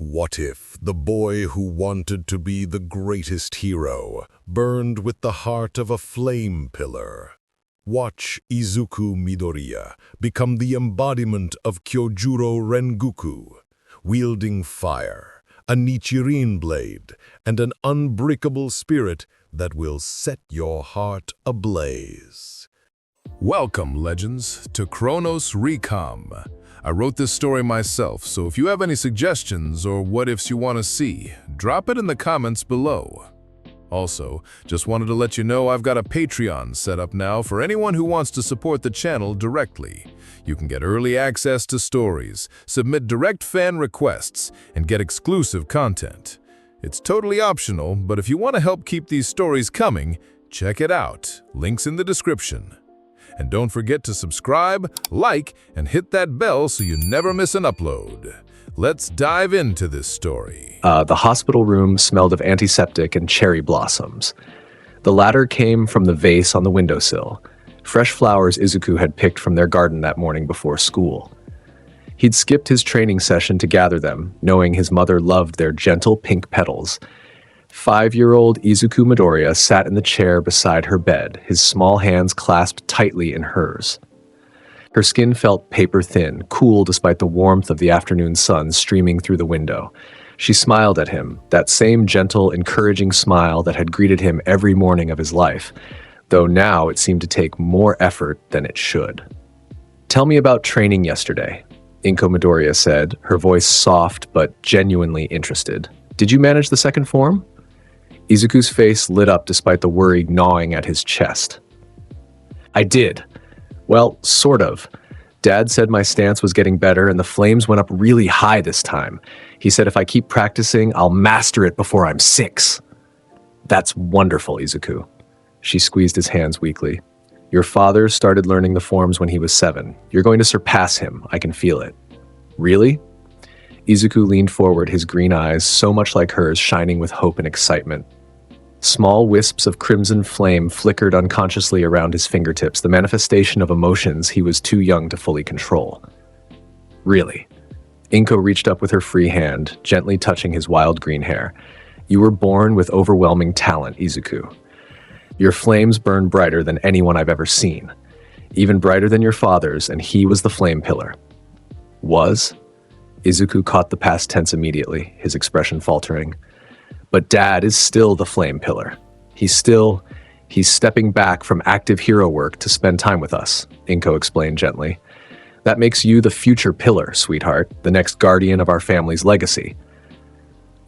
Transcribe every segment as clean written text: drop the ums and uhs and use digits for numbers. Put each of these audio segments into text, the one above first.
What if the boy who wanted to be the greatest hero burned with the heart of a flame pillar? Watch Izuku Midoriya become the embodiment of Kyojuro Rengoku, wielding fire, a Nichirin blade, and an unbreakable spirit that will set your heart ablaze. Welcome, legends, to Chronos Recom. I wrote this story myself, so if you have any suggestions or what-ifs you want to see, drop it in the comments below. Also, just wanted to let you know I've got a Patreon set up now for anyone who wants to support the channel directly. You can get early access to stories, submit direct fan requests, and get exclusive content. It's totally optional, but if you want to help keep these stories coming, check it out. Links in the description. And don't forget to subscribe, like, and hit that bell so you never miss an upload. Let's dive into this story. The hospital room smelled of antiseptic and cherry blossoms. The latter came from the vase on the windowsill, fresh flowers Izuku had picked from their garden that morning before school. He'd skipped his training session to gather them, knowing his mother loved their gentle pink petals. 5-year-old Izuku Midoriya sat in the chair beside her bed, his small hands clasped tightly in hers. Her skin felt paper-thin, cool despite the warmth of the afternoon sun streaming through the window. She smiled at him, that same gentle, encouraging smile that had greeted him every morning of his life, though now it seemed to take more effort than it should. "Tell me about training yesterday," Inko Midoriya said, her voice soft but genuinely interested. "Did you manage the second form?" Izuku's face lit up despite the worry gnawing at his chest. "I did. Well, sort of. Dad said my stance was getting better and the flames went up really high this time. He said if I keep practicing, I'll master it before I'm 6. "That's wonderful, Izuku." She squeezed his hands weakly. "Your father started learning the forms when he was 7. You're going to surpass him. I can feel it." "Really?" Izuku leaned forward, his green eyes, so much like hers, shining with hope and excitement. Small wisps of crimson flame flickered unconsciously around his fingertips, the manifestation of emotions he was too young to fully control. "Really?" Inko reached up with her free hand, gently touching his wild green hair. "You were born with overwhelming talent, Izuku. Your flames burn brighter than anyone I've ever seen. Even brighter than your father's, and he was the flame pillar." "Was?" Izuku caught the past tense immediately, his expression faltering. "But Dad is still the flame pillar. He's stepping back from active hero work to spend time with us," Inko explained gently. "That makes you the future pillar, sweetheart, the next guardian of our family's legacy."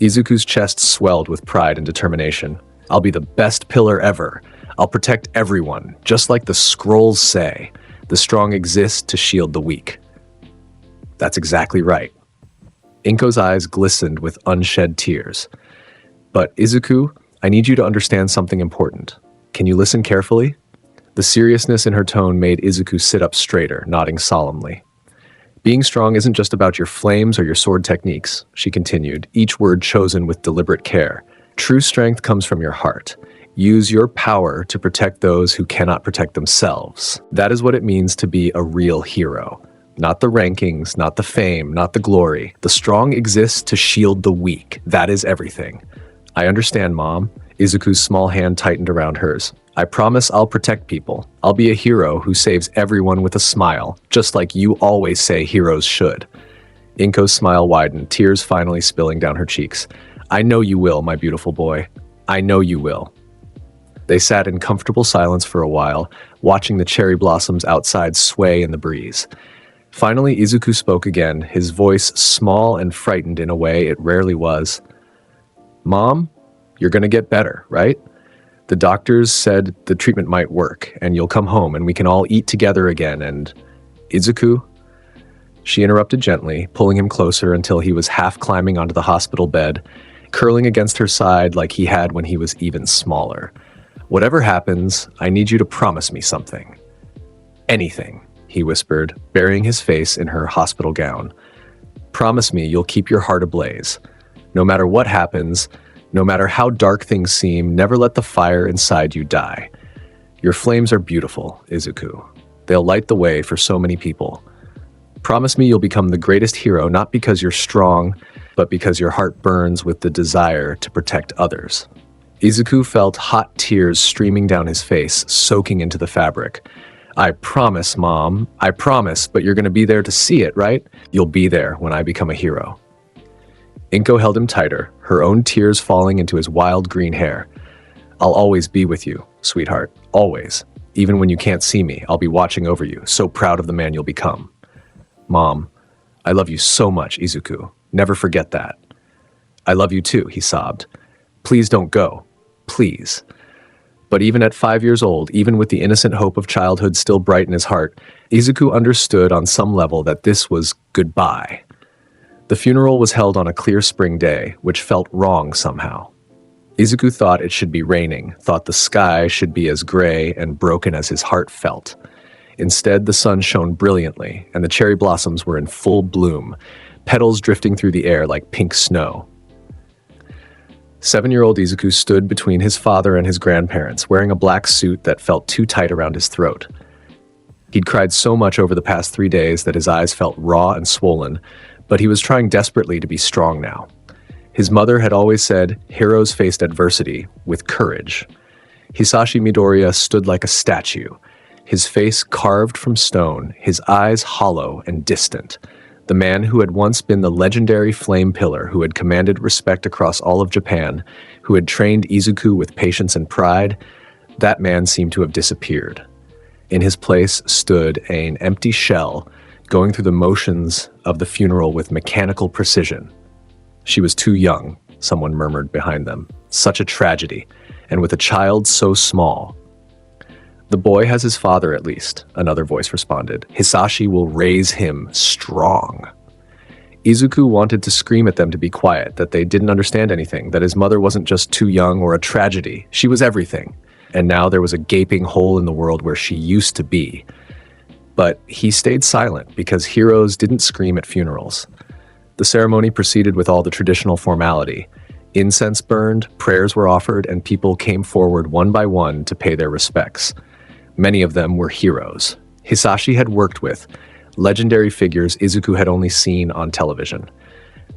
Izuku's chest swelled with pride and determination. "I'll be the best pillar ever. I'll protect everyone, just like the scrolls say. The strong exist to shield the weak." "That's exactly right." Inko's eyes glistened with unshed tears. "But Izuku, I need you to understand something important. Can you listen carefully?" The seriousness in her tone made Izuku sit up straighter, nodding solemnly. "Being strong isn't just about your flames or your sword techniques," she continued, each word chosen with deliberate care. "True strength comes from your heart. Use your power to protect those who cannot protect themselves. That is what it means to be a real hero. Not the rankings, not the fame, not the glory. The strong exist to shield the weak. That is everything." "I understand, Mom." Izuku's small hand tightened around hers. "I promise I'll protect people. I'll be a hero who saves everyone with a smile, just like you always say heroes should." Inko's smile widened, tears finally spilling down her cheeks. "I know you will, my beautiful boy. I know you will." They sat in comfortable silence for a while, watching the cherry blossoms outside sway in the breeze. Finally, Izuku spoke again, his voice small and frightened in a way it rarely was. "Mom, you're going to get better, right? The doctors said the treatment might work, and you'll come home, and we can all eat together again, and—" "Izuku?" She interrupted gently, pulling him closer until he was half climbing onto the hospital bed, curling against her side like he had when he was even smaller. "Whatever happens, I need you to promise me something." "Anything," he whispered, burying his face in her hospital gown. "Promise me you'll keep your heart ablaze. No matter what happens, no matter how dark things seem, never let the fire inside you die. Your flames are beautiful, Izuku. They'll light the way for so many people." Promise me you'll become the greatest hero, not because you're strong, but because your heart burns with the desire to protect others. Izuku felt hot tears streaming down his face, soaking into the fabric. I promise, Mom. I promise, but you're going to be there to see it, right? You'll be there when I become a hero. Inko held him tighter, her own tears falling into his wild green hair. I'll always be with you, sweetheart. Always. Even when you can't see me, I'll be watching over you, so proud of the man you'll become. Mom, I love you so much, Izuku. Never forget that. I love you too, he sobbed. Please don't go. Please. But even at 5 years old, even with the innocent hope of childhood still bright in his heart, Izuku understood on some level that this was goodbye. The funeral was held on a clear spring day, which felt wrong somehow. Izuku thought it should be raining, thought the sky should be as gray and broken as his heart felt. Instead, the sun shone brilliantly, and the cherry blossoms were in full bloom, petals drifting through the air like pink snow. 7-year-old Izuku stood between his father and his grandparents, wearing a black suit that felt too tight around his throat. He'd cried so much over the past 3 days that his eyes felt raw and swollen, but he was trying desperately to be strong now. His mother had always said, heroes faced adversity with courage. Hisashi Midoriya stood like a statue, his face carved from stone, his eyes hollow and distant. The man who had once been the legendary Flame Pillar, who had commanded respect across all of Japan, who had trained Izuku with patience and pride, that man seemed to have disappeared. In his place stood an empty shell, going through the motions of the funeral with mechanical precision. She was too young, someone murmured behind them. Such a tragedy, and with a child so small. The boy has his father, at least, another voice responded. Hisashi will raise him strong. Izuku wanted to scream at them to be quiet, that they didn't understand anything, that his mother wasn't just too young or a tragedy. She was everything. And now there was a gaping hole in the world where she used to be. But he stayed silent because heroes didn't scream at funerals. The ceremony proceeded with all the traditional formality. Incense burned, prayers were offered, and people came forward one by one to pay their respects. Many of them were heroes Hisashi had worked with, legendary figures Izuku had only seen on television.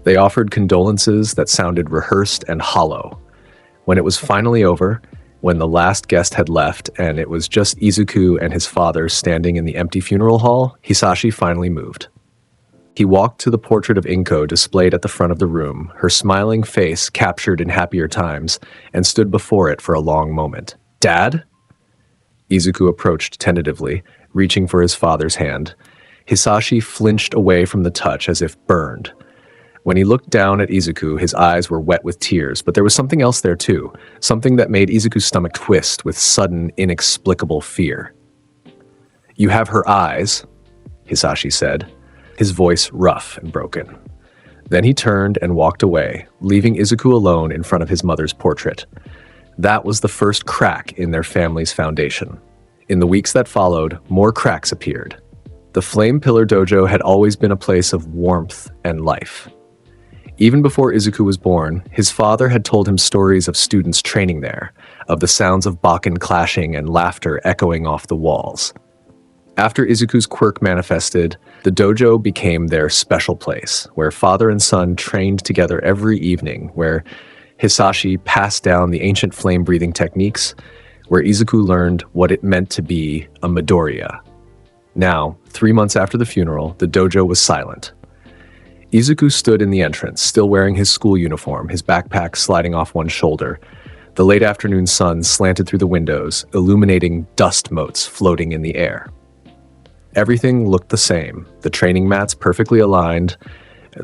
They offered condolences that sounded rehearsed and hollow. When it was finally over, when the last guest had left and it was just Izuku and his father standing in the empty funeral hall, Hisashi finally moved. He walked to the portrait of Inko displayed at the front of the room, her smiling face captured in happier times, and stood before it for a long moment. Dad? Izuku approached tentatively, reaching for his father's hand. Hisashi flinched away from the touch as if burned. When he looked down at Izuku, his eyes were wet with tears, but there was something else there too, something that made Izuku's stomach twist with sudden, inexplicable fear. You have her eyes, Hisashi said, his voice rough and broken. Then he turned and walked away, leaving Izuku alone in front of his mother's portrait. That was the first crack in their family's foundation. In the weeks that followed, more cracks appeared. The Flame Pillar Dojo had always been a place of warmth and life. Even before Izuku was born, his father had told him stories of students training there, of the sounds of bakken clashing and laughter echoing off the walls. After Izuku's quirk manifested, the dojo became their special place, where father and son trained together every evening, where Hisashi passed down the ancient flame-breathing techniques, where Izuku learned what it meant to be a Midoriya. Now, 3 months after the funeral, the dojo was silent. Izuku stood in the entrance, still wearing his school uniform, his backpack sliding off one shoulder. The late afternoon sun slanted through the windows, illuminating dust motes floating in the air. Everything looked the same, the training mats perfectly aligned,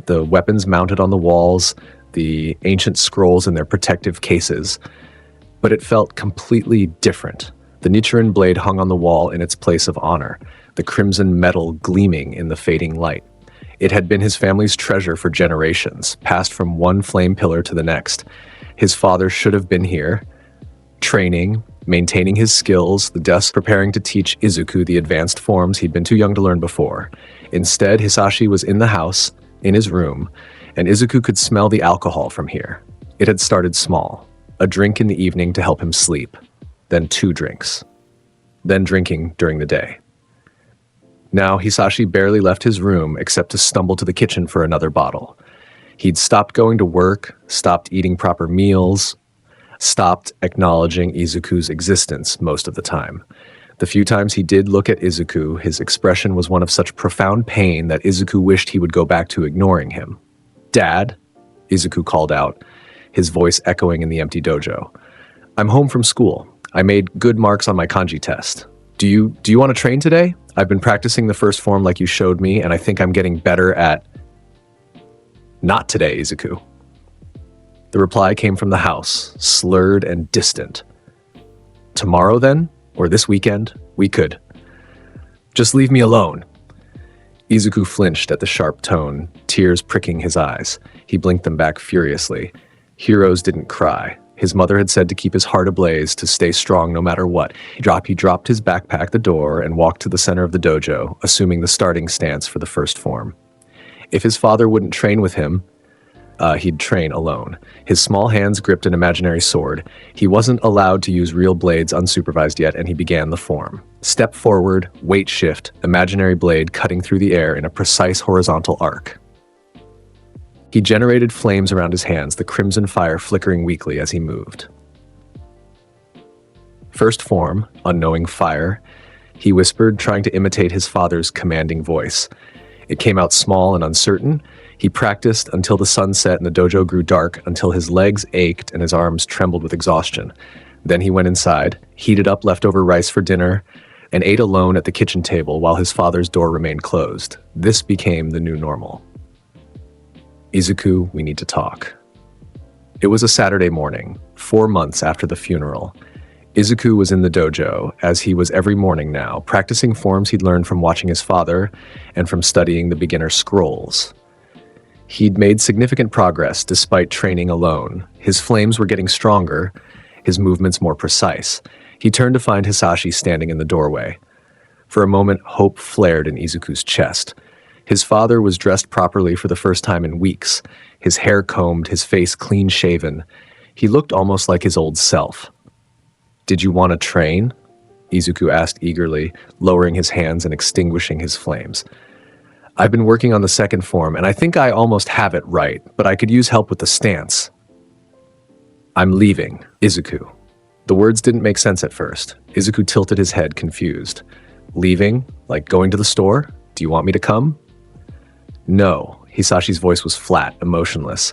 the weapons mounted on the walls, the ancient scrolls in their protective cases. But it felt completely different. The Nichiren blade hung on the wall in its place of honor, the crimson metal gleaming in the fading light. It had been his family's treasure for generations, passed from one flame pillar to the next. His father should have been here, training, maintaining his skills, the desk preparing to teach Izuku the advanced forms he'd been too young to learn before. Instead, Hisashi was in the house, in his room, and Izuku could smell the alcohol from here. It had started small, a drink in the evening to help him sleep, then 2 drinks, then drinking during the day. Now, Hisashi barely left his room except to stumble to the kitchen for another bottle. He'd stopped going to work, stopped eating proper meals, stopped acknowledging Izuku's existence most of the time. The few times he did look at Izuku, his expression was one of such profound pain that Izuku wished he would go back to ignoring him. "Dad?" Izuku called out, his voice echoing in the empty dojo. "I'm home from school. I made good marks on my kanji test. Do you want to train today? I've been practicing the first form like you showed me, and I think I'm getting better at..." "Not today, Izuku." The reply came from the house, slurred and distant. "Tomorrow then? Or this weekend? We could. Just leave me alone." Izuku flinched at the sharp tone, tears pricking his eyes. He blinked them back furiously. Heroes didn't cry. His mother had said to keep his heart ablaze, to stay strong no matter what. He dropped his backpack at the door and walked to the center of the dojo, assuming the starting stance for the first form. If his father wouldn't train with him, he'd train alone. His small hands gripped an imaginary sword. He wasn't allowed to use real blades unsupervised yet, and he began the form. Step forward, weight shift, imaginary blade cutting through the air in a precise horizontal arc. He generated flames around his hands, the crimson fire flickering weakly as he moved. First form, unknowing fire, he whispered, trying to imitate his father's commanding voice. It came out small and uncertain. He practiced until the sun set and the dojo grew dark, until his legs ached and his arms trembled with exhaustion. Then he went inside, heated up leftover rice for dinner, and ate alone at the kitchen table while his father's door remained closed. This became the new normal. "Izuku, we need to talk." It was a Saturday morning, 4 months after the funeral. Izuku was in the dojo, as he was every morning now, practicing forms he'd learned from watching his father and from studying the beginner scrolls. He'd made significant progress despite training alone. His flames were getting stronger, his movements more precise. He turned to find Hisashi standing in the doorway. For a moment, hope flared in Izuku's chest. His father was dressed properly for the first time in weeks, his hair combed, his face clean-shaven. He looked almost like his old self. "Did you want to train?" Izuku asked eagerly, lowering his hands and extinguishing his flames. "I've been working on the second form, and I think I almost have it right, but I could use help with the stance." "I'm leaving, Izuku." The words didn't make sense at first. Izuku tilted his head, confused. "Leaving? Like going to the store? Do you want me to come?" "No." Hisashi's voice was flat, emotionless.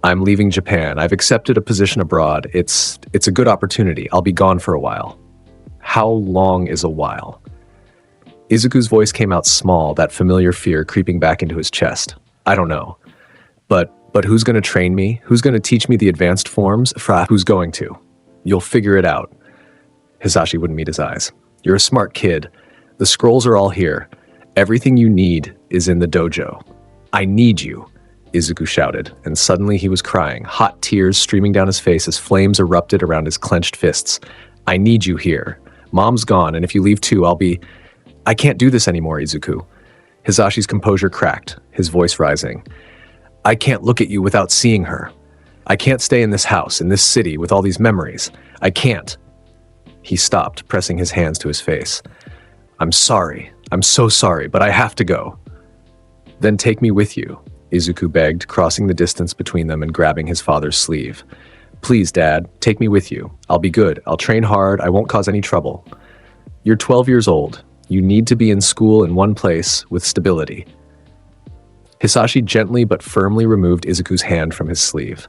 "I'm leaving Japan. I've accepted a position abroad. It's a good opportunity. I'll be gone for a while." "How long is a while?" Izuku's voice came out small, that familiar fear creeping back into his chest. "I don't know. But who's going to train me? Who's going to teach me the advanced forms? Who's going to? You'll figure it out." Hisashi wouldn't meet his eyes. "You're a smart kid. The scrolls are all here. Everything you need is in the dojo." "I need you," Izuku shouted, and suddenly he was crying, hot tears streaming down his face as flames erupted around his clenched fists. "I need you here. Mom's gone, and if you leave too, I can't do this anymore, Izuku." Hisashi's composure cracked, his voice rising. "I can't look at you without seeing her. I can't stay in this house, in this city, with all these memories. I can't." He stopped, pressing his hands to his face. "I'm sorry. I'm so sorry, but I have to go." "Then take me with you," Izuku begged, crossing the distance between them and grabbing his father's sleeve. "Please, Dad, take me with you. I'll be good. I'll train hard. I won't cause any trouble. You're 12 years old. You need to be in school in one place with stability." Hisashi gently but firmly removed Izuku's hand from his sleeve.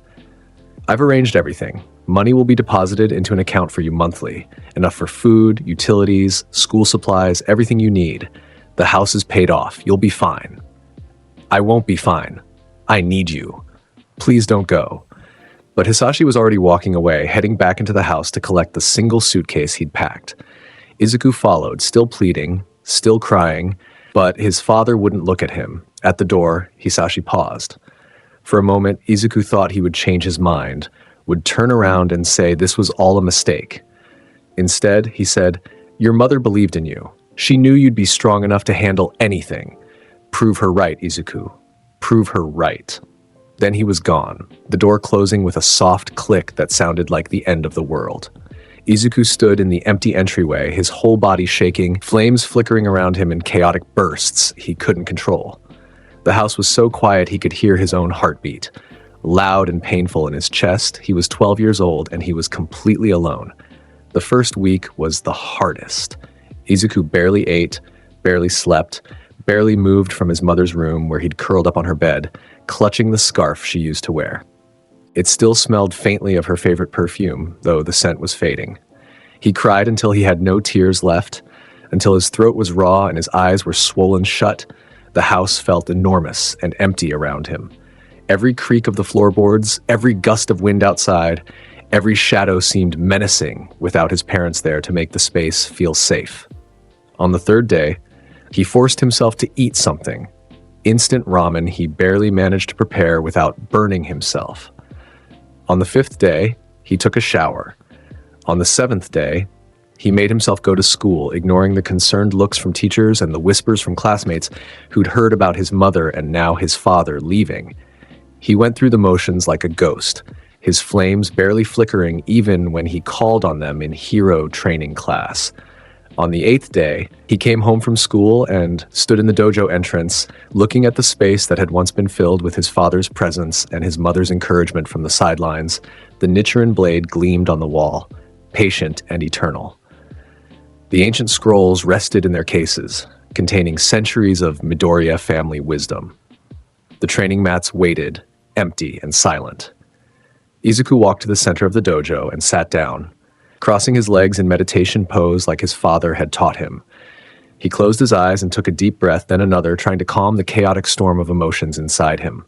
"I've arranged everything. Money will be deposited into an account for you monthly. Enough for food, utilities, school supplies, everything you need. The house is paid off. You'll be fine." "I won't be fine. I need you. Please don't go." But Hisashi was already walking away, heading back into the house to collect the single suitcase he'd packed. Izuku followed, still pleading, still crying, but his father wouldn't look at him. At the door, Hisashi paused. For a moment, Izuku thought he would change his mind, would turn around and say this was all a mistake. Instead, he said, "Your mother believed in you. She knew you'd be strong enough to handle anything. Prove her right, Izuku. Prove her right." Then he was gone, the door closing with a soft click that sounded like the end of the world. Izuku stood in the empty entryway, his whole body shaking, flames flickering around him in chaotic bursts he couldn't control. The house was so quiet he could hear his own heartbeat. Loud and painful in his chest, he was 12 years old and he was completely alone. The first week was the hardest. Izuku barely ate, barely slept, barely moved from his mother's room where he'd curled up on her bed, clutching the scarf she used to wear. It still smelled faintly of her favorite perfume, though the scent was fading. He cried until he had no tears left, until his throat was raw and his eyes were swollen shut. The house felt enormous and empty around him. Every creak of the floorboards, every gust of wind outside, every shadow seemed menacing without his parents there to make the space feel safe. On the third day, he forced himself to eat something. Instant ramen he barely managed to prepare without burning himself. On the fifth day, he took a shower. On the seventh day, he made himself go to school, ignoring the concerned looks from teachers and the whispers from classmates who'd heard about his mother and now his father leaving. He went through the motions like a ghost, his flames barely flickering even when he called on them in hero training class. On the eighth day, he came home from school and stood in the dojo entrance, looking at the space that had once been filled with his father's presence and his mother's encouragement from the sidelines. The Nichiren blade gleamed on the wall, patient and eternal. The ancient scrolls rested in their cases, containing centuries of Midoriya family wisdom. The training mats waited, empty and silent. Izuku walked to the center of the dojo and sat down, crossing his legs in meditation pose like his father had taught him. He closed his eyes and took a deep breath, then another, trying to calm the chaotic storm of emotions inside him.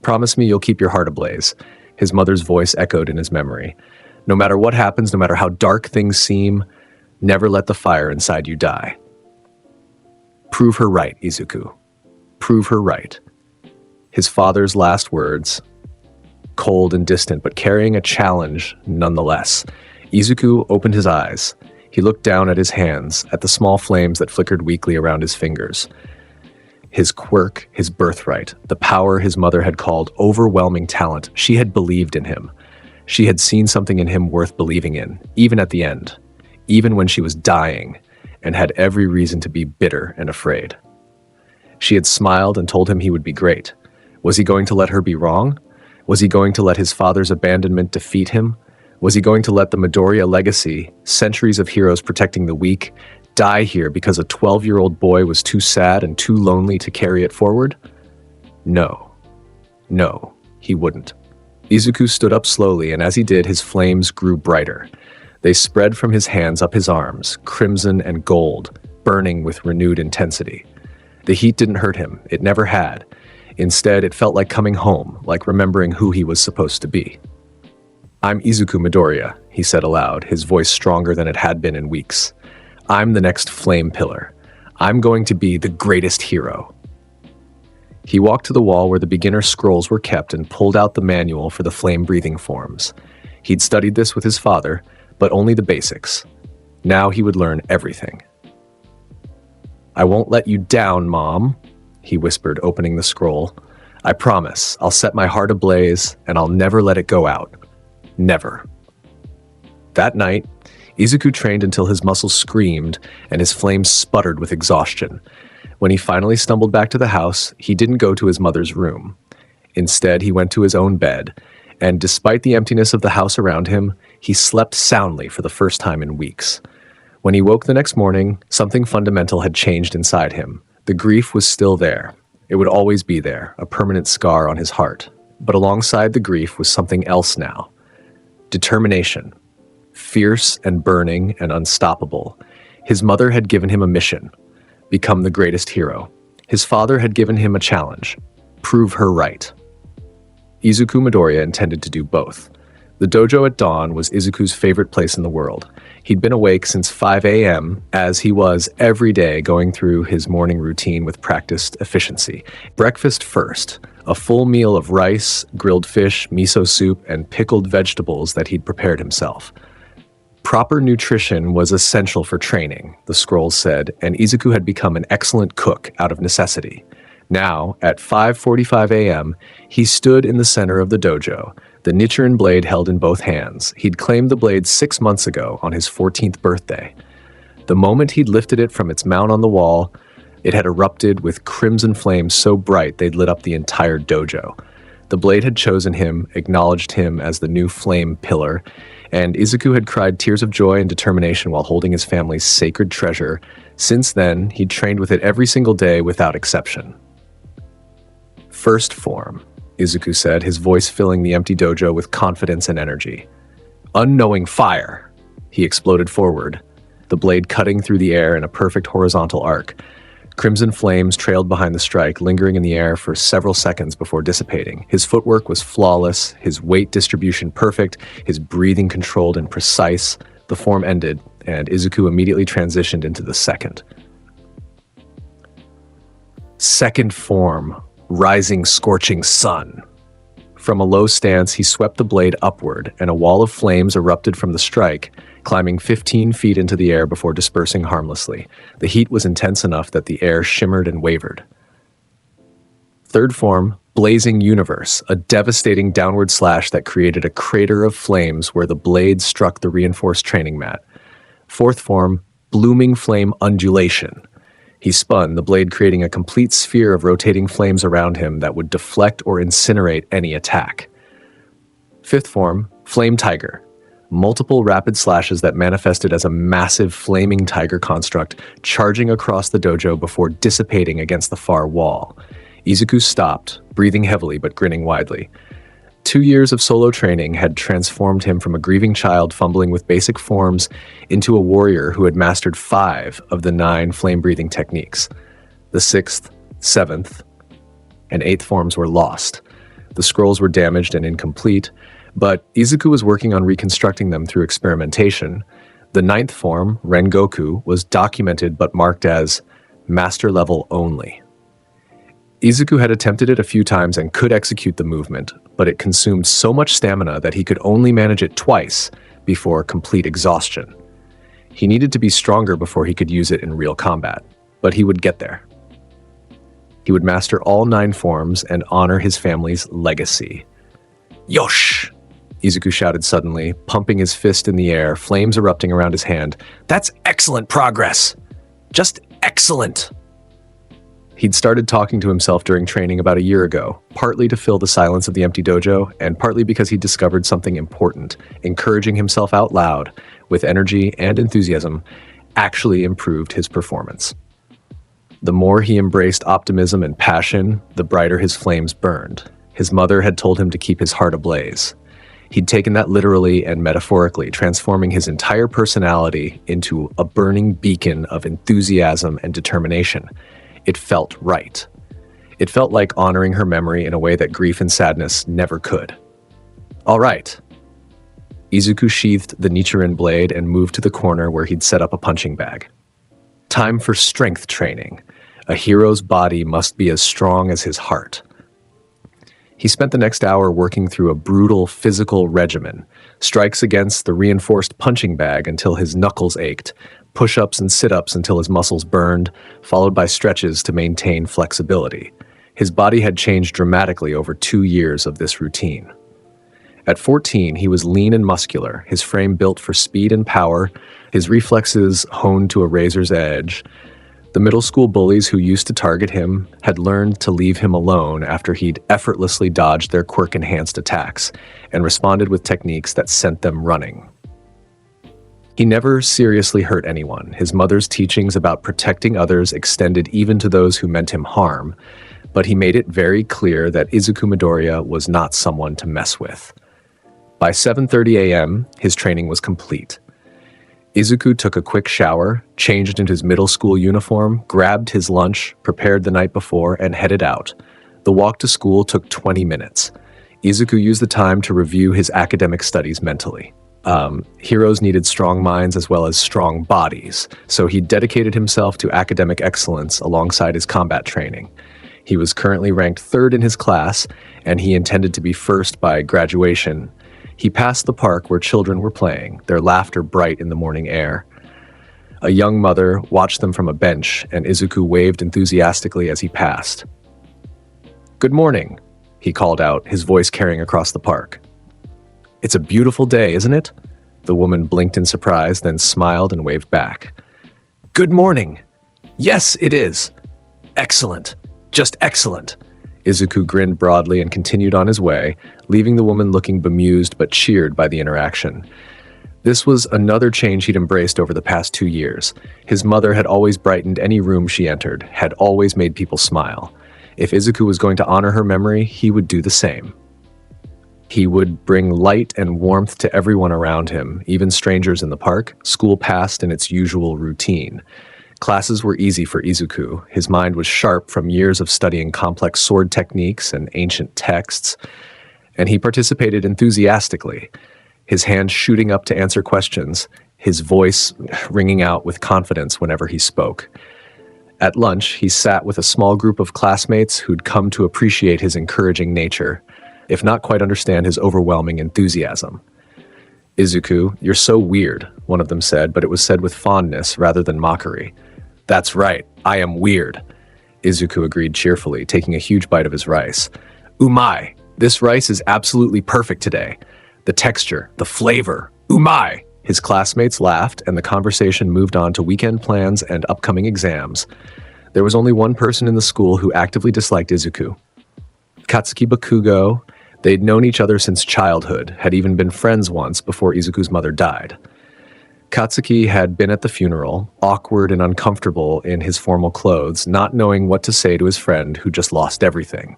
"Promise me you'll keep your heart ablaze," his mother's voice echoed in his memory. "No matter what happens, no matter how dark things seem, never let the fire inside you die." Prove her right, Izuku. Prove her right. His father's last words, cold and distant, but carrying a challenge nonetheless. Izuku opened his eyes. He looked down at his hands, at the small flames that flickered weakly around his fingers. His quirk, his birthright, the power his mother had called overwhelming talent, she had believed in him. She had seen something in him worth believing in, even at the end, even when she was dying, and had every reason to be bitter and afraid. She had smiled and told him he would be great. Was he going to let her be wrong? Was he going to let his father's abandonment defeat him? Was he going to let the Midoriya legacy, centuries of heroes protecting the weak, die here because a 12-year-old boy was too sad and too lonely to carry it forward? No. No, he wouldn't. Izuku stood up slowly, and as he did, his flames grew brighter. They spread from his hands up his arms, crimson and gold, burning with renewed intensity. The heat didn't hurt him. It never had. Instead, it felt like coming home, like remembering who he was supposed to be. "I'm Izuku Midoriya," he said aloud, his voice stronger than it had been in weeks. "I'm the next flame pillar. I'm going to be the greatest hero." He walked to the wall where the beginner scrolls were kept and pulled out the manual for the flame-breathing forms. He'd studied this with his father, but only the basics. Now he would learn everything. "I won't let you down, Mom," he whispered, opening the scroll. "I promise, I'll set my heart ablaze, and I'll never let it go out. Never." That night, Izuku trained until his muscles screamed and his flames sputtered with exhaustion. When he finally stumbled back to the house, he didn't go to his mother's room. Instead, he went to his own bed, and despite the emptiness of the house around him, he slept soundly for the first time in weeks. When he woke the next morning, something fundamental had changed inside him. The grief was still there. It would always be there, a permanent scar on his heart. But alongside the grief was something else now. Determination. Fierce and burning and unstoppable. His mother had given him a mission. Become the greatest hero. His father had given him a challenge. Prove her right. Izuku Midoriya intended to do both. The dojo at dawn was Izuku's favorite place in the world. He'd been awake since 5 a.m., as he was every day going through his morning routine with practiced efficiency. Breakfast first, a full meal of rice, grilled fish, miso soup, and pickled vegetables that he'd prepared himself. Proper nutrition was essential for training, the scrolls said, and Izuku had become an excellent cook out of necessity. Now, at 5:45 a.m., he stood in the center of the dojo, the Nichiren blade held in both hands. He'd claimed the blade 6 months ago on his 14th birthday. The moment he'd lifted it from its mount on the wall, it had erupted with crimson flames so bright they'd lit up the entire dojo. The blade had chosen him, acknowledged him as the new flame pillar, and Izuku had cried tears of joy and determination while holding his family's sacred treasure. Since then, he'd trained with it every single day without exception. First form, Izuku said, his voice filling the empty dojo with confidence and energy. Unknowing fire! He exploded forward, the blade cutting through the air in a perfect horizontal arc. Crimson flames trailed behind the strike, lingering in the air for several seconds before dissipating. His footwork was flawless, his weight distribution perfect, his breathing controlled and precise. The form ended, and Izuku immediately transitioned into the second. Second form, rising scorching sun. From a low stance, he swept the blade upward, and a wall of flames erupted from the strike, climbing 15 feet into the air before dispersing harmlessly. The heat was intense enough that the air shimmered and wavered. Third form, blazing universe, a devastating downward slash that created a crater of flames where the blade struck the reinforced training mat. Fourth form, blooming flame undulation. He spun, the blade creating a complete sphere of rotating flames around him that would deflect or incinerate any attack. Fifth form, flame tiger. Multiple rapid slashes that manifested as a massive flaming tiger construct charging across the dojo before dissipating against the far wall. Izuku stopped, breathing heavily but grinning widely. 2 years of solo training had transformed him from a grieving child fumbling with basic forms into a warrior who had mastered 5 of the 9 flame-breathing techniques. The 6th, 7th, and 8th forms were lost. The scrolls were damaged and incomplete, but Izuku was working on reconstructing them through experimentation. The 9th form, Rengoku, was documented but marked as master level only. Izuku had attempted it a few times and could execute the movement, but it consumed so much stamina that he could only manage it twice before complete exhaustion. He needed to be stronger before he could use it in real combat, but he would get there. He would master all 9 forms and honor his family's legacy. Yosh! Izuku shouted suddenly, pumping his fist in the air, flames erupting around his hand. That's excellent progress! Just excellent! He'd started talking to himself during training about a year ago, partly to fill the silence of the empty dojo, and partly because he discovered something important. Encouraging himself out loud, with energy and enthusiasm, actually improved his performance. The more he embraced optimism and passion, the brighter his flames burned. His mother had told him to keep his heart ablaze. He'd taken that literally and metaphorically, transforming his entire personality into a burning beacon of enthusiasm and determination. It felt right. It felt like honoring her memory in a way that grief and sadness never could. All right. Izuku sheathed the Nichiren blade and moved to the corner where he'd set up a punching bag. Time for strength training. A hero's body must be as strong as his heart. He spent the next hour working through a brutal physical regimen, strikes against the reinforced punching bag until his knuckles ached, push-ups and sit-ups until his muscles burned, followed by stretches to maintain flexibility. His body had changed dramatically over 2 years of this routine. At 14, he was lean and muscular, his frame built for speed and power, his reflexes honed to a razor's edge. The middle school bullies who used to target him had learned to leave him alone after he'd effortlessly dodged their quirk-enhanced attacks and responded with techniques that sent them running. He never seriously hurt anyone. His mother's teachings about protecting others extended even to those who meant him harm, but he made it very clear that Izuku Midoriya was not someone to mess with. By 7:30 a.m., his training was complete. Izuku took a quick shower, changed into his middle school uniform, grabbed his lunch, prepared the night before, and headed out. The walk to school took 20 minutes. Izuku used the time to review his academic studies mentally. Heroes needed strong minds as well as strong bodies, so he dedicated himself to academic excellence alongside his combat training. He was currently ranked 3rd in his class, and he intended to be 1st by graduation. He passed the park where children were playing, their laughter bright in the morning air. A young mother watched them from a bench, and Izuku waved enthusiastically as he passed. "Good morning," he called out, his voice carrying across the park. It's a beautiful day, isn't it? The woman blinked in surprise, then smiled and waved back. Good morning. Yes, it is. Excellent. Just excellent. Izuku grinned broadly and continued on his way, leaving the woman looking bemused but cheered by the interaction. This was another change he'd embraced over the past 2 years. His mother had always brightened any room she entered, had always made people smile. If Izuku was going to honor her memory, he would do the same. He would bring light and warmth to everyone around him, even strangers in the park. School passed in its usual routine. Classes were easy for Izuku. His mind was sharp from years of studying complex sword techniques and ancient texts, and he participated enthusiastically, his hands shooting up to answer questions, his voice ringing out with confidence whenever he spoke. At lunch, he sat with a small group of classmates who'd come to appreciate his encouraging nature, if not quite understand his overwhelming enthusiasm. Izuku, you're so weird, one of them said, but it was said with fondness rather than mockery. That's right, I am weird. Izuku agreed cheerfully, taking a huge bite of his rice. Umai, this rice is absolutely perfect today. The texture, the flavor, umai! His classmates laughed, and the conversation moved on to weekend plans and upcoming exams. There was only one person in the school who actively disliked Izuku. Katsuki Bakugo. They'd known each other since childhood, had even been friends once before Izuku's mother died. Katsuki had been at the funeral, awkward and uncomfortable in his formal clothes, not knowing what to say to his friend who just lost everything.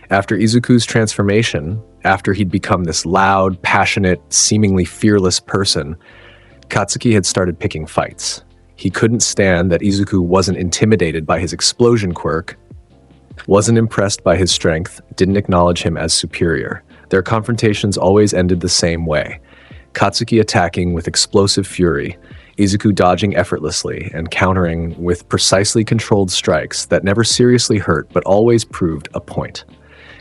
After Izuku's transformation, after he'd become this loud, passionate, seemingly fearless person, Katsuki had started picking fights. He couldn't stand that Izuku wasn't intimidated by his explosion quirk, wasn't impressed by his strength, didn't acknowledge him as superior. Their confrontations always ended the same way. Katsuki attacking with explosive fury, Izuku dodging effortlessly and countering with precisely controlled strikes that never seriously hurt but always proved a point.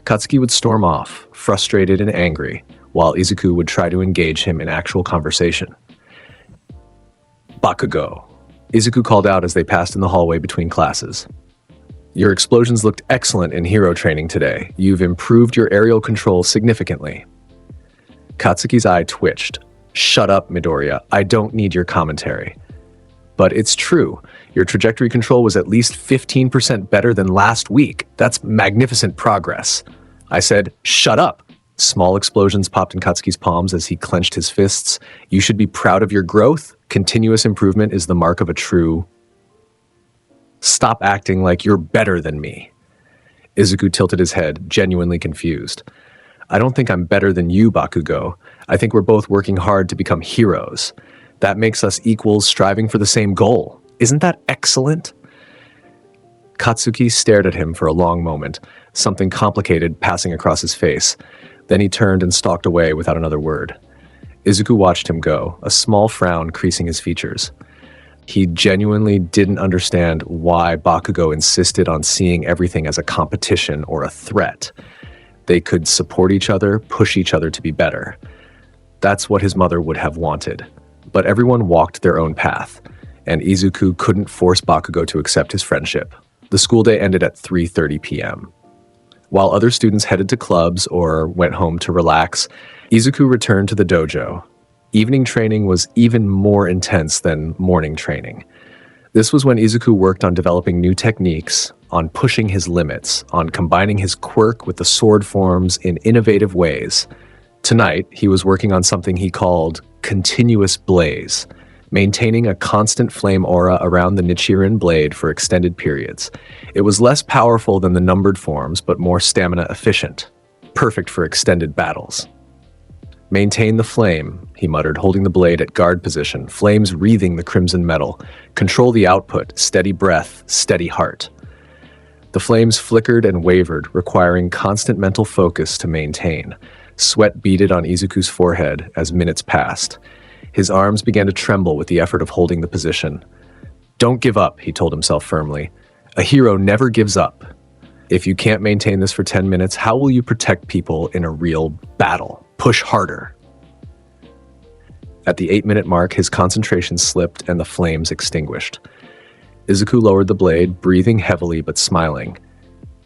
Katsuki would storm off, frustrated and angry, while Izuku would try to engage him in actual conversation. Bakugo, Izuku called out as they passed in the hallway between classes. Your explosions looked excellent in hero training today. You've improved your aerial control significantly. Katsuki's eye twitched. Shut up, Midoriya. I don't need your commentary. But it's true. Your trajectory control was at least 15% better than last week. That's magnificent progress. I said, shut up. Small explosions popped in Katsuki's palms as he clenched his fists. You should be proud of your growth. Continuous improvement is the mark of a true... Stop acting like you're better than me. Izuku tilted his head, genuinely confused. I don't think I'm better than you, Bakugo. I think we're both working hard to become heroes. That makes us equals striving for the same goal. Isn't that excellent? Katsuki stared at him for a long moment, something complicated passing across his face. Then he turned and stalked away without another word. Izuku watched him go, a small frown creasing his features. He genuinely didn't understand why Bakugo insisted on seeing everything as a competition or a threat. They could support each other, push each other to be better. That's what his mother would have wanted. But everyone walked their own path, and Izuku couldn't force Bakugo to accept his friendship. The school day ended at 3:30 p.m. While other students headed to clubs or went home to relax, Izuku returned to the dojo. Evening training was even more intense than morning training. This was when Izuku worked on developing new techniques, on pushing his limits, on combining his quirk with the sword forms in innovative ways. Tonight, he was working on something he called continuous blaze, maintaining a constant flame aura around the Nichiren blade for extended periods. It was less powerful than the numbered forms, but more stamina efficient, perfect for extended battles. Maintain the flame, he muttered, holding the blade at guard position, flames wreathing the crimson metal. Control the output, steady breath, steady heart. The flames flickered and wavered, requiring constant mental focus to maintain. Sweat beaded on Izuku's forehead as minutes passed. His arms began to tremble with the effort of holding the position. Don't give up, he told himself firmly. A hero never gives up. If you can't maintain this for 10 minutes, how will you protect people in a real battle? Push harder. At the 8-minute mark, his concentration slipped and the flames extinguished. Izuku lowered the blade, breathing heavily but smiling.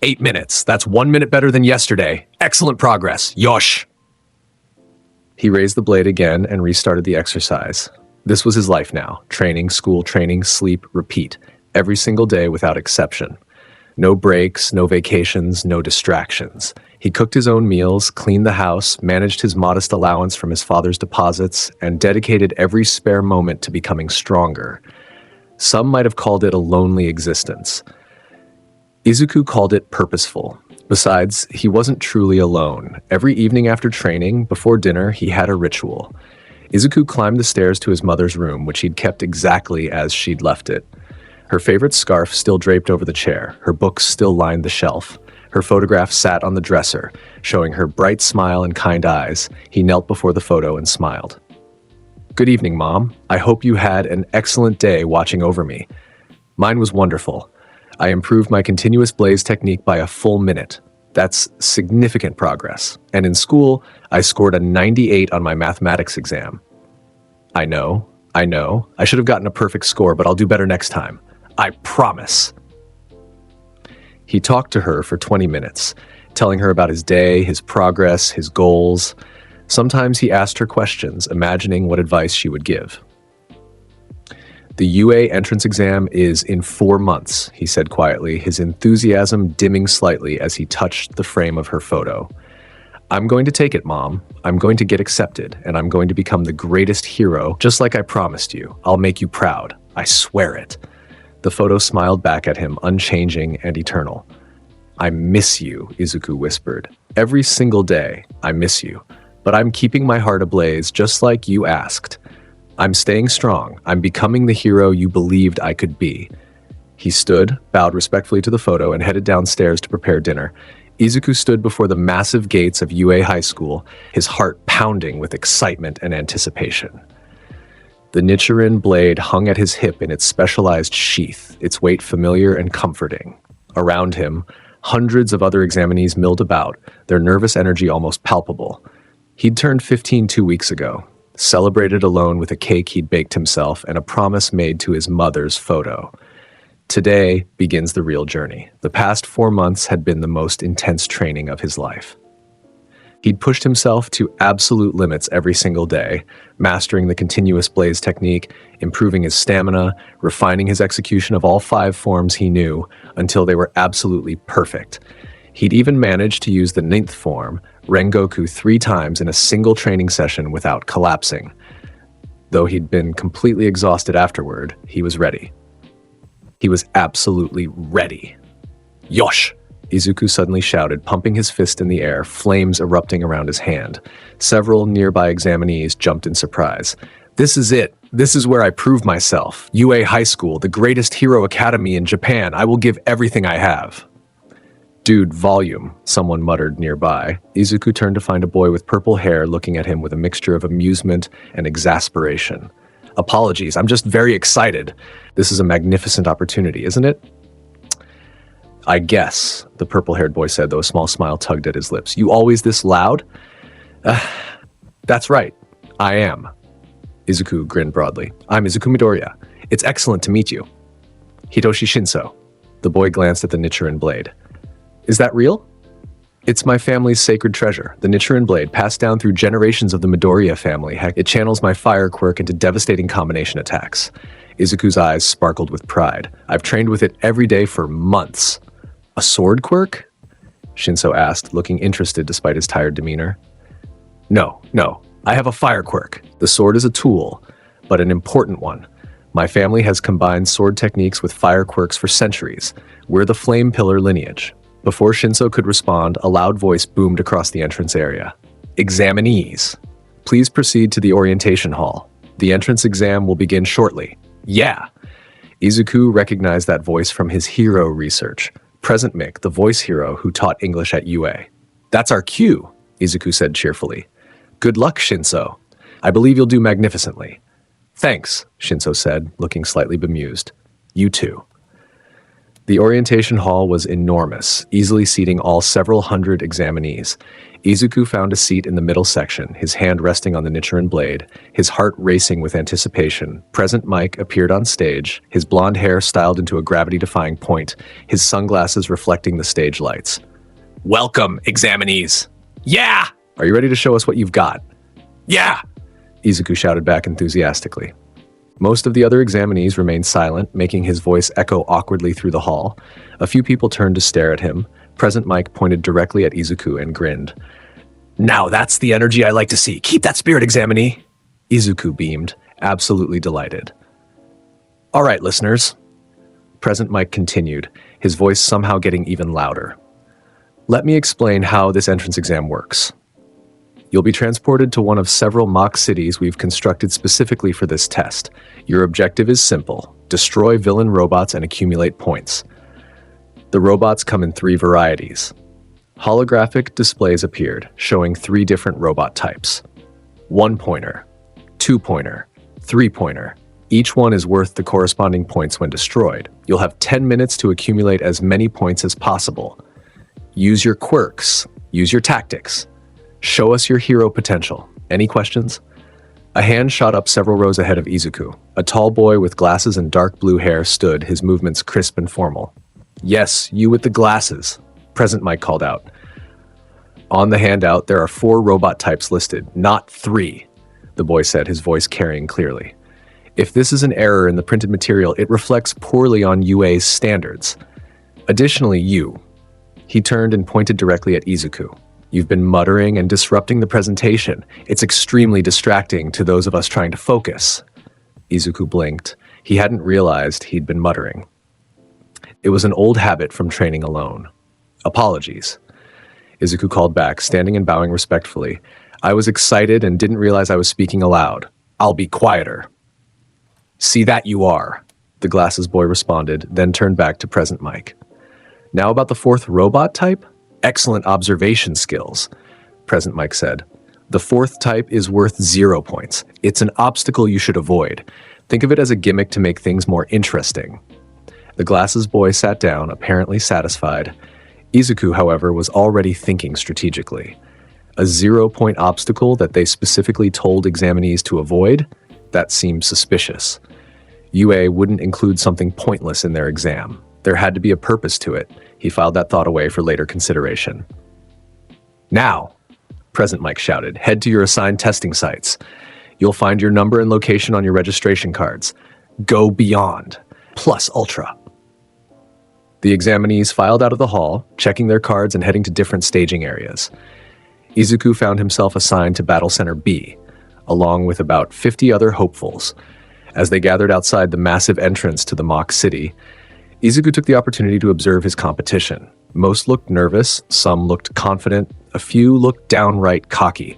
8 minutes. That's 1 minute better than yesterday. Excellent progress. Yosh! He raised the blade again and restarted the exercise. This was his life now. Training, school, training, sleep, repeat. Every single day without exception. No breaks, no vacations, no distractions. He cooked his own meals, cleaned the house, managed his modest allowance from his father's deposits, and dedicated every spare moment to becoming stronger. Some might have called it a lonely existence. Izuku called it purposeful. Besides, he wasn't truly alone. Every evening after training, before dinner, he had a ritual. Izuku climbed the stairs to his mother's room, which he'd kept exactly as she'd left it. Her favorite scarf still draped over the chair, her books still lined the shelf. Her photograph sat on the dresser, showing her bright smile and kind eyes. He knelt before the photo and smiled. "Good evening, Mom. I hope you had an excellent day watching over me. Mine was wonderful. I improved my continuous blaze technique by a full minute. That's significant progress. And in school, I scored a 98 on my mathematics exam. I know. I should have gotten a perfect score, but I'll do better next time. I promise." He talked to her for 20 minutes, telling her about his day, his progress, his goals. Sometimes he asked her questions, imagining what advice she would give. "The UA entrance exam is in 4 months," he said quietly, his enthusiasm dimming slightly as he touched the frame of her photo. "I'm going to take it, Mom. I'm going to get accepted, and I'm going to become the greatest hero, just like I promised you. I'll make you proud. I swear it." The photo smiled back at him, unchanging and eternal. "I miss you," Izuku whispered. "Every single day, I miss you. But I'm keeping my heart ablaze, just like you asked. I'm staying strong. I'm becoming the hero you believed I could be." He stood, bowed respectfully to the photo, and headed downstairs to prepare dinner. Izuku stood before the massive gates of UA High School, his heart pounding with excitement and anticipation. The Nichiren blade hung at his hip in its specialized sheath, its weight familiar and comforting. Around him, hundreds of other examinees milled about, their nervous energy almost palpable. He'd turned 15 2 weeks ago, celebrated alone with a cake he'd baked himself and a promise made to his mother's photo. Today begins the real journey. The past 4 months had been the most intense training of his life. He'd pushed himself to absolute limits every single day, mastering the continuous blaze technique, improving his stamina, refining his execution of all 5 forms he knew until they were absolutely perfect. He'd even managed to use the 9th form, Rengoku, 3 times in a single training session without collapsing. Though he'd been completely exhausted afterward, he was ready. He was absolutely ready. "Yosh!" Izuku suddenly shouted, pumping his fist in the air, flames erupting around his hand. Several nearby examinees jumped in surprise. "This is it. This is where I prove myself. UA High School, the greatest hero academy in Japan. I will give everything I have." "Dude, volume," someone muttered nearby. Izuku turned to find a boy with purple hair looking at him with a mixture of amusement and exasperation. "Apologies, I'm just very excited. This is a magnificent opportunity, isn't it?" "I guess," the purple-haired boy said, though a small smile tugged at his lips. "You always this loud?" That's right. I am." Izuku grinned broadly. "I'm Izuku Midoriya. It's excellent to meet you." "Hitoshi Shinso." The boy glanced at the Nichiren blade. "Is that real?" "It's my family's sacred treasure, the Nichiren blade, passed down through generations of the Midoriya family. Heck, it channels my fire quirk into devastating combination attacks." Izuku's eyes sparkled with pride. "I've trained with it every day for months." "A sword quirk?" Shinso asked, looking interested despite his tired demeanor. No. I have a fire quirk. The sword is a tool, but an important one. My family has combined sword techniques with fire quirks for centuries. We're the Flame Pillar lineage." Before Shinso could respond, a loud voice boomed across the entrance area. "Examinees, please proceed to the orientation hall. The entrance exam will begin shortly." "Yeah!" Izuku recognized that voice from his hero research. Present Mick, the voice hero who taught English at UA. "That's our cue," Izuku said cheerfully. "Good luck, Shinso. I believe you'll do magnificently." "Thanks," Shinso said, looking slightly bemused. "You too." The orientation hall was enormous, easily seating all several hundred examinees. Izuku found a seat in the middle section, his hand resting on the Nichiren blade, his heart racing with anticipation. Present Mike appeared on stage, his blonde hair styled into a gravity-defying point, his sunglasses reflecting the stage lights. "Welcome, examinees!" "Yeah!" "Are you ready to show us what you've got?" Yeah! Izuku shouted back enthusiastically. Most of the other examinees remained silent, making his voice echo awkwardly through the hall. A few people turned to stare at him. Present Mike pointed directly at Izuku and grinned. Now that's the energy I like to see. Keep that spirit, examinee! Izuku beamed, absolutely delighted. All right, listeners. Present Mike continued, his voice somehow getting even louder. Let me explain how this entrance exam works. You'll be transported to one of several mock cities we've constructed specifically for this test. Your objective is simple: destroy villain robots and accumulate points. The robots come in 3 varieties. Holographic displays appeared, showing 3 different robot types. 1-pointer, 2-pointer, 3-pointer. Each one is worth the corresponding points when destroyed. You'll have 10 minutes to accumulate as many points as possible. Use your quirks. Use your tactics. Show us your hero potential. Any questions? A hand shot up several rows ahead of Izuku. A tall boy with glasses and dark blue hair stood, his movements crisp and formal. Yes, you with the glasses, Present Mike called out. On the handout, there are 4 robot types listed, not 3, the boy said, his voice carrying clearly. If this is an error in the printed material, it reflects poorly on UA's standards. Additionally, he turned and pointed directly at Izuku. You've been muttering and disrupting the presentation. It's extremely distracting to those of us trying to focus. Izuku blinked. He hadn't realized he'd been muttering. It was an old habit from training alone. Apologies. Izuku called back, standing and bowing respectfully. I was excited and didn't realize I was speaking aloud. I'll be quieter. See that you are, the glasses boy responded, then turned back to Present Mike. Now about the 4th robot type? Excellent observation skills, Present Mike said. The 4th type is worth 0 points. It's an obstacle you should avoid. Think of it as a gimmick to make things more interesting. The glasses boy sat down, apparently satisfied. Izuku, however, was already thinking strategically. A 0-point obstacle that they specifically told examinees to avoid? That seemed suspicious. UA wouldn't include something pointless in their exam. There had to be a purpose to it. He filed that thought away for later consideration. Now, Present Mike shouted, head to your assigned testing sites. You'll find your number and location on your registration cards. Go beyond. Plus Ultra. The examinees filed out of the hall, checking their cards and heading to different staging areas. Izuku found himself assigned to Battle Center B, along with about 50 other hopefuls. As they gathered outside the massive entrance to the mock city, Izuku took the opportunity to observe his competition. Most looked nervous, some looked confident, a few looked downright cocky.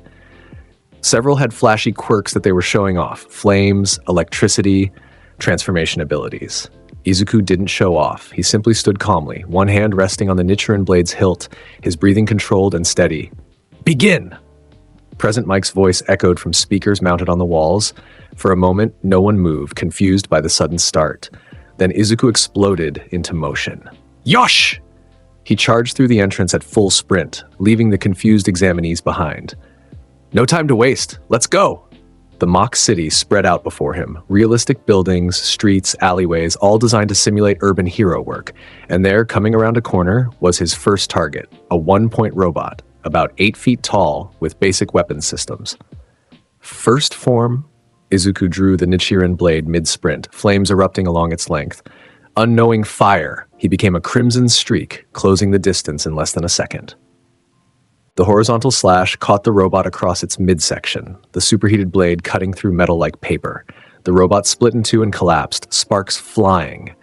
Several had flashy quirks that they were showing off: flames, electricity, transformation abilities. Izuku didn't show off. He simply stood calmly, one hand resting on the Nichiren blade's hilt, his breathing controlled and steady. Begin! Present Mike's voice echoed from speakers mounted on the walls. For a moment, no one moved, confused by the sudden start. Then Izuku exploded into motion. Yosh! He charged through the entrance at full sprint, leaving the confused examinees behind. No time to waste. Let's go! The mock city spread out before him. Realistic buildings, streets, alleyways, all designed to simulate urban hero work. And there, coming around a corner, was his first target, a 1-point robot, about 8 feet tall, with basic weapon systems. First form, Izuku drew the Nichiren blade mid-sprint, flames erupting along its length. Unknowing fire, he became a crimson streak, closing the distance in less than a second. The horizontal slash caught the robot across its midsection, the superheated blade cutting through metal like paper. The robot split in 2 and collapsed, sparks flying.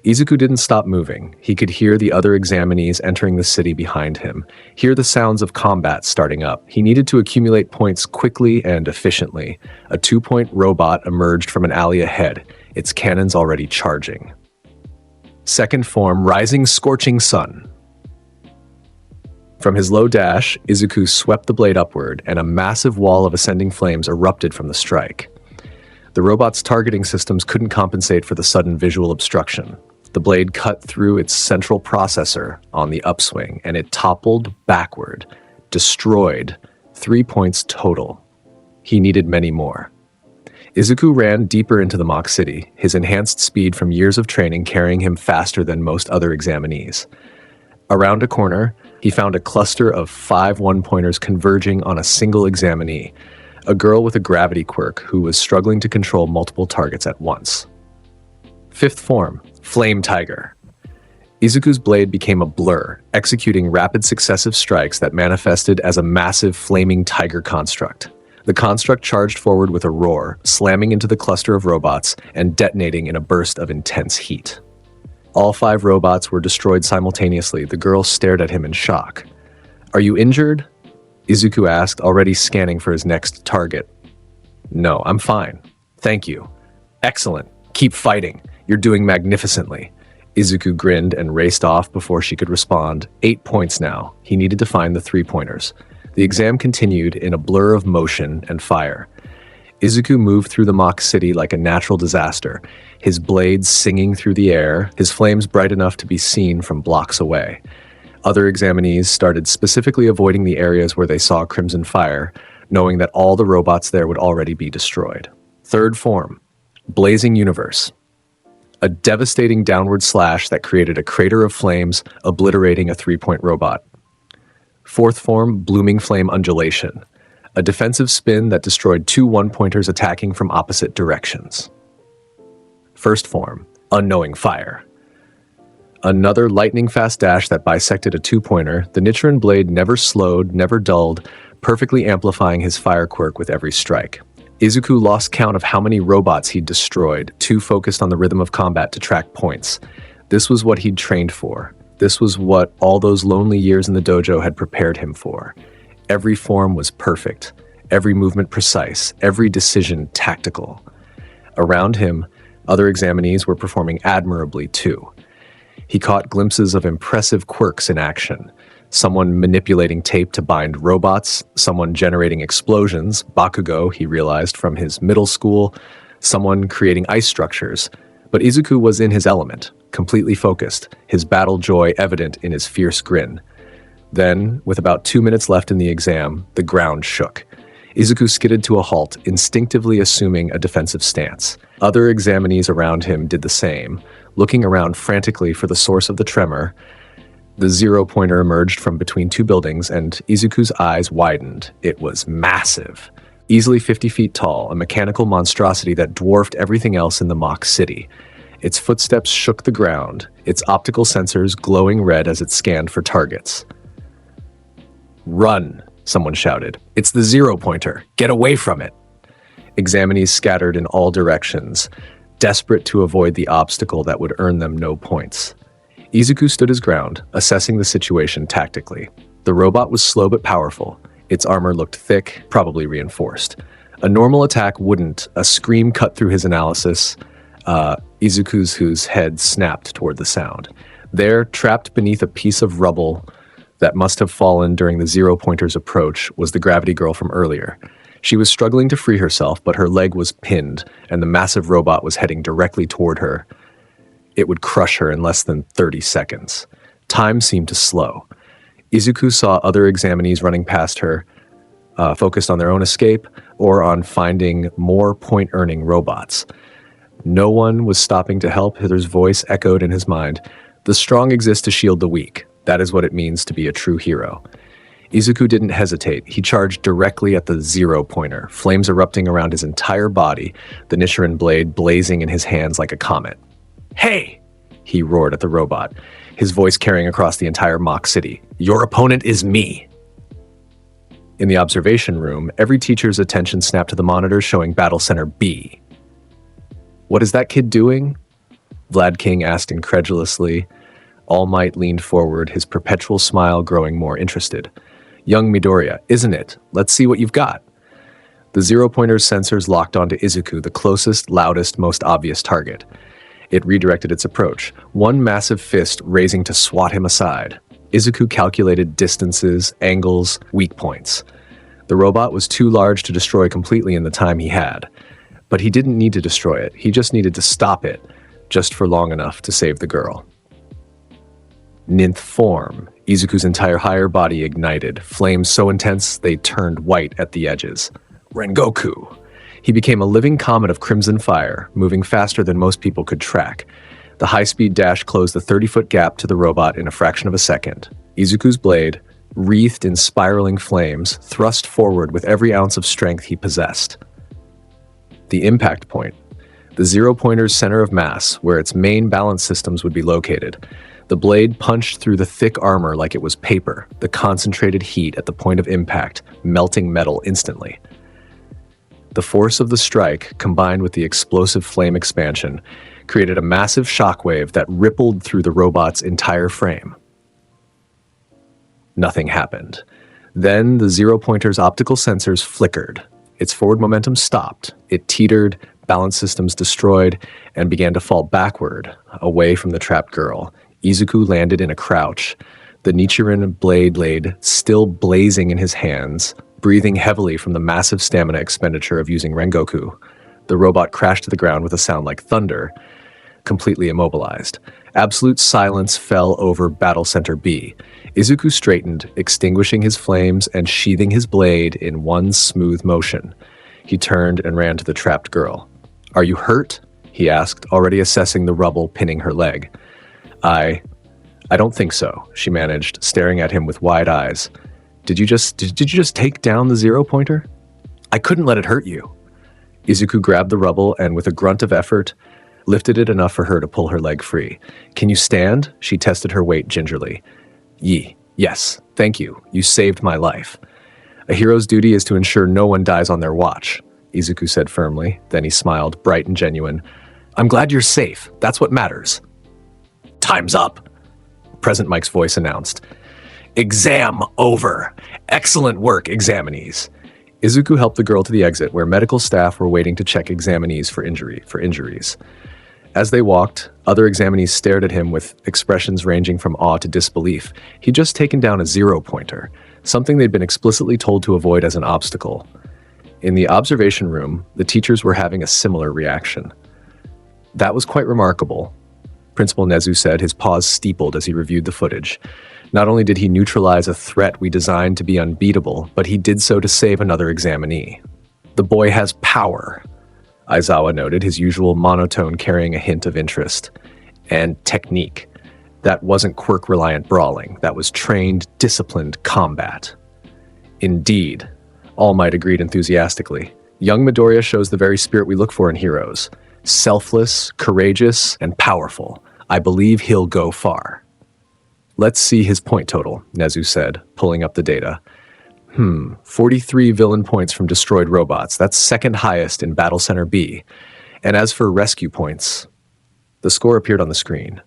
Izuku didn't stop moving. He could hear the other examinees entering the city behind him, hear the sounds of combat starting up. He needed to accumulate points quickly and efficiently. A 2-point robot emerged from an alley ahead, its cannons already charging. Second form, rising scorching sun. From his low dash, Izuku swept the blade upward, and a massive wall of ascending flames erupted from the strike. The robot's targeting systems couldn't compensate for the sudden visual obstruction. The blade cut through its central processor on the upswing, and it toppled backward, destroyed, 3 points total. He needed many more. Izuku ran deeper into the mock city, his enhanced speed from years of training carrying him faster than most other examinees. Around a corner, he found a cluster of 5 1-pointers converging on a single examinee. a girl with a gravity quirk who was struggling to control multiple targets at once. Fifth form, Flame Tiger. Izuku's blade became a blur, executing rapid successive strikes that manifested as a massive flaming tiger construct. The construct charged forward with a roar, slamming into the cluster of robots and detonating in a burst of intense heat. All 5 robots were destroyed simultaneously. The girl stared at him in shock. "Are you injured?" Izuku asked, already scanning for his next target. "No, I'm fine. Thank you." "Excellent. Keep fighting. You're doing magnificently." Izuku grinned and raced off before she could respond. 8 points now. He needed to find the 3-pointers. The exam continued in a blur of motion and fire. Izuku moved through the mock city like a natural disaster, his blades singing through the air, his flames bright enough to be seen from blocks away. Other examinees started specifically avoiding the areas where they saw crimson fire, knowing that all the robots there would already be destroyed. Third form, Blazing Universe. A devastating downward slash that created a crater of flames, obliterating a 3-point robot. Fourth form, Blooming Flame Undulation. A defensive spin that destroyed 2 1-pointers attacking from opposite directions. First form, Unknowing Fire. Another lightning-fast dash that bisected a 2-pointer, the Nichiren blade never slowed, never dulled, perfectly amplifying his fire quirk with every strike. Izuku lost count of how many robots he'd destroyed, too focused on the rhythm of combat to track points. This was what he'd trained for. This was what all those lonely years in the dojo had prepared him for. Every form was perfect, every movement precise, every decision tactical. Around him, other examinees were performing admirably too. He caught glimpses of impressive quirks in action. Someone manipulating tape to bind robots, someone generating explosions, Bakugo, he realized from his middle school, someone creating ice structures. But Izuku was in his element, completely focused, his battle joy evident in his fierce grin. Then, with about 2 minutes left in the exam, the ground shook. Izuku skidded to a halt, instinctively assuming a defensive stance. Other examinees around him did the same, looking around frantically for the source of the tremor. The 0-pointer emerged from between 2 buildings, and Izuku's eyes widened. It was massive. Easily 50 feet tall, a mechanical monstrosity that dwarfed everything else in the mock city. Its footsteps shook the ground, its optical sensors glowing red as it scanned for targets. "Run!" someone shouted. "It's the 0-pointer. Get away from it!" Examinees scattered in all directions, desperate to avoid the obstacle that would earn them no points. Izuku stood his ground, assessing the situation tactically. The robot was slow but powerful. Its armor looked thick, probably reinforced. A normal attack wouldn't. A scream cut through his analysis. Izuku's head snapped toward the sound. There, trapped beneath a piece of rubble that must have fallen during the 0-pointer's approach, was the gravity girl from earlier. She was struggling to free herself, but her leg was pinned, and the massive robot was heading directly toward her. It would crush her in less than 30 seconds. Time seemed to slow. Izuku saw other examinees running past her, focused on their own escape or on finding more point-earning robots. No one was stopping to help. Hither's voice echoed in his mind. "The strong exist to shield the weak. That is what it means to be a true hero." Izuku didn't hesitate. He charged directly at the 0-pointer, flames erupting around his entire body, the Nichiren blade blazing in his hands like a comet. "Hey!" he roared at the robot, his voice carrying across the entire mock city. "Your opponent is me!" In the observation room, every teacher's attention snapped to the monitor showing Battle Center B. "What is that kid doing?" Vlad King asked incredulously. All Might leaned forward, his perpetual smile growing more interested. "Young Midoriya, isn't it? Let's see what you've got." The 0-pointer's sensors locked onto Izuku, the closest, loudest, most obvious target. It redirected its approach, one massive fist raising to swat him aside. Izuku calculated distances, angles, weak points. The robot was too large to destroy completely in the time he had. But he didn't need to destroy it, he just needed to stop it, just for long enough to save the girl. Ninth form. Izuku's entire higher body ignited, flames so intense they turned white at the edges. Rengoku. He became a living comet of crimson fire, moving faster than most people could track. The high-speed dash closed the 30-foot gap to the robot in a fraction of a second. Izuku's blade, wreathed in spiraling flames, thrust forward with every ounce of strength he possessed. The impact point, the zero-pointer's center of mass, where its main balance systems would be located. The blade punched through the thick armor like it was paper, the concentrated heat at the point of impact, melting metal instantly. The force of the strike, combined with the explosive flame expansion, created a massive shockwave that rippled through the robot's entire frame. Nothing happened. Then the zero-pointer's optical sensors flickered. Its forward momentum stopped. It teetered, balance systems destroyed, and began to fall backward, away from the trapped girl. Izuku landed in a crouch, the Nichiren blade still blazing in his hands, breathing heavily from the massive stamina expenditure of using Rengoku. The robot crashed to the ground with a sound like thunder, completely immobilized. Absolute silence fell over Battle Center B. Izuku straightened, extinguishing his flames and sheathing his blade in one smooth motion. He turned and ran to the trapped girl. "Are you hurt?" he asked, already assessing the rubble pinning her leg. I don't think so," she managed, staring at him with wide eyes. Did you just take down the zero-pointer?" "I couldn't let it hurt you." Izuku grabbed the rubble and, with a grunt of effort, lifted it enough for her to pull her leg free. "Can you stand?" She tested her weight gingerly. Yes, thank you. You saved my life." "A hero's duty is to ensure no one dies on their watch," Izuku said firmly. Then he smiled, bright and genuine. "I'm glad you're safe. That's what matters." "Time's up," Present Mike's voice announced. "Exam over. Excellent work, examinees." Izuku helped the girl to the exit, where medical staff were waiting to check examinees for injuries. As they walked, other examinees stared at him with expressions ranging from awe to disbelief. He'd just taken down a zero-pointer, something they'd been explicitly told to avoid as an obstacle. In the observation room, the teachers were having a similar reaction. "That was quite remarkable," Principal Nezu said, his paws steepled as he reviewed the footage. "Not only did he neutralize a threat we designed to be unbeatable, but he did so to save another examinee. The boy has power," Aizawa noted, his usual monotone carrying a hint of interest. "And technique. That wasn't quirk-reliant brawling. That was trained, disciplined combat." "Indeed," All Might agreed enthusiastically. "Young Midoriya shows the very spirit we look for in heroes. Selfless, courageous, and powerful. I believe he'll go far." "Let's see his point total," Nezu said, pulling up the data. 43 villain points from destroyed robots. That's second highest in Battle Center B. And as for rescue points, the score appeared on the screen.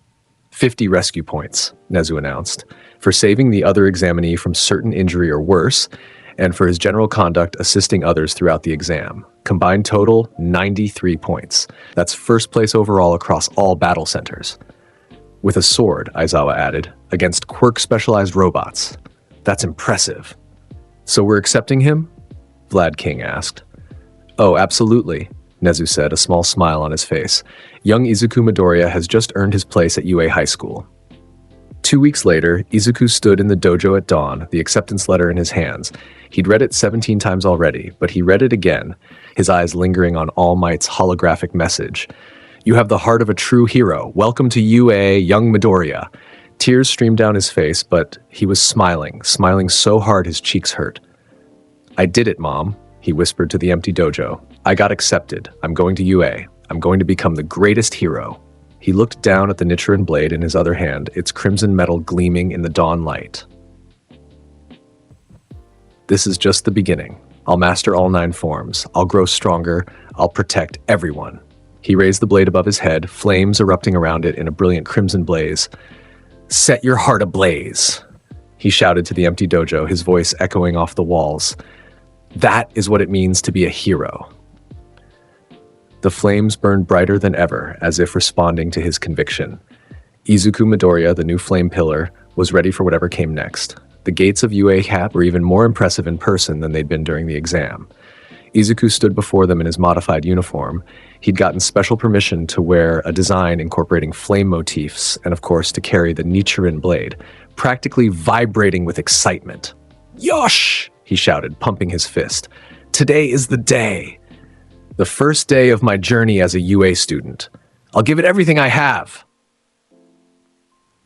50 rescue points, Nezu announced, for saving the other examinee from certain injury or worse, and for his general conduct assisting others throughout the exam. Combined total, 93 points. That's first place overall across all battle centers. With a sword, Aizawa added, against quirk-specialized robots. That's impressive. "So we're accepting him?" Vlad King asked. "Oh, absolutely," Nezu said, a small smile on his face. "Young Izuku Midoriya has just earned his place at UA High School." 2 weeks later, Izuku stood in the dojo at dawn, the acceptance letter in his hands. He'd read it 17 times already, but he read it again, his eyes lingering on All Might's holographic message. "You have the heart of a true hero. Welcome to UA, young Midoriya." Tears streamed down his face, but he was smiling so hard his cheeks hurt. "I did it, Mom," he whispered to the empty dojo. "I got accepted. I'm going to UA. I'm going to become the greatest hero." He looked down at the Nichiren blade in his other hand, its crimson metal gleaming in the dawn light. "This is just the beginning. I'll master all 9 forms. I'll grow stronger. I'll protect everyone." He raised the blade above his head, flames erupting around it in a brilliant crimson blaze. "Set your heart ablaze," he shouted to the empty dojo, his voice echoing off the walls. "That is what it means to be a hero." The flames burned brighter than ever, as if responding to his conviction. Izuku Midoriya, the new flame pillar, was ready for whatever came next. The gates of UA Cap were even more impressive in person than they'd been during the exam. Izuku stood before them in his modified uniform. He'd gotten special permission to wear a design incorporating flame motifs and, of course, to carry the Nichiren blade, practically vibrating with excitement. "Yosh!" he shouted, pumping his fist. "Today is the day. The first day of my journey as a UA student. I'll give it everything I have."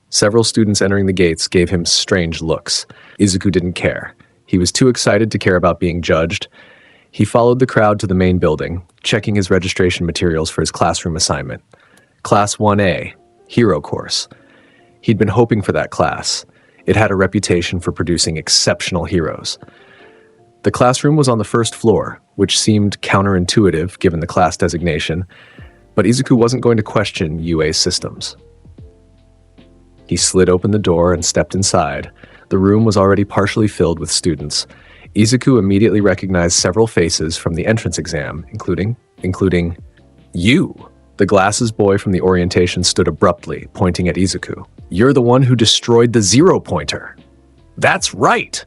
Several students entering the gates gave him strange looks. Izuku didn't care. He was too excited to care about being judged. He followed the crowd to the main building, checking his registration materials for his classroom assignment. Class 1A, Hero Course. He'd been hoping for that class. It had a reputation for producing exceptional heroes. The classroom was on the first floor, which seemed counterintuitive given the class designation, but Izuku wasn't going to question UA's systems. He slid open the door and stepped inside. The room was already partially filled with students. Izuku immediately recognized several faces from the entrance exam, including you. The glasses boy from the orientation stood abruptly, pointing at Izuku. You're the one who destroyed the zero-pointer. That's right,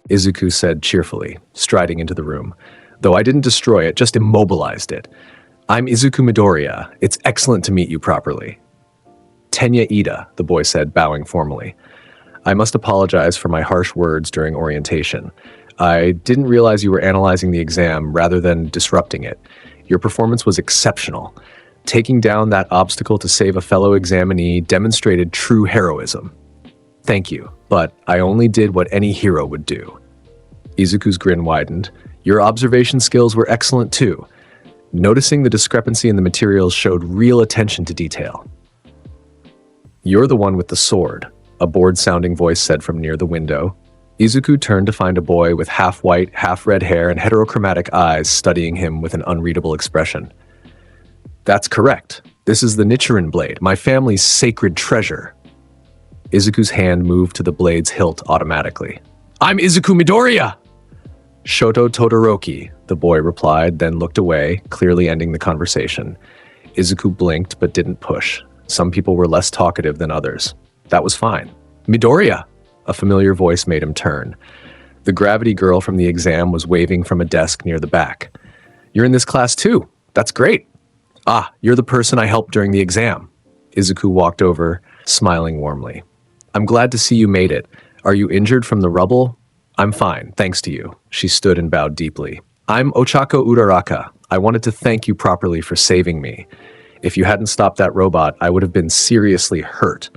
Izuku said cheerfully, striding into the room. Though I didn't destroy it, just immobilized it. I'm Izuku Midoriya. It's excellent to meet you properly. Tenya Ida, the boy said, bowing formally. I must apologize for my harsh words during orientation. I didn't realize you were analyzing the exam rather than disrupting it. Your performance was exceptional. Taking down that obstacle to save a fellow examinee demonstrated true heroism. Thank you, but I only did what any hero would do. Izuku's grin widened. Your observation skills were excellent too. Noticing the discrepancy in the materials showed real attention to detail. You're the one with the sword, a bored-sounding voice said from near the window. Izuku turned to find a boy with half-white, half-red hair and heterochromatic eyes studying him with an unreadable expression. That's correct. This is the Nichiren blade, my family's sacred treasure. Izuku's hand moved to the blade's hilt automatically. I'm Izuku Midoriya! Shoto Todoroki, the boy replied, then looked away, clearly ending the conversation. Izuku blinked but didn't push. Some people were less talkative than others. That was fine. Midoriya! A familiar voice made him turn. The gravity girl from the exam was waving from a desk near the back. You're in this class too. That's great. Ah, you're the person I helped during the exam. Izuku walked over, smiling warmly. I'm glad to see you made it. Are you injured from the rubble? I'm fine, thanks to you. She stood and bowed deeply. I'm Ochako Uraraka. I wanted to thank you properly for saving me. If you hadn't stopped that robot, I would have been seriously hurt.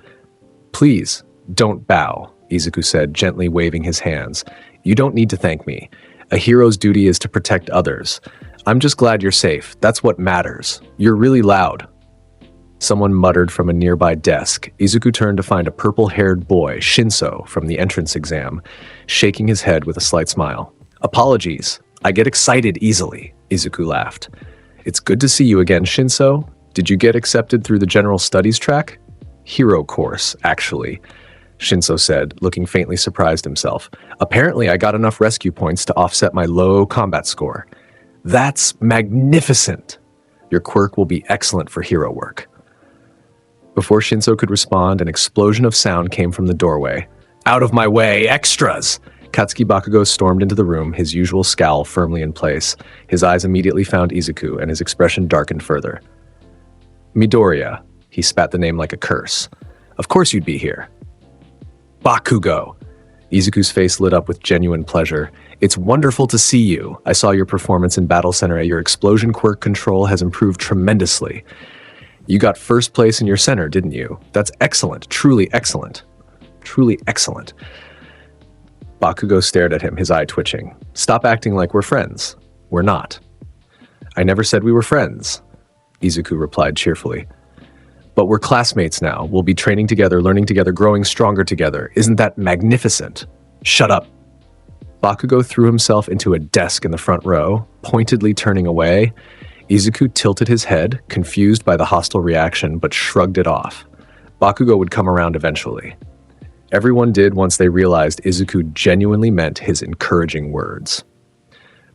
Please, don't bow, Izuku said, gently waving his hands. You don't need to thank me. A hero's duty is to protect others. I'm just glad you're safe. That's what matters. You're really loud. Someone muttered from a nearby desk. Izuku turned to find a purple-haired boy, Shinso, from the entrance exam, shaking his head with a slight smile. Apologies. I get excited easily, Izuku laughed. It's good to see you again, Shinso. Did you get accepted through the general studies track? Hero course, actually, Shinso said, looking faintly surprised himself. Apparently, I got enough rescue points to offset my low combat score. That's magnificent. Your quirk will be excellent for hero work. Before Shinso could respond, an explosion of sound came from the doorway. Out of my way, extras! Katsuki Bakugo stormed into the room, his usual scowl firmly in place. His eyes immediately found Izuku, and his expression darkened further. Midoriya, he spat the name like a curse. Of course you'd be here. Bakugo! Izuku's face lit up with genuine pleasure. It's wonderful to see you. I saw your performance in Battle Center. Your explosion quirk control has improved tremendously. You got first place in your center, didn't you? That's excellent. Truly excellent. Truly excellent. Bakugo stared at him, his eye twitching. Stop acting like we're friends. We're not. I never said we were friends, Izuku replied cheerfully. But we're classmates now. We'll be training together, learning together, growing stronger together. Isn't that magnificent? Shut up. Bakugo threw himself into a desk in the front row, pointedly turning away. Izuku tilted his head, confused by the hostile reaction, but shrugged it off. Bakugo would come around eventually. Everyone did once they realized Izuku genuinely meant his encouraging words.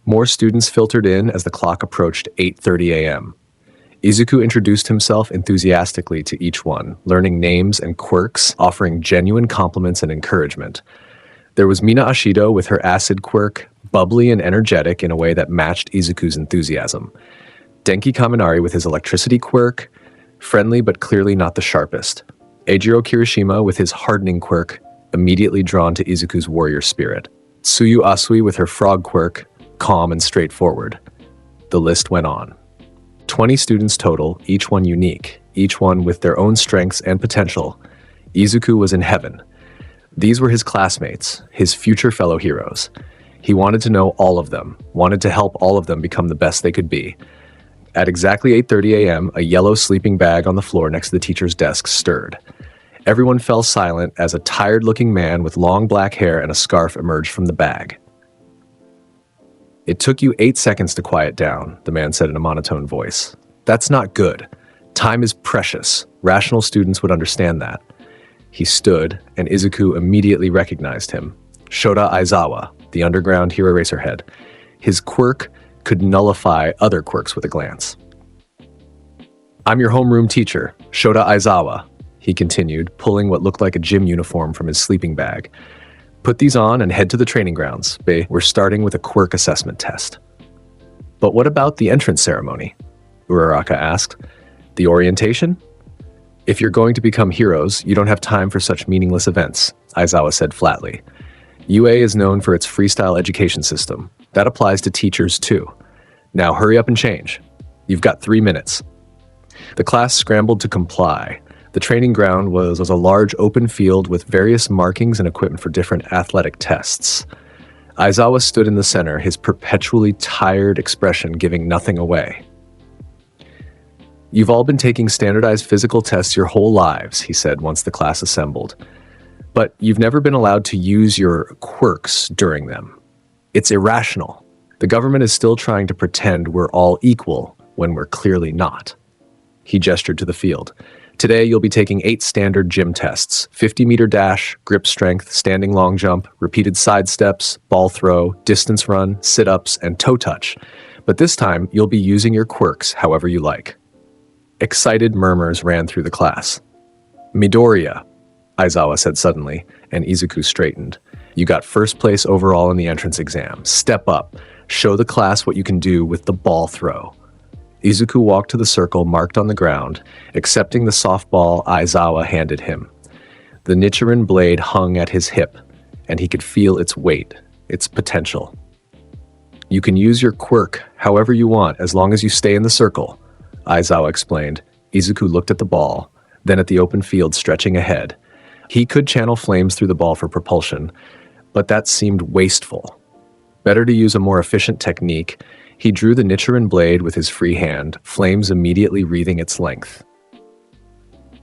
More students filtered in as the clock approached 8:30 a.m. Izuku introduced himself enthusiastically to each one, learning names and quirks, offering genuine compliments and encouragement. There was Mina Ashido with her acid quirk, bubbly and energetic in a way that matched Izuku's enthusiasm. Denki Kaminari with his electricity quirk, friendly but clearly not the sharpest. Eijiro Kirishima with his hardening quirk, immediately drawn to Izuku's warrior spirit. Tsuyu Asui with her frog quirk, calm and straightforward. The list went on. 20 students total, each one unique, each one with their own strengths and potential. Izuku was in heaven. These were his classmates, his future fellow heroes. He wanted to know all of them, wanted to help all of them become the best they could be. At exactly 8:30 a.m., a yellow sleeping bag on the floor next to the teacher's desk stirred. Everyone fell silent as a tired-looking man with long black hair and a scarf emerged from the bag. "It took you 8 seconds to quiet down," the man said in a monotone voice. "That's not good. Time is precious. Rational students would understand that." He stood, and Izuku immediately recognized him. Shota Aizawa, the underground hero racer head. His quirk could nullify other quirks with a glance. "I'm your homeroom teacher, Shota Aizawa," he continued, pulling what looked like a gym uniform from his sleeping bag. "Put these on and head to the training grounds. We're starting with a quirk assessment test." "But what about the entrance ceremony?" Uraraka asked. "The orientation?" "If you're going to become heroes, you don't have time for such meaningless events," Aizawa said flatly. UA is known for its freestyle education system. That applies to teachers too. Now hurry up and change. You've got 3 minutes. The class scrambled to comply. The training ground was a large open field with various markings and equipment for different athletic tests. Aizawa stood in the center, his perpetually tired expression giving nothing away. "You've all been taking standardized physical tests your whole lives," he said once the class assembled. "But you've never been allowed to use your quirks during them. It's irrational. The government is still trying to pretend we're all equal when we're clearly not." He gestured to the field. "Today you'll be taking 8 standard gym tests: 50-meter dash, grip strength, standing long jump, repeated side steps, ball throw, distance run, sit-ups, and toe touch. But this time you'll be using your quirks however you like." Excited murmurs ran through the class. "Midoriya," Aizawa said suddenly, and Izuku straightened. "You got first place overall in the entrance exam. Step up. Show the class what you can do with the ball throw." Izuku walked to the circle marked on the ground, accepting the softball Aizawa handed him. The Nichiren blade hung at his hip, and he could feel its weight, its potential. "You can use your quirk however you want as long as you stay in the circle," Aizawa explained. Izuku looked at the ball, then at the open field stretching ahead. He could channel flames through the ball for propulsion, but that seemed wasteful. Better to use a more efficient technique. He drew the Nichiren blade with his free hand, flames immediately wreathing its length.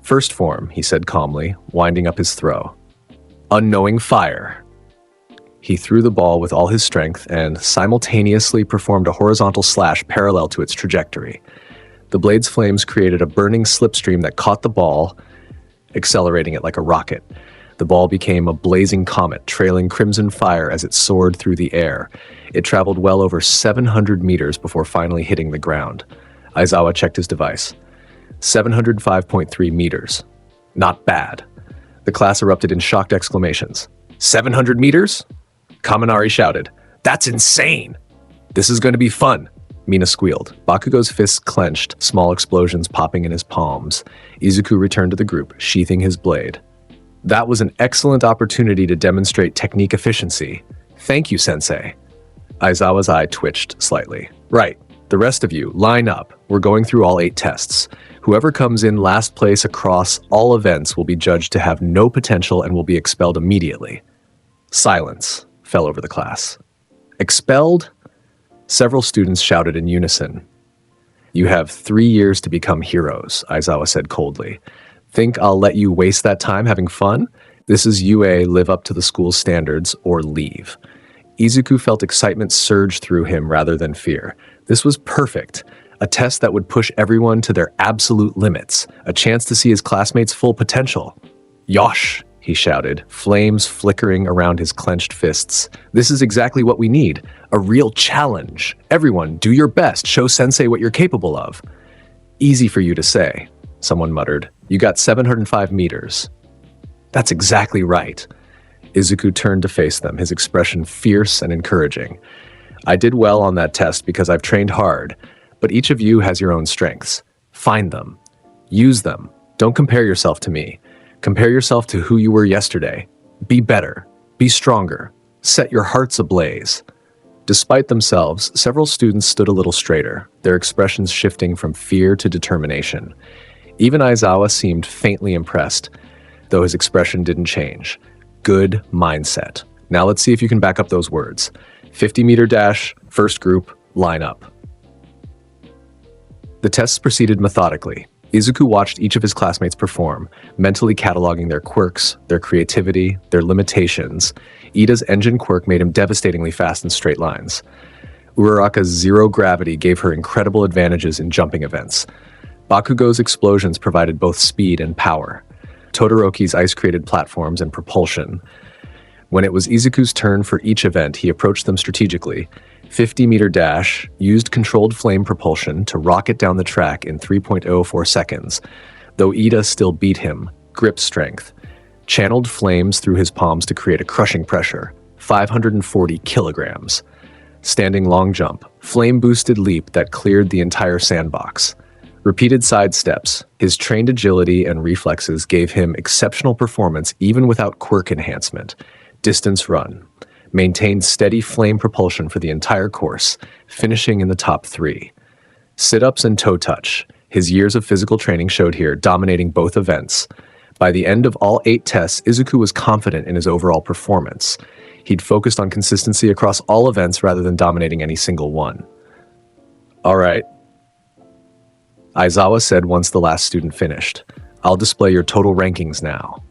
"First form," he said calmly, winding up his throw. "Unknowing fire." He threw the ball with all his strength and simultaneously performed a horizontal slash parallel to its trajectory. The blade's flames created a burning slipstream that caught the ball, accelerating it like a rocket. The ball became a blazing comet, trailing crimson fire as it soared through the air. It traveled well over 700 meters before finally hitting the ground. Aizawa checked his device. 705.3 meters. Not bad. The class erupted in shocked exclamations. 700 meters? Kaminari shouted. "That's insane!" "This is going to be fun," Mina squealed. Bakugo's fists clenched, small explosions popping in his palms. Izuku returned to the group, sheathing his blade. "That was an excellent opportunity to demonstrate technique efficiency. Thank you, Sensei." Aizawa's eye twitched slightly. "Right. The rest of you, line up. We're going through all 8 tests. Whoever comes in last place across all events will be judged to have no potential and will be expelled immediately." Silence fell over the class. "Expelled?" Several students shouted in unison. "You have 3 years to become heroes," Aizawa said coldly. "Think I'll let you waste that time having fun? This is UA, live up to the school's standards or leave." Izuku felt excitement surge through him rather than fear. This was perfect. A test that would push everyone to their absolute limits. A chance to see his classmates' full potential. "Yosh!" he shouted, flames flickering around his clenched fists. "This is exactly what we need. A real challenge. Everyone, do your best. Show Sensei what you're capable of." "Easy for you to say," someone muttered. "You got 705 meters. "That's exactly right." Izuku turned to face them, his expression fierce and encouraging. "I did well on that test because I've trained hard, but each of you has your own strengths. Find them. Use them. Don't compare yourself to me. Compare yourself to who you were yesterday. Be better. Be stronger. Set your hearts ablaze." Despite themselves, several students stood a little straighter, their expressions shifting from fear to determination. Even Aizawa seemed faintly impressed, though his expression didn't change. Good mindset. Now let's see if you can back up those words. 50-meter dash, first group, line up. The tests proceeded methodically. Izuku watched each of his classmates perform, mentally cataloging their quirks, their creativity, their limitations. Ida's engine quirk made him devastatingly fast in straight lines. Uraraka's zero gravity gave her incredible advantages in jumping events. Bakugo's explosions provided both speed and power. Todoroki's ice-created platforms and propulsion. When it was Izuku's turn for each event, he approached them strategically. 50-meter dash, used controlled flame propulsion to rocket down the track in 3.04 seconds. Though Ida still beat him, grip strength. Channeled flames through his palms to create a crushing pressure, 540 kilograms. Standing long jump, flame-boosted leap that cleared the entire sandbox. Repeated side steps, his trained agility and reflexes gave him exceptional performance even without quirk enhancement. Distance run. Maintained steady flame propulsion for the entire course, finishing in the top 3. Sit-ups and toe touch. His years of physical training showed here, dominating both events. By the end of all 8 tests, Izuku was confident in his overall performance. He'd focused on consistency across all events rather than dominating any single one. All right, Aizawa said once the last student finished. I'll display your total rankings now.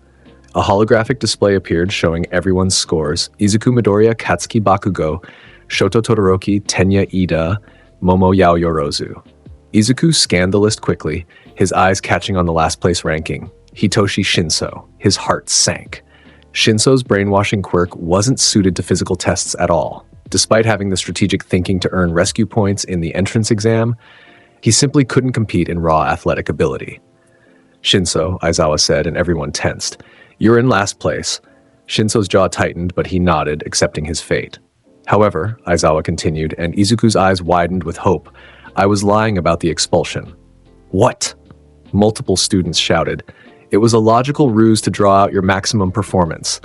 A holographic display appeared showing everyone's scores. Izuku Midoriya, Katsuki Bakugo, Shoto Todoroki, Tenya Ida, Momo Yaoyorozu. Izuku scanned the list quickly, his eyes catching on the last place ranking. Hitoshi Shinso. His heart sank. Shinso's brainwashing quirk wasn't suited to physical tests at all. Despite having the strategic thinking to earn rescue points in the entrance exam, he simply couldn't compete in raw athletic ability. Shinso, Aizawa said, and everyone tensed. You're in last place. Shinso's jaw tightened, but he nodded, accepting his fate. However, Aizawa continued, and Izuku's eyes widened with hope. I was lying about the expulsion. What? Multiple students shouted. It was a logical ruse to draw out your maximum performance,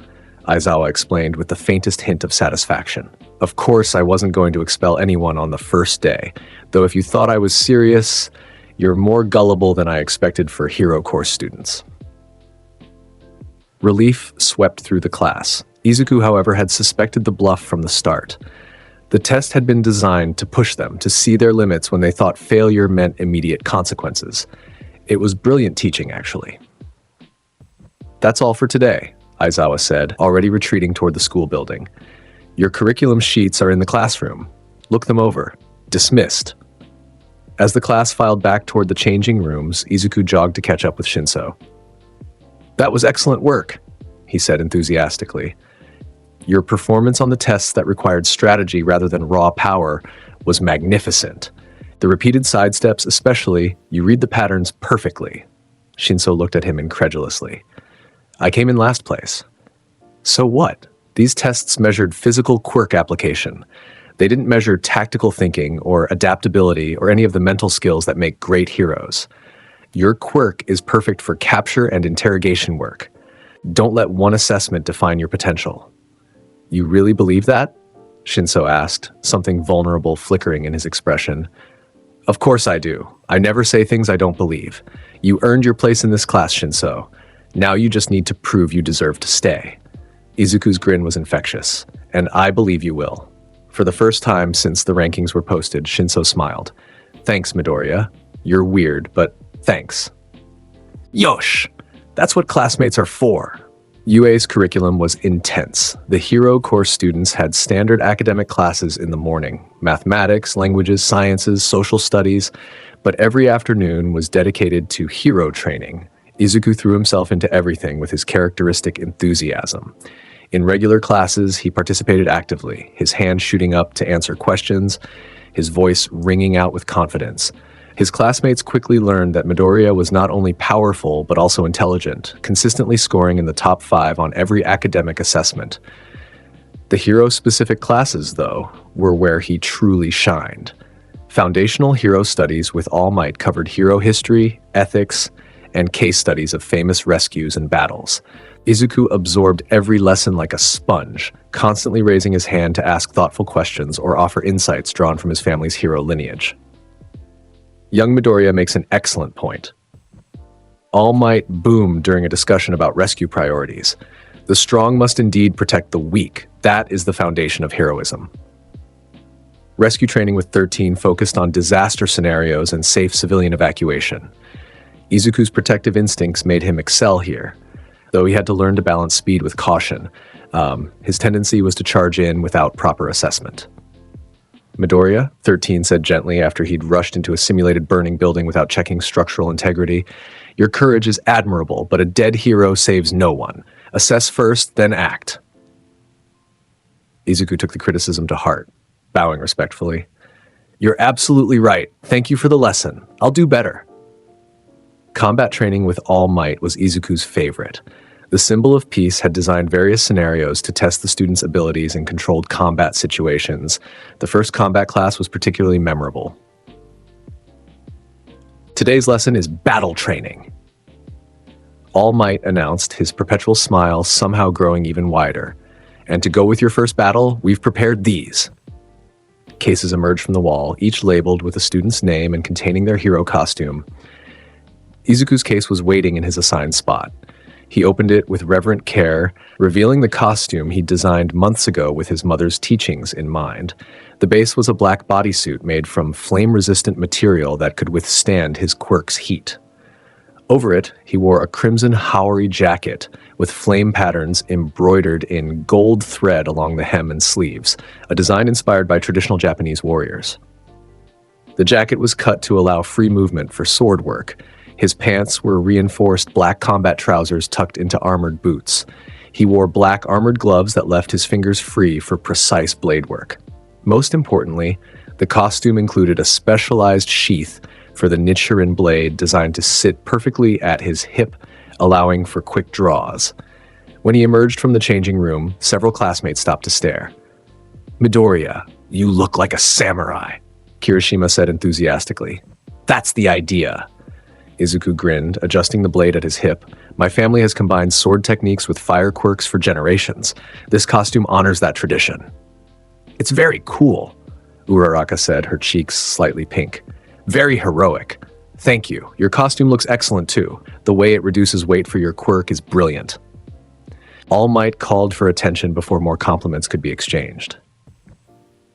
Aizawa explained with the faintest hint of satisfaction. Of course, I wasn't going to expel anyone on the first day, though if you thought I was serious, you're more gullible than I expected for hero course students. Relief swept through the class. Izuku, however, had suspected the bluff from the start. The test had been designed to push them to see their limits when they thought failure meant immediate consequences. It was brilliant teaching, actually. That's all for today, Aizawa said, already retreating toward the school building. Your curriculum sheets are in the classroom. Look them over. Dismissed. As the class filed back toward the changing rooms, Izuku jogged to catch up with Shinso. That was excellent work, he said enthusiastically. Your performance on the tests that required strategy rather than raw power was magnificent. The repeated sidesteps especially, you read the patterns perfectly. Shinso looked at him incredulously. I came in last place. So what? These tests measured physical quirk application. They didn't measure tactical thinking or adaptability or any of the mental skills that make great heroes. Your quirk is perfect for capture and interrogation work. Don't let one assessment define your potential. You really believe that? Shinso asked, something vulnerable flickering in his expression. Of course I do. I never say things I don't believe. You earned your place in this class, Shinso. Now you just need to prove you deserve to stay. Izuku's grin was infectious, and I believe you will. For the first time since the rankings were posted, Shinso smiled. Thanks, Midoriya. You're weird, but thanks. Yosh! That's what classmates are for. UA's curriculum was intense. The hero course students had standard academic classes in the morning, mathematics, languages, sciences, social studies, but every afternoon was dedicated to hero training. Izuku threw himself into everything with his characteristic enthusiasm. In regular classes, he participated actively, his hand shooting up to answer questions, his voice ringing out with confidence. His classmates quickly learned that Midoriya was not only powerful but also intelligent, consistently scoring in the top 5 on every academic assessment. The hero-specific classes, though, were where he truly shined. Foundational hero studies with All Might covered hero history, ethics, and case studies of famous rescues and battles. Izuku absorbed every lesson like a sponge, constantly raising his hand to ask thoughtful questions or offer insights drawn from his family's hero lineage. Young Midoriya makes an excellent point. All Might boomed during a discussion about rescue priorities. The strong must indeed protect the weak. That is the foundation of heroism. Rescue training with 13 focused on disaster scenarios and safe civilian evacuation. Izuku's protective instincts made him excel here, though he had to learn to balance speed with caution. His tendency was to charge in without proper assessment. Midoriya, 13, said gently after he'd rushed into a simulated burning building without checking structural integrity. Your courage is admirable, but a dead hero saves no one. Assess first, then act. Izuku took the criticism to heart, bowing respectfully. You're absolutely right. Thank you for the lesson. I'll do better. Combat training with all might was Izuku's favorite. The symbol of peace had designed various scenarios to test the students' abilities in controlled combat situations. The first combat class was particularly memorable. Today's lesson is battle training. All Might announced, his perpetual smile somehow growing even wider. And to go with your first battle, we've prepared these. Cases emerged from the wall, each labeled with a student's name and containing their hero costume. Izuku's case was waiting in his assigned spot. He opened it with reverent care, revealing the costume he'd designed months ago with his mother's teachings in mind. The base was a black bodysuit made from flame-resistant material that could withstand his quirk's heat. Over it, he wore a crimson Haori jacket with flame patterns embroidered in gold thread along the hem and sleeves, a design inspired by traditional Japanese warriors. The jacket was cut to allow free movement for sword work. His pants were reinforced black combat trousers tucked into armored boots. He wore black armored gloves that left his fingers free for precise blade work. Most importantly, the costume included a specialized sheath for the Nichiren blade designed to sit perfectly at his hip, allowing for quick draws. When he emerged from the changing room, several classmates stopped to stare. Midoriya, you look like a samurai, Kirishima said enthusiastically. That's the idea. Izuku grinned, adjusting the blade at his hip. My family has combined sword techniques with fire quirks for generations. This costume honors that tradition. It's very cool, Uraraka said, her cheeks slightly pink. Very heroic. Thank you. Your costume looks excellent too. The way it reduces weight for your quirk is brilliant. All Might called for attention before more compliments could be exchanged.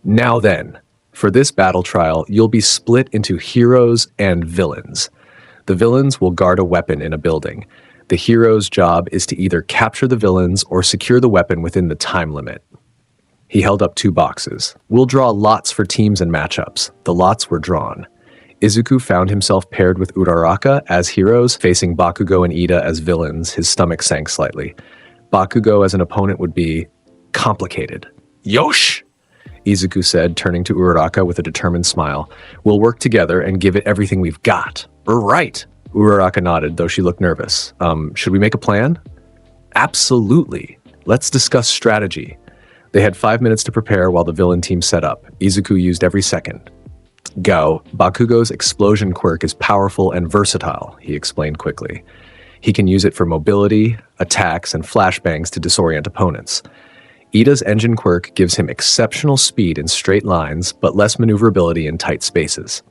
Now then, for this battle trial, you'll be split into heroes and villains. The villains will guard a weapon in a building. The hero's job is to either capture the villains or secure the weapon within the time limit. He held up 2 boxes. We'll draw lots for teams and matchups. The lots were drawn. Izuku found himself paired with Uraraka as heroes, facing Bakugo and Ida as villains. His stomach sank slightly. Bakugo as an opponent would be complicated. Yosh! Izuku said, turning to Uraraka with a determined smile. We'll work together and give it everything we've got. Right. Uraraka nodded, though she looked nervous. Should we make a plan? Absolutely. Let's discuss strategy. They had 5 minutes to prepare while the villain team set up. Izuku used every second. Go. Bakugo's explosion quirk is powerful and versatile, he explained quickly. He can use it for mobility, attacks, and flashbangs to disorient opponents. Ida's engine quirk gives him exceptional speed in straight lines, but less maneuverability in tight spaces.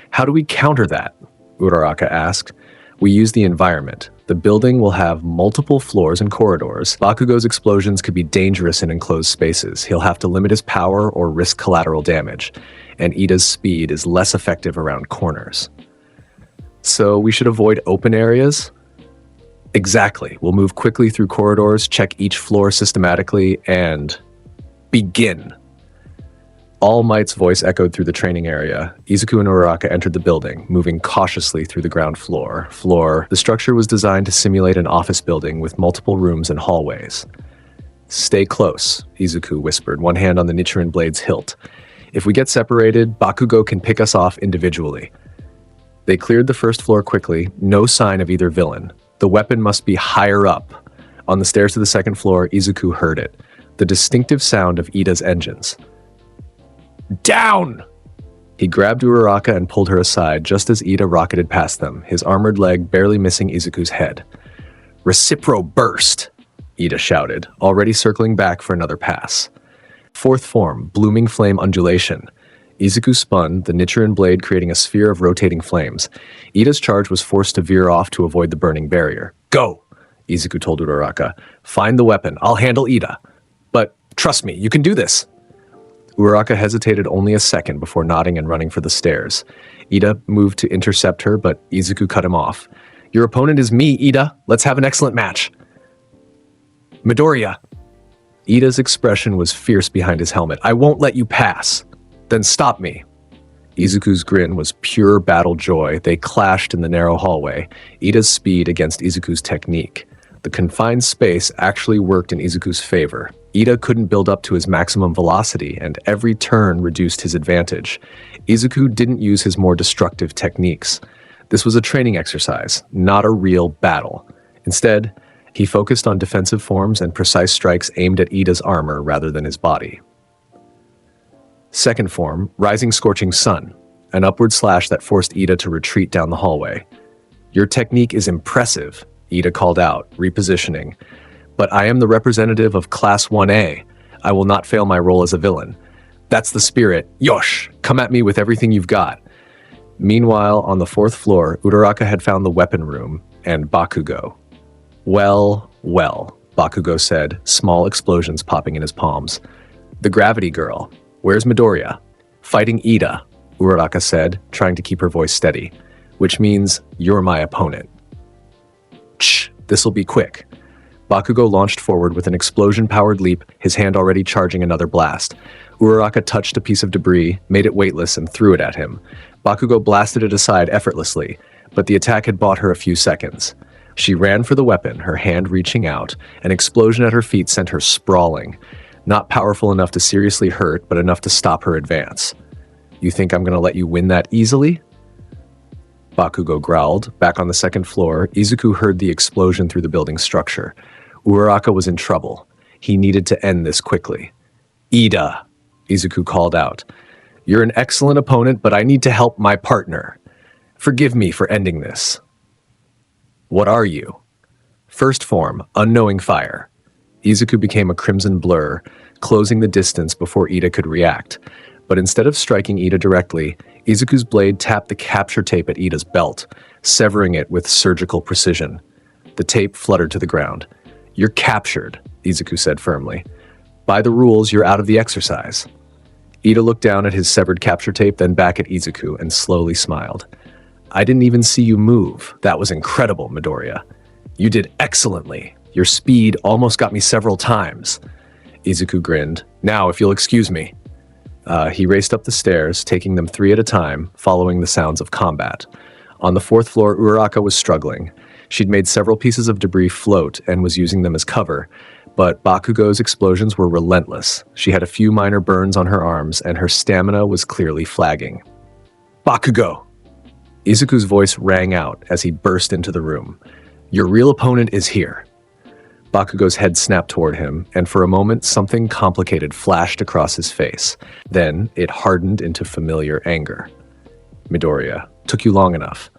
How do we counter that? Uraraka asked. We use the environment. The building will have multiple floors and corridors. Bakugo's explosions could be dangerous in enclosed spaces. He'll have to limit his power or risk collateral damage. And Ida's speed is less effective around corners. So we should avoid open areas? Exactly. We'll move quickly through corridors, check each floor systematically, and begin. All Might's voice echoed through the training area. Izuku and Uraraka entered the building, moving cautiously through the ground floor. The structure was designed to simulate an office building with multiple rooms and hallways. Stay close, Izuku whispered, one hand on the Nichiren blade's hilt. If we get separated, Bakugo can pick us off individually. They cleared the first floor quickly, no sign of either villain. The weapon must be higher up. On the stairs to the second floor, Izuku heard it. The distinctive sound of Ida's engines. Down! He grabbed Uraraka and pulled her aside just as Ida rocketed past them, his armored leg barely missing Izuku's head. Recipro burst, Ida shouted, already circling back for another pass. Fourth form, blooming flame undulation. Izuku spun, the Nichiren blade creating a sphere of rotating flames. Ida's charge was forced to veer off to avoid the burning barrier. Go! Izuku told Uraraka. Find the weapon. I'll handle Ida. But trust me, you can do this. Uraraka hesitated only a second before nodding and running for the stairs. Ida moved to intercept her, but Izuku cut him off. Your opponent is me, Ida. Let's have an excellent match. Midoriya. Ida's expression was fierce behind his helmet. I won't let you pass. Then stop me. Izuku's grin was pure battle joy. They clashed in the narrow hallway, Ida's speed against Izuku's technique. The confined space actually worked in Izuku's favor. Ida couldn't build up to his maximum velocity, and every turn reduced his advantage. Izuku didn't use his more destructive techniques. This was a training exercise, not a real battle. Instead, he focused on defensive forms and precise strikes aimed at Ida's armor rather than his body. Second form, Rising Scorching Sun, an upward slash that forced Ida to retreat down the hallway. Your technique is impressive, Ida called out, repositioning. But I am the representative of Class 1A. I will not fail my role as a villain. That's the spirit. Yosh! Come at me with everything you've got. Meanwhile, on the fourth floor, Uraraka had found the weapon room and Bakugo. Well, Bakugo said, small explosions popping in his palms. The gravity girl. Where's Midoriya? Fighting Ida, Uraraka said, trying to keep her voice steady. Which means, you're my opponent. Shh, this'll be quick. Bakugo launched forward with an explosion-powered leap, his hand already charging another blast. Uraraka touched a piece of debris, made it weightless, and threw it at him. Bakugo blasted it aside effortlessly, but the attack had bought her a few seconds. She ran for the weapon, her hand reaching out. An explosion at her feet sent her sprawling. Not powerful enough to seriously hurt, but enough to stop her advance. You think I'm going to let you win that easily? Bakugo growled. Back on the second floor, Izuku heard the explosion through the building structure. Uraraka was in trouble. He needed to end this quickly. Ida, Izuku called out. You're an excellent opponent, but I need to help my partner. Forgive me for ending this. What are you? First form, Unknowing Fire. Izuku became a crimson blur, closing the distance before Ida could react. But instead of striking Ida directly, Izuku's blade tapped the capture tape at Ida's belt, severing it with surgical precision. The tape fluttered to the ground. You're captured, Izuku said firmly. By the rules, you're out of the exercise. Ida looked down at his severed capture tape, then back at Izuku, and slowly smiled. I didn't even see you move. That was incredible, Midoriya. You did excellently. Your speed almost got me several times. Izuku grinned. Now, if you'll excuse me. He raced up the stairs, taking them 3 at a time, following the sounds of combat. On the fourth floor, Uraraka was struggling. She'd made several pieces of debris float and was using them as cover, but Bakugo's explosions were relentless. She had a few minor burns on her arms, and her stamina was clearly flagging. Bakugo! Izuku's voice rang out as he burst into the room. Your real opponent is here. Bakugo's head snapped toward him, and for a moment something complicated flashed across his face. Then it hardened into familiar anger. Midoriya, took you long enough.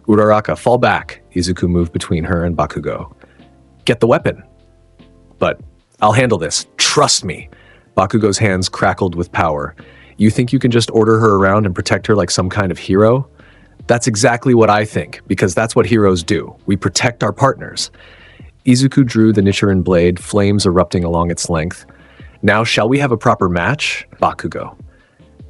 Uraraka, fall back. Izuku moved between her and Bakugo. Get the weapon. But I'll handle this. Trust me. Bakugo's hands crackled with power. You think you can just order her around and protect her like some kind of hero? That's exactly what I think, because that's what heroes do. We protect our partners. Izuku drew the Nichiren blade, flames erupting along its length. Now shall we have a proper match? Bakugo.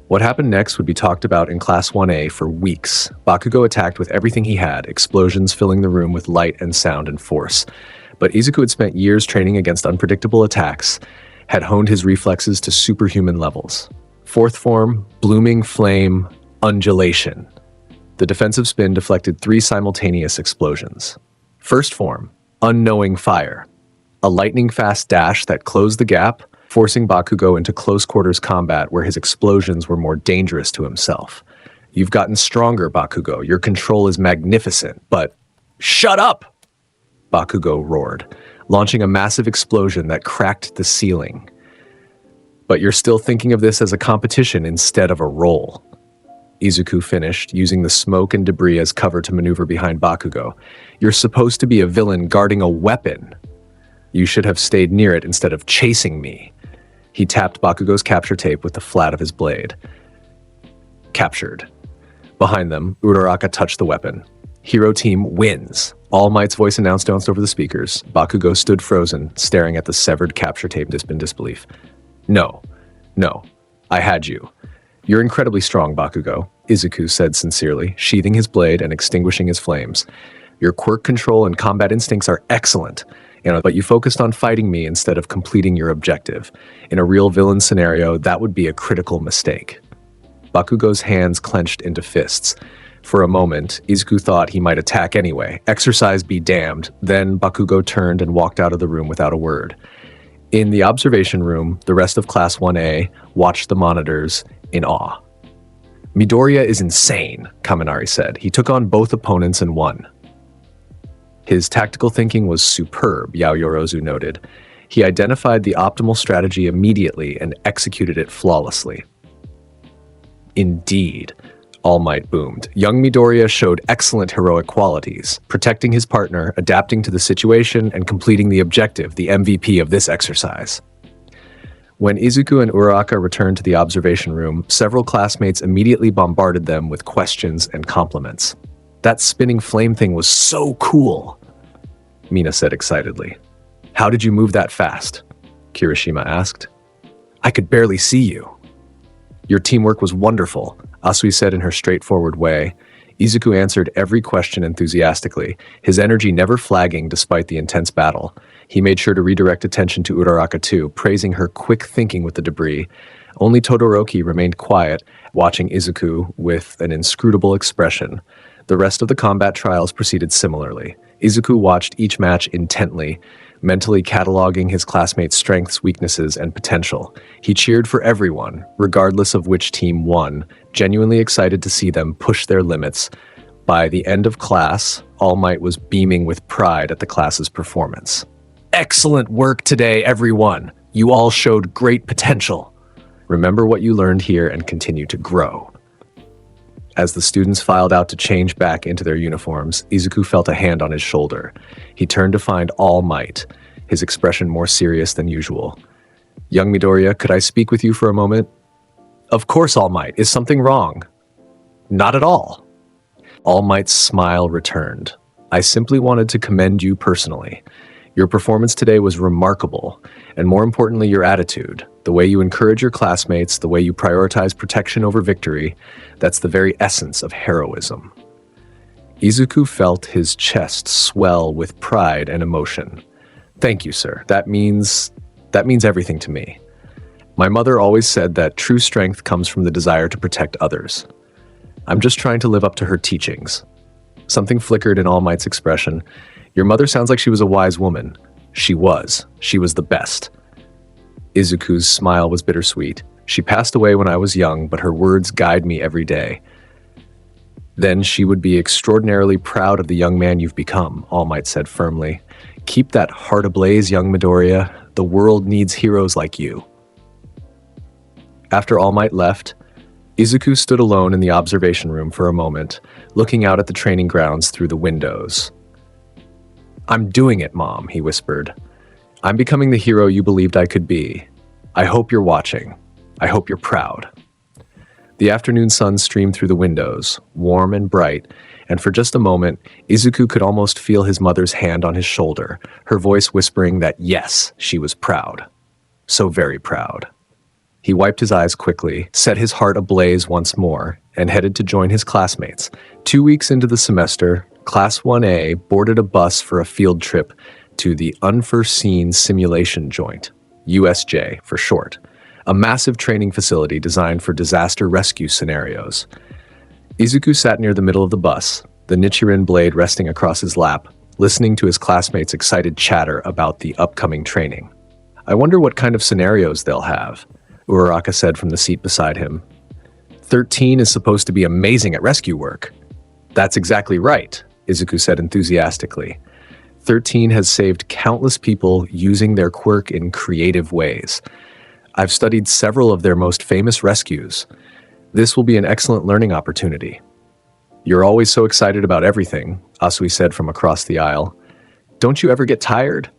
What happened next would be talked about in Class 1A for weeks. Bakugo attacked with everything he had, explosions filling the room with light and sound and force. But Izuku had spent years training against unpredictable attacks, had honed his reflexes to superhuman levels. Fourth form, Blooming Flame, Undulation. The defensive spin deflected 3 simultaneous explosions. First form, Unknowing Fire. A lightning-fast dash that closed the gap, forcing Bakugo into close-quarters combat where his explosions were more dangerous to himself. You've gotten stronger, Bakugo. Your control is magnificent, but... Shut up! Bakugo roared, launching a massive explosion that cracked the ceiling. But you're still thinking of this as a competition instead of a role. Izuku finished, using the smoke and debris as cover to maneuver behind Bakugo. You're supposed to be a villain guarding a weapon. You should have stayed near it instead of chasing me. He tapped Bakugo's capture tape with the flat of his blade. Captured. Behind them, Uraraka touched the weapon. Hero Team wins. All Might's voice announced over the speakers. Bakugo stood frozen, staring at the severed capture tape in disbelief. No, I had you. You're incredibly strong, Bakugo, Izuku said sincerely, sheathing his blade and extinguishing his flames. Your quirk control and combat instincts are excellent, but you focused on fighting me instead of completing your objective. In a real villain scenario, that would be a critical mistake. Bakugo's hands clenched into fists. For a moment, Izuku thought he might attack anyway. Exercise be damned. Then Bakugo turned and walked out of the room without a word. In the observation room, the rest of Class 1A watched the monitors in awe. Midoriya is insane, Kaminari said. He took on both opponents and won. His tactical thinking was superb, Yaoyorozu noted. He identified the optimal strategy immediately and executed it flawlessly. Indeed, All Might boomed. Young Midoriya showed excellent heroic qualities, protecting his partner, adapting to the situation, and completing the objective, the MVP of this exercise. When Izuku and Uraraka returned to the observation room, several classmates immediately bombarded them with questions and compliments. That spinning flame thing was so cool, Mina said excitedly. How did you move that fast? Kirishima asked. I could barely see you. Your teamwork was wonderful, Asui said in her straightforward way. Izuku answered every question enthusiastically, his energy never flagging despite the intense battle. He made sure to redirect attention to Uraraka too, praising her quick thinking with the debris. Only Todoroki remained quiet, watching Izuku with an inscrutable expression. The rest of the combat trials proceeded similarly. Izuku watched each match intently, mentally cataloging his classmates' strengths, weaknesses, and potential. He cheered for everyone, regardless of which team won, genuinely excited to see them push their limits. By the end of class, All Might was beaming with pride at the class's performance. Excellent work today, everyone! You all showed great potential. Remember what you learned here and continue to grow. As the students filed out to change back into their uniforms, Izuku felt a hand on his shoulder. He turned to find All Might, his expression more serious than usual. Young Midoriya, could I speak with you for a moment? Of course, All Might. Is something wrong? Not at all. All Might's smile returned. I simply wanted to commend you personally. Your performance today was remarkable, and more importantly, your attitude, the way you encourage your classmates, the way you prioritize protection over victory, that's the very essence of heroism. Izuku felt his chest swell with pride and emotion. Thank you, sir. That means everything to me. My mother always said that true strength comes from the desire to protect others. I'm just trying to live up to her teachings. Something flickered in All Might's expression. Your mother sounds like she was a wise woman. She was. She was the best. Izuku's smile was bittersweet. She passed away when I was young, but her words guide me every day. Then she would be extraordinarily proud of the young man you've become, All Might said firmly. Keep that heart ablaze, young Midoriya. The world needs heroes like you. After All Might left, Izuku stood alone in the observation room for a moment, looking out at the training grounds through the windows. I'm doing it, Mom, he whispered. I'm becoming the hero you believed I could be. I hope you're watching. I hope you're proud. The afternoon sun streamed through the windows, warm and bright, and for just a moment, Izuku could almost feel his mother's hand on his shoulder, her voice whispering that yes, she was proud. So very proud. He wiped his eyes quickly, set his heart ablaze once more, and headed to join his classmates. 2 weeks into the semester, Class 1A boarded a bus for a field trip to the Unforeseen Simulation Joint, USJ for short, a massive training facility designed for disaster rescue scenarios. Izuku sat near the middle of the bus, the Nichiren blade resting across his lap, listening to his classmates' excited chatter about the upcoming training. I wonder what kind of scenarios they'll have, Uraraka said from the seat beside him. 13 is supposed to be amazing at rescue work. That's exactly right, Izuku said enthusiastically. 13 has saved countless people using their quirk in creative ways. I've studied several of their most famous rescues. This will be an excellent learning opportunity. You're always so excited about everything, Asui said from across the aisle. Don't you ever get tired?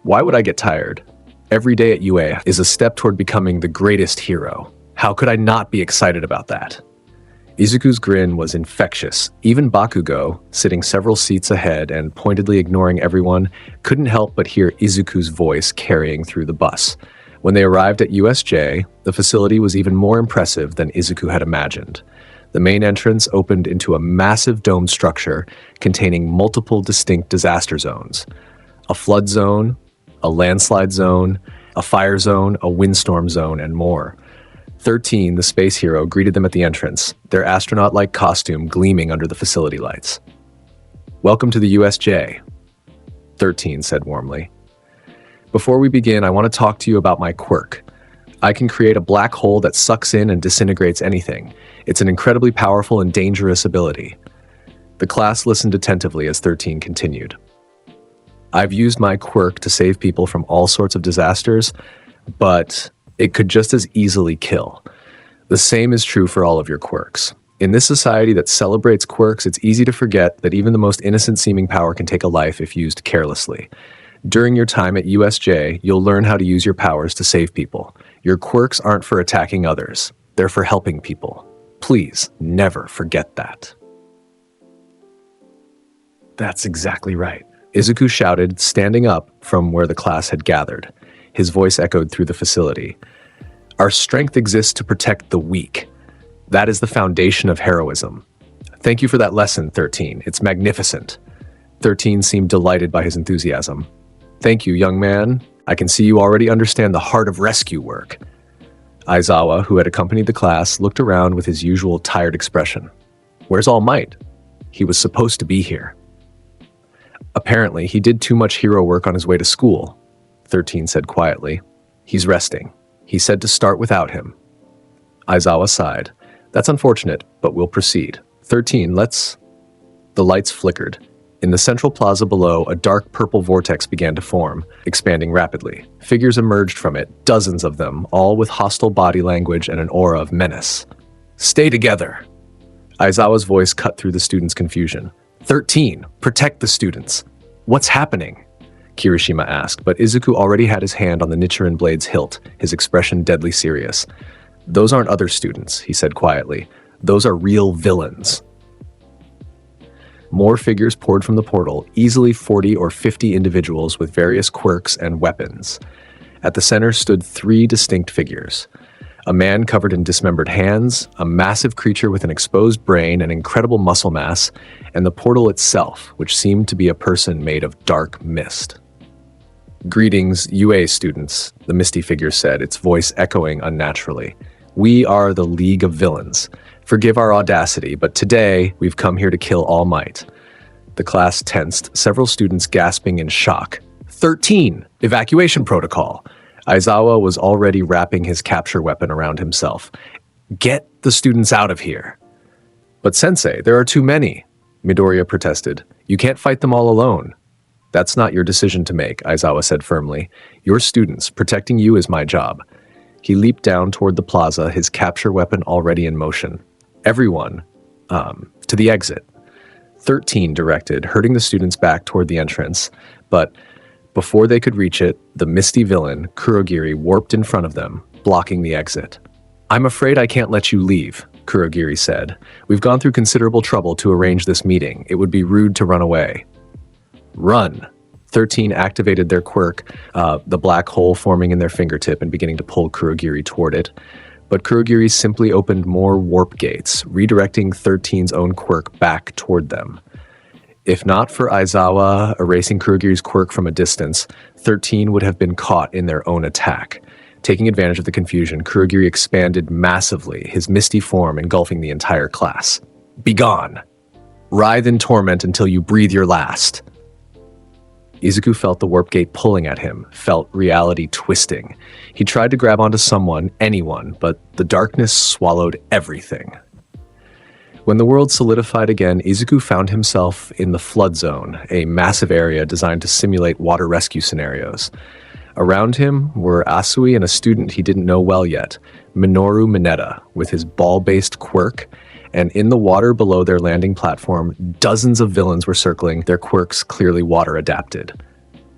Why would I get tired? Every day at UA is a step toward becoming the greatest hero. How could I not be excited about that? Izuku's grin was infectious. Even Bakugo, sitting several seats ahead and pointedly ignoring everyone, couldn't help but hear Izuku's voice carrying through the bus. When they arrived at USJ, the facility was even more impressive than Izuku had imagined. The main entrance opened into a massive dome structure containing multiple distinct disaster zones. A flood zone, a landslide zone, a fire zone, a windstorm zone, and more. 13, the space hero, greeted them at the entrance, their astronaut-like costume gleaming under the facility lights. "Welcome to the USJ," 13 said warmly. "Before we begin, I want to talk to you about my quirk. I can create a black hole that sucks in and disintegrates anything. It's an incredibly powerful and dangerous ability." The class listened attentively as 13 continued. "I've used my quirk to save people from all sorts of disasters, but it could just as easily kill. The same is true for all of your quirks. In this society that celebrates quirks, it's easy to forget that even the most innocent-seeming power can take a life if used carelessly. During your time at USJ, you'll learn how to use your powers to save people. Your quirks aren't for attacking others. They're for helping people. Please, never forget that." "That's exactly right," Izuku shouted, standing up from where the class had gathered. His voice echoed through the facility. "Our strength exists to protect the weak. That is the foundation of heroism. Thank you for that lesson, 13. It's magnificent." 13 seemed delighted by his enthusiasm. "Thank you, young man. I can see you already understand the heart of rescue work." Aizawa, who had accompanied the class, looked around with his usual tired expression. "Where's All Might? He was supposed to be here." "Apparently, he did too much hero work on his way to school," 13 said quietly. "He's resting. He said to start without him." Aizawa sighed. "That's unfortunate, but we'll proceed. 13, let's..." The lights flickered. In the central plaza below, a dark purple vortex began to form, expanding rapidly. Figures emerged from it, dozens of them, all with hostile body language and an aura of menace. "Stay together!" Aizawa's voice cut through the students' confusion. 13, protect the students. "What's happening?" Kirishima asked, but Izuku already had his hand on the Nichiren blade's hilt, his expression deadly serious. "Those aren't other students," he said quietly. "Those are real villains." More figures poured from the portal, easily 40 or 50 individuals with various quirks and weapons. At the center stood 3 distinct figures. A man covered in dismembered hands, a massive creature with an exposed brain and incredible muscle mass, and the portal itself, which seemed to be a person made of dark mist. "Greetings, UA students," the misty figure said, its voice echoing unnaturally. "We are the League of Villains. Forgive our audacity, but today we've come here to kill All Might." The class tensed, several students gasping in shock. 13! Evacuation protocol! Aizawa was already wrapping his capture weapon around himself. "Get the students out of here!" "But Sensei, there are too many," Midoriya protested. "You can't fight them all alone." "That's not your decision to make," Aizawa said firmly. "Your students, protecting you is my job." He leaped down toward the plaza, his capture weapon already in motion. "Everyone, to the exit." 13 directed, herding the students back toward the entrance, but before they could reach it, the misty villain, Kurogiri, warped in front of them, blocking the exit. "I'm afraid I can't let you leave," Kurogiri said. "We've gone through considerable trouble to arrange this meeting. It would be rude to run away." "Run!" 13 activated their quirk, the black hole forming in their fingertip and beginning to pull Kurogiri toward it. But Kurogiri simply opened more warp gates, redirecting 13's own quirk back toward them. If not for Aizawa erasing Kurogiri's quirk from a distance, 13 would have been caught in their own attack. Taking advantage of the confusion, Kurogiri expanded massively, his misty form engulfing the entire class. "Begone! Writhe in torment until you breathe your last." Izuku felt the warp gate pulling at him, felt reality twisting. He tried to grab onto someone, anyone, but the darkness swallowed everything. When the world solidified again, Izuku found himself in the flood zone, a massive area designed to simulate water rescue scenarios. Around him were Asui and a student he didn't know well yet, Minoru Mineta, with his ball-based quirk, and in the water below their landing platform, dozens of villains were circling, their quirks clearly water-adapted.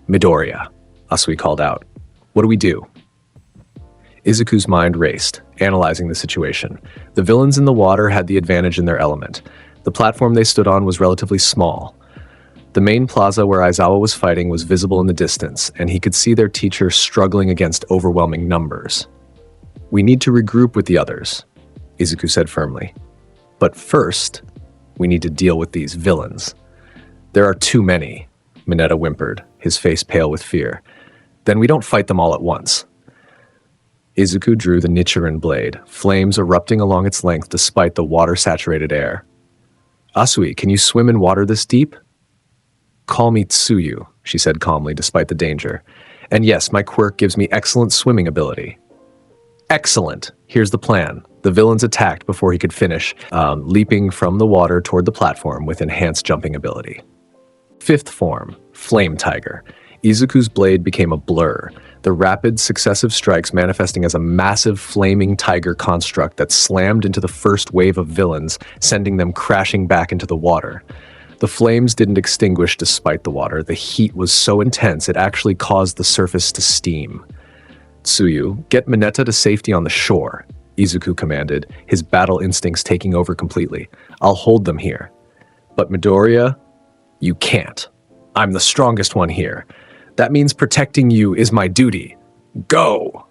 "Midoriya," Asui called out. "What do we do?" Izuku's mind raced. analyzing the situation. The villains in the water had the advantage in their element. The platform they stood on was relatively small. The main plaza where Aizawa was fighting was visible in the distance, and he could see their teacher struggling against overwhelming numbers. "We need to regroup with the others," Izuku said firmly. "But first, we need to deal with these villains." "There are too many," Mineta whimpered, his face pale with fear. "Then we don't fight them all at once." Izuku drew the Nichiren blade, flames erupting along its length despite the water-saturated air. "Asui, can you swim in water this deep?" "Call me Tsuyu," she said calmly despite the danger. "And yes, my quirk gives me excellent swimming ability." "Excellent! Here's the plan." The villains attacked before he could finish, leaping from the water toward the platform with enhanced jumping ability. Fifth form, Flame Tiger. Izuku's blade became a blur, the rapid, successive strikes manifesting as a massive flaming tiger construct that slammed into the first wave of villains, sending them crashing back into the water. The flames didn't extinguish despite the water. The heat was so intense it actually caused the surface to steam. "Tsuyu, get Mineta to safety on the shore," Izuku commanded, his battle instincts taking over completely. "I'll hold them here." "But Midoriya, you can't. I'm the strongest one here. That means protecting you is my duty. Go!"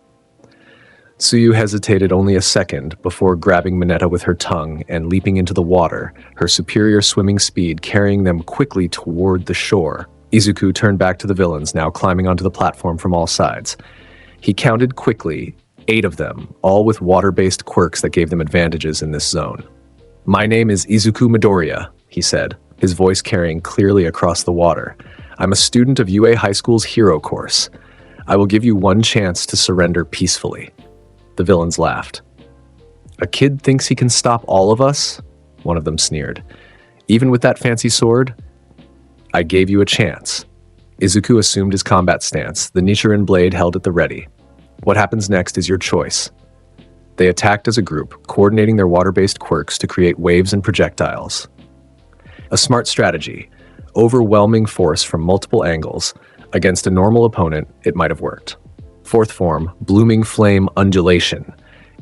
Tsuyu hesitated only a second before grabbing Mineta with her tongue and leaping into the water, her superior swimming speed carrying them quickly toward the shore. Izuku turned back to the villains, now climbing onto the platform from all sides. He counted quickly, 8 of them, all with water-based quirks that gave them advantages in this zone. "My name is Izuku Midoriya," he said, his voice carrying clearly across the water. "I'm a student of UA High School's hero course. I will give you one chance to surrender peacefully." The villains laughed. "A kid thinks he can stop all of us?" One of them sneered. "Even with that fancy sword?" "I gave you a chance." Izuku assumed his combat stance, the Nichiren blade held at the ready. "What happens next is your choice." They attacked as a group, coordinating their water-based quirks to create waves and projectiles. A smart strategy. Overwhelming force from multiple angles. Against a normal opponent, it might have worked. Fourth form, Blooming Flame Undulation.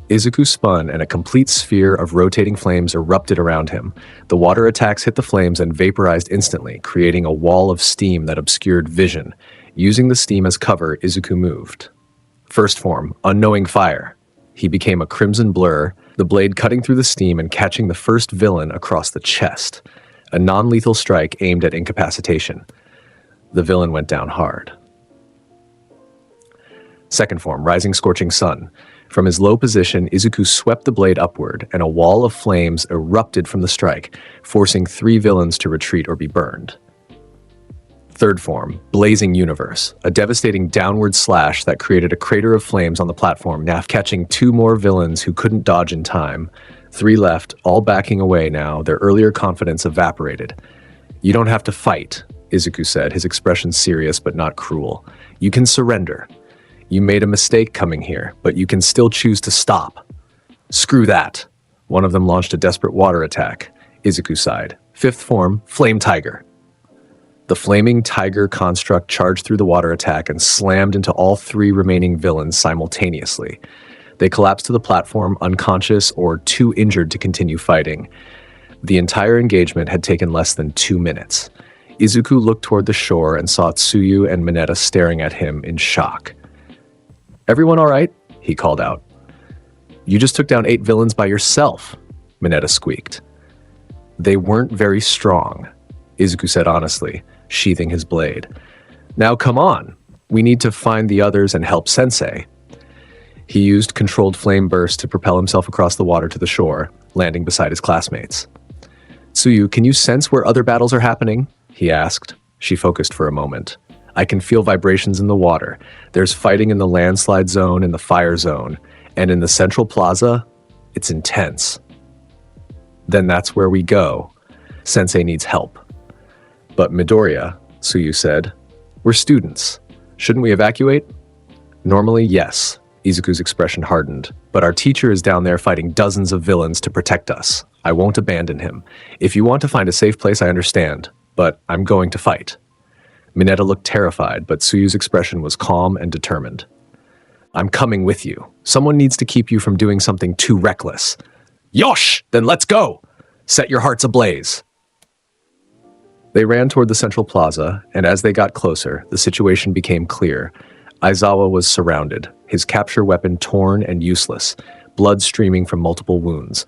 Izuku spun and a complete sphere of rotating flames erupted around him. The water attacks hit the flames and vaporized instantly, creating a wall of steam that obscured vision. Using the steam as cover, Izuku moved. First form, Unknowing Fire. He became a crimson blur, the blade cutting through the steam and catching the first villain across the chest. A non-lethal strike aimed at incapacitation. The villain went down hard. Second form, Rising Scorching Sun. From his low position, Izuku swept the blade upward, and a wall of flames erupted from the strike, forcing 3 villains to retreat or be burned. Third form, Blazing Universe. A devastating downward slash that created a crater of flames on the platform, now catching 2 more villains who couldn't dodge in time. 3 left, all backing away now, their earlier confidence evaporated. "You don't have to fight," Izuku said, his expression serious but not cruel. "You can surrender. You made a mistake coming here, but you can still choose to stop." "Screw that." One of them launched a desperate water attack. Izuku sighed. Fifth form, Flame Tiger. The flaming tiger construct charged through the water attack and slammed into all 3 remaining villains simultaneously. They collapsed to the platform, unconscious or too injured to continue fighting. The entire engagement had taken less than 2 minutes. Izuku looked toward the shore and saw Tsuyu and Mineta staring at him in shock. "Everyone all right?" he called out. "You just took down 8 villains by yourself," Mineta squeaked. "They weren't very strong," Izuku said honestly, sheathing his blade. "Now come on, we need to find the others and help Sensei." He used controlled flame burst to propel himself across the water to the shore, landing beside his classmates. "Tsuyu, can you sense where other battles are happening?" he asked. She focused for a moment. "I can feel vibrations in the water. There's fighting in the landslide zone and the fire zone, and in the central plaza, it's intense." "Then that's where we go. Sensei needs help." "But Midoriya," Tsuyu said, "we're students. Shouldn't we evacuate?" "Normally, yes." Izuku's expression hardened. "But our teacher is down there fighting dozens of villains to protect us. I won't abandon him. If you want to find a safe place, I understand. But I'm going to fight." Mineta looked terrified, but Tsuyu's expression was calm and determined. I'm coming with you. Someone needs to keep you from doing something too reckless. Yosh! Then let's go! Set your hearts ablaze. They ran toward the central plaza, and as they got closer, the situation became clear. Aizawa was surrounded, his capture weapon torn and useless, blood streaming from multiple wounds.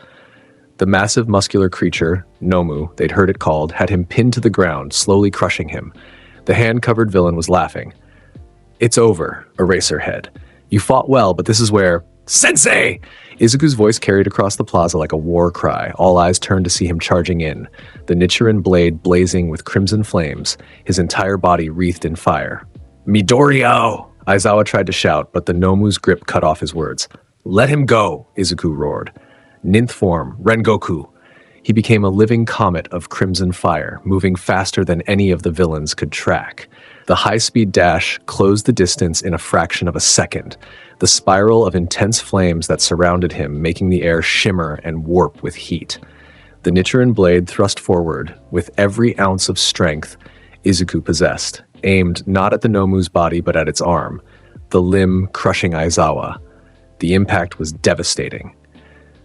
The massive muscular creature, Nomu, they'd heard it called, had him pinned to the ground, slowly crushing him. The hand-covered villain was laughing. It's over, Eraserhead. You fought well, but this is where... Sensei! Izuku's voice carried across the plaza like a war cry. All eyes turned to see him charging in, the Nichiren blade blazing with crimson flames, his entire body wreathed in fire. Midoriya! Aizawa tried to shout, but the Nomu's grip cut off his words. Let him go, Izuku roared. Ninth form, Rengoku. He became a living comet of crimson fire, moving faster than any of the villains could track. The high-speed dash closed the distance in a fraction of a second, the spiral of intense flames that surrounded him making the air shimmer and warp with heat. The Nichiren blade thrust forward with every ounce of strength Izuku possessed, aimed not at the Nomu's body but at its arm, the limb crushing Aizawa. The impact was devastating.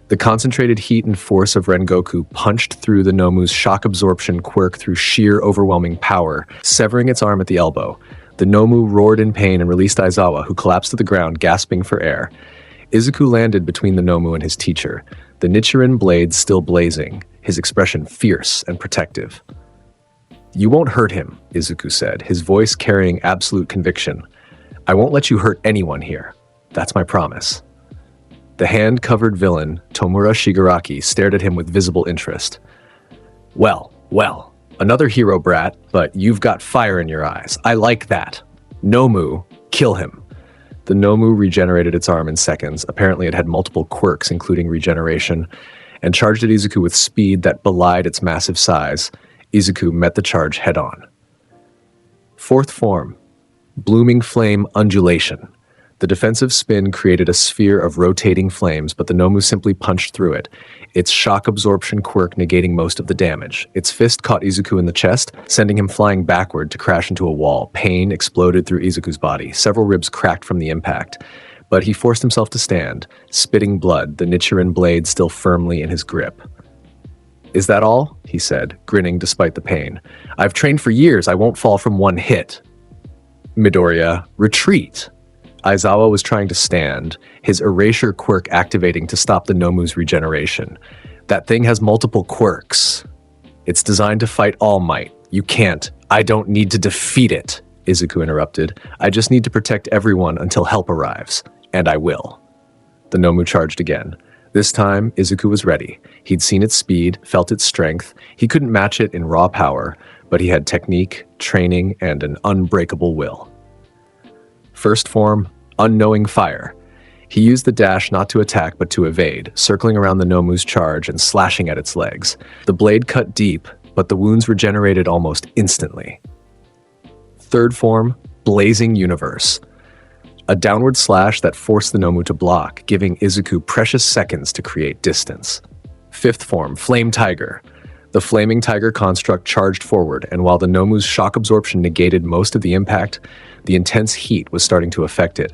The concentrated heat and force of Rengoku punched through the Nomu's shock absorption quirk through sheer overwhelming power, severing its arm at the elbow. The Nomu roared in pain and released Aizawa, who collapsed to the ground, gasping for air. Izuku landed between the Nomu and his teacher, the Nichiren blade still blazing, his expression fierce and protective. You won't hurt him, Izuku said, his voice carrying absolute conviction. I won't let you hurt anyone here. That's my promise. The hand-covered villain, Tomura Shigaraki, stared at him with visible interest. Well, another hero brat, but you've got fire in your eyes. I like that. Nomu, kill him. The Nomu regenerated its arm in seconds. Apparently it had multiple quirks, including regeneration, and charged at Izuku with speed that belied its massive size. Izuku met the charge head-on. Fourth form, Blooming Flame Undulation. The defensive spin created a sphere of rotating flames, but the Nomu simply punched through it, its shock absorption quirk negating most of the damage. Its fist caught Izuku in the chest, sending him flying backward to crash into a wall. Pain exploded through Izuku's body. Several ribs cracked from the impact, but he forced himself to stand, spitting blood, the Nichiren blade still firmly in his grip. Is that all? He said, grinning despite the pain. I've trained for years. I won't fall from one hit. Midoriya, retreat. Aizawa was trying to stand, his erasure quirk activating to stop the Nomu's regeneration. That thing has multiple quirks. It's designed to fight All Might. You can't. I don't need to defeat it, Izuku interrupted. I just need to protect everyone until help arrives. And I will. The Nomu charged again. This time, Izuku was ready. He'd seen its speed, felt its strength. He couldn't match it in raw power, but he had technique, training, and an unbreakable will. First form, Unknowing Fire. He used the dash not to attack but to evade, circling around the Nomu's charge and slashing at its legs. The blade cut deep, but the wounds regenerated almost instantly. Third form, Blazing Universe. A downward slash that forced the Nomu to block, giving Izuku precious seconds to create distance. Fifth form, Flame Tiger. The flaming tiger construct charged forward, and while the Nomu's shock absorption negated most of the impact, the intense heat was starting to affect it.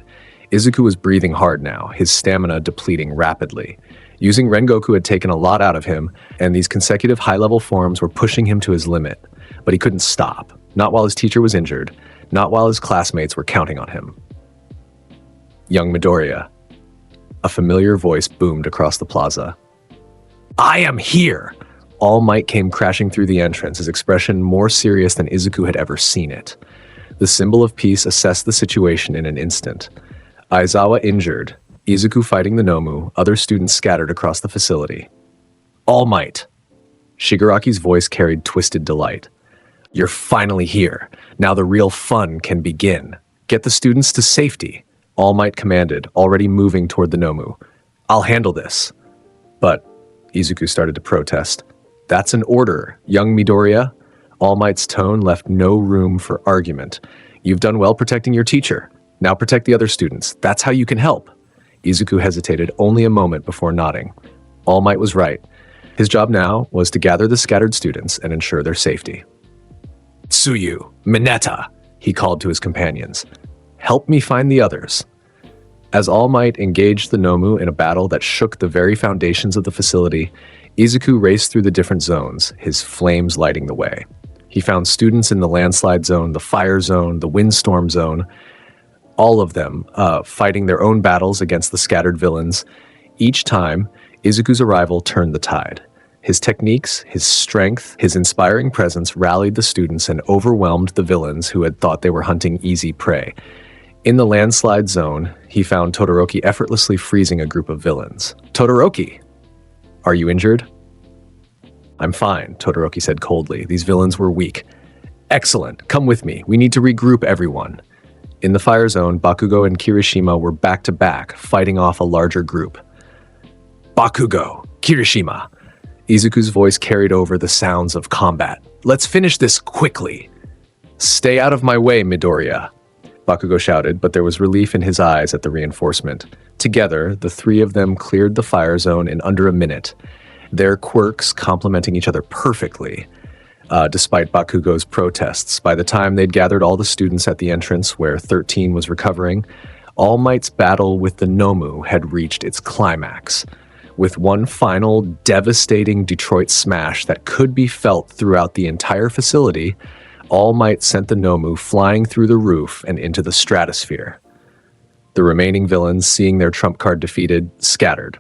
Izuku was breathing hard now, his stamina depleting rapidly. Using Rengoku had taken a lot out of him, and these consecutive high-level forms were pushing him to his limit. But he couldn't stop, not while his teacher was injured, not while his classmates were counting on him. Young Midoriya. A familiar voice boomed across the plaza. I am here! All Might came crashing through the entrance, his expression more serious than Izuku had ever seen it. The symbol of peace assessed the situation in an instant. Aizawa injured, Izuku fighting the Nomu, other students scattered across the facility. All Might. Shigaraki's voice carried twisted delight. You're finally here. Now the real fun can begin. Get the students to safety. All Might commanded, already moving toward the Nomu. I'll handle this. But Izuku started to protest. That's an order, young Midoriya. All Might's tone left no room for argument. You've done well protecting your teacher. Now protect the other students. That's how you can help. Izuku hesitated only a moment before nodding. All Might was right. His job now was to gather the scattered students and ensure their safety. Tsuyu, Mineta, he called to his companions. Help me find the others. As All Might engaged the Nomu in a battle that shook the very foundations of the facility, Izuku raced through the different zones, his flames lighting the way. He found students in the landslide zone, the fire zone, the windstorm zone, all of them fighting their own battles against the scattered villains. Each time, Izuku's arrival turned the tide. His techniques, his strength, his inspiring presence rallied the students and overwhelmed the villains who had thought they were hunting easy prey. In the landslide zone, he found Todoroki effortlessly freezing a group of villains. "Todoroki! Are you injured?" "I'm fine," Todoroki said coldly. "These villains were weak." "Excellent. Come with me. We need to regroup everyone." In the fire zone, Bakugo and Kirishima were back-to-back, fighting off a larger group. "Bakugo! Kirishima!" Izuku's voice carried over the sounds of combat. "Let's finish this quickly!" "Stay out of my way, Midoriya!" Bakugo shouted, but there was relief in his eyes at the reinforcement. Together, the three of them cleared the fire zone in under a minute, their quirks complementing each other perfectly. Despite Bakugo's protests, by the time they'd gathered all the students at the entrance where 13 was recovering, All Might's battle with the Nomu had reached its climax. With one final, devastating Detroit smash that could be felt throughout the entire facility, All Might sent the Nomu flying through the roof and into the stratosphere. The remaining villains, seeing their trump card defeated, scattered.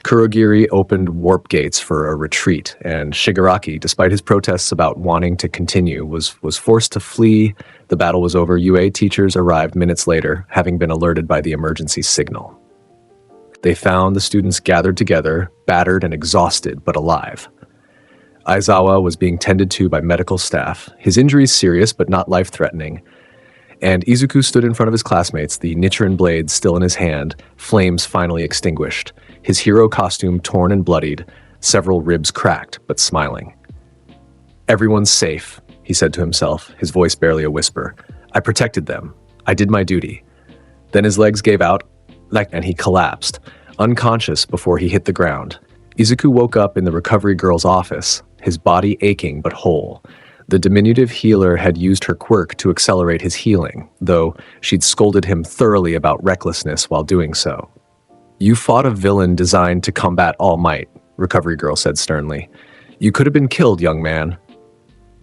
Kurogiri opened warp gates for a retreat, and Shigaraki, despite his protests about wanting to continue, was forced to flee. The battle was over. UA teachers arrived minutes later, having been alerted by the emergency signal. They found the students gathered together, battered and exhausted, but alive. Aizawa was being tended to by medical staff, his injuries serious but not life-threatening, and Izuku stood in front of his classmates, the Nichiren blade still in his hand, flames finally extinguished, his hero costume torn and bloodied, several ribs cracked, but smiling. "Everyone's safe," he said to himself, his voice barely a whisper. "I protected them. I did my duty." Then his legs gave out, and he collapsed, unconscious before he hit the ground. Izuku woke up in the recovery girl's office, his body aching but whole. The diminutive healer had used her quirk to accelerate his healing, though she'd scolded him thoroughly about recklessness while doing so. "You fought a villain designed to combat All Might," Recovery Girl said sternly. "You could have been killed, young man."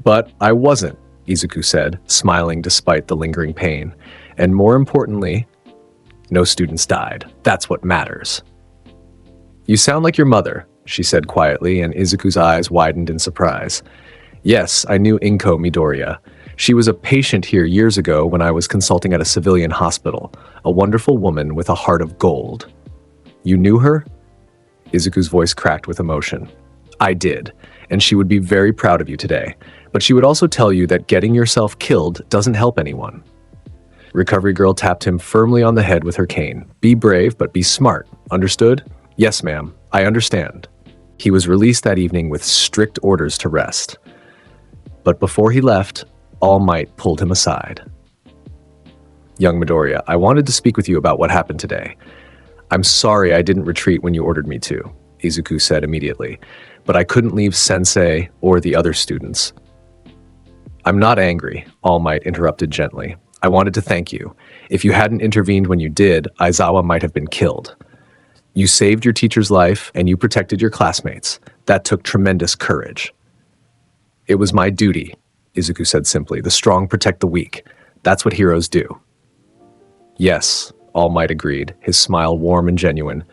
"But I wasn't," Izuku said, smiling despite the lingering pain. "And more importantly, no students died. That's what matters." "You sound like your mother," she said quietly, and Izuku's eyes widened in surprise. "Yes, I knew Inko Midoriya. She was a patient here years ago when I was consulting at a civilian hospital, a wonderful woman with a heart of gold." "You knew her?" Izuku's voice cracked with emotion. "I did, and she would be very proud of you today. But she would also tell you that getting yourself killed doesn't help anyone." Recovery Girl tapped him firmly on the head with her cane. "Be brave, but be smart. Understood?" "Yes, ma'am. I understand." He was released that evening with strict orders to rest. But before he left, All Might pulled him aside. "Young Midoriya, I wanted to speak with you about what happened today. I'm sorry I didn't retreat when you ordered me to," Izuku said immediately, "but I couldn't leave Sensei or the other students." "I'm not angry," All Might interrupted gently. "I wanted to thank you. If you hadn't intervened when you did, Aizawa might have been killed. You saved your teacher's life, and you protected your classmates. That took tremendous courage." "It was my duty," Izuku said simply. "The strong protect the weak. That's what heroes do." "Yes," All Might agreed, his smile warm and genuine.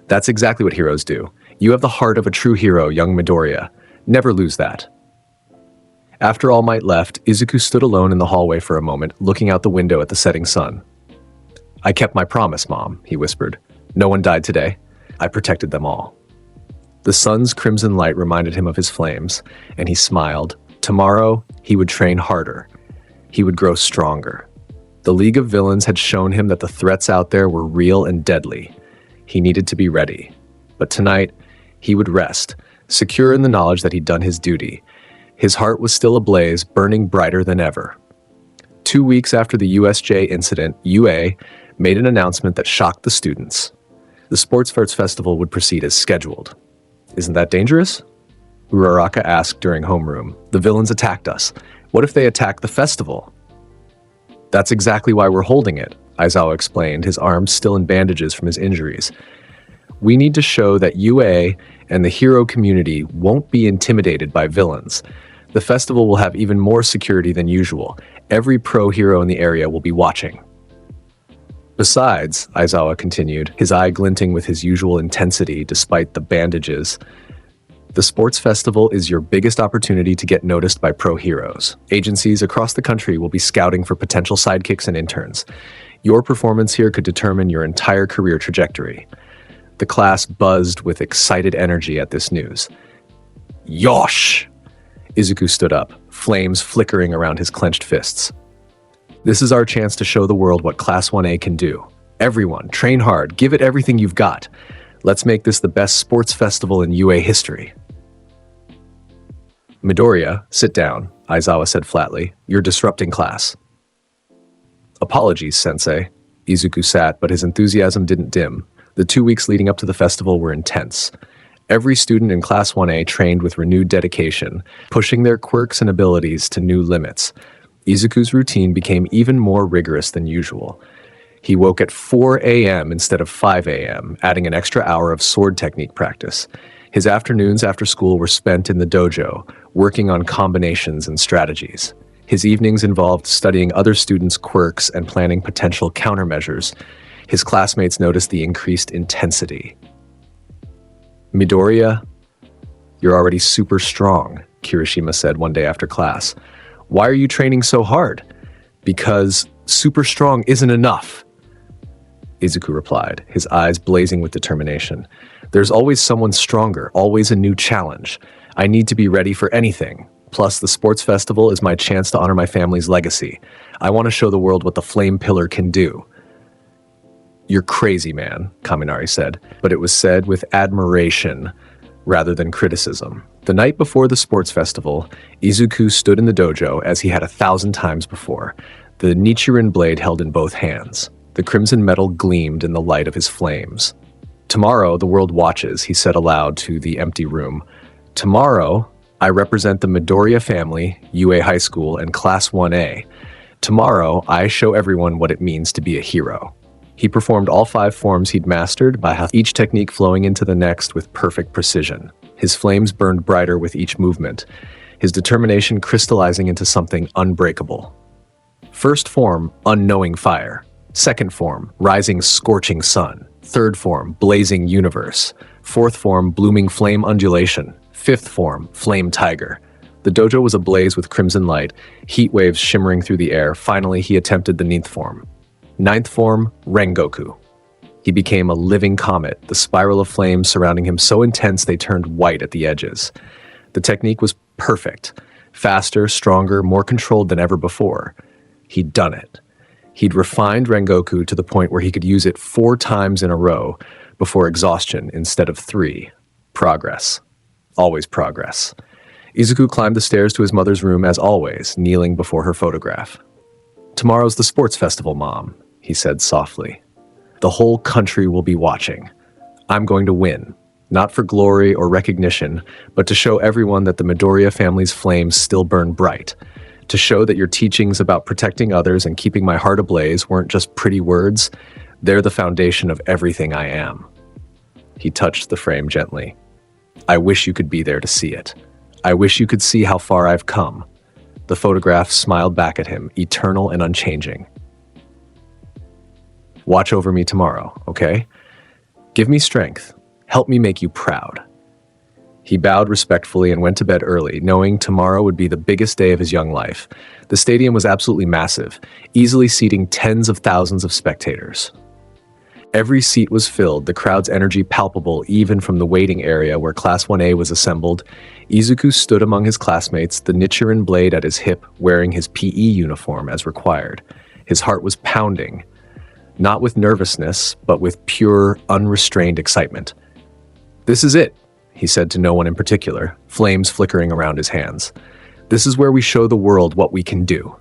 "That's exactly what heroes do. You have the heart of a true hero, young Midoriya. Never lose that." After All Might left, Izuku stood alone in the hallway for a moment, looking out the window at the setting sun. "I kept my promise, Mom," he whispered. "No one died today. I protected them all." The sun's crimson light reminded him of his flames, and he smiled. Tomorrow, he would train harder. He would grow stronger. The League of Villains had shown him that the threats out there were real and deadly. He needed to be ready. But tonight, he would rest, secure in the knowledge that he'd done his duty. His heart was still ablaze, burning brighter than ever. 2 weeks after the USJ incident, UA made an announcement that shocked the students. The Sports Arts Festival would proceed as scheduled. "Isn't that dangerous?" Uraraka asked during homeroom. "The villains attacked us. What if they attack the festival?" "That's exactly why we're holding it," Aizawa explained, his arms still in bandages from his injuries. We need to show that UA and the hero community won't be intimidated by villains. The festival will have even more security than usual. Every pro hero in the area will be watching. Besides, Aizawa continued, his eye glinting with his usual intensity despite the bandages, the sports festival is your biggest opportunity to get noticed by pro heroes. Agencies across the country will be scouting for potential sidekicks and interns. Your performance here could determine your entire career trajectory. The class buzzed with excited energy at this news. Yosh! Izuku stood up, flames flickering around his clenched fists. This is our chance to show the world what Class 1A can do. Everyone, train hard, give it everything you've got. Let's make this the best sports festival in UA history. Midoriya, sit down, Aizawa said flatly. You're disrupting class. Apologies, sensei. Izuku sat, but his enthusiasm didn't dim. The 2 weeks leading up to the festival were intense. Every student in Class 1A trained with renewed dedication, pushing their quirks and abilities to new limits. Izuku's routine became even more rigorous than usual. He woke at 4 a.m. instead of 5 a.m., adding an extra hour of sword technique practice. His afternoons after school were spent in the dojo, working on combinations and strategies. His evenings involved studying other students' quirks and planning potential countermeasures. His classmates noticed the increased intensity. Midoriya, you're already super strong, Kirishima said one day after class. Why are you training so hard? Because super strong isn't enough, Izuku replied, his eyes blazing with determination. There's always someone stronger, always a new challenge. I need to be ready for anything. Plus, the sports festival is my chance to honor my family's legacy. I want to show the world what the Flame Pillar can do. You're crazy, man, Kaminari said, but it was said with admiration rather than criticism. The night before the sports festival, Izuku stood in the dojo as he had 1,000 times before, the Nichiren blade held in both hands. The crimson metal gleamed in the light of his flames. Tomorrow, the world watches, he said aloud to the empty room. Tomorrow, I represent the Midoriya family, UA High School, and Class 1A. Tomorrow, I show everyone what it means to be a hero. He performed all 5 forms he'd mastered, by each technique flowing into the next with perfect precision. His flames burned brighter with each movement, his determination crystallizing into something unbreakable. First form, unknowing fire. Second form, rising scorching sun. Third form, blazing universe. Fourth form, blooming flame undulation. Fifth form, flame tiger. The dojo was ablaze with crimson light, heat waves shimmering through the air. Finally, he attempted the 9th form. 9th form, Rengoku. He became a living comet, the spiral of flames surrounding him so intense they turned white at the edges. The technique was perfect. Faster, stronger, more controlled than ever before. He'd done it. He'd refined Rengoku to the point where he could use it 4 times in a row before exhaustion instead of 3. Progress. Always progress. Izuku climbed the stairs to his mother's room as always, kneeling before her photograph. Tomorrow's the sports festival, Mom, he said softly. The whole country will be watching. I'm going to win, not for glory or recognition, but to show everyone that the Midoriya family's flames still burn bright. To show that your teachings about protecting others and keeping my heart ablaze weren't just pretty words, they're the foundation of everything I am. He touched the frame gently. I wish you could be there to see it. I wish you could see how far I've come. The photograph smiled back at him, eternal and unchanging. Watch over me tomorrow, okay? Give me strength. Help me make you proud. He bowed respectfully and went to bed early, knowing tomorrow would be the biggest day of his young life. The stadium was absolutely massive, easily seating tens of thousands of spectators. Every seat was filled, the crowd's energy palpable even from the waiting area where Class 1A was assembled. Izuku stood among his classmates, the Nichiren blade at his hip, wearing his PE uniform as required. His heart was pounding, not with nervousness, but with pure, unrestrained excitement. This is it, he said to no one in particular, flames flickering around his hands. This is where we show the world what we can do.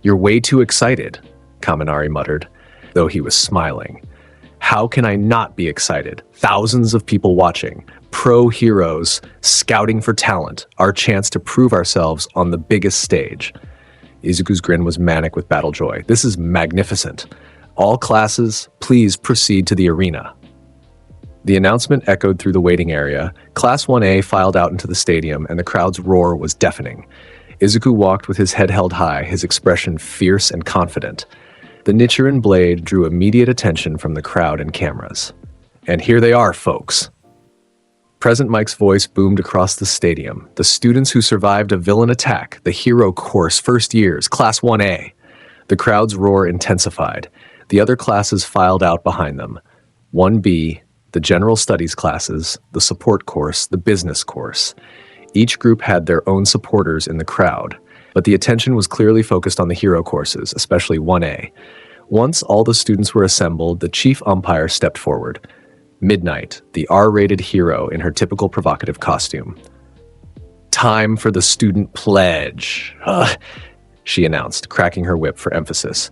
You're way too excited, Kaminari muttered, though he was smiling. How can I not be excited? Thousands of people watching, pro heroes, scouting for talent, our chance to prove ourselves on the biggest stage. Izuku's grin was manic with battle joy. This is magnificent. All classes, please proceed to the arena. The announcement echoed through the waiting area. Class 1A filed out into the stadium, and the crowd's roar was deafening. Izuku walked with his head held high, his expression fierce and confident. The Nichiren blade drew immediate attention from the crowd and cameras. And here they are, folks. Present Mike's voice boomed across the stadium. The students who survived a villain attack, the hero course first years, Class 1A. The crowd's roar intensified. The other classes filed out behind them. 1B, the general studies classes, the support course, the business course. Each group had their own supporters in the crowd, but the attention was clearly focused on the hero courses, especially 1A. Once all the students were assembled, the chief umpire stepped forward. Midnight, the R-rated hero in her typical provocative costume. "Time for the student pledge," she announced, cracking her whip for emphasis.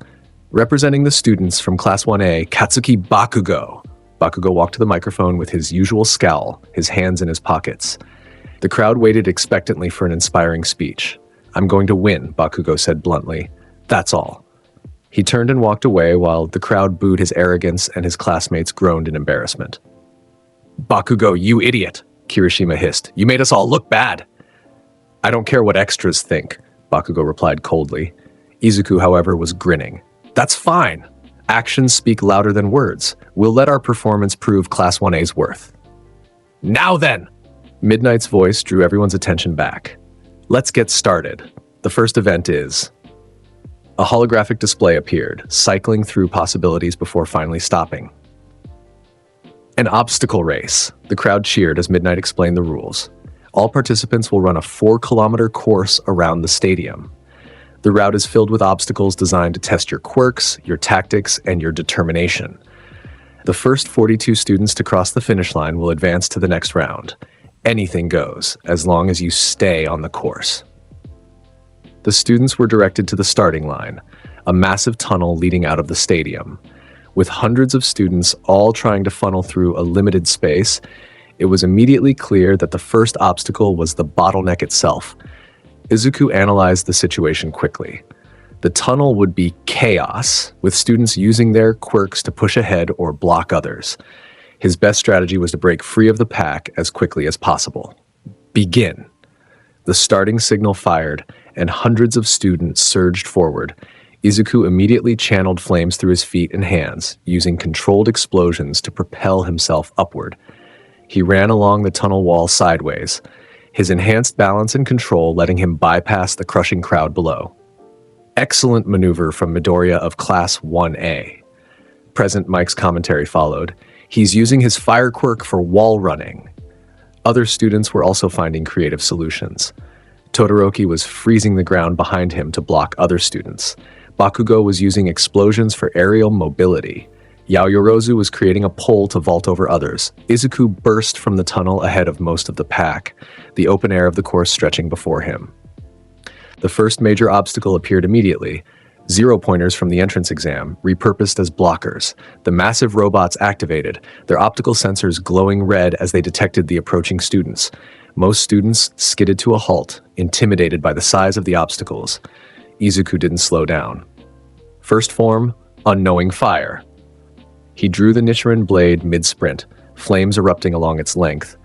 Representing the students from Class 1A, Katsuki Bakugo. Bakugo walked to the microphone with his usual scowl, his hands in his pockets. The crowd waited expectantly for an inspiring speech. "I'm going to win," Bakugo said bluntly. "That's all." He turned and walked away while the crowd booed his arrogance and his classmates groaned in embarrassment. "Bakugo, you idiot," Kirishima hissed. "You made us all look bad." "I don't care what extras think," Bakugo replied coldly. Izuku, however, was grinning. "That's fine. Actions speak louder than words. We'll let our performance prove Class 1A's worth." "Now then!" Midnight's voice drew everyone's attention back. "Let's get started. The first event is..." A holographic display appeared, cycling through possibilities before finally stopping. An obstacle race. The crowd cheered as Midnight explained the rules. All participants will run a 4-kilometer course around the stadium. The route is filled with obstacles designed to test your quirks, your tactics, and your determination. The first 42 students to cross the finish line will advance to the next round. Anything goes, as long as you stay on the course. The students were directed to the starting line, a massive tunnel leading out of the stadium. With hundreds of students all trying to funnel through a limited space, it was immediately clear that the first obstacle was the bottleneck itself. Izuku analyzed the situation quickly. The tunnel would be chaos, with students using their quirks to push ahead or block others. His best strategy was to break free of the pack as quickly as possible. Begin. The starting signal fired, and hundreds of students surged forward. Izuku immediately channeled flames through his feet and hands, using controlled explosions to propel himself upward. He ran along the tunnel wall sideways, his enhanced balance and control letting him bypass the crushing crowd below. Excellent maneuver from Midoriya of Class 1A. Present Mike's commentary followed. He's using his fire quirk for wall running. Other students were also finding creative solutions. Todoroki was freezing the ground behind him to block other students. Bakugo was using explosions for aerial mobility. Yaoyorozu was creating a pole to vault over others. Izuku burst from the tunnel ahead of most of the pack, the open air of the course stretching before him. The first major obstacle appeared immediately. 0-pointers from the entrance exam, repurposed as blockers. The massive robots activated, their optical sensors glowing red as they detected the approaching students. Most students skidded to a halt, intimidated by the size of the obstacles. Izuku didn't slow down. First form, unknowing fire. He drew the Nichiren blade mid-sprint, flames erupting along its length.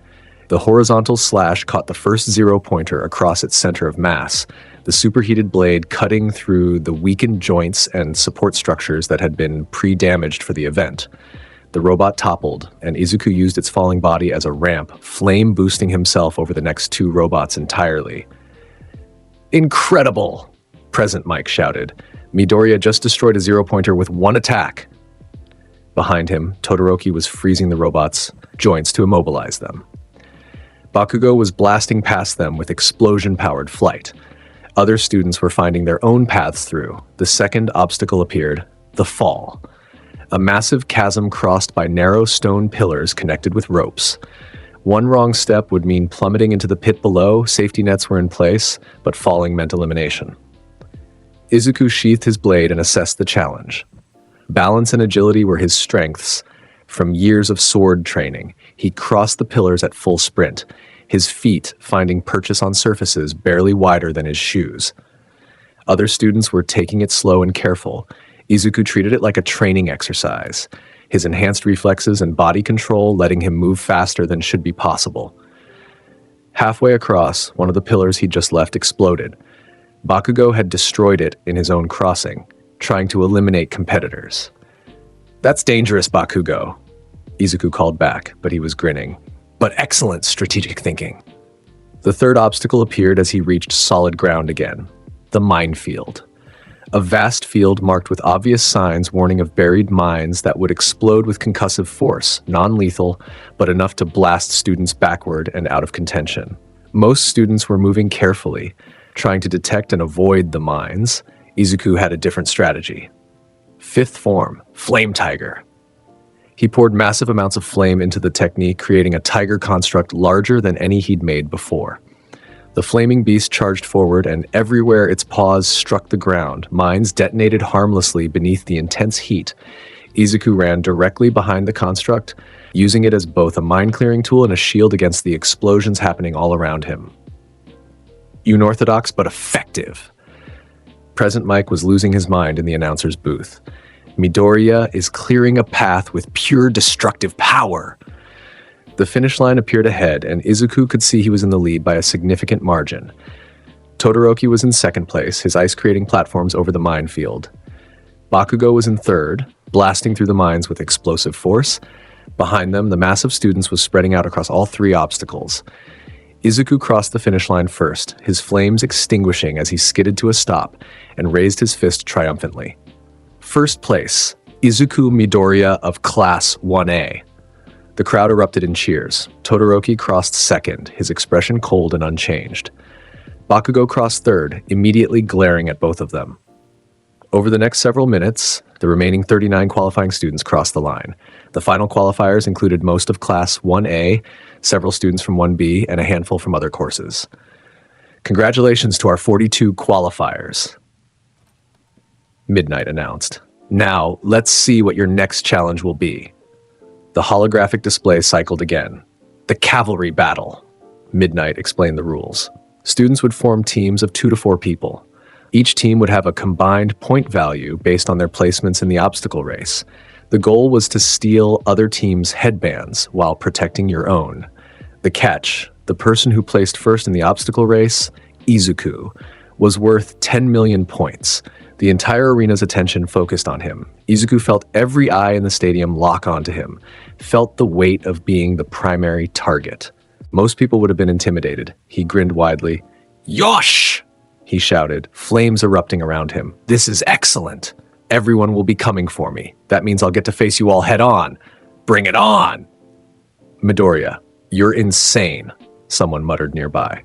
The horizontal slash caught the first 0-pointer across its center of mass, the superheated blade cutting through the weakened joints and support structures that had been pre-damaged for the event. The robot toppled, and Izuku used its falling body as a ramp, flame boosting himself over the next 2 robots entirely. "Incredible!" Present Mike shouted. Midoriya just destroyed a 0-pointer with 1 attack. Behind him, Todoroki was freezing the robots' joints to immobilize them. Bakugo was blasting past them with explosion-powered flight. Other students were finding their own paths through. The second obstacle appeared, the fall. A massive chasm crossed by narrow stone pillars connected with ropes. One wrong step would mean plummeting into the pit below. Safety nets were in place, but falling meant elimination. Izuku sheathed his blade and assessed the challenge. Balance and agility were his strengths. From years of sword training, he crossed the pillars at full sprint, his feet finding purchase on surfaces barely wider than his shoes. Other students were taking it slow and careful. Izuku treated it like a training exercise, his enhanced reflexes and body control letting him move faster than should be possible. Halfway across, one of the pillars he'd just left exploded. Bakugo had destroyed it in his own crossing, trying to eliminate competitors. "That's dangerous, Bakugo," Izuku called back, but he was grinning. "But excellent strategic thinking." The third obstacle appeared as he reached solid ground again, the minefield. A vast field marked with obvious signs warning of buried mines that would explode with concussive force, non-lethal, but enough to blast students backward and out of contention. Most students were moving carefully, trying to detect and avoid the mines. Izuku had a different strategy. Fifth form, Flame Tiger. He poured massive amounts of flame into the technique, creating a tiger construct larger than any he'd made before. The flaming beast charged forward, and everywhere its paws struck the ground, mines detonated harmlessly beneath the intense heat. Izuku ran directly behind the construct, using it as both a mine-clearing tool and a shield against the explosions happening all around him. Unorthodox but effective. Present Mike was losing his mind in the announcer's booth. Midoriya is clearing a path with pure destructive power. The finish line appeared ahead, and Izuku could see he was in the lead by a significant margin. Todoroki was in second place, his ice-creating platforms over the minefield. Bakugo was in third, blasting through the mines with explosive force. Behind them, the mass of students was spreading out across all three obstacles. Izuku crossed the finish line first, his flames extinguishing as he skidded to a stop and raised his fist triumphantly. First place, Izuku Midoriya of Class 1A. The crowd erupted in cheers. Todoroki crossed second, his expression cold and unchanged. Bakugo crossed third, immediately glaring at both of them. Over the next several minutes, the remaining 39 qualifying students crossed the line. The final qualifiers included most of Class 1A, several students from 1B, and a handful from other courses. Congratulations to our 42 qualifiers, Midnight announced. Now, let's see what your next challenge will be. The holographic display cycled again. The cavalry battle. Midnight explained the rules. Students would form teams of 2 to 4 people. Each team would have a combined point value based on their placements in the obstacle race. The goal was to steal other teams' headbands while protecting your own. The catch, the person who placed first in the obstacle race, Izuku, was worth 10 million points. The entire arena's attention focused on him. Izuku felt every eye in the stadium lock onto him, felt the weight of being the primary target. Most people would have been intimidated. He grinned widely. "Yosh!" he shouted, flames erupting around him. "This is excellent. Everyone will be coming for me. That means I'll get to face you all head on. Bring it on!" "Midoriya, you're insane," someone muttered nearby.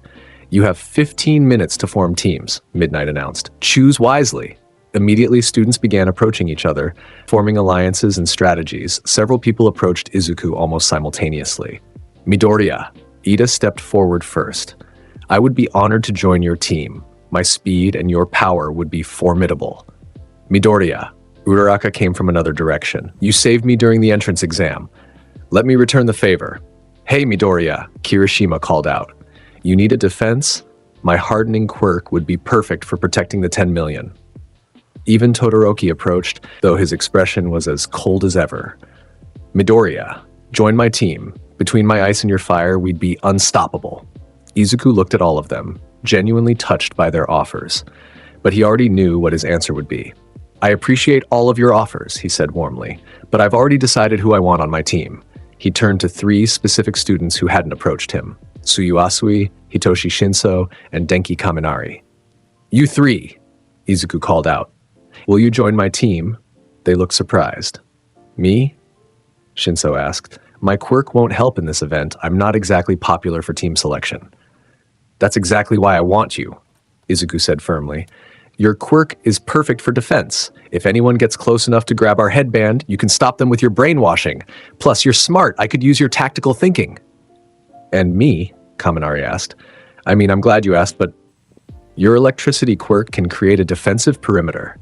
"You have 15 minutes to form teams," Midnight announced. "Choose wisely." Immediately, students began approaching each other, forming alliances and strategies. Several people approached Izuku almost simultaneously. "Midoriya," Ida stepped forward first. "I would be honored to join your team. My speed and your power would be formidable." "Midoriya," Uraraka came from another direction. "You saved me during the entrance exam. Let me return the favor." "Hey, Midoriya," Kirishima called out. "You need a defense? My hardening quirk would be perfect for protecting the 10 million. Even Todoroki approached, though his expression was as cold as ever. "Midoriya, join my team. Between my ice and your fire, we'd be unstoppable." Izuku looked at all of them, genuinely touched by their offers. But he already knew what his answer would be. "I appreciate all of your offers," he said warmly, "but I've already decided who I want on my team." He turned to 3 specific students who hadn't approached him: Tsuyuasui, Hitoshi Shinso, and Denki Kaminari. "You 3, Izuku called out. "Will you join my team?" They looked surprised. "Me?" Shinso asked. "My quirk won't help in this event. I'm not exactly popular for team selection." "That's exactly why I want you," Izuku said firmly. "Your quirk is perfect for defense. If anyone gets close enough to grab our headband, you can stop them with your brainwashing. Plus, you're smart. I could use your tactical thinking." "And me?" Kaminari asked. "I mean, I'm glad you asked, but your electricity quirk can create a defensive perimeter,"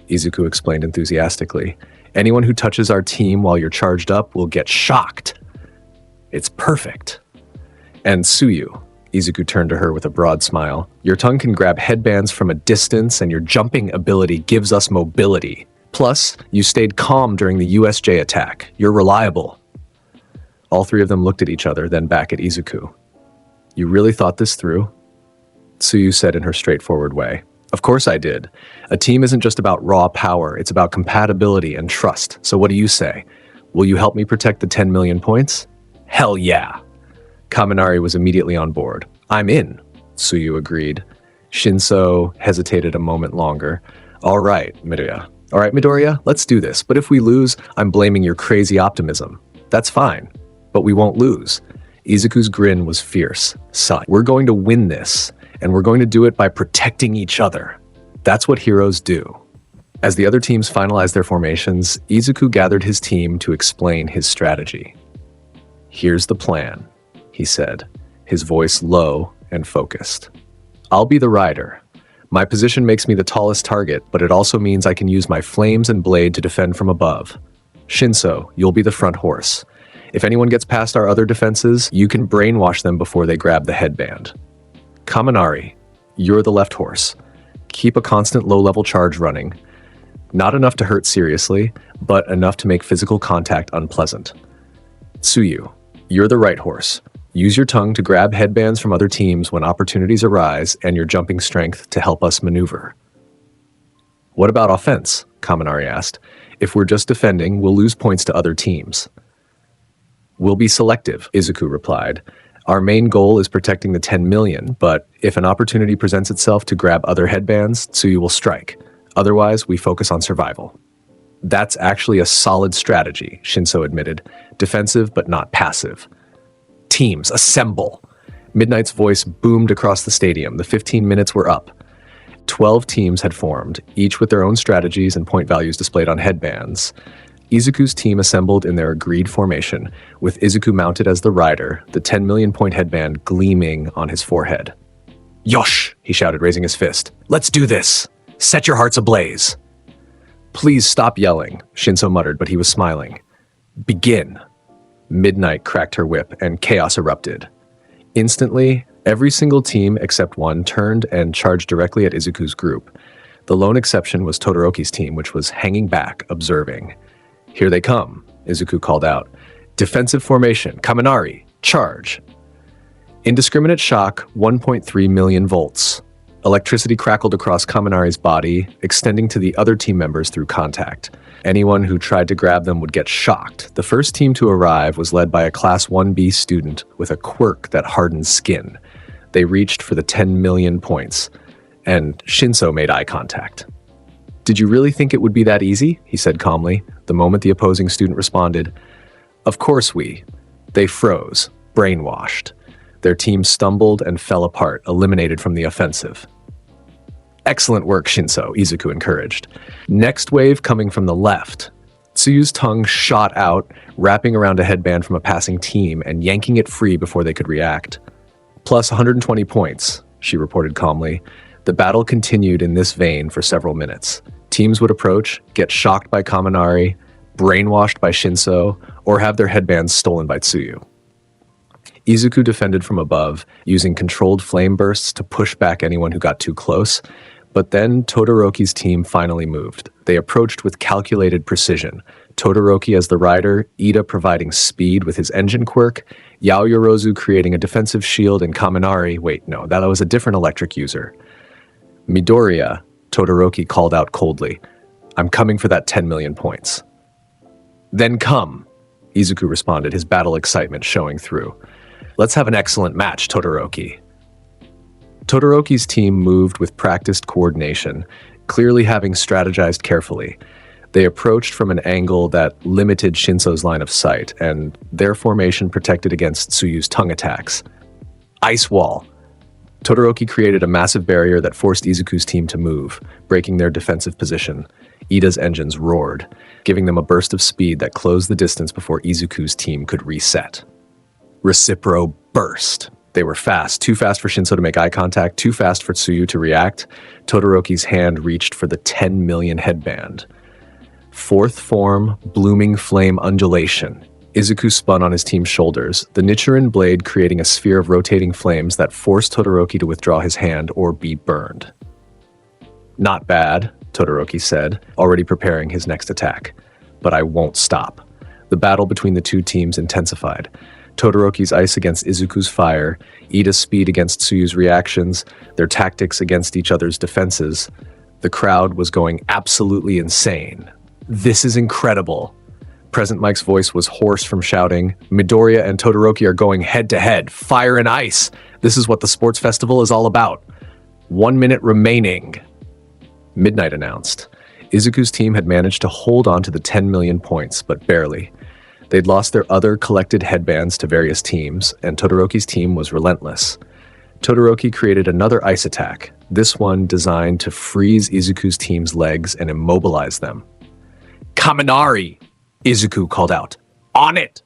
Izuku explained enthusiastically. "Anyone who touches our team while you're charged up will get shocked. It's perfect." "And Tsuyu," Izuku turned to her with a broad smile. Your tongue can grab headbands from a distance, and your jumping ability gives us mobility. Plus, you stayed calm during the USJ attack. You're reliable. All three of them looked at each other, then back at Izuku. You really thought this through? Tsuyu said in her straightforward way. Of course I did. A team isn't just about raw power, it's about compatibility and trust. So what do you say? Will you help me protect the 10 million points? Hell yeah! Kaminari was immediately on board. I'm in, Tsuyu agreed. Shinso hesitated a moment longer. All right, Midoriya, let's do this. But if we lose, I'm blaming your crazy optimism. That's fine, but we won't lose. Izuku's grin was fierce. Son, we're going to win this, and we're going to do it by protecting each other. That's what heroes do. As the other teams finalized their formations, Izuku gathered his team to explain his strategy. Here's the plan, he said, his voice low and focused. I'll be the rider. My position makes me the tallest target, but it also means I can use my flames and blade to defend from above. Shinso, you'll be the front horse. If anyone gets past our other defenses, you can brainwash them before they grab the headband. Kaminari, you're the left horse. Keep a constant low-level charge running. Not enough to hurt seriously, but enough to make physical contact unpleasant. Tsuyu, you're the right horse. Use your tongue to grab headbands from other teams when opportunities arise and your jumping strength to help us maneuver. What about offense? Kaminari asked. If we're just defending, we'll lose points to other teams. We'll be selective, Izuku replied. Our main goal is protecting the 10 million, but if an opportunity presents itself to grab other headbands, Tsuyu will strike. Otherwise, we focus on survival. That's actually a solid strategy, Shinso admitted. Defensive, but not passive. Teams, assemble! Midnight's voice boomed across the stadium. The 15 minutes were up. 12 teams had formed, each with their own strategies and point values displayed on headbands. Izuku's team assembled in their agreed formation, with Izuku mounted as the rider, the 10 million point headband gleaming on his forehead. Yosh! He shouted, raising his fist. Let's do this! Set your hearts ablaze! Please stop yelling, Shinso muttered, but he was smiling. Begin! Midnight cracked her whip, and chaos erupted. Instantly, every single team except one turned and charged directly at Izuku's group. The lone exception was Todoroki's team, which was hanging back, observing. Here they come, Izuku called out. Defensive formation, Kaminari, charge. Indiscriminate shock, 1.3 million volts. Electricity crackled across Kaminari's body, extending to the other team members through contact. Anyone who tried to grab them would get shocked. The first team to arrive was led by a Class 1B student with a quirk that hardened skin. They reached for the 10 million points, and Shinso made eye contact. Did you really think it would be that easy? He said calmly, the moment the opposing student responded. Of course we. They froze, brainwashed. Their team stumbled and fell apart, eliminated from the offensive. Excellent work, Shinso, Izuku encouraged. Next wave coming from the left. Tsuyu's tongue shot out, wrapping around a headband from a passing team and yanking it free before they could react. Plus 120 points, she reported calmly. The battle continued in this vein for several minutes. Teams would approach, get shocked by Kaminari, brainwashed by Shinso, or have their headbands stolen by Tsuyu. Izuku defended from above, using controlled flame bursts to push back anyone who got too close. But then Todoroki's team finally moved. They approached with calculated precision. Todoroki as the rider, Ida providing speed with his engine quirk, Yaoyorozu creating a defensive shield, and Kaminari, that was a different electric user. Midoriya, Todoroki called out coldly. I'm coming for that 10 million points. Then come, Izuku responded, his battle excitement showing through. Let's have an excellent match, Todoroki. Todoroki's team moved with practiced coordination, clearly having strategized carefully. They approached from an angle that limited Shinso's line of sight, and their formation protected against Tsuyu's tongue attacks. Ice wall. Todoroki created a massive barrier that forced Izuku's team to move, breaking their defensive position. Ida's engines roared, giving them a burst of speed that closed the distance before Izuku's team could reset. Recipro burst. They were fast, too fast for Shinso to make eye contact, too fast for Tsuyu to react. Todoroki's hand reached for the 10 million headband. Fourth form, blooming flame undulation. Izuku spun on his team's shoulders, the Nichiren blade creating a sphere of rotating flames that forced Todoroki to withdraw his hand or be burned. "Not bad," Todoroki said, already preparing his next attack. "But I won't stop." The battle between the two teams intensified. Todoroki's ice against Izuku's fire, Ida's speed against Tsuyu's reactions, their tactics against each other's defenses. The crowd was going absolutely insane. "This is incredible." Present Mike's voice was hoarse from shouting, "Midoriya and Todoroki are going head-to-head, fire and ice. This is what the sports festival is all about. 1 minute remaining." Midnight announced. Izuku's team had managed to hold on to the 10 million points, but barely. They'd lost their other collected headbands to various teams, and Todoroki's team was relentless. Todoroki created another ice attack, this one designed to freeze Izuku's team's legs and immobilize them. "Kaminari!" Izuku called out. "On it!"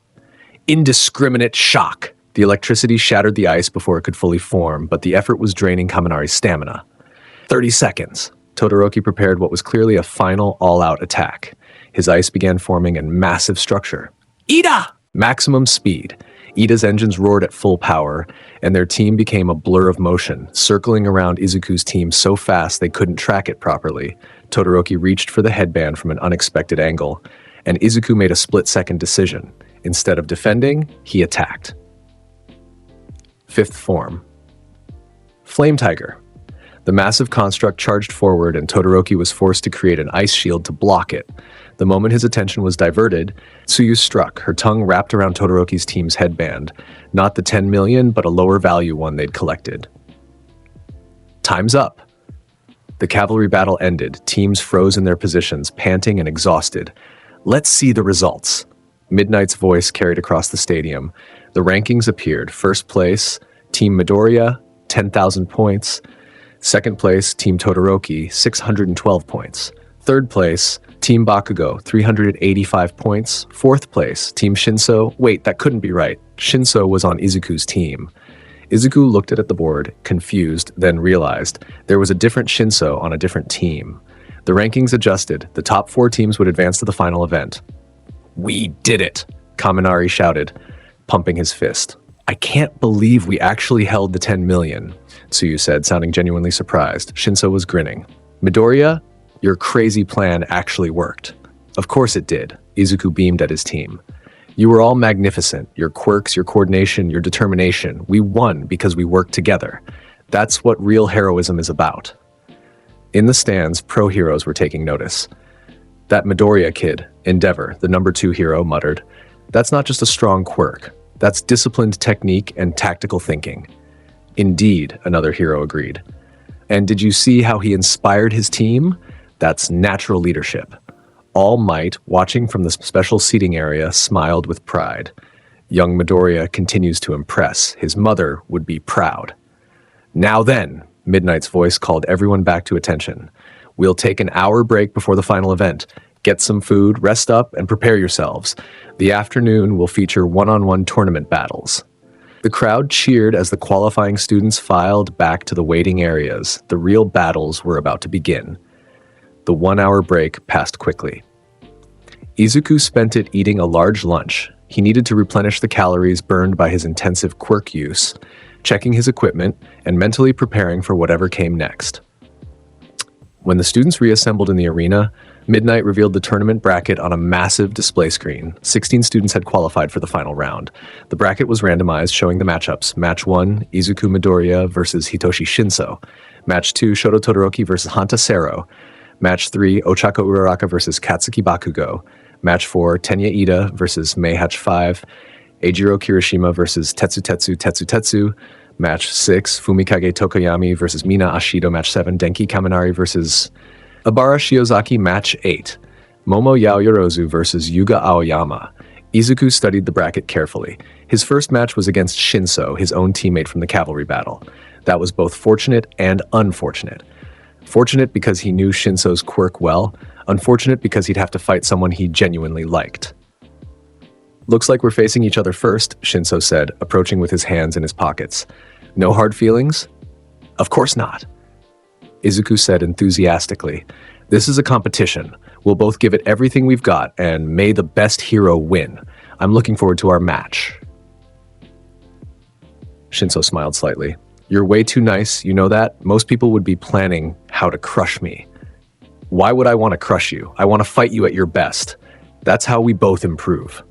Indiscriminate shock. The electricity shattered the ice before it could fully form, but the effort was draining Kaminari's stamina. 30 seconds. Todoroki prepared what was clearly a final all-out attack. His ice began forming a massive structure. "Ida!" Maximum speed. Ida's engines roared at full power, and their team became a blur of motion, circling around Izuku's team so fast they couldn't track it properly. Todoroki reached for the headband from an unexpected angle, and Izuku made a split-second decision. Instead of defending, he attacked. Fifth form. Flame Tiger. The massive construct charged forward, and Todoroki was forced to create an ice shield to block it. The moment his attention was diverted, Tsuyu struck, her tongue wrapped around Todoroki's team's headband. Not the 10 million, but a lower value one they'd collected. Time's up. The cavalry battle ended. Teams froze in their positions, panting and exhausted. "Let's see the results." Midnight's voice carried across the stadium. The rankings appeared. First place, Team Midoriya, 10,000 points. Second place, Team Todoroki, 612 points. Third place, Team Bakugo, 385 points. Fourth place, Team Shinso. Wait, that couldn't be right. Shinso was on Izuku's team. Izuku looked at the board, confused, then realized there was a different Shinso on a different team. The rankings adjusted. The top 4 teams would advance to the final event. "We did it!" Kaminari shouted, pumping his fist. "I can't believe we actually held the 10 million, Tsuyu said, sounding genuinely surprised. Shinso was grinning. "Midoriya, your crazy plan actually worked." "Of course it did." Izuku beamed at his team. "You were all magnificent. Your quirks, your coordination, your determination. We won because we worked together. That's what real heroism is about." In the stands, pro heroes were taking notice. "That Midoriya kid, Endeavor, the number 2 hero, muttered. "That's not just a strong quirk. That's disciplined technique and tactical thinking." "Indeed," another hero agreed. "And did you see how he inspired his team? That's natural leadership." All Might, watching from the special seating area, smiled with pride. Young Midoriya continues to impress. His mother would be proud. "Now then," Midnight's voice called everyone back to attention. "We'll take an hour break before the final event. Get some food, rest up, and prepare yourselves. The afternoon will feature one-on-one tournament battles." The crowd cheered as the qualifying students filed back to the waiting areas. The real battles were about to begin. The 1-hour break passed quickly. Izuku spent it eating a large lunch. He needed to replenish the calories burned by his intensive quirk use, checking his equipment, and mentally preparing for whatever came next. When the students reassembled in the arena, Midnight revealed the tournament bracket on a massive display screen. 16 students had qualified for the final round. The bracket was randomized, showing the matchups. Match 1, Izuku Midoriya versus Hitoshi Shinso. Match 2, Shoto Todoroki versus Hanta Sero. Match 3, Ochako Uraraka versus Katsuki Bakugo. Match 4, Tenya Ida versus Meihachi 5. Eijiro Kirishima versus Tetsu Tetsu. Match 6, Fumikage Tokoyami versus Mina Ashido. Match 7, Denki Kaminari versus Abara Shiozaki. Match 8, Momo Yaoyorozu versus Yuga Aoyama. Izuku studied the bracket carefully. His first match was against Shinso, his own teammate from the cavalry battle. That was both fortunate and unfortunate. Fortunate because he knew Shinso's quirk well, unfortunate because he'd have to fight someone he genuinely liked. "Looks like we're facing each other first," Shinso said, approaching with his hands in his pockets. "No hard feelings?" "Of course not," Izuku said enthusiastically. "This is a competition. We'll both give it everything we've got, and may the best hero win. I'm looking forward to our match. Shinso smiled slightly. You're way too nice, you know that? Most people would be planning how to crush me. Why would I want to crush you? I want to fight you at your best. That's how we both improve.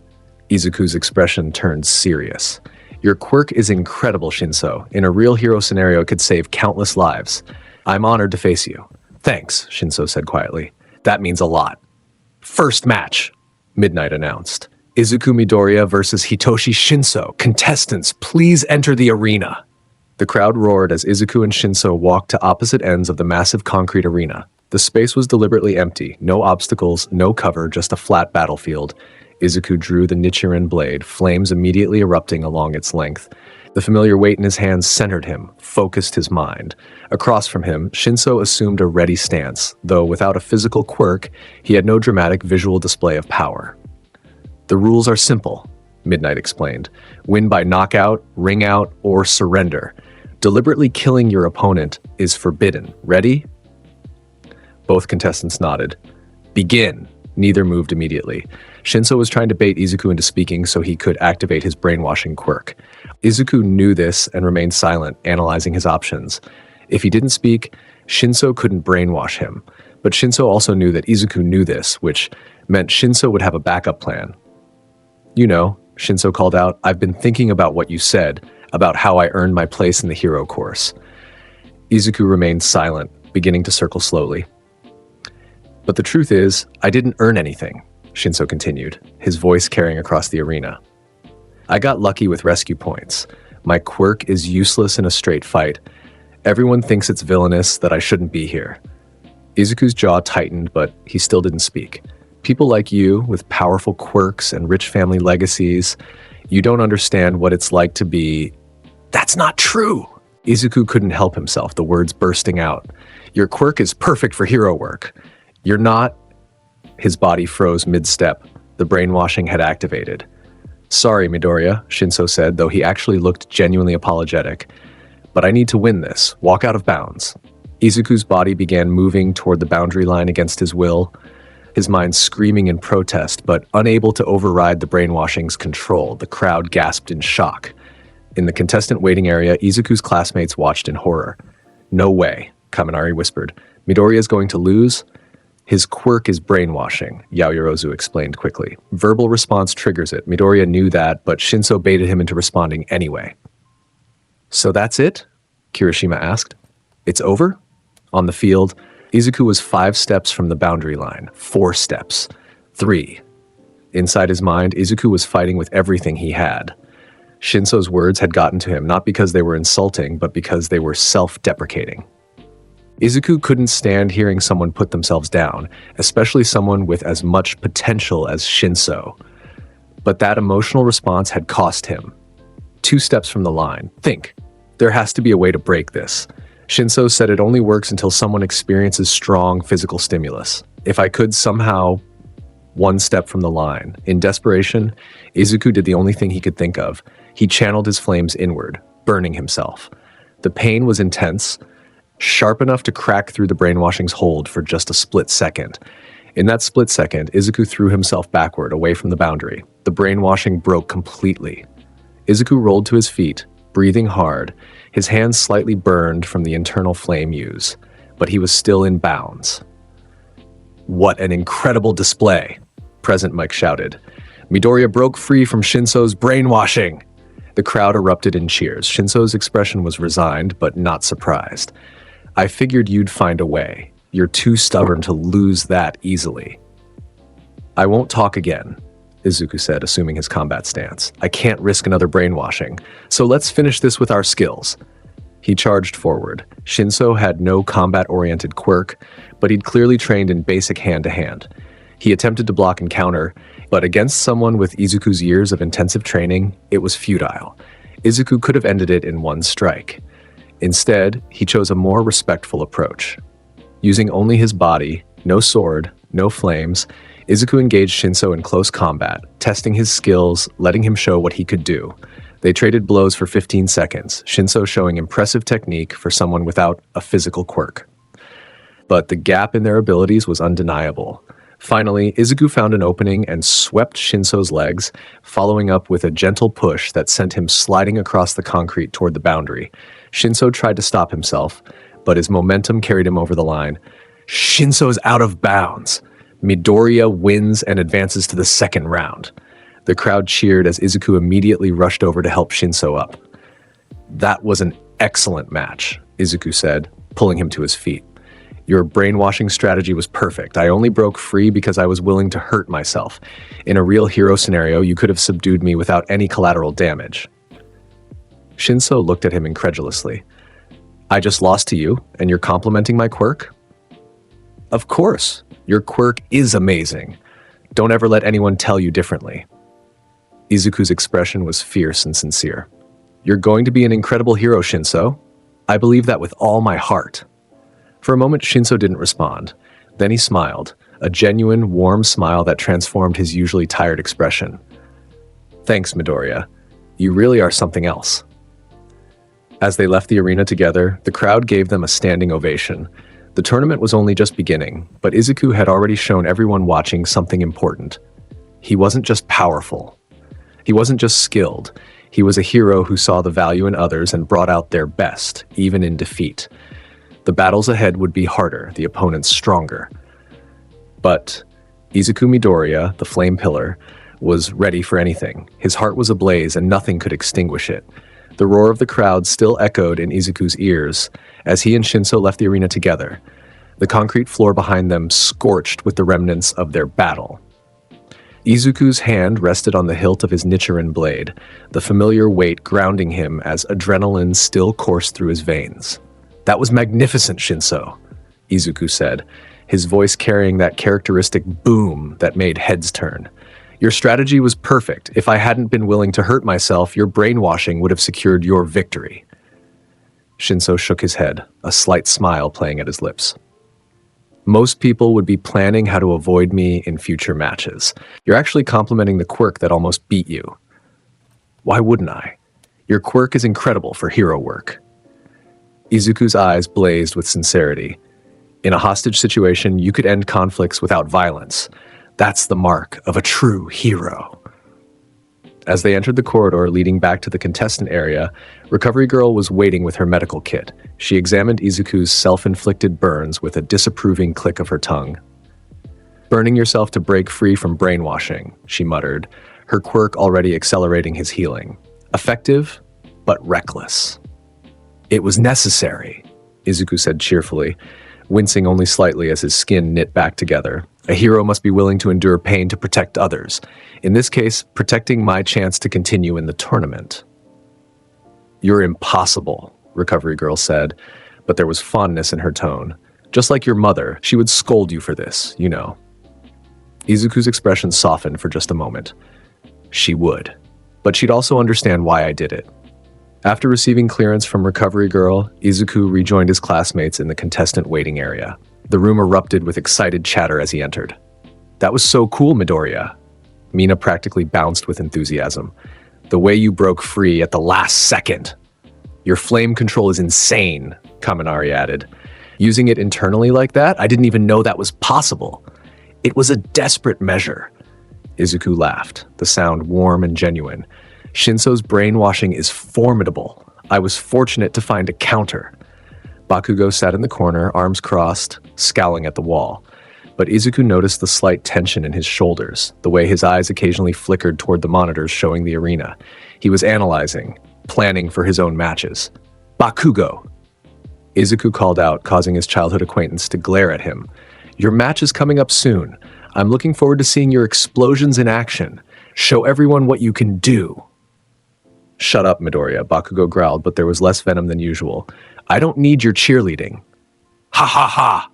Izuku's expression turned serious. Your quirk is incredible, Shinso. In a real hero scenario, it could save countless lives. I'm honored to face you. Thanks, Shinso said quietly. That means a lot. First match, Midnight announced. Izuku Midoriya versus Hitoshi Shinso. Contestants, please enter the arena. The crowd roared as Izuku and Shinso walked to opposite ends of the massive concrete arena. The space was deliberately empty. No obstacles, no cover, just a flat battlefield. Izuku drew the Nichiren blade, flames immediately erupting along its length. The familiar weight in his hands centered him, focused his mind. Across from him, Shinso assumed a ready stance, though without a physical quirk, he had no dramatic visual display of power. The rules are simple, Midnight explained. Win by knockout, ring out, or surrender. Deliberately killing your opponent is forbidden. Ready? Both contestants nodded. Begin. Neither moved immediately. Shinso was trying to bait Izuku into speaking so he could activate his brainwashing quirk. Izuku knew this and remained silent, analyzing his options. If he didn't speak, Shinso couldn't brainwash him. But Shinso also knew that Izuku knew this, which meant Shinso would have a backup plan. You know, Shinso called out, I've been thinking about what you said, about how I earned my place in the hero course. Izuku remained silent, beginning to circle slowly. But the truth is, I didn't earn anything, Shinso continued, his voice carrying across the arena. I got lucky with rescue points. My quirk is useless in a straight fight. Everyone thinks it's villainous that I shouldn't be here. Izuku's jaw tightened, but he still didn't speak. People like you, with powerful quirks and rich family legacies, you don't understand what it's like to be... That's not true! Izuku couldn't help himself, the words bursting out. Your quirk is perfect for hero work. You're not... His body froze mid-step. The brainwashing had activated. Sorry, Midoriya, Shinso said, though he actually looked genuinely apologetic. But I need to win this. Walk out of bounds. Izuku's body began moving toward the boundary line against his will, his mind screaming in protest, but unable to override the brainwashing's control. The crowd gasped in shock. In the contestant waiting area, Izuku's classmates watched in horror. No way, Kaminari whispered. Midoriya is going to lose? His quirk is brainwashing, Yaoyorozu explained quickly. Verbal response triggers it. Midoriya knew that, but Shinso baited him into responding anyway. So that's it? Kirishima asked. It's over? On the field, Izuku was 5 steps from the boundary line. 4 steps. 3. Inside his mind, Izuku was fighting with everything he had. Shinso's words had gotten to him not because they were insulting, but because they were self-deprecating. Izuku couldn't stand hearing someone put themselves down, especially someone with as much potential as Shinso. But that emotional response had cost him. 2 steps from the line. Think. There has to be a way to break this. Shinso said it only works until someone experiences strong physical stimulus. If I could somehow... 1 step from the line. In desperation, Izuku did the only thing he could think of. He channeled his flames inward, burning himself. The pain was intense, sharp enough to crack through the brainwashing's hold for just a split second. In that split second, Izuku threw himself backward, away from the boundary. The brainwashing broke completely. Izuku rolled to his feet, breathing hard, his hands slightly burned from the internal flame use, but he was still in bounds. What an incredible display, Present Mike shouted. Midoriya broke free from Shinso's brainwashing. The crowd erupted in cheers. Shinso's expression was resigned, but not surprised. I figured you'd find a way. You're too stubborn to lose that easily. I won't talk again, Izuku said, assuming his combat stance. I can't risk another brainwashing, so let's finish this with our skills. He charged forward. Shinso had no combat-oriented quirk, but he'd clearly trained in basic hand-to-hand. He attempted to block and counter, but against someone with Izuku's years of intensive training, it was futile. Izuku could have ended it in 1 strike. Instead, he chose a more respectful approach. Using only his body, no sword, no flames, Izuku engaged Shinso in close combat, testing his skills, letting him show what he could do. They traded blows for 15 seconds, Shinso showing impressive technique for someone without a physical quirk. But the gap in their abilities was undeniable. Finally, Izuku found an opening and swept Shinso's legs, following up with a gentle push that sent him sliding across the concrete toward the boundary. Shinso tried to stop himself, but his momentum carried him over the line. Shinso's out of bounds. Midoriya wins and advances to the second round. The crowd cheered as Izuku immediately rushed over to help Shinso up. That was an excellent match, Izuku said, pulling him to his feet. Your brainwashing strategy was perfect. I only broke free because I was willing to hurt myself. In a real hero scenario, you could have subdued me without any collateral damage. Shinso looked at him incredulously. I just lost to you, and you're complimenting my quirk? Of course. Your quirk is amazing. Don't ever let anyone tell you differently. Izuku's expression was fierce and sincere. You're going to be an incredible hero, Shinso. I believe that with all my heart. For a moment, Shinso didn't respond. Then he smiled, a genuine, warm smile that transformed his usually tired expression. Thanks, Midoriya. You really are something else. As they left the arena together, the crowd gave them a standing ovation. The tournament was only just beginning, but Izuku had already shown everyone watching something important. He wasn't just powerful. He wasn't just skilled. He was a hero who saw the value in others and brought out their best, even in defeat. The battles ahead would be harder, the opponents stronger. But Izuku Midoriya, the Flame Pillar, was ready for anything. His heart was ablaze and nothing could extinguish it. The roar of the crowd still echoed in Izuku's ears as he and Shinso left the arena together, the concrete floor behind them scorched with the remnants of their battle. Izuku's hand rested on the hilt of his Nichiren blade, the familiar weight grounding him as adrenaline still coursed through his veins. That was magnificent, Shinso, Izuku said, his voice carrying that characteristic boom that made heads turn. Your strategy was perfect. If I hadn't been willing to hurt myself, your brainwashing would have secured your victory. Shinso shook his head, a slight smile playing at his lips. Most people would be planning how to avoid me in future matches. You're actually complimenting the quirk that almost beat you. Why wouldn't I? Your quirk is incredible for hero work. Izuku's eyes blazed with sincerity. In a hostage situation, you could end conflicts without violence. That's the mark of a true hero. As they entered the corridor leading back to the contestant area, Recovery Girl was waiting with her medical kit. She examined Izuku's self-inflicted burns with a disapproving click of her tongue. Burning yourself to break free from brainwashing, she muttered, her quirk already accelerating his healing. Effective, but reckless. It was necessary, Izuku said cheerfully, wincing only slightly as his skin knit back together. A hero must be willing to endure pain to protect others. In this case, protecting my chance to continue in the tournament. You're impossible, Recovery Girl said, but there was fondness in her tone. Just like your mother, she would scold you for this, you know. Izuku's expression softened for just a moment. She would, but she'd also understand why I did it. After receiving clearance from Recovery Girl, Izuku rejoined his classmates in the contestant waiting area. The room erupted with excited chatter as he entered. That was so cool, Midoriya. Mina practically bounced with enthusiasm. The way you broke free at the last second. Your flame control is insane, Kaminari added. Using it internally like that, I didn't even know that was possible. It was a desperate measure. Izuku laughed, the sound warm and genuine. Shinso's brainwashing is formidable. I was fortunate to find a counter. Bakugo sat in the corner, arms crossed, scowling at the wall. But Izuku noticed the slight tension in his shoulders, the way his eyes occasionally flickered toward the monitors showing the arena. He was analyzing, planning for his own matches. Bakugo! Izuku called out, causing his childhood acquaintance to glare at him. Your match is coming up soon. I'm looking forward to seeing your explosions in action. Show everyone what you can do. Shut up, Midoriya, Bakugo growled, but there was less venom than usual. I don't need your cheerleading. Ha ha ha!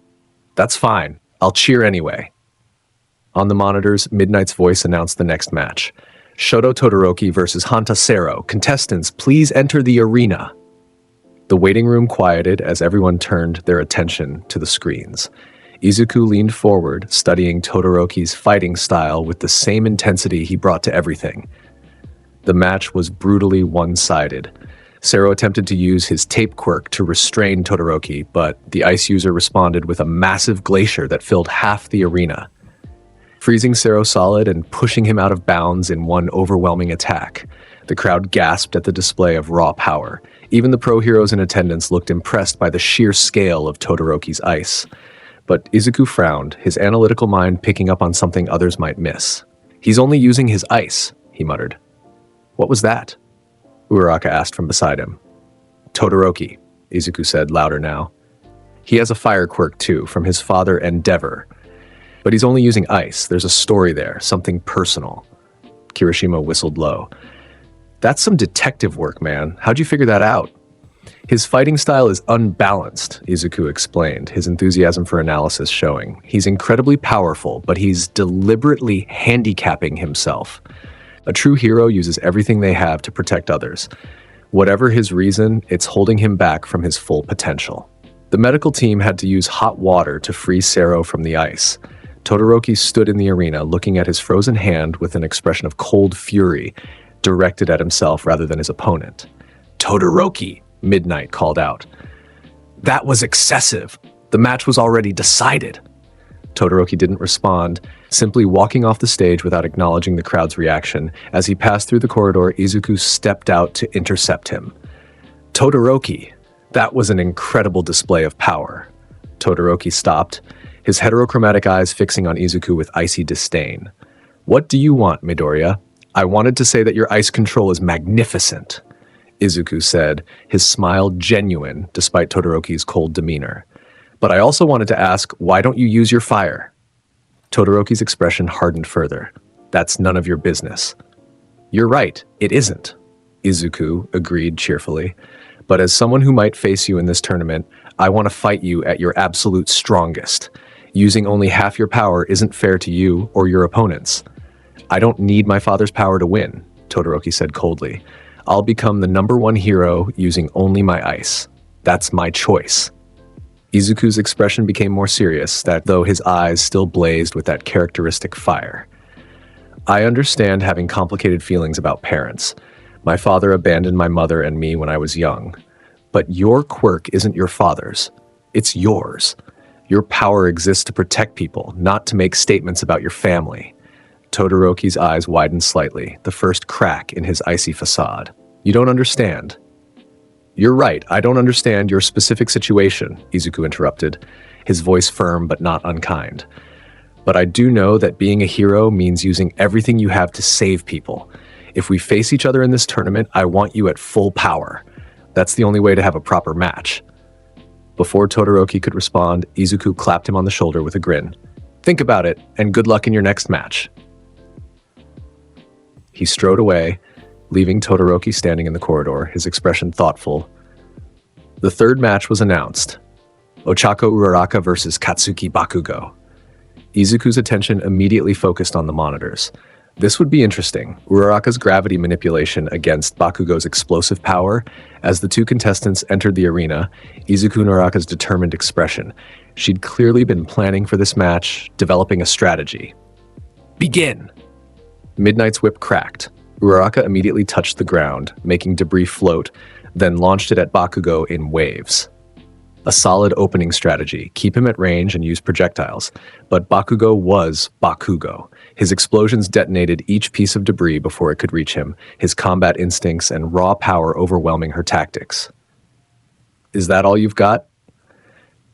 That's fine. I'll cheer anyway. On the monitors, Midnight's voice announced the next match. Shoto Todoroki versus Hanta Sero. Contestants, please enter the arena. The waiting room quieted as everyone turned their attention to the screens. Izuku leaned forward, studying Todoroki's fighting style with the same intensity he brought to everything. The match was brutally one-sided. Sero attempted to use his tape quirk to restrain Todoroki, but the ice user responded with a massive glacier that filled half the arena. freezing Sero solid and pushing him out of bounds in one overwhelming attack. The crowd gasped at the display of raw power. Even the pro heroes in attendance looked impressed by the sheer scale of Todoroki's ice. But Izuku frowned, his analytical mind picking up on something others might miss. "He's only using his ice," he muttered. "What was that?" Uraraka asked from beside him. "Todoroki," Izuku said, louder now. "He has a fire quirk too, from his father Endeavor. But he's only using ice. There's a story there, something personal." Kirishima whistled low. "That's some detective work, man. How'd you figure that out?" "His fighting style is unbalanced," Izuku explained, his enthusiasm for analysis showing. "He's incredibly powerful, but he's deliberately handicapping himself. A true hero uses everything they have to protect others. Whatever his reason, it's holding him back from his full potential." The medical team had to use hot water to free Sero from the ice. Todoroki stood in the arena, looking at his frozen hand with an expression of cold fury, directed at himself rather than his opponent. "Todoroki!" Midnight called out. "That was excessive. The match was already decided." Todoroki didn't respond, simply walking off the stage without acknowledging the crowd's reaction. As he passed through the corridor, Izuku stepped out to intercept him. "Todoroki, that was an incredible display of power." Todoroki stopped, his heterochromatic eyes fixing on Izuku with icy disdain. "What do you want, Midoriya? I wanted to say that your ice control is magnificent," Izuku said, his smile genuine despite Todoroki's cold demeanor. "But I also wanted to ask, why don't you use your fire?" Todoroki's expression hardened further. "That's none of your business." "You're right, it isn't," Izuku agreed cheerfully. "But as someone who might face you in this tournament, I want to fight you at your absolute strongest. Using only half your power isn't fair to you or your opponents." "I don't need my father's power to win," Todoroki said coldly. "I'll become the #1 hero using only my ice. That's my choice." Izuku's expression became more serious, though his eyes still blazed with that characteristic fire. "I understand having complicated feelings about parents. My father abandoned my mother and me when I was young. But your quirk isn't your father's. It's yours. Your power exists to protect people, not to make statements about your family." Todoroki's eyes widened slightly, the first crack in his icy facade. "You don't understand." "You're right, I don't understand your specific situation," Izuku interrupted, his voice firm but not unkind. "But I do know that being a hero means using everything you have to save people. If we face each other in this tournament, I want you at full power. That's the only way to have a proper match." Before Todoroki could respond, Izuku clapped him on the shoulder with a grin. "Think about it, and good luck in your next match." He strode away, leaving Todoroki standing in the corridor, his expression thoughtful. The third match was announced. Ochako Uraraka versus Katsuki Bakugo. Izuku's attention immediately focused on the monitors. This would be interesting, Uraraka's gravity manipulation against Bakugo's explosive power. As the two contestants entered the arena, Izuku Uraraka's determined expression. She'd clearly been planning for this match, developing a strategy. "Begin!" Midnight's whip cracked. Uraraka immediately touched the ground, making debris float, then launched it at Bakugo in waves. A solid opening strategy, keep him at range and use projectiles. But Bakugo was Bakugo. His explosions detonated each piece of debris before it could reach him, his combat instincts and raw power overwhelming her tactics. "Is that all you've got?"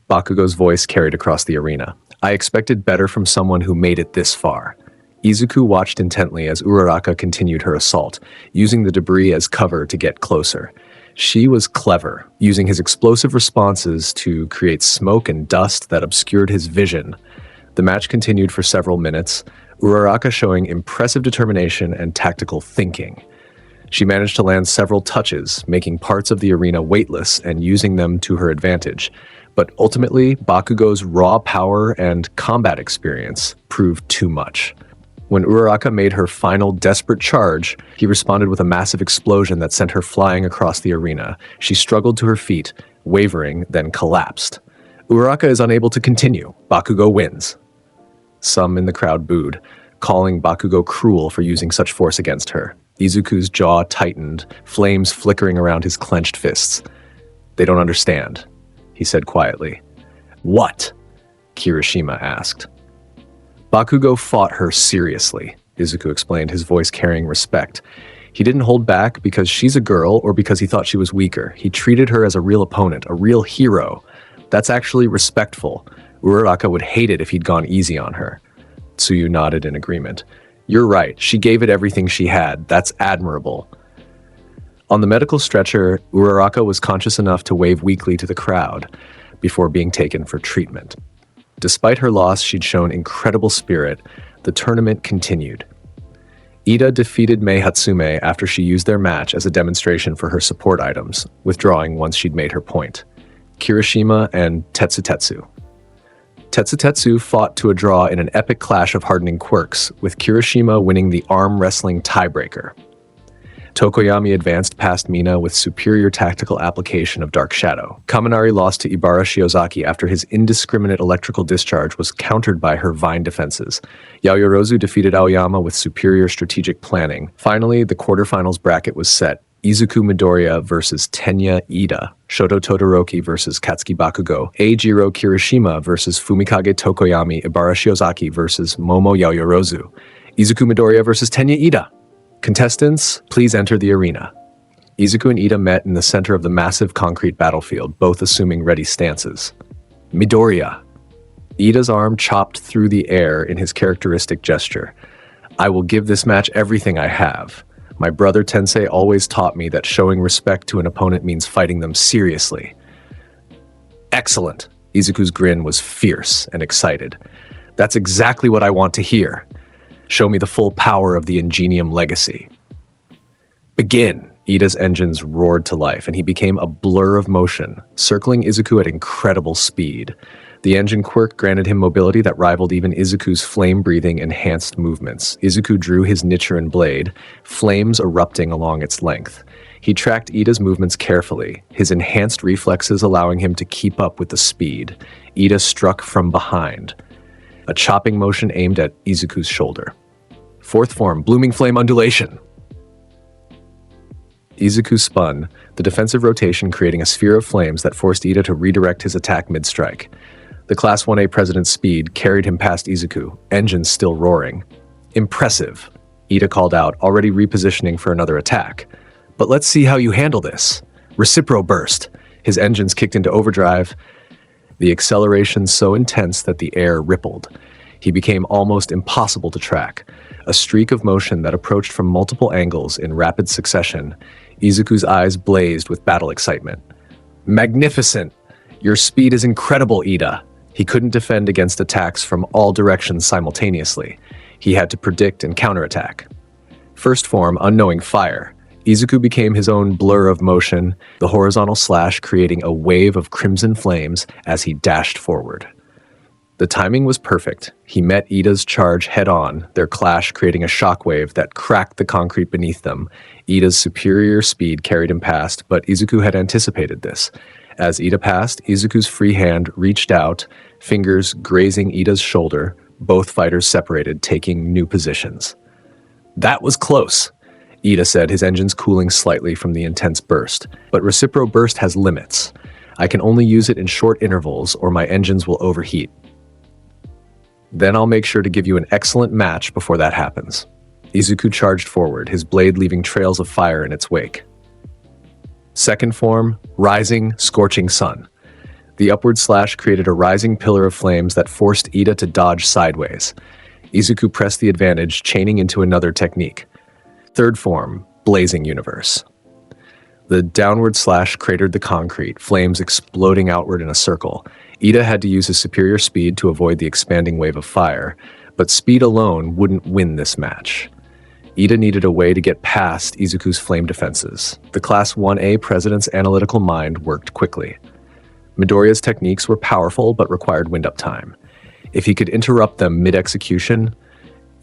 Bakugo's voice carried across the arena. "I expected better from someone who made it this far." Izuku watched intently as Uraraka continued her assault, using the debris as cover to get closer. She was clever, using his explosive responses to create smoke and dust that obscured his vision. The match continued for several minutes, Uraraka showing impressive determination and tactical thinking. She managed to land several touches, making parts of the arena weightless and using them to her advantage. But ultimately, Bakugo's raw power and combat experience proved too much. When Uraraka made her final desperate charge, he responded with a massive explosion that sent her flying across the arena. She struggled to her feet, wavering, then collapsed. Uraraka is unable to continue. Bakugo wins. Some in the crowd booed, calling Bakugo cruel for using such force against her. Izuku's jaw tightened, flames flickering around his clenched fists. "They don't understand," he said quietly. "What?" Kirishima asked. Bakugo fought her seriously, Izuku explained, his voice carrying respect. He didn't hold back because she's a girl or because he thought she was weaker. He treated her as a real opponent, a real hero. That's actually respectful. Uraraka would hate it if he'd gone easy on her. Tsuyu nodded in agreement. You're right, she gave it everything she had. That's admirable. On the medical stretcher, Uraraka was conscious enough to wave weakly to the crowd before being taken for treatment. Despite her loss, she'd shown incredible spirit. The tournament continued. Ida defeated Mei Hatsume after she used their match as a demonstration for her support items, withdrawing once she'd made her point. Kirishima and Tetsutetsu. Tetsutetsu fought to a draw in an epic clash of hardening quirks, with Kirishima winning the arm wrestling tiebreaker. Tokoyami advanced past Mina with superior tactical application of Dark Shadow. Kaminari lost to Ibara Shiozaki after his indiscriminate electrical discharge was countered by her vine defenses. Yaoyorozu defeated Aoyama with superior strategic planning. Finally, the quarterfinals bracket was set. Izuku Midoriya versus Tenya Ida, Shoto Todoroki versus Katsuki Bakugo, Eijiro Kirishima versus Fumikage Tokoyami, Ibara Shiozaki versus Momo Yaoyorozu, Izuku Midoriya versus Tenya Ida. Contestants, please enter the arena. Izuku and Ida met in the center of the massive concrete battlefield, both assuming ready stances. Midoriya. Ida's arm chopped through the air in his characteristic gesture. I will give this match everything I have. My brother Tensei always taught me that showing respect to an opponent means fighting them seriously. Excellent. Izuku's grin was fierce and excited. That's exactly what I want to hear. Show me the full power of the Ingenium legacy. Begin! Ida's engines roared to life, and he became a blur of motion, circling Izuku at incredible speed. The engine quirk granted him mobility that rivaled even Izuku's flame-breathing enhanced movements. Izuku drew his Nichiren blade, flames erupting along its length. He tracked Ida's movements carefully, his enhanced reflexes allowing him to keep up with the speed. Ida struck from behind, a chopping motion aimed at Izuku's shoulder. Fourth form, Blooming Flame Undulation. Izuku spun, the defensive rotation creating a sphere of flames that forced Ida to redirect his attack mid-strike. The Class 1A President's speed carried him past Izuku, engines still roaring. Impressive, Ida called out, already repositioning for another attack. But let's see how you handle this. Recipro burst. His engines kicked into overdrive, the acceleration so intense that the air rippled. He became almost impossible to track. A streak of motion that approached from multiple angles in rapid succession. Izuku's eyes blazed with battle excitement. Magnificent! Your speed is incredible, Ida. He couldn't defend against attacks from all directions simultaneously. He had to predict and counterattack. First form, Unknowing Fire. Izuku became his own blur of motion, the horizontal slash creating a wave of crimson flames as he dashed forward. The timing was perfect. He met Ida's charge head-on, their clash creating a shockwave that cracked the concrete beneath them. Ida's superior speed carried him past, but Izuku had anticipated this. As Ida passed, Izuku's free hand reached out, fingers grazing Ida's shoulder, both fighters separated, taking new positions. That was close, Ida said, his engines cooling slightly from the intense burst. But Recipro Burst has limits. I can only use it in short intervals or my engines will overheat. Then I'll make sure to give you an excellent match before that happens. Izuku charged forward, his blade leaving trails of fire in its wake. Second form, Rising, Scorching Sun. The upward slash created a rising pillar of flames that forced Ida to dodge sideways. Izuku pressed the advantage, chaining into another technique. Third form, Blazing Universe. The downward slash cratered the concrete, flames exploding outward in a circle. Ida had to use his superior speed to avoid the expanding wave of fire, but speed alone wouldn't win this match. Ida needed a way to get past Izuku's flame defenses. The Class 1A President's analytical mind worked quickly. Midoriya's techniques were powerful but required wind-up time. If he could interrupt them mid-execution,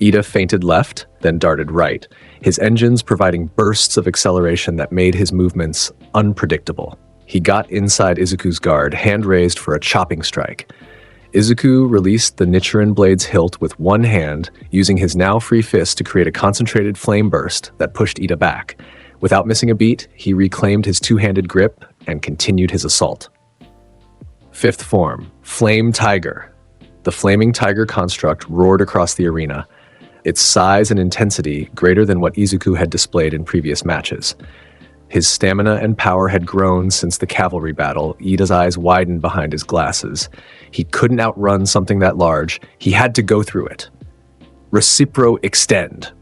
Ida feinted left, then darted right, his engines providing bursts of acceleration that made his movements unpredictable. He got inside Izuku's guard, hand raised for a chopping strike. Izuku released the Nichiren blade's hilt with one hand, using his now free fist to create a concentrated flame burst that pushed Ida back. Without missing a beat, he reclaimed his two-handed grip and continued his assault. Fifth form, Flame Tiger. The flaming tiger construct roared across the arena, its size and intensity greater than what Izuku had displayed in previous matches. His stamina and power had grown since the cavalry battle. Ida's eyes widened behind his glasses. He couldn't outrun something that large. He had to go through it. Recipro extend.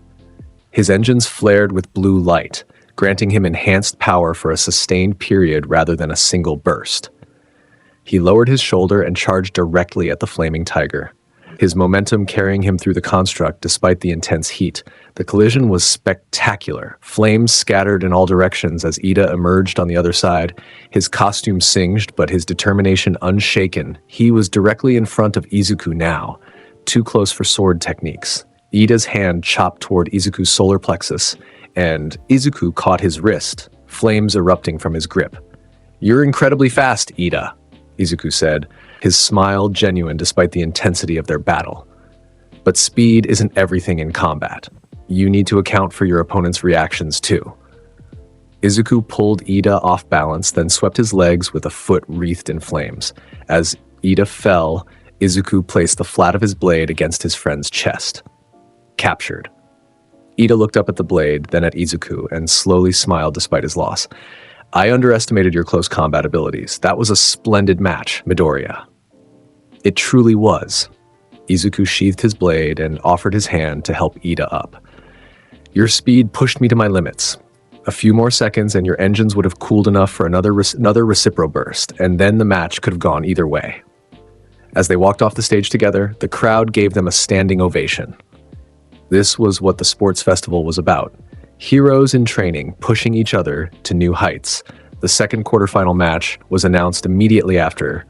His engines flared with blue light, granting him enhanced power for a sustained period rather than a single burst. He lowered his shoulder and charged directly at the flaming tiger, his momentum carrying him through the construct despite the intense heat. The collision was spectacular. Flames scattered in all directions as Ida emerged on the other side, his costume singed but his determination unshaken. He was directly in front of Izuku now, too close for sword techniques. Ida's hand chopped toward Izuku's solar plexus, and Izuku caught his wrist, flames erupting from his grip. "You're incredibly fast, Ida," Izuku said, his smile genuine despite the intensity of their battle. But speed isn't everything in combat. You need to account for your opponent's reactions too. Izuku pulled Ida off balance, then swept his legs with a foot wreathed in flames. As Ida fell, Izuku placed the flat of his blade against his friend's chest. Captured. Ida looked up at the blade, then at Izuku, and slowly smiled despite his loss. "I underestimated your close combat abilities. That was a splendid match, Midoriya." It truly was. Izuku sheathed his blade and offered his hand to help Ida up. "Your speed pushed me to my limits. A few more seconds and your engines would have cooled enough for another recipro burst, and then the match could have gone either way." As they walked off the stage together, the crowd gave them a standing ovation. This was what the sports festival was about. Heroes in training, pushing each other to new heights. The second quarterfinal match was announced immediately after.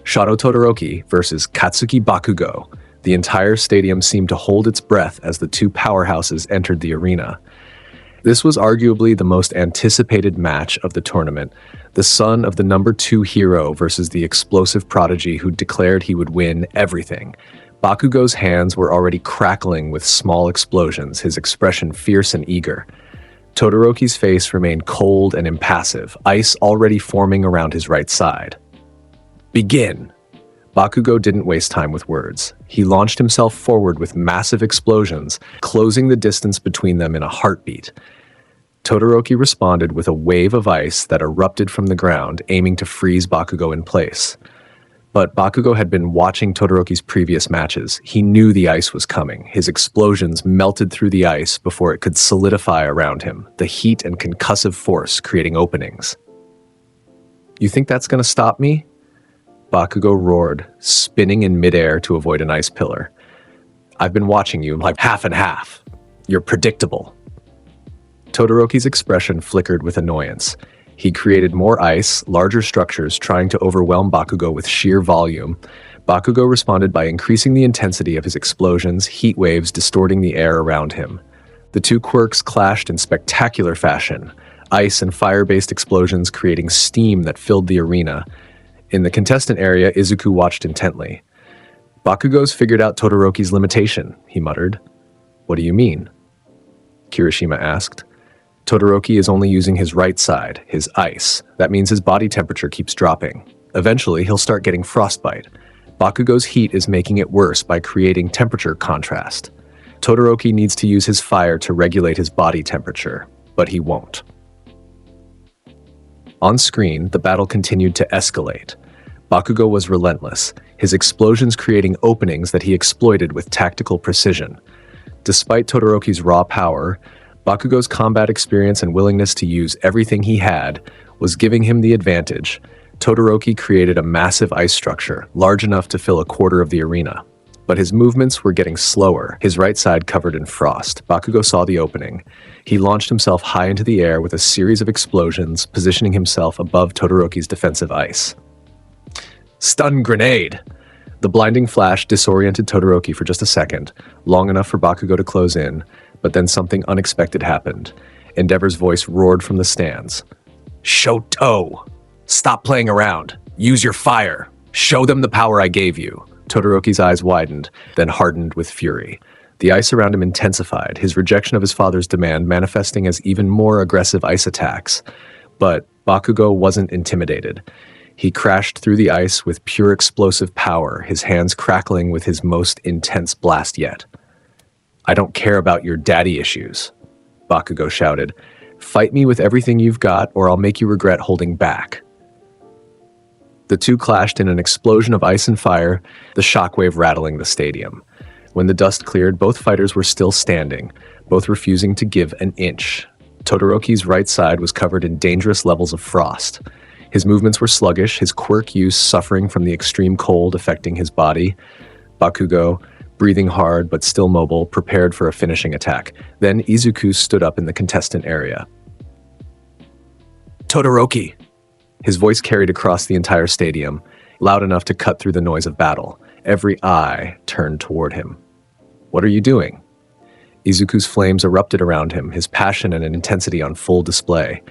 Shadow Todoroki versus Katsuki Bakugo. The entire stadium seemed to hold its breath as the two powerhouses entered the arena. This was arguably the most anticipated match of the tournament. The son of the number 2 hero versus the explosive prodigy who declared he would win everything. Bakugo's hands were already crackling with small explosions, his expression fierce and eager. Todoroki's face remained cold and impassive, ice already forming around his right side. "Begin!" Bakugo didn't waste time with words. He launched himself forward with massive explosions, closing the distance between them in a heartbeat. Todoroki responded with a wave of ice that erupted from the ground, aiming to freeze Bakugo in place. But Bakugo had been watching Todoroki's previous matches. He knew the ice was coming. His explosions melted through the ice before it could solidify around him, the heat and concussive force creating openings. "You think that's going to stop me?" Bakugo roared, spinning in midair to avoid an ice pillar. "I've been watching you like half and half. You're predictable." Todoroki's expression flickered with annoyance. He created more ice, larger structures, trying to overwhelm Bakugo with sheer volume. Bakugo responded by increasing the intensity of his explosions, heat waves distorting the air around him. The two quirks clashed in spectacular fashion, ice and fire-based explosions creating steam that filled the arena. In the contestant area, Izuku watched intently. "Bakugo's figured out Todoroki's limitation," he muttered. "What do you mean?" Kirishima asked. "Todoroki is only using his right side, his ice. That means his body temperature keeps dropping. Eventually, he'll start getting frostbite. Bakugo's heat is making it worse by creating temperature contrast. Todoroki needs to use his fire to regulate his body temperature, but he won't." On screen, the battle continued to escalate. Bakugo was relentless, his explosions creating openings that he exploited with tactical precision. Despite Todoroki's raw power, Bakugo's combat experience and willingness to use everything he had was giving him the advantage. Todoroki created a massive ice structure, large enough to fill a quarter of the arena. But his movements were getting slower, his right side covered in frost. Bakugo saw the opening. He launched himself high into the air with a series of explosions, positioning himself above Todoroki's defensive ice. Stun grenade! The blinding flash disoriented Todoroki for just a second, long enough for Bakugo to close in, but then something unexpected happened. Endeavor's voice roared from the stands. "Shoto! Stop playing around! Use your fire! Show them the power I gave you!" Todoroki's eyes widened, then hardened with fury. The ice around him intensified, his rejection of his father's demand manifesting as even more aggressive ice attacks. But Bakugo wasn't intimidated. He crashed through the ice with pure explosive power, his hands crackling with his most intense blast yet. "I don't care about your daddy issues," Bakugo shouted. "Fight me with everything you've got, or I'll make you regret holding back." The two clashed in an explosion of ice and fire, the shockwave rattling the stadium. When the dust cleared, both fighters were still standing, both refusing to give an inch. Todoroki's right side was covered in dangerous levels of frost. His movements were sluggish, his quirk use suffering from the extreme cold affecting his body. Bakugo, breathing hard but still mobile, prepared for a finishing attack. Then Izuku stood up in the contestant area. "Todoroki!" His voice carried across the entire stadium, loud enough to cut through the noise of battle. Every eye turned toward him. "What are you doing?" Izuku's flames erupted around him, his passion and intensity on full display.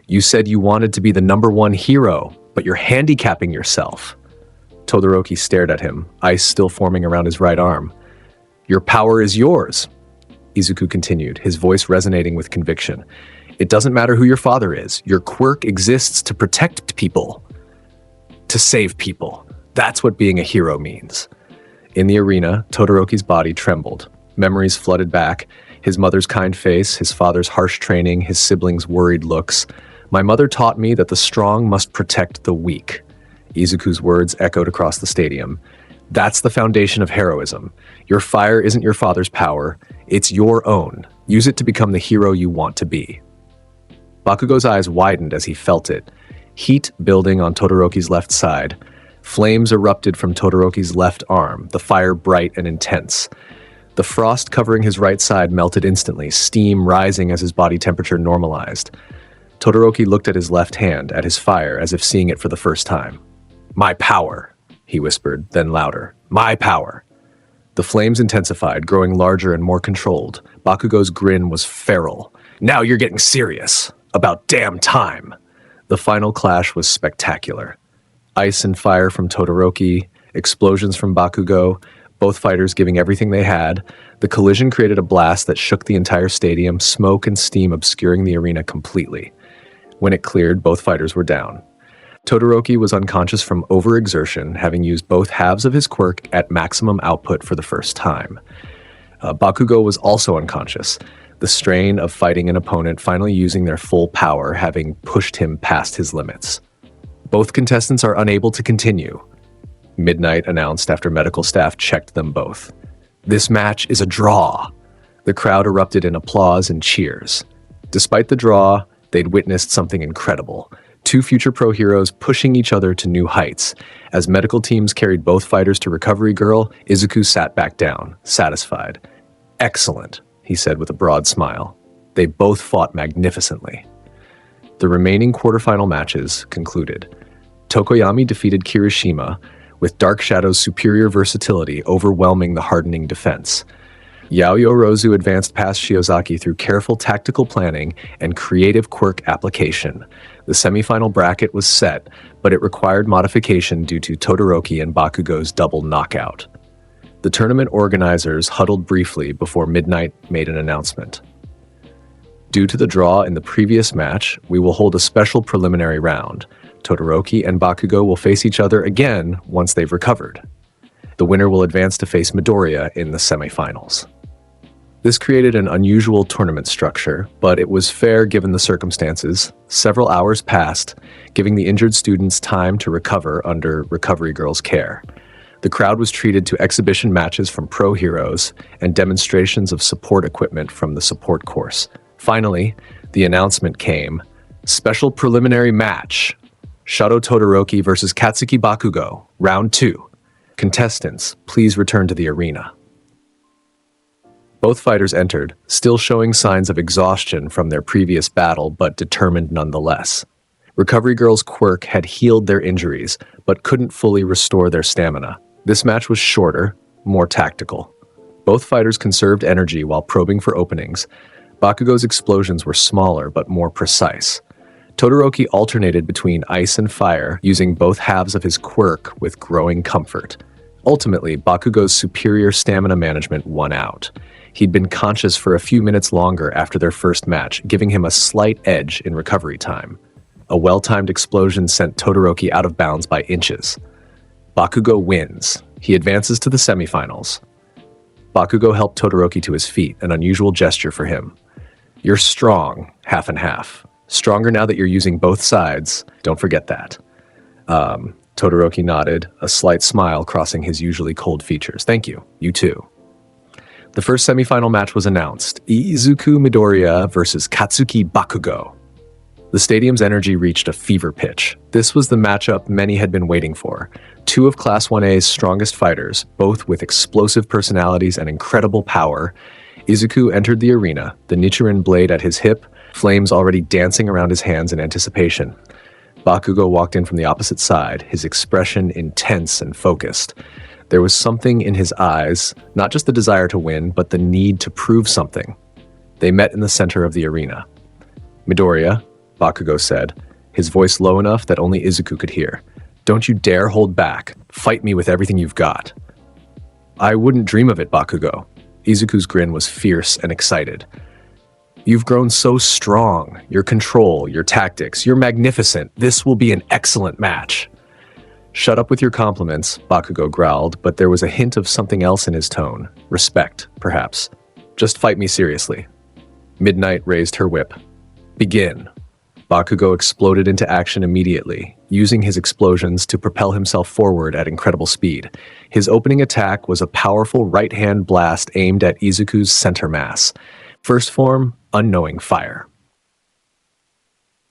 "You said you wanted to be the #1 hero, but you're handicapping yourself." Todoroki stared at him, ice still forming around his right arm. "Your power is yours," Izuku continued, his voice resonating with conviction. "It doesn't matter who your father is. Your quirk exists to protect people. To save people. That's what being a hero means." In the arena, Todoroki's body trembled. Memories flooded back. His mother's kind face, his father's harsh training, his siblings' worried looks. "My mother taught me that the strong must protect the weak." Izuku's words echoed across the stadium. "That's the foundation of heroism. Your fire isn't your father's power. It's your own. Use it to become the hero you want to be." Bakugo's eyes widened as he felt it. Heat building on Todoroki's left side. Flames erupted from Todoroki's left arm, the fire bright and intense. The frost covering his right side melted instantly, steam rising as his body temperature normalized. Todoroki looked at his left hand, at his fire, as if seeing it for the first time. "My power," he whispered, then louder. "My power." The flames intensified, growing larger and more controlled. Bakugo's grin was feral. "Now you're getting serious. About damn time." The final clash was spectacular. Ice and fire from Todoroki, explosions from Bakugo, both fighters giving everything they had. The collision created a blast that shook the entire stadium, smoke and steam obscuring the arena completely. When it cleared, both fighters were down. Todoroki was unconscious from overexertion, having used both halves of his quirk at maximum output for the first time. Bakugo was also unconscious, the strain of fighting an opponent finally using their full power, having pushed him past his limits. "Both contestants are unable to continue," Midnight announced after medical staff checked them both. "This match is a draw." The crowd erupted in applause and cheers. Despite the draw, they'd witnessed something incredible. Two future pro heroes pushing each other to new heights. As medical teams carried both fighters to Recovery Girl, Izuku sat back down, satisfied. "Excellent," he said with a broad smile. They both fought magnificently. The remaining quarterfinal matches concluded. Tokoyami defeated Kirishima, with Dark Shadow's superior versatility overwhelming the hardening defense. Yaoyo Rozu advanced past Shiozaki through careful tactical planning and creative quirk application. The semifinal bracket was set, but it required modification due to Todoroki and Bakugo's double knockout. The tournament organizers huddled briefly before Midnight made an announcement. "Due to the draw in the previous match, we will hold a special preliminary round. Todoroki and Bakugo will face each other again once they've recovered. The winner will advance to face Midoriya in the semifinals." This created an unusual tournament structure, but it was fair given the circumstances. Several hours passed, giving the injured students time to recover under Recovery Girl's care. The crowd was treated to exhibition matches from pro heroes and demonstrations of support equipment from the support course. Finally, the announcement came. Special preliminary match. Shadow Todoroki versus Katsuki Bakugo, round 2. Contestants, please return to the arena. Both fighters entered, still showing signs of exhaustion from their previous battle, but determined nonetheless. Recovery Girl's quirk had healed their injuries, but couldn't fully restore their stamina. This match was shorter, more tactical. Both fighters conserved energy while probing for openings. Bakugo's explosions were smaller but more precise. Todoroki alternated between ice and fire, using both halves of his quirk with growing comfort. Ultimately, Bakugo's superior stamina management won out. He'd been conscious for a few minutes longer after their first match, giving him a slight edge in recovery time. A well-timed explosion sent Todoroki out of bounds by inches. Bakugo wins. He advances to the semifinals. Bakugo helped Todoroki to his feet, an unusual gesture for him. You're strong, half and half. Stronger now that you're using both sides. Don't forget that. Todoroki nodded, a slight smile crossing his usually cold features. Thank you. You too. The first semifinal match was announced. Izuku Midoriya versus Katsuki Bakugo. The stadium's energy reached a fever pitch. This was the matchup many had been waiting for. Two of Class 1A's strongest fighters, both with explosive personalities and incredible power. Izuku entered the arena, the Nichiren blade at his hip, flames already dancing around his hands in anticipation. Bakugo walked in from the opposite side, his expression intense and focused. There was something in his eyes, not just the desire to win, but the need to prove something. They met in the center of the arena. Midoriya, Bakugo said, his voice low enough that only Izuku could hear. Don't you dare hold back. Fight me with everything you've got. I wouldn't dream of it, Bakugo. Izuku's grin was fierce and excited. You've grown so strong. Your control, your tactics, you're magnificent. This will be an excellent match. Shut up with your compliments, Bakugo growled, but there was a hint of something else in his tone. Respect, perhaps. Just fight me seriously. Midnight raised her whip. Begin. Bakugo exploded into action immediately, using his explosions to propel himself forward at incredible speed. His opening attack was a powerful right-hand blast aimed at Izuku's center mass. First form, unknowing fire.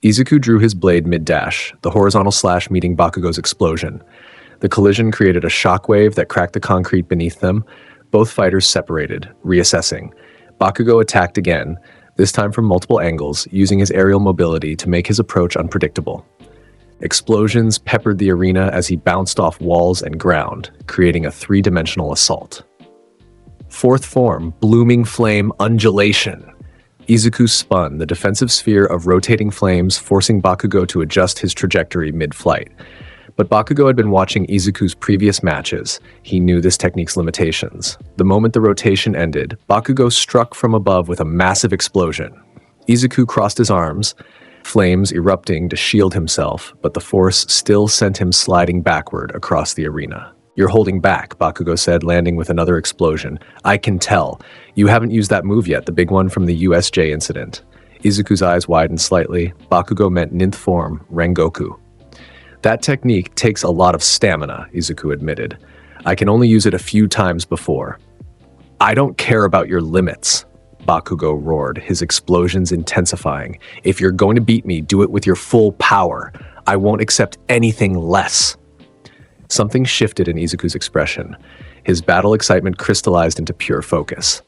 Izuku drew his blade mid-dash, the horizontal slash meeting Bakugo's explosion. The collision created a shockwave that cracked the concrete beneath them. Both fighters separated, reassessing. Bakugo attacked again, this time from multiple angles, using his aerial mobility to make his approach unpredictable. Explosions peppered the arena as he bounced off walls and ground, creating a three-dimensional assault. Fourth form, blooming flame undulation. Izuku spun, the defensive sphere of rotating flames forcing Bakugo to adjust his trajectory mid-flight. But Bakugo had been watching Izuku's previous matches. He knew this technique's limitations. The moment the rotation ended, Bakugo struck from above with a massive explosion. Izuku crossed his arms, flames erupting to shield himself, but the force still sent him sliding backward across the arena. You're holding back, Bakugo said, landing with another explosion. I can tell. You haven't used that move yet, the big one from the USJ incident. Izuku's eyes widened slightly. Bakugo meant ninth form, Rengoku. That technique takes a lot of stamina, Izuku admitted. I can only use it a few times before. I don't care about your limits, Bakugo roared, his explosions intensifying. If you're going to beat me, do it with your full power. I won't accept anything less. Something shifted in Izuku's expression. His battle excitement crystallized into pure focus.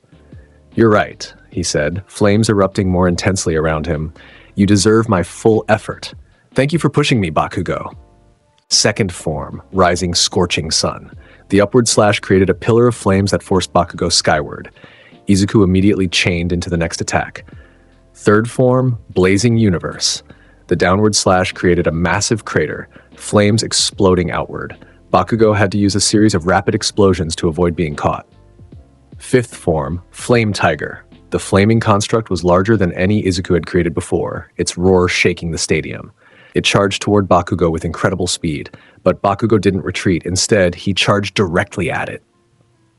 You're right, he said, flames erupting more intensely around him. You deserve my full effort. Thank you for pushing me, Bakugo. Second form, rising scorching sun. The upward slash created a pillar of flames that forced Bakugo skyward. Izuku immediately chained into the next attack. Third form, blazing universe. The downward slash created a massive crater, flames exploding outward. Bakugo had to use a series of rapid explosions to avoid being caught. Fifth form, flame tiger. The flaming construct was larger than any Izuku had created before, its roar shaking the stadium. It charged toward Bakugo with incredible speed, but Bakugo didn't retreat. Instead, he charged directly at it.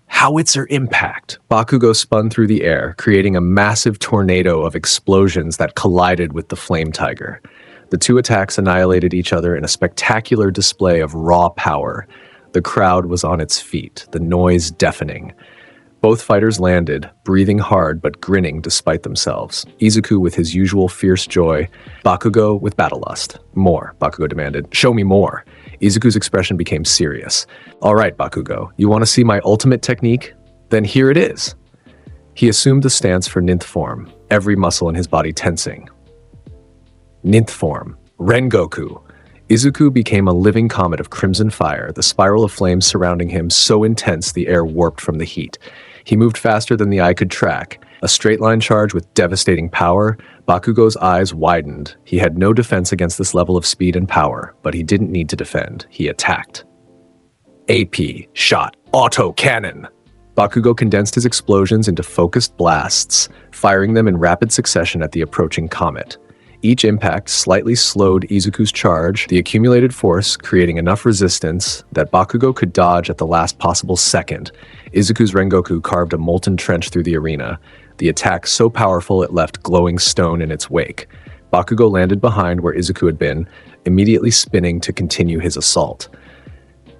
Howitzer impact! Bakugo spun through the air, creating a massive tornado of explosions that collided with the flame tiger. The two attacks annihilated each other in a spectacular display of raw power. The crowd was on its feet, the noise deafening. Both fighters landed, breathing hard but grinning despite themselves. Izuku with his usual fierce joy, Bakugo with battle lust. More, Bakugo demanded. Show me more. Izuku's expression became serious. All right, Bakugo, you want to see my ultimate technique? Then here it is. He assumed the stance for ninth form, every muscle in his body tensing. Ninth form, Rengoku. Izuku became a living comet of crimson fire, the spiral of flames surrounding him so intense the air warped from the heat. He moved faster than the eye could track. A straight-line charge with devastating power. Bakugo's eyes widened. He had no defense against this level of speed and power, but he didn't need to defend. He attacked. AP, shot, auto cannon. Bakugo condensed his explosions into focused blasts, firing them in rapid succession at the approaching comet. Each impact slightly slowed Izuku's charge, the accumulated force creating enough resistance that Bakugo could dodge at the last possible second. Izuku's Rengoku carved a molten trench through the arena, the attack so powerful it left glowing stone in its wake. Bakugo landed behind where Izuku had been, immediately spinning to continue his assault.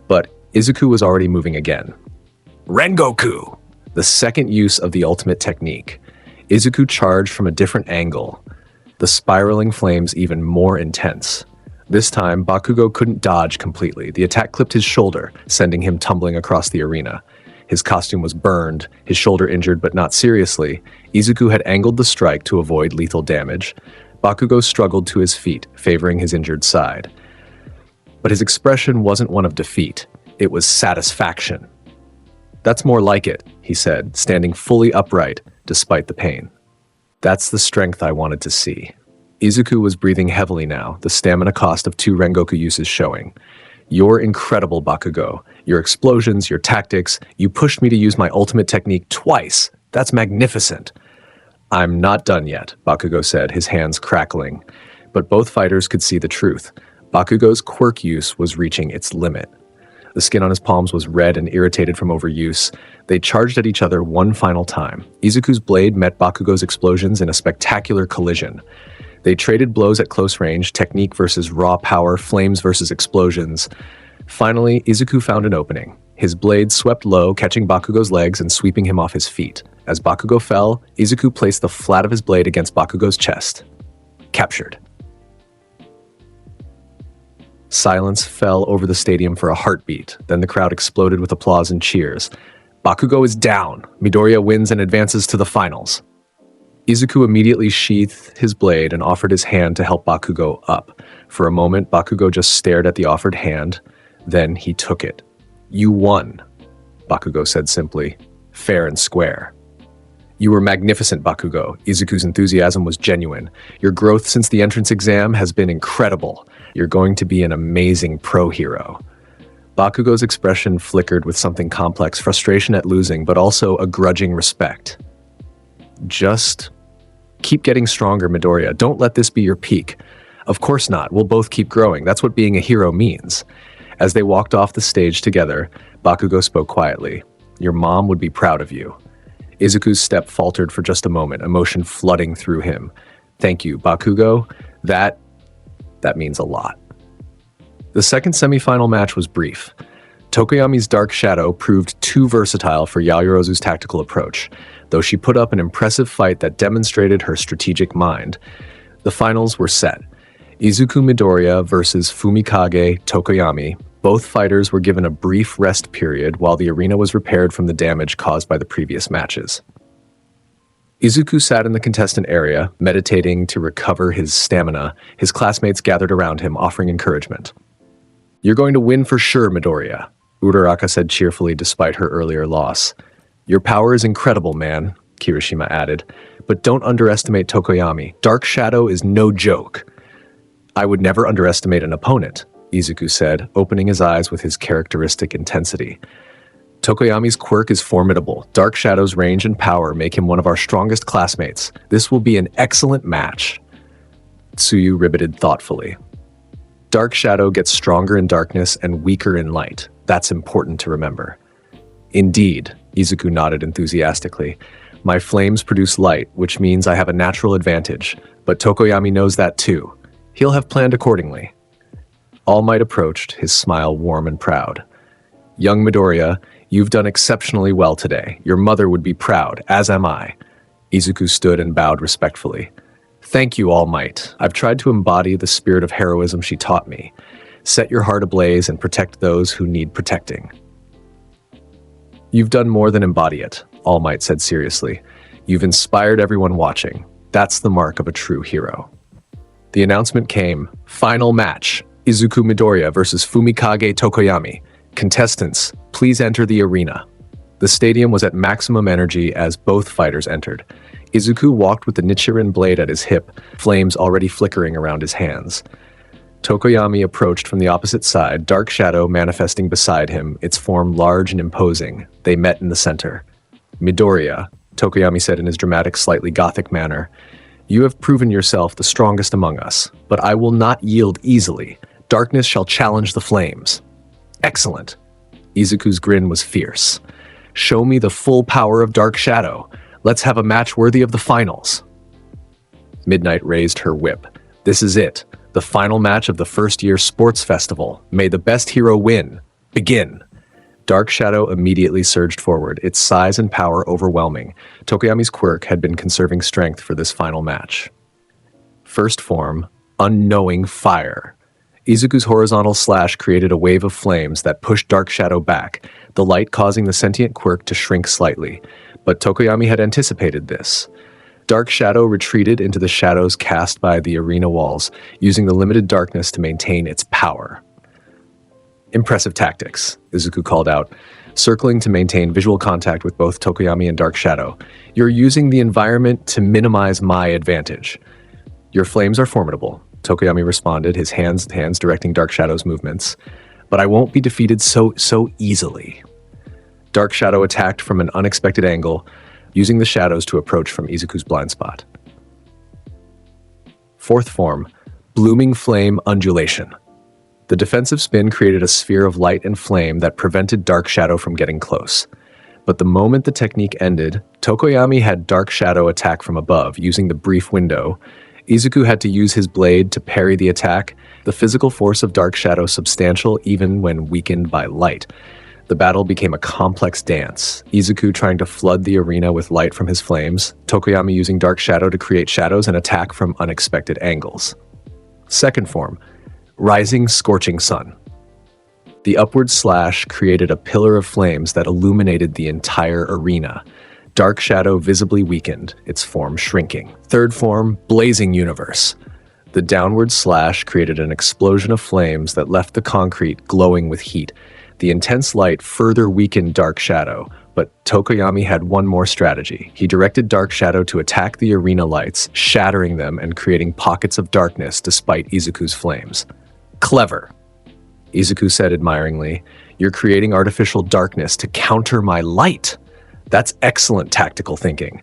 But Izuku was already moving again. Rengoku! The second use of the ultimate technique. Izuku charged from a different angle, the spiraling flames even more intense. This time, Bakugo couldn't dodge completely. The attack clipped his shoulder, sending him tumbling across the arena. His costume was burned, his shoulder injured but not seriously. Izuku had angled the strike to avoid lethal damage. Bakugo struggled to his feet, favoring his injured side. But his expression wasn't one of defeat. It was satisfaction. "That's more like it," he said, standing fully upright despite the pain. "That's the strength I wanted to see." Izuku was breathing heavily now, the stamina cost of 2 Rengoku uses showing. "You're incredible, Bakugo. Your explosions, your tactics, you pushed me to use my ultimate technique twice. That's magnificent." "I'm not done yet," Bakugo said, his hands crackling. But both fighters could see the truth. Bakugo's quirk use was reaching its limit. The skin on his palms was red and irritated from overuse. They charged at each other one final time. Izuku's blade met Bakugo's explosions in a spectacular collision. They traded blows at close range, technique versus raw power, flames versus explosions. Finally, Izuku found an opening. His blade swept low, catching Bakugo's legs and sweeping him off his feet. As Bakugo fell, Izuku placed the flat of his blade against Bakugo's chest. Captured. Silence fell over the stadium for a heartbeat. Then the crowd exploded with applause and cheers. Bakugo is down. Midoriya wins and advances to the finals. Izuku immediately sheathed his blade and offered his hand to help Bakugo up. For a moment, Bakugo just stared at the offered hand. Then he took it. "You won," Bakugo said simply. "Fair and square." "You were magnificent, Bakugo." Izuku's enthusiasm was genuine. "Your growth since the entrance exam has been incredible. You're going to be an amazing pro hero." Bakugo's expression flickered with something complex, frustration at losing, but also a grudging respect. "Just keep getting stronger, Midoriya. Don't let this be your peak." "Of course not. We'll both keep growing. That's what being a hero means." As they walked off the stage together, Bakugo spoke quietly. "Your mom would be proud of you." Izuku's step faltered for just a moment, emotion flooding through him. "Thank you, Bakugo. That means a lot." The second semifinal match was brief. Tokoyami's Dark Shadow proved too versatile for Yaoyorozu's tactical approach, though she put up an impressive fight that demonstrated her strategic mind. The finals were set. Izuku Midoriya versus Fumikage Tokoyami. Both fighters were given a brief rest period while the arena was repaired from the damage caused by the previous matches. Izuku sat in the contestant area, meditating to recover his stamina. His classmates gathered around him, offering encouragement. "You're going to win for sure, Midoriya," Uraraka said cheerfully despite her earlier loss. "Your power is incredible, man," Kirishima added. "But don't underestimate Tokoyami. Dark Shadow is no joke." "I would never underestimate an opponent," Izuku said, opening his eyes with his characteristic intensity. "Tokoyami's quirk is formidable. Dark Shadow's range and power make him one of our strongest classmates. This will be an excellent match." Tsuyu riveted thoughtfully. "Dark Shadow gets stronger in darkness and weaker in light. That's important to remember." "Indeed," Izuku nodded enthusiastically. "My flames produce light, which means I have a natural advantage. But Tokoyami knows that too. He'll have planned accordingly." All Might approached, his smile warm and proud. "Young Midoriya, you've done exceptionally well today. Your mother would be proud, as am I." Izuku stood and bowed respectfully. "Thank you, All Might. I've tried to embody the spirit of heroism she taught me. Set your heart ablaze and protect those who need protecting." "You've done more than embody it," All Might said seriously. "You've inspired everyone watching. That's the mark of a true hero." The announcement came. Final match. Izuku Midoriya versus Fumikage Tokoyami. Contestants, please enter the arena. The stadium was at maximum energy as both fighters entered. Izuku walked with the Nichiren blade at his hip, flames already flickering around his hands. Tokoyami approached from the opposite side, Dark Shadow manifesting beside him, its form large and imposing. They met in the center. "Midoriya," Tokoyami said in his dramatic, slightly gothic manner, You have proven yourself the strongest among us, but I will not yield easily. Darkness shall challenge the flames. Excellent. Izuku's grin was fierce. Show me the full power of Dark Shadow. Let's have a match worthy of the finals. Midnight raised her whip. This is it. The final match of the first-year sports festival. May the best hero win. Begin. Dark Shadow immediately surged forward, its size and power overwhelming. Tokoyami's quirk had been conserving strength for this final match. First form, Unknowing Fire. Izuku's horizontal slash created a wave of flames that pushed Dark Shadow back, the light causing the sentient quirk to shrink slightly. But Tokoyami had anticipated this. Dark Shadow retreated into the shadows cast by the arena walls, using the limited darkness to maintain its power. Impressive tactics, Izuku called out, circling to maintain visual contact with both Tokoyami and Dark Shadow. You're using the environment to minimize my advantage. Your flames are formidable, Tokoyami responded, his hands directing Dark Shadow's movements. But I won't be defeated so easily. Dark Shadow attacked from an unexpected angle, using the shadows to approach from Izuku's blind spot. Fourth form, Blooming Flame Undulation. The defensive spin created a sphere of light and flame that prevented Dark Shadow from getting close. But the moment the technique ended, Tokoyami had Dark Shadow attack from above, using the brief window. Izuku had to use his blade to parry the attack, the physical force of Dark Shadow substantial even when weakened by light. The battle became a complex dance, Izuku trying to flood the arena with light from his flames, Tokoyami using Dark Shadow to create shadows and attack from unexpected angles. Second form, Rising Scorching Sun. The upward slash created a pillar of flames that illuminated the entire arena. Dark Shadow visibly weakened, its form shrinking. Third form, Blazing Universe. The downward slash created an explosion of flames that left the concrete glowing with heat. The intense light further weakened Dark Shadow, but Tokoyami had one more strategy. He directed Dark Shadow to attack the arena lights, shattering them and creating pockets of darkness despite Izuku's flames. Clever, Izuku said admiringly. You're creating artificial darkness to counter my light. That's excellent tactical thinking.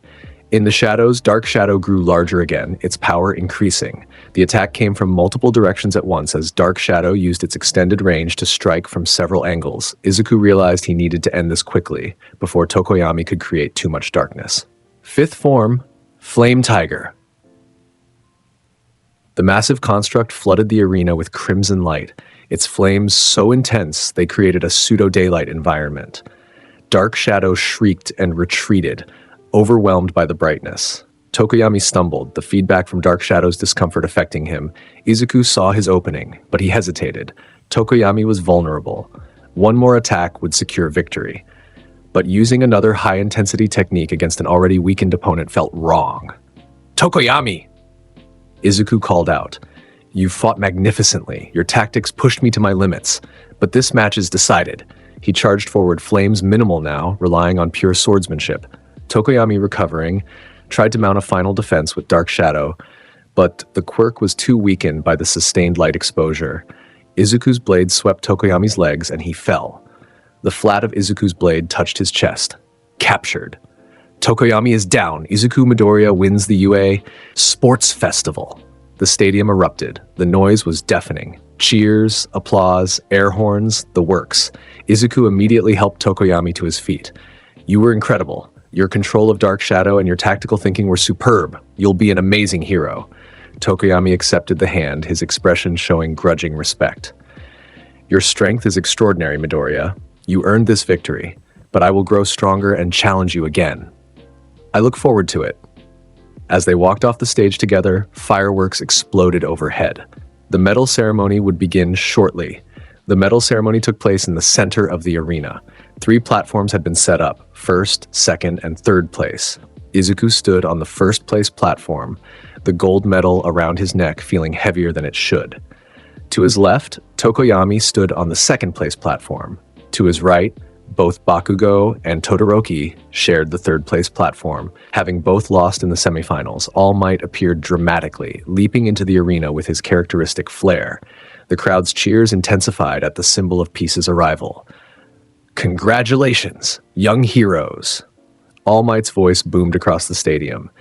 In the shadows, Dark Shadow grew larger again, its power increasing. The attack came from multiple directions at once as Dark Shadow used its extended range to strike from several angles. Izuku realized he needed to end this quickly, before Tokoyami could create too much darkness. Fifth form, Flame Tiger. The massive construct flooded the arena with crimson light, its flames so intense they created a pseudo-daylight environment. Dark Shadow shrieked and retreated, overwhelmed by the brightness. Tokoyami stumbled, the feedback from Dark Shadow's discomfort affecting him. Izuku saw his opening, but he hesitated. Tokoyami was vulnerable. One more attack would secure victory. But using another high-intensity technique against an already weakened opponent felt wrong. Tokoyami! Izuku called out. You fought magnificently. Your tactics pushed me to my limits. But this match is decided. He charged forward, flames minimal now, relying on pure swordsmanship. Tokoyami, recovering, tried to mount a final defense with Dark Shadow, but the quirk was too weakened by the sustained light exposure. Izuku's blade swept Tokoyami's legs and he fell. The flat of Izuku's blade touched his chest. Captured. Tokoyami is down. Izuku Midoriya wins the UA Sports Festival. The stadium erupted. The noise was deafening. Cheers, applause, air horns, the works. Izuku immediately helped Tokoyami to his feet. You were incredible. Your control of Dark Shadow and your tactical thinking were superb. You'll be an amazing hero. Tokoyami accepted the hand, his expression showing grudging respect. Your strength is extraordinary, Midoriya. You earned this victory, but I will grow stronger and challenge you again. I look forward to it. As they walked off the stage together, fireworks exploded overhead. The medal ceremony would begin shortly. The medal ceremony took place in the center of the arena. 3 platforms had been set up, first, second, and third place. Izuku stood on the first place platform, the gold medal around his neck feeling heavier than it should. To his left, Tokoyami stood on the second place platform. To his right, both Bakugo and Todoroki shared the third place platform. Having both lost in the semifinals, All Might appeared dramatically, leaping into the arena with his characteristic flair. The crowd's cheers intensified at the symbol of peace's arrival. Congratulations, young heroes! All Might's voice boomed across the stadium.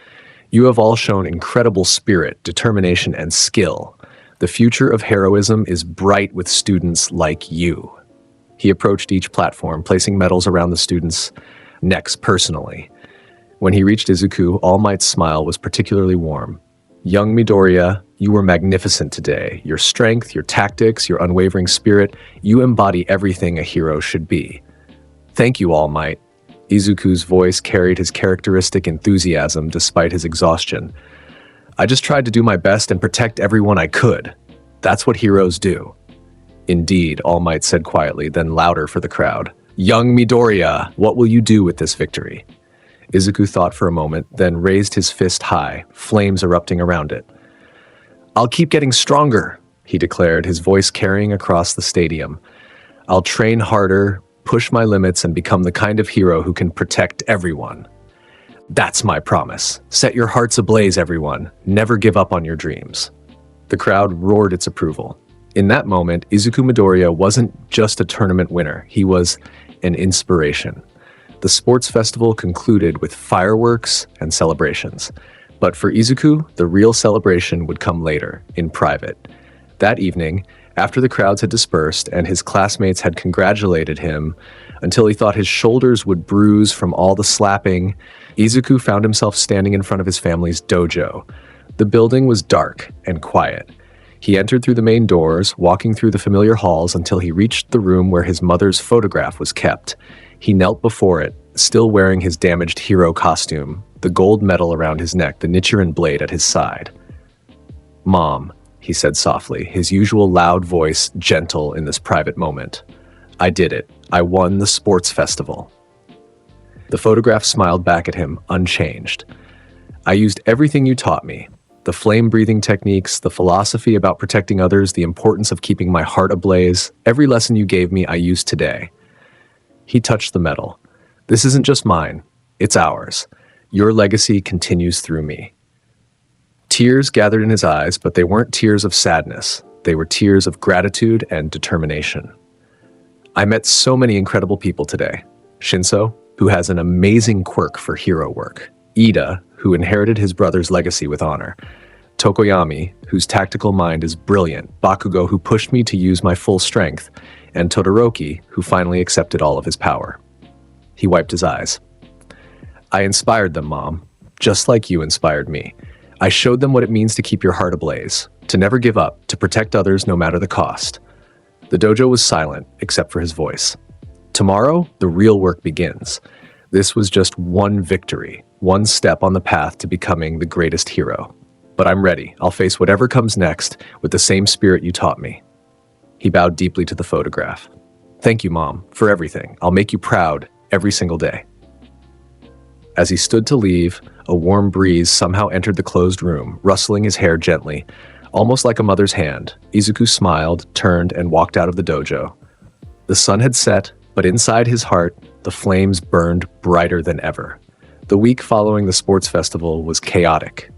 You have all shown incredible spirit, determination, and skill. The future of heroism is bright with students like you. He approached each platform, placing medals around the students' necks personally. When he reached Izuku, All Might's smile was particularly warm. Young Midoriya, you were magnificent today. Your strength, your tactics, your unwavering spirit, you embody everything a hero should be. Thank you, All Might. Izuku's voice carried his characteristic enthusiasm despite his exhaustion. I just tried to do my best and protect everyone I could. That's what heroes do. Indeed, All Might said quietly, then louder for the crowd. Young Midoriya, what will you do with this victory? Izuku thought for a moment, then raised his fist high, flames erupting around it. I'll keep getting stronger, he declared, his voice carrying across the stadium. I'll train harder, push my limits, and become the kind of hero who can protect everyone. That's my promise. Set your hearts ablaze, everyone. Never give up on your dreams. The crowd roared its approval. In that moment, Izuku Midoriya wasn't just a tournament winner. He was an inspiration. The sports festival concluded with fireworks and celebrations. But for Izuku, the real celebration would come later, in private. That evening, after the crowds had dispersed and his classmates had congratulated him until he thought his shoulders would bruise from all the slapping, Izuku found himself standing in front of his family's dojo. The building was dark and quiet. He entered through the main doors, walking through the familiar halls until he reached the room where his mother's photograph was kept. He knelt before it, still wearing his damaged hero costume, the gold medal around his neck, the Nichiren blade at his side. Mom, he said softly, his usual loud voice gentle in this private moment. I did it. I won the sports festival. The photograph smiled back at him, unchanged. I used everything you taught me. The flame-breathing techniques, the philosophy about protecting others, the importance of keeping my heart ablaze. Every lesson you gave me, I used today. He touched the medal. This isn't just mine. It's ours. Your legacy continues through me. Tears gathered in his eyes, but they weren't tears of sadness. They were tears of gratitude and determination. I met so many incredible people today. Shinso, who has an amazing quirk for hero work. Ida, who inherited his brother's legacy with honor. Tokoyami, whose tactical mind is brilliant. Bakugo, who pushed me to use my full strength. And Todoroki, who finally accepted all of his power. He wiped his eyes. I inspired them, Mom, just like you inspired me. I showed them what it means to keep your heart ablaze, to never give up, to protect others no matter the cost. The dojo was silent, except for his voice. Tomorrow, the real work begins. This was just one victory, one step on the path to becoming the greatest hero. But I'm ready. I'll face whatever comes next with the same spirit you taught me. He bowed deeply to the photograph. Thank you, Mom, for everything. I'll make you proud every single day. As he stood to leave, a warm breeze somehow entered the closed room, rustling his hair gently, almost like a mother's hand. Izuku smiled, turned, and walked out of the dojo. The sun had set, but inside his heart, the flames burned brighter than ever. The week following the sports festival was chaotic.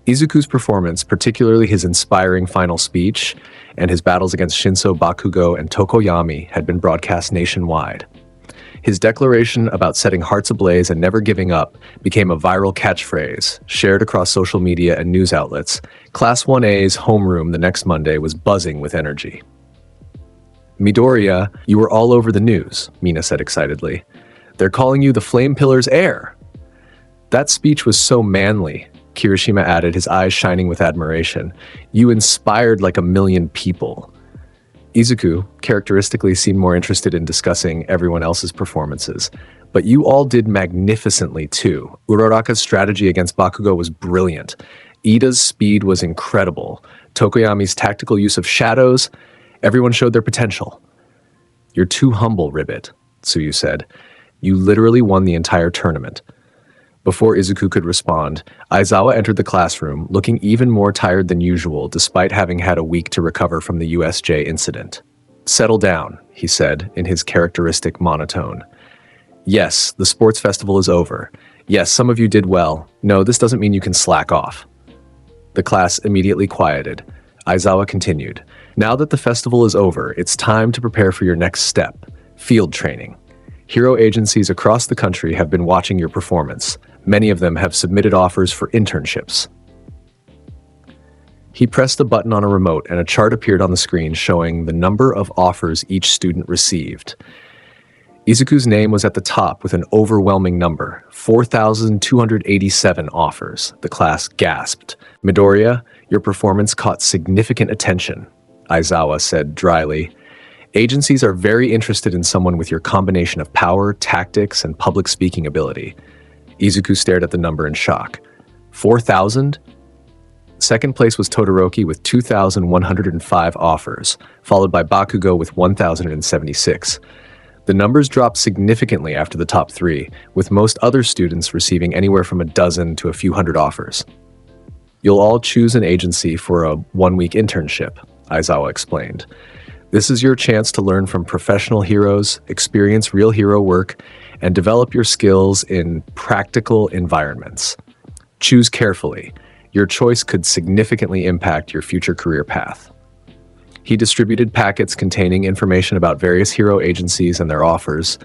Izuku's performance, particularly his inspiring final speech and his battles against Shinso, Bakugo, and Tokoyami, had been broadcast nationwide. His declaration about setting hearts ablaze and never giving up became a viral catchphrase, shared across social media and news outlets. Class 1A's homeroom the next Monday was buzzing with energy. Midoriya, you were all over the news, Mina said excitedly. They're calling you the Flame Pillar's heir. That speech was so manly, Kirishima added, his eyes shining with admiration. You inspired like a million people. Izuku, characteristically, seemed more interested in discussing everyone else's performances. But you all did magnificently too. Uraraka's strategy against Bakugo was brilliant. Ida's speed was incredible. Tokoyami's tactical use of shadows, everyone showed their potential. You're too humble, Ribbit, Tsuyu said. You literally won the entire tournament. Before Izuku could respond, Aizawa entered the classroom, looking even more tired than usual despite having had a week to recover from the USJ incident. Settle down, he said in his characteristic monotone. Yes, the sports festival is over. Yes, some of you did well. No, this doesn't mean you can slack off. The class immediately quieted. Aizawa continued. Now that the festival is over, it's time to prepare for your next step, field training. Hero agencies across the country have been watching your performance. Many of them have submitted offers for internships. He pressed a button on a remote and a chart appeared on the screen showing the number of offers each student received. Izuku's name was at the top with an overwhelming number, 4,287 offers. The class gasped. "Midoriya, your performance caught significant attention," Aizawa said dryly. "Agencies are very interested in someone with your combination of power, tactics, and public speaking ability." Izuku stared at the number in shock. 4,000? Second place was Todoroki with 2,105 offers, followed by Bakugo with 1,076. The numbers dropped significantly after the top three, with most other students receiving anywhere from a dozen to a few hundred offers. "You'll all choose an agency for a one-week internship," Aizawa explained. "This is your chance to learn from professional heroes, experience real hero work, and develop your skills in practical environments. Choose carefully. Your choice could significantly impact your future career path." He distributed packets containing information about various hero agencies and their offers.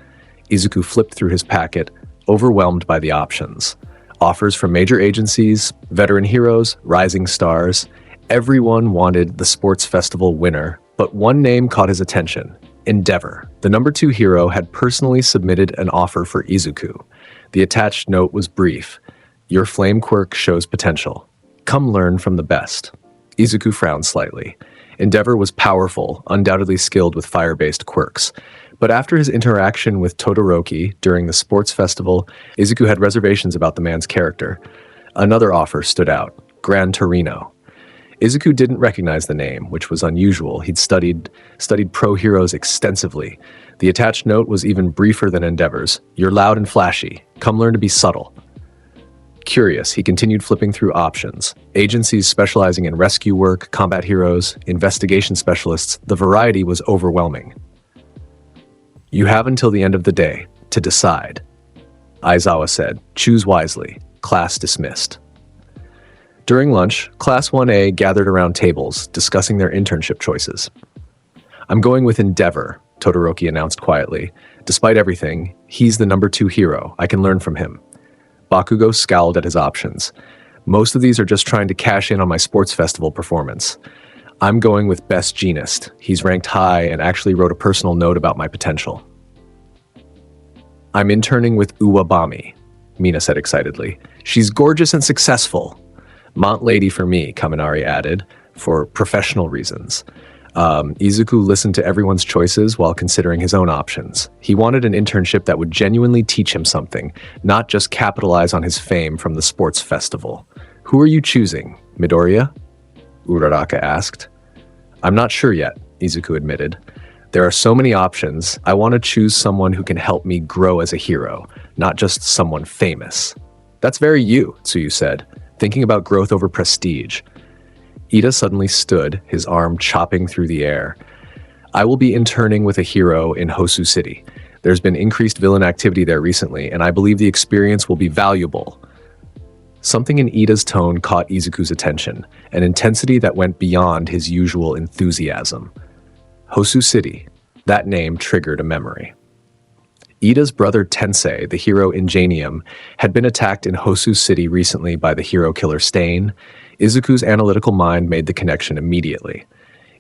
Izuku flipped through his packet, overwhelmed by the options. Offers from major agencies, veteran heroes, rising stars. Everyone wanted the sports festival winner, but one name caught his attention: Endeavor. The number 2 hero had personally submitted an offer for Izuku. The attached note was brief. "Your flame quirk shows potential. Come learn from the best." Izuku frowned slightly. Endeavor was powerful, undoubtedly skilled with fire-based quirks. But after his interaction with Todoroki during the sports festival, Izuku had reservations about the man's character. Another offer stood out: Gran Torino. Izuku didn't recognize the name, which was unusual. He'd studied pro heroes extensively. The attached note was even briefer than Endeavor's. "You're loud and flashy. Come learn to be subtle." Curious, he continued flipping through options. Agencies specializing in rescue work, combat heroes, investigation specialists, the variety was overwhelming. "You have until the end of the day to decide," Aizawa said. "Choose wisely. Class dismissed." During lunch, Class 1A gathered around tables, discussing their internship choices. "I'm going with Endeavor," Todoroki announced quietly. "Despite everything, he's the number 2 hero. I can learn from him." Bakugo scowled at his options. "Most of these are just trying to cash in on my sports festival performance. I'm going with Best Genist. He's ranked high and actually wrote a personal note about my potential." "I'm interning with Uwabami," Mina said excitedly. "She's gorgeous and successful." "Mont Lady for me," Kaminari added, "for professional reasons." Izuku listened to everyone's choices while considering his own options. He wanted an internship that would genuinely teach him something, not just capitalize on his fame from the sports festival. "Who are you choosing, Midoriya?" Uraraka asked. "I'm not sure yet," Izuku admitted. "There are so many options. I want to choose someone who can help me grow as a hero, not just someone famous." "That's very you," Tsuyu said, thinking about growth over prestige. Ida suddenly stood, his arm chopping through the air. "I will be interning with a hero in Hosu City. There's been increased villain activity there recently, and I believe the experience will be valuable." Something in Ida's tone caught Izuku's attention, an intensity that went beyond his usual enthusiasm. Hosu City. That name triggered a memory. Ida's brother Tensei, the hero Ingenium, had been attacked in Hosu City recently by the hero killer Stain. Izuku's analytical mind made the connection immediately.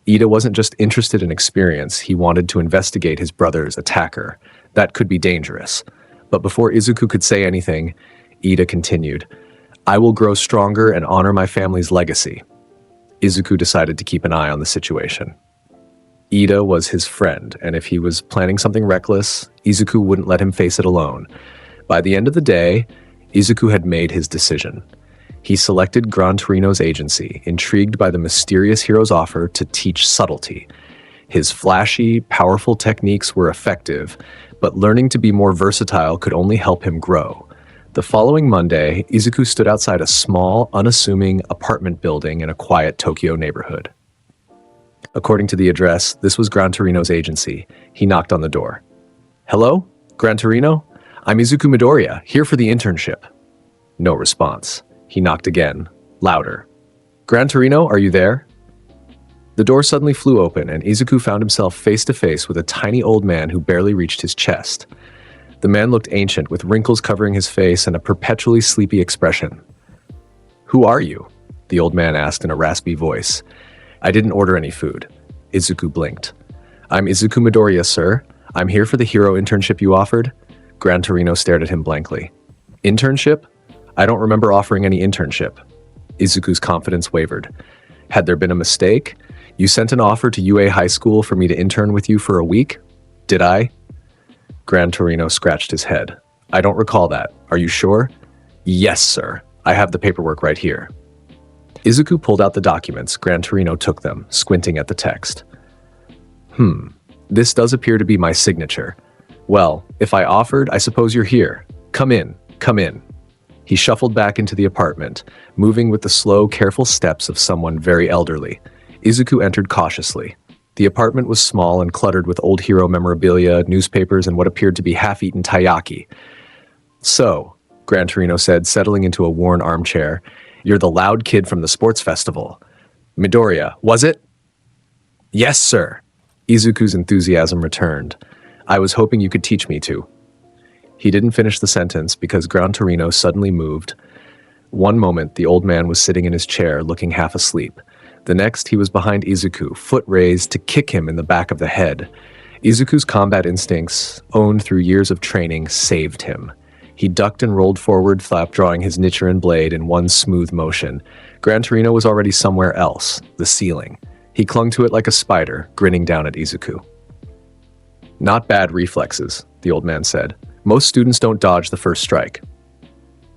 Ida wasn't just interested in experience, he wanted to investigate his brother's attacker. That could be dangerous. But before Izuku could say anything, Ida continued, "I will grow stronger and honor my family's legacy." Izuku decided to keep an eye on the situation. Ida was his friend, and if he was planning something reckless, Izuku wouldn't let him face it alone. By the end of the day, Izuku had made his decision. He selected Gran Torino's agency, intrigued by the mysterious hero's offer to teach subtlety. His flashy, powerful techniques were effective, but learning to be more versatile could only help him grow. The following Monday, Izuku stood outside a small, unassuming apartment building in a quiet Tokyo neighborhood. According to the address, this was Gran Torino's agency. He knocked on the door. "Hello? Gran Torino? I'm Izuku Midoriya, here for the internship." No response. He knocked again, louder. "Gran Torino, are you there?" The door suddenly flew open, and Izuku found himself face to face with a tiny old man who barely reached his chest. The man looked ancient, with wrinkles covering his face and a perpetually sleepy expression. "Who are you?" the old man asked in a raspy voice. "I didn't order any food." Izuku blinked. "I'm Izuku Midoriya, sir. I'm here for the hero internship you offered." Gran Torino stared at him blankly. "Internship? I don't remember offering any internship." Izuku's confidence wavered. "Had there been a mistake? You sent an offer to UA High School for me to intern with you for a week? Did I?" Gran Torino scratched his head. "I don't recall that. Are you sure?" "Yes, sir. I have the paperwork right here." Izuku pulled out the documents. Gran Torino took them, squinting at the text. This does appear to be my signature. Well, if I offered, I suppose you're here. Come in, come in." He shuffled back into the apartment, moving with the slow, careful steps of someone very elderly. Izuku entered cautiously. The apartment was small and cluttered with old hero memorabilia, newspapers, and what appeared to be half-eaten taiyaki. "So," Gran Torino said, settling into a worn armchair, "you're the loud kid from the sports festival. Midoriya, was it?" "Yes, sir." Izuku's enthusiasm returned. "I was hoping you could teach me to." He didn't finish the sentence because Gran Torino suddenly moved. One moment, the old man was sitting in his chair, looking half asleep. The next, he was behind Izuku, foot raised to kick him in the back of the head. Izuku's combat instincts, owned through years of training, saved him. He ducked and rolled forward, flap-drawing his Nichiren blade in one smooth motion. Gran Torino was already somewhere else, the ceiling. He clung to it like a spider, grinning down at Izuku. "Not bad reflexes," the old man said. "Most students don't dodge the first strike."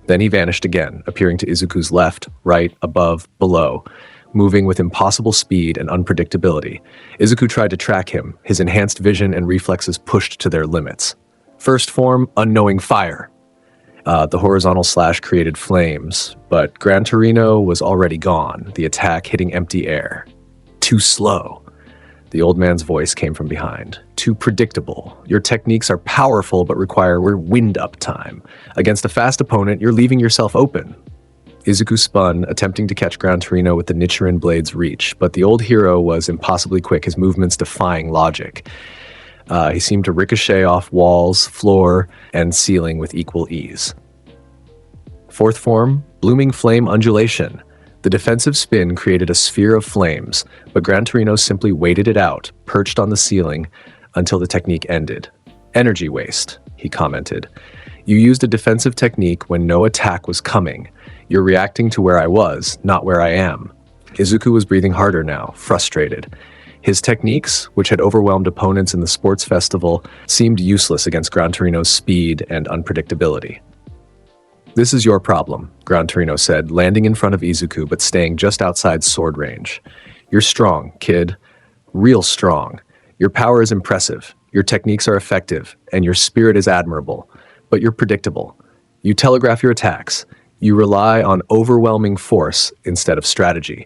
Then he vanished again, appearing to Izuku's left, right, above, below, moving with impossible speed and unpredictability. Izuku tried to track him, his enhanced vision and reflexes pushed to their limits. First form, unknowing fire. The horizontal slash created flames, but Gran Torino was already gone, the attack hitting empty air. Too slow. The old man's voice came from behind. Too predictable. Your techniques are powerful but require wind-up time. Against a fast opponent, you're leaving yourself open. Izuku spun, attempting to catch Gran Torino with the Nichiren blade's reach, but the old hero was impossibly quick, his movements defying logic. He seemed to ricochet off walls, floor, and ceiling with equal ease. Fourth form, blooming flame undulation. The defensive spin created a sphere of flames, but Gran Torino simply waited it out, perched on the ceiling, until the technique ended. "Energy waste," he commented. "You used a defensive technique when no attack was coming. You're reacting to where I was, not where I am." Izuku was breathing harder now, frustrated. His techniques, which had overwhelmed opponents in the sports festival, seemed useless against Gran Torino's speed and unpredictability. "This is your problem," Gran Torino said, landing in front of Izuku but staying just outside sword range. "You're strong, kid. Real strong. Your power is impressive, your techniques are effective, and your spirit is admirable. But you're predictable. You telegraph your attacks. You rely on overwhelming force instead of strategy."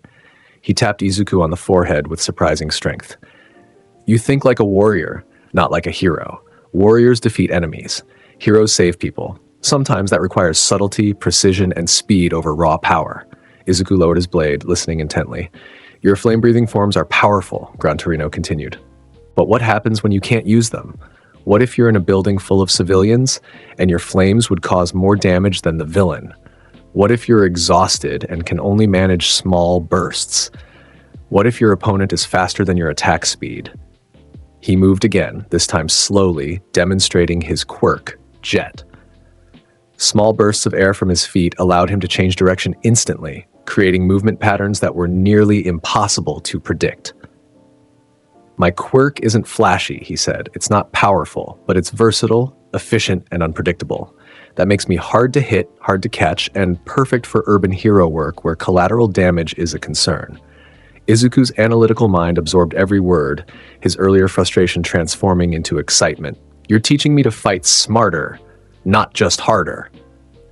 He tapped Izuku on the forehead with surprising strength. "You think like a warrior, not like a hero. Warriors defeat enemies. Heroes save people. Sometimes that requires subtlety, precision, and speed over raw power." Izuku lowered his blade, listening intently. "Your flame-breathing forms are powerful," Gran Torino continued. "But what happens when you can't use them? What if you're in a building full of civilians, and your flames would cause more damage than the villain? What if you're exhausted and can only manage small bursts? What if your opponent is faster than your attack speed?" He moved again, this time slowly, demonstrating his quirk, Jet. Small bursts of air from his feet allowed him to change direction instantly, creating movement patterns that were nearly impossible to predict. "My quirk isn't flashy," he said. "It's not powerful, but it's versatile, efficient, and unpredictable. That makes me hard to hit, hard to catch, and perfect for urban hero work where collateral damage is a concern." Izuku's analytical mind absorbed every word, his earlier frustration transforming into excitement. "You're teaching me to fight smarter, not just harder."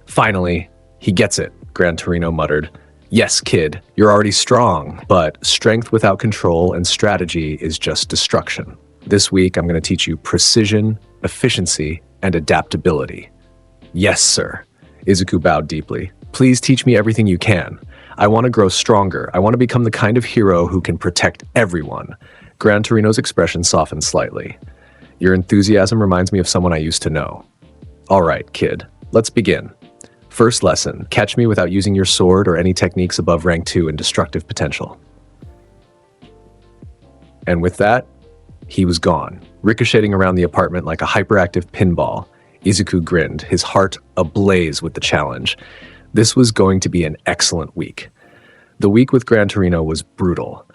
"Finally, he gets it," Gran Torino muttered. "Yes, kid, you're already strong, but strength without control and strategy is just destruction. This week, I'm going to teach you precision, efficiency, and adaptability." "Yes, sir." Izuku bowed deeply. "Please teach me everything you can. I want to grow stronger. I want to become the kind of hero who can protect everyone." Gran Torino's expression softened slightly. "Your enthusiasm reminds me of someone I used to know." All right, kid, let's begin. First lesson, catch me without using your sword or any techniques above rank 2 in destructive potential. And with that, he was gone, ricocheting around the apartment like a hyperactive pinball. Izuku grinned, his heart ablaze with the challenge. This was going to be an excellent week. The week with Gran Torino was brutal.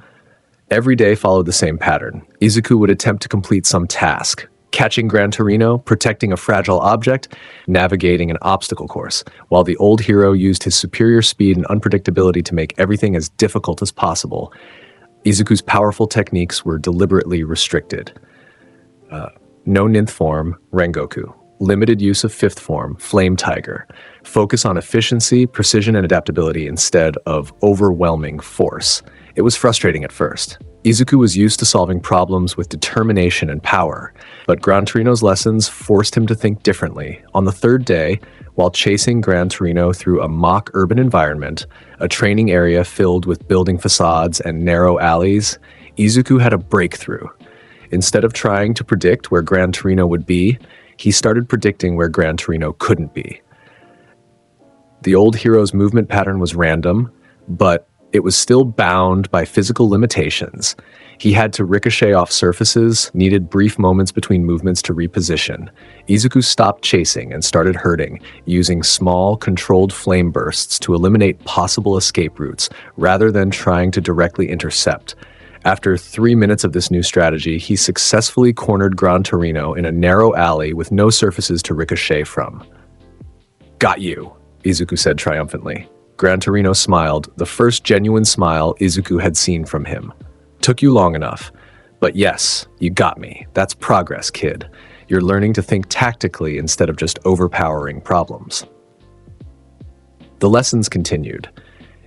Every day followed the same pattern. Izuku would attempt to complete some task, catching Gran Torino, protecting a fragile object, navigating an obstacle course, while the old hero used his superior speed and unpredictability to make everything as difficult as possible. Izuku's powerful techniques were deliberately restricted. No ninth form, Rengoku. Limited use of fifth form, Flame Tiger. Focus on efficiency, precision, and adaptability instead of overwhelming force. It was frustrating at first. Izuku was used to solving problems with determination and power, but Gran Torino's lessons forced him to think differently. On the third day, while chasing Gran Torino through a mock urban environment, a training area filled with building facades and narrow alleys, Izuku had a breakthrough. Instead of trying to predict where Gran Torino would be, he started predicting where Gran Torino couldn't be. The old hero's movement pattern was random, but it was still bound by physical limitations. He had to ricochet off surfaces, needed brief moments between movements to reposition. Izuku stopped chasing and started herding, using small, controlled flame bursts to eliminate possible escape routes, rather than trying to directly intercept. After 3 minutes of this new strategy, he successfully cornered Gran Torino in a narrow alley with no surfaces to ricochet from. "Got you," Izuku said triumphantly. Gran Torino smiled, the first genuine smile Izuku had seen from him. "Took you long enough. But yes, you got me. That's progress, kid. You're learning to think tactically instead of just overpowering problems." The lessons continued.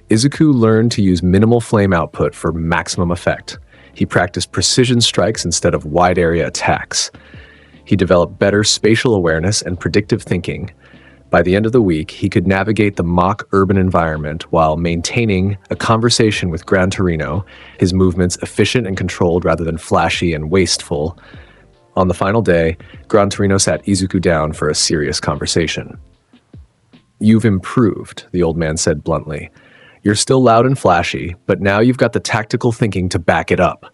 Izuku learned to use minimal flame output for maximum effect. He practiced precision strikes instead of wide-area attacks. He developed better spatial awareness and predictive thinking. By the end of the week, he could navigate the mock urban environment while maintaining a conversation with Gran Torino, his movements efficient and controlled rather than flashy and wasteful. On the final day, Gran Torino sat Izuku down for a serious conversation. "You've improved," the old man said bluntly. "You're still loud and flashy, but now you've got the tactical thinking to back it up.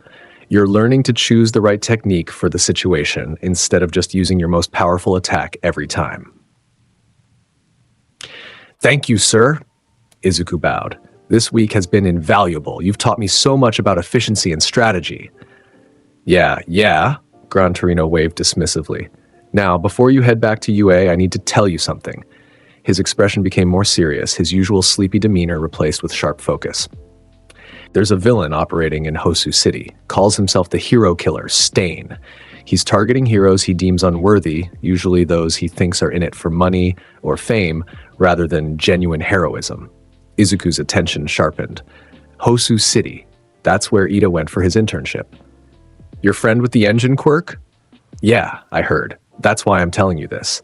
You're learning to choose the right technique for the situation instead of just using your most powerful attack every time." "Thank you, sir," Izuku bowed. "This week has been invaluable. You've taught me so much about efficiency and strategy." Yeah, Gran Torino waved dismissively. "Now, before you head back to UA, I need to tell you something." His expression became more serious, his usual sleepy demeanor replaced with sharp focus. "There's a villain operating in Hosu City, calls himself the hero killer, Stain. He's targeting heroes he deems unworthy, usually those he thinks are in it for money or fame, rather than genuine heroism." Izuku's attention sharpened. "Hosu City, that's where Ida went for his internship." "Your friend with the engine quirk?" "Yeah, I heard. That's why I'm telling you this."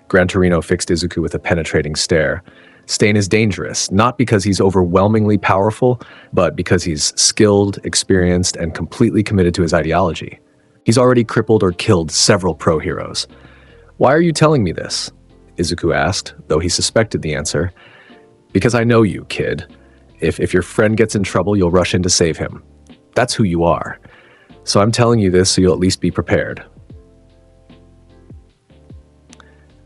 Gran Torino fixed Izuku with a penetrating stare. "Stain is dangerous, not because he's overwhelmingly powerful, but because he's skilled, experienced, and completely committed to his ideology. He's already crippled or killed several pro-heroes." "Why are you telling me this?" Izuku asked, though he suspected the answer. "Because I know you, kid. If your friend gets in trouble, you'll rush in to save him. That's who you are. So I'm telling you this so you'll at least be prepared."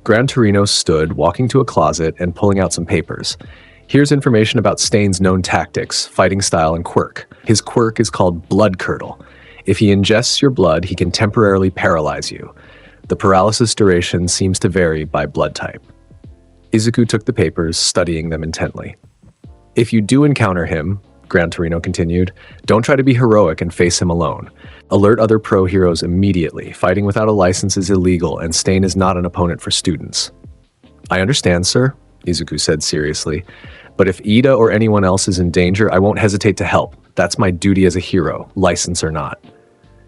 Gran Torino stood, walking to a closet and pulling out some papers. "Here's information about Stain's known tactics, fighting style, and quirk. His quirk is called Blood Curdle. If he ingests your blood, he can temporarily paralyze you. The paralysis duration seems to vary by blood type." Izuku took the papers, studying them intently. "If you do encounter him," Gran Torino continued, "don't try to be heroic and face him alone. Alert other pro heroes immediately. Fighting without a license is illegal, and Stain is not an opponent for students." "I understand, sir," Izuku said seriously. "But if Ida or anyone else is in danger, I won't hesitate to help. That's my duty as a hero, license or not."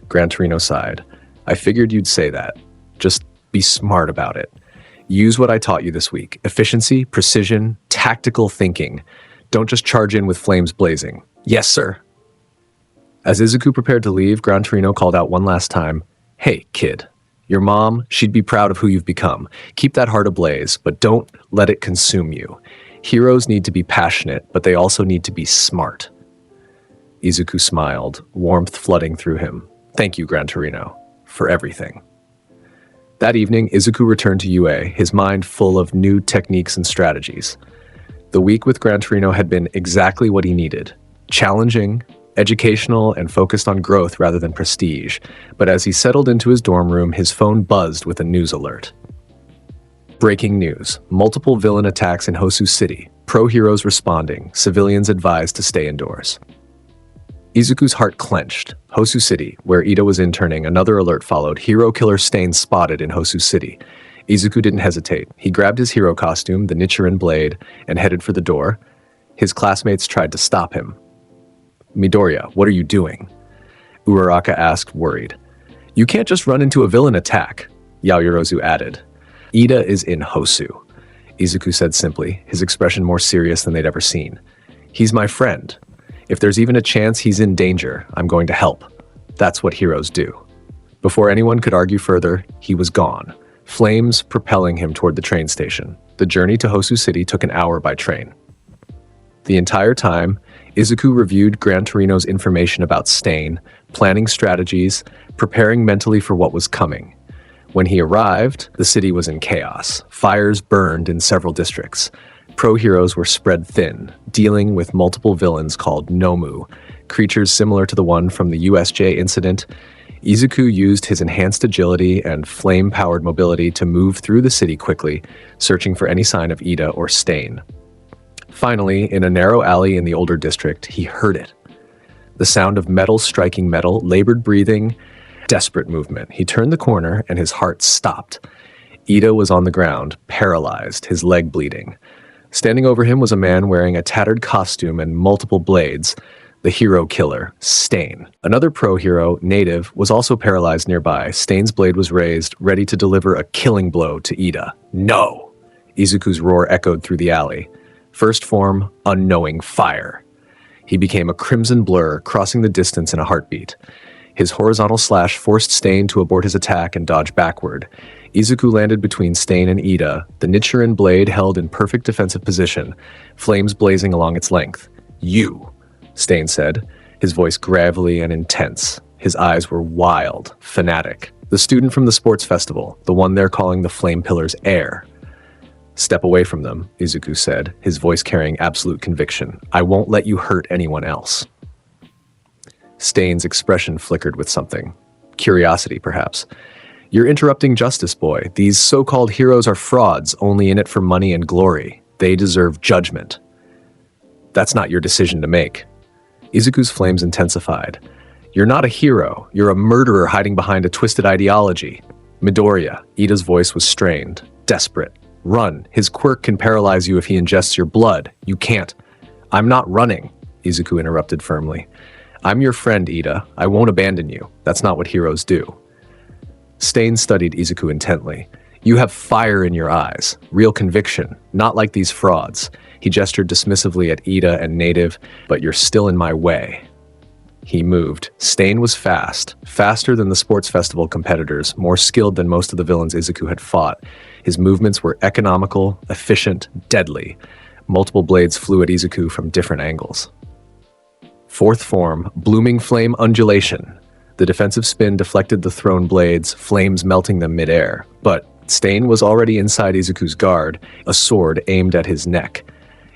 Gran Torino sighed. "I figured you'd say that. Just be smart about it. Use what I taught you this week. Efficiency, precision, tactical thinking. Don't just charge in with flames blazing." "Yes, sir." As Izuku prepared to leave, Gran Torino called out one last time, "Hey, kid, Your mom, she'd be proud of who you've become. Keep that heart ablaze, but don't let it consume you. Heroes need to be passionate, but they also need to be smart. Izuku smiled, warmth flooding through him. Thank you, Gran Torino, for everything. That evening, Izuku returned to UA, his mind full of new techniques and strategies. The week with Gran Torino had been exactly what he needed. Challenging, educational, and focused on growth rather than prestige. But as he settled into his dorm room, his phone buzzed with a news alert. Breaking news. Multiple villain attacks in Hosu City. Pro-heroes responding. Civilians advised to stay indoors. Izuku's heart clenched. Hosu City, where Ida was interning, another alert followed. Hero killer Stain spotted in Hosu City. Izuku didn't hesitate. He grabbed his hero costume, the Nichiren blade, and headed for the door. His classmates tried to stop him. Midoriya, what are you doing? Uraraka asked, worried. You can't just run into a villain attack, Yaoyorozu added. Ida is in Hosu, Izuku said simply, his expression more serious than they'd ever seen. He's my friend. If there's even a chance he's in danger, I'm going to help. That's what heroes do. Before anyone could argue further, he was gone, flames propelling him toward the train station. The journey to Hosu City took an hour by train. The entire time, Izuku reviewed Gran Torino's information about Stain, planning strategies, preparing mentally for what was coming. When he arrived, the city was in chaos. Fires burned in several districts. Pro-heroes were spread thin, dealing with multiple villains called Nomu, creatures similar to the one from the USJ incident. Izuku used his enhanced agility and flame-powered mobility to move through the city quickly, searching for any sign of Ida or Stain. Finally, in a narrow alley in the older district, he heard it. The sound of metal striking metal, labored breathing, desperate movement. He turned the corner and his heart stopped. Ida was on the ground, paralyzed, his leg bleeding. Standing over him was a man wearing a tattered costume and multiple blades, the hero killer, Stain. Another pro-hero, Native, was also paralyzed nearby. Stain's blade was raised, ready to deliver a killing blow to Ida. No! Izuku's roar echoed through the alley. First form, unknowing fire. He became a crimson blur, crossing the distance in a heartbeat. His horizontal slash forced Stain to abort his attack and dodge backward. Izuku landed between Stain and Ida, the Nichiren blade held in perfect defensive position, flames blazing along its length. You, Stain said, his voice gravelly and intense. His eyes were wild, fanatic. The student from the sports festival, the one they're calling the Flame Pillar's heir. Step away from them, Izuku said, his voice carrying absolute conviction. I won't let you hurt anyone else. Stain's expression flickered with something. Curiosity, perhaps. You're interrupting justice, boy. These so-called heroes are frauds, only in it for money and glory. They deserve judgment. That's not your decision to make. Izuku's flames intensified. You're not a hero. You're a murderer hiding behind a twisted ideology. Midoriya, Ida's voice was strained, desperate. Run. His quirk can paralyze you if he ingests your blood. You can't. I'm not running, Izuku interrupted firmly. I'm your friend, Ida. I won't abandon you. That's not what heroes do. Stain studied Izuku intently. You have fire in your eyes. Real conviction. Not like these frauds. He gestured dismissively at Ida and Native, but you're still in my way. He moved. Stain was fast. Faster than the sports festival competitors, more skilled than most of the villains Izuku had fought. His movements were economical, efficient, deadly. Multiple blades flew at Izuku from different angles. Fourth form, blooming flame undulation. The defensive spin deflected the thrown blades, flames melting them midair. But Stain was already inside Izuku's guard, a sword aimed at his neck.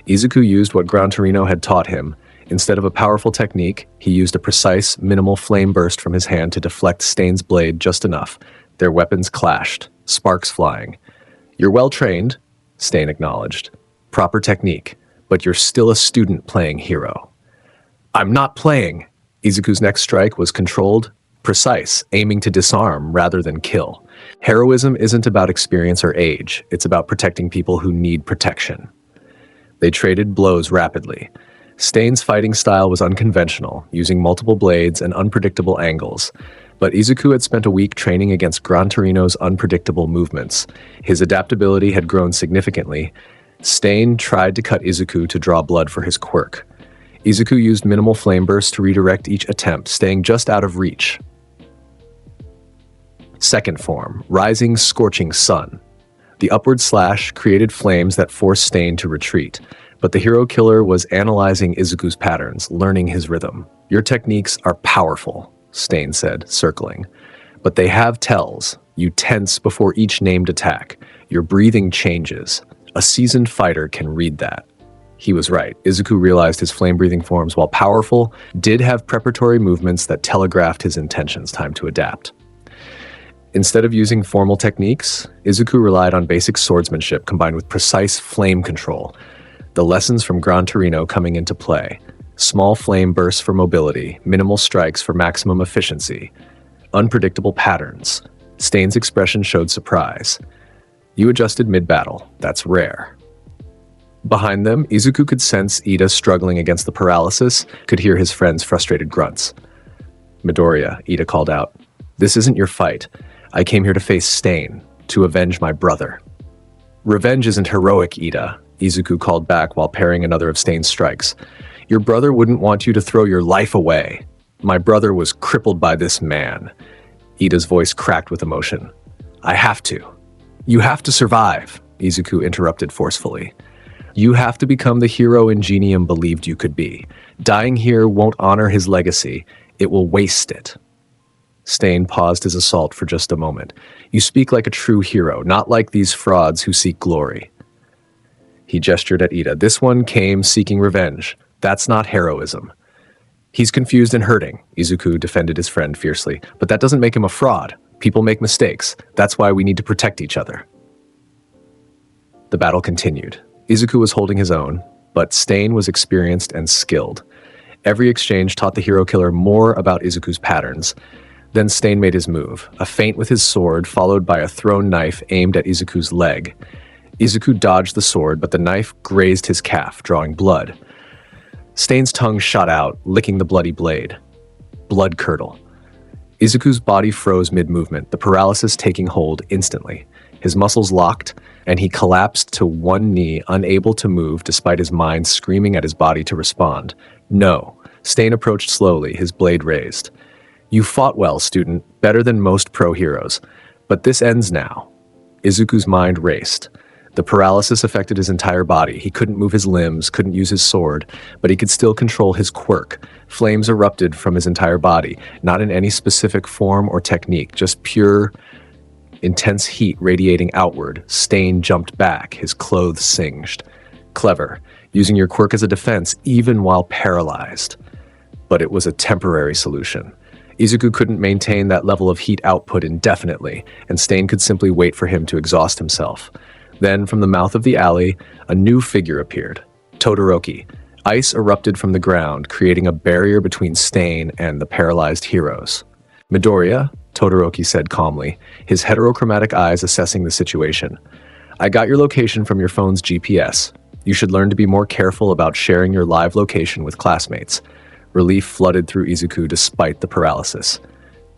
Izuku used what Gran Torino had taught him. Instead of a powerful technique, he used a precise, minimal flame burst from his hand to deflect Stain's blade just enough. Their weapons clashed, sparks flying. You're well trained, Stain acknowledged. Proper technique, but you're still a student playing hero. I'm not playing. Izuku's next strike was controlled, precise, aiming to disarm rather than kill. Heroism isn't about experience or age, it's about protecting people who need protection. They traded blows rapidly. Stain's fighting style was unconventional, using multiple blades and unpredictable angles. But Izuku had spent a week training against Gran Torino's unpredictable movements. His adaptability had grown significantly. Stain tried to cut Izuku to draw blood for his quirk. Izuku used minimal flame bursts to redirect each attempt, staying just out of reach. Second form, rising scorching sun. The upward slash created flames that forced Stain to retreat, but the hero killer was analyzing Izuku's patterns, learning his rhythm. Your techniques are powerful, Stain said, circling. But they have tells. You tense before each named attack. Your breathing changes. A seasoned fighter can read that. He was right. Izuku realized his flame-breathing forms, while powerful, did have preparatory movements that telegraphed his intentions. Time to adapt. Instead of using formal techniques, Izuku relied on basic swordsmanship combined with precise flame control. The lessons from Gran Torino coming into play. Small flame bursts for mobility, minimal strikes for maximum efficiency. Unpredictable patterns. Stain's expression showed surprise. You adjusted mid-battle. That's rare. Behind them, Izuku could sense Ida struggling against the paralysis, could hear his friend's frustrated grunts. Midoriya, Ida called out. This isn't your fight. I came here to face Stain, to avenge my brother. Revenge isn't heroic, Ida, Izuku called back while parrying another of Stain's strikes. Your brother wouldn't want you to throw your life away. My brother was crippled by this man. Ida's voice cracked with emotion. I have to. You have to survive, Izuku interrupted forcefully. You have to become the hero Ingenium believed you could be. Dying here won't honor his legacy. It will waste it. Stain paused his assault for just a moment. You speak like a true hero, not like these frauds who seek glory. He gestured at Ida. This one came seeking revenge. That's not heroism. He's confused and hurting, Izuku defended his friend fiercely. But that doesn't make him a fraud. People make mistakes. That's why we need to protect each other. The battle continued. Izuku was holding his own, but Stain was experienced and skilled. Every exchange taught the hero killer more about Izuku's patterns. Then Stain made his move, a feint with his sword followed by a thrown knife aimed at Izuku's leg. Izuku dodged the sword, but the knife grazed his calf, drawing blood. Stain's tongue shot out, licking the bloody blade. Blood curdle. Izuku's body froze mid-movement, the paralysis taking hold instantly. His muscles locked, and he collapsed to one knee, unable to move despite his mind screaming at his body to respond. No. Stain approached slowly, his blade raised. You fought well, student, better than most pro-heroes. But this ends now. Izuku's mind raced. The paralysis affected his entire body. He couldn't move his limbs, couldn't use his sword, but he could still control his quirk. Flames erupted from his entire body, not in any specific form or technique, just pure, intense heat radiating outward. Stain jumped back, his clothes singed. Clever, using your quirk as a defense even while paralyzed. But it was a temporary solution. Izuku couldn't maintain that level of heat output indefinitely, and Stain could simply wait for him to exhaust himself. Then, from the mouth of the alley, a new figure appeared. Todoroki. Ice erupted from the ground, creating a barrier between Stain and the paralyzed heroes. Midoriya, Todoroki said calmly, his heterochromatic eyes assessing the situation. I got your location from your phone's GPS. You should learn to be more careful about sharing your live location with classmates. Relief flooded through Izuku despite the paralysis.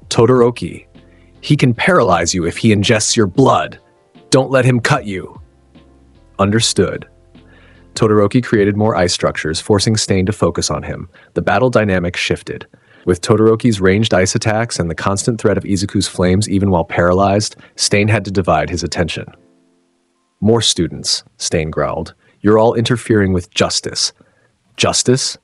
Todoroki. He can paralyze you if he ingests your blood. Don't let him cut you. Understood. Todoroki created more ice structures, forcing Stain to focus on him. The battle dynamic shifted. With Todoroki's ranged ice attacks and the constant threat of Izuku's flames even while paralyzed, Stain had to divide his attention. More students, Stain growled. You're all interfering with justice. Justice?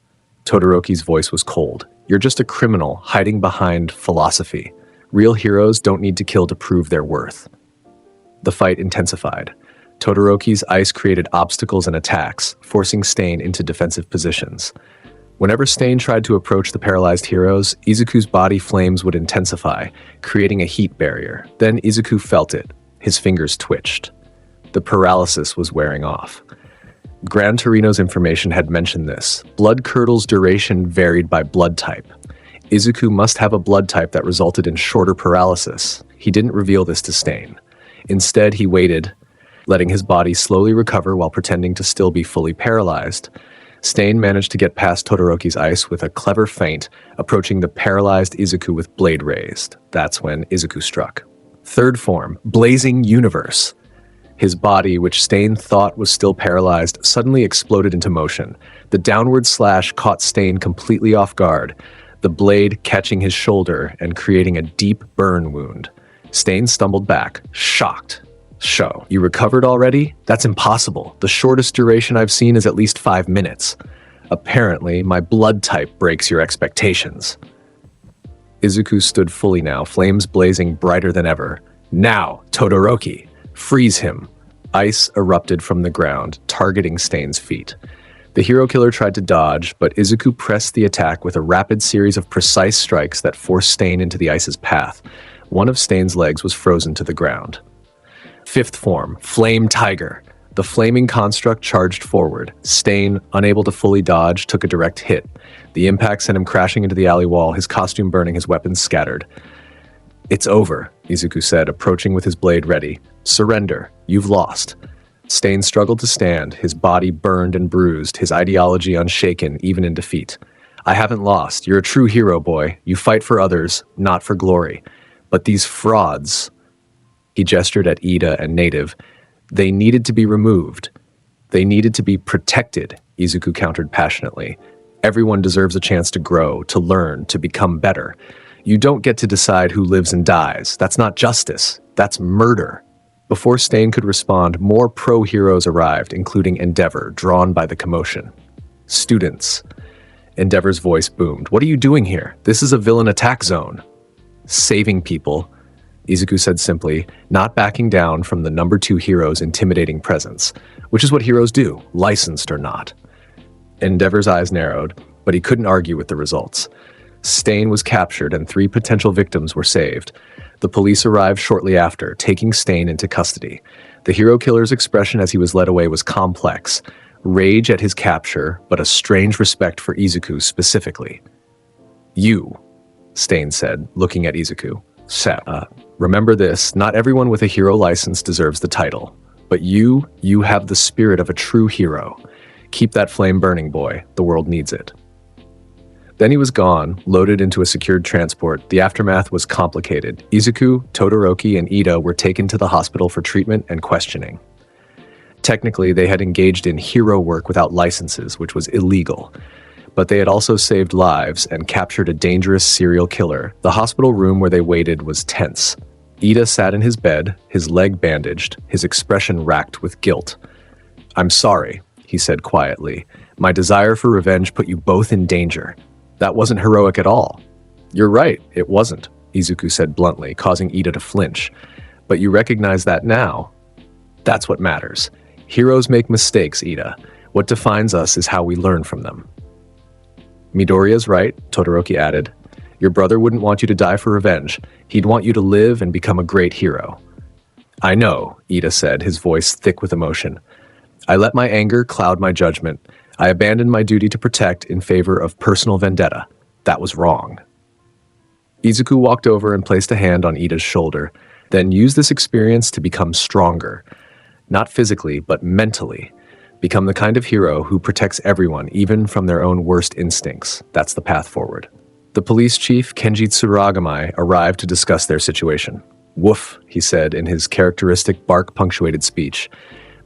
Todoroki's voice was cold. You're just a criminal hiding behind philosophy. Real heroes don't need to kill to prove their worth. The fight intensified. Todoroki's ice created obstacles and attacks, forcing Stain into defensive positions. Whenever Stain tried to approach the paralyzed heroes, Izuku's body flames would intensify, creating a heat barrier. Then Izuku felt it. His fingers twitched. The paralysis was wearing off. Gran Torino's information had mentioned this. Blood curdle's duration varied by blood type. Izuku must have a blood type that resulted in shorter paralysis. He didn't reveal this to Stain. Instead, he waited, letting his body slowly recover while pretending to still be fully paralyzed. Stain managed to get past Todoroki's ice with a clever feint, approaching the paralyzed Izuku with blade raised. That's when Izuku struck. Third form, Blazing Universe. His body, which Stain thought was still paralyzed, suddenly exploded into motion. The downward slash caught Stain completely off guard, the blade catching his shoulder and creating a deep burn wound. Stain stumbled back, shocked. "Show, you recovered already? That's impossible. The shortest duration I've seen is at least 5 minutes. Apparently, my blood type breaks your expectations." Izuku stood fully now, flames blazing brighter than ever. "Now, Todoroki! Freeze him!" Ice erupted from the ground, targeting Stain's feet. The hero killer tried to dodge, but Izuku pressed the attack with a rapid series of precise strikes that forced Stain into the ice's path. One of Stain's legs was frozen to the ground. Fifth form, Flame Tiger. The flaming construct charged forward. Stain, unable to fully dodge, took a direct hit. The impact sent him crashing into the alley wall, his costume burning, his weapons scattered. "It's over," Izuku said, approaching with his blade ready. "Surrender. You've lost." Stain struggled to stand, his body burned and bruised, his ideology unshaken, even in defeat. "I haven't lost. You're a true hero, boy. You fight for others, not for glory. But these frauds..." He gestured at Ida and Native. "They needed to be removed. They needed to be protected," Izuku countered passionately. "Everyone deserves a chance to grow, to learn, to become better. You don't get to decide who lives and dies. That's not justice. That's murder." Before Stain could respond, more pro-heroes arrived, including Endeavor, drawn by the commotion. "Students." Endeavor's voice boomed. "What are you doing here? This is a villain attack zone." "Saving people," Izuku said simply, not backing down from the number 2 hero's intimidating presence, which is what heroes do, licensed or not. Endeavor's eyes narrowed, but he couldn't argue with the results. Stain was captured and 3 potential victims were saved. The police arrived shortly after, taking Stain into custody. The hero killer's expression as he was led away was complex. Rage at his capture, but a strange respect for Izuku specifically. "You," Stain said, looking at Izuku. "Remember this, not everyone with a hero license deserves the title. But you have the spirit of a true hero. Keep that flame burning, boy. The world needs it." Then he was gone, loaded into a secured transport. The aftermath was complicated. Izuku, Todoroki, and Ida were taken to the hospital for treatment and questioning. Technically, they had engaged in hero work without licenses, which was illegal. But they had also saved lives and captured a dangerous serial killer. The hospital room where they waited was tense. Ida sat in his bed, his leg bandaged, his expression racked with guilt. "I'm sorry," he said quietly. "My desire for revenge put you both in danger. That wasn't heroic at all." "You're right, it wasn't," Izuku said bluntly, causing Ida to flinch. "But you recognize that now. That's what matters. Heroes make mistakes, Ida. What defines us is how we learn from them." "Midoriya's right," Todoroki added. "Your brother wouldn't want you to die for revenge. He'd want you to live and become a great hero." "I know," Ida said, his voice thick with emotion. "I let my anger cloud my judgment. I abandoned my duty to protect in favor of personal vendetta. That was wrong." Izuku walked over and placed a hand on Ida's shoulder, then used this experience to become stronger. Not physically, but mentally. Become the kind of hero who protects everyone, even from their own worst instincts. That's the path forward. The police chief, Kenji Tsuragami, arrived to discuss their situation. "Woof," he said in his characteristic bark-punctuated speech.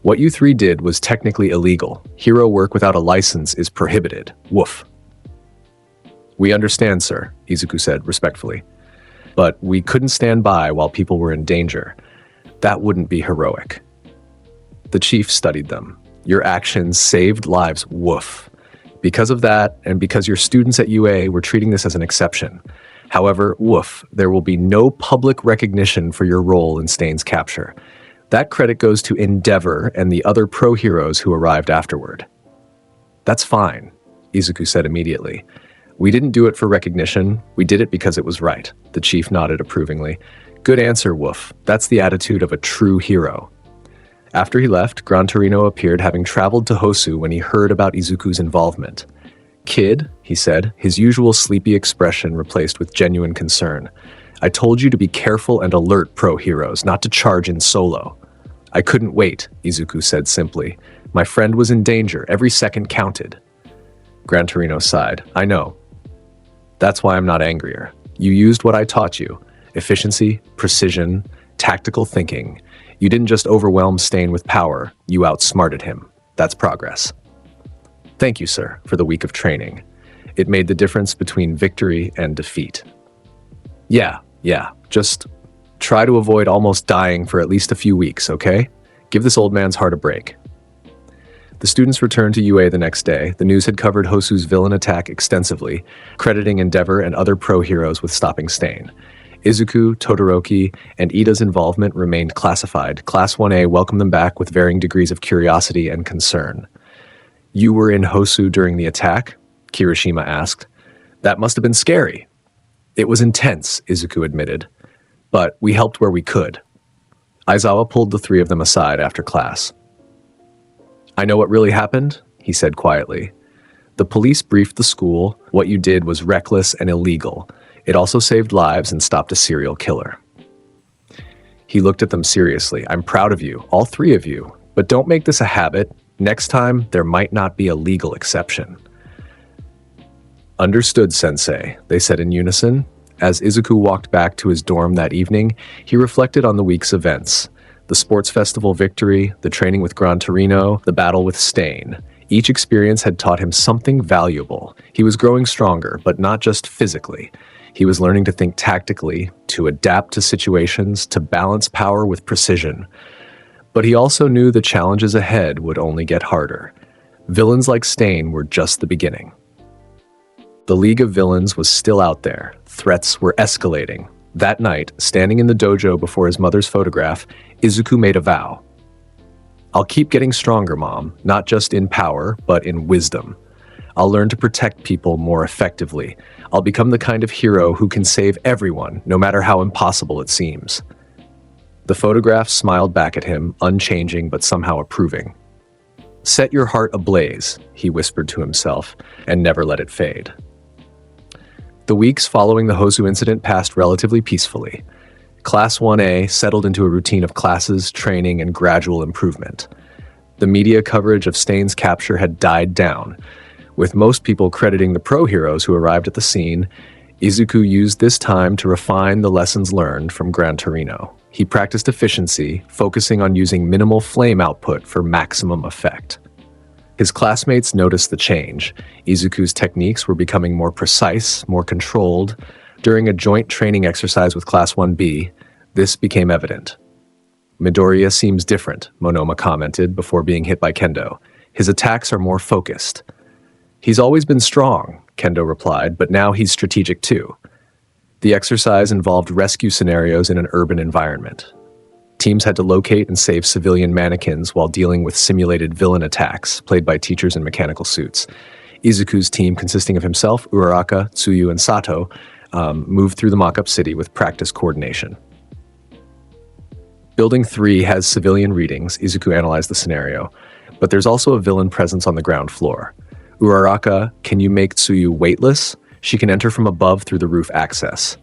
"What you 3 did was technically illegal. Hero work without a license is prohibited. Woof." "We understand, sir," Izuku said respectfully. "But we couldn't stand by while people were in danger. That wouldn't be heroic." The chief studied them. "Your actions saved lives, woof. Because of that, and because your students at UA were treating this as an exception. However, woof, there will be no public recognition for your role in Stain's capture. That credit goes to Endeavor and the other pro-heroes who arrived afterward." "That's fine," Izuku said immediately. "We didn't do it for recognition. We did it because it was right." The chief nodded approvingly. "Good answer, Woof. That's the attitude of a true hero." After he left, Gran Torino appeared, having traveled to Hosu when he heard about Izuku's involvement. "Kid," he said, his usual sleepy expression replaced with genuine concern. "I told you to be careful and alert, pro-heroes, not to charge in solo." "I couldn't wait," Izuku said simply. "My friend was in danger. Every second counted." Gran Torino sighed. "I know. That's why I'm not angrier. You used what I taught you. Efficiency, precision, tactical thinking. You didn't just overwhelm Stain with power. You outsmarted him. That's progress." "Thank you, sir, for the week of training. It made the difference between victory and defeat." Yeah, just Try to avoid almost dying for at least a few weeks, okay? Give this old man's heart a break. The students returned to UA the next day. The news had covered Hosu's villain attack extensively, crediting Endeavor and other pro-heroes with stopping Stain. Izuku, Todoroki, and Ida's involvement remained classified. Class 1A welcomed them back with varying degrees of curiosity and concern. "You were in Hosu during the attack?" Kirishima asked. "That must have been scary." "It was intense," Izuku admitted. "But we helped where we could." Aizawa pulled the three of them aside after class. "I know what really happened," he said quietly. "The police briefed the school. What you did was reckless and illegal. It also saved lives and stopped a serial killer." He looked at them seriously. "I'm proud of you, all three of you. But don't make this a habit. Next time, there might not be a legal exception." "Understood, Sensei," they said in unison. As Izuku walked back to his dorm that evening, he reflected on the week's events. The sports festival victory, the training with Gran Torino, the battle with Stain. Each experience had taught him something valuable. He was growing stronger, but not just physically. He was learning to think tactically, to adapt to situations, to balance power with precision. But he also knew the challenges ahead would only get harder. Villains like Stain were just the beginning. The League of Villains was still out there. Threats were escalating. That night, standing in the dojo before his mother's photograph, Izuku made a vow. "I'll keep getting stronger, Mom, not just in power, but in wisdom. I'll learn to protect people more effectively. I'll become the kind of hero who can save everyone, no matter how impossible it seems." The photograph smiled back at him, unchanging but somehow approving. "Set your heart ablaze," he whispered to himself, and never let it fade. The weeks following the Hosu incident passed relatively peacefully. Class 1A settled into a routine of classes, training, and gradual improvement. The media coverage of Stain's capture had died down, with most people crediting the pro-heroes who arrived at the scene. Izuku used this time to refine the lessons learned from Gran Torino. He practiced efficiency, focusing on using minimal flame output for maximum effect. His classmates noticed the change. Izuku's techniques were becoming more precise, more controlled. During a joint training exercise with Class 1B, this became evident. "Midoriya seems different," Monoma commented before being hit by Kendo. "His attacks are more focused." "He's always been strong," Kendo replied, "but now he's strategic too." The exercise involved rescue scenarios in an urban environment. Teams had to locate and save civilian mannequins while dealing with simulated villain attacks, played by teachers in mechanical suits. Izuku's team, consisting of himself, Uraraka, Tsuyu, and Sato, moved through the mock-up city with practice coordination. Building 3 has civilian readings, Izuku analyzed the scenario, but there's also a villain presence on the ground floor. "Uraraka, can you make Tsuyu weightless? She can enter from above through the roof access."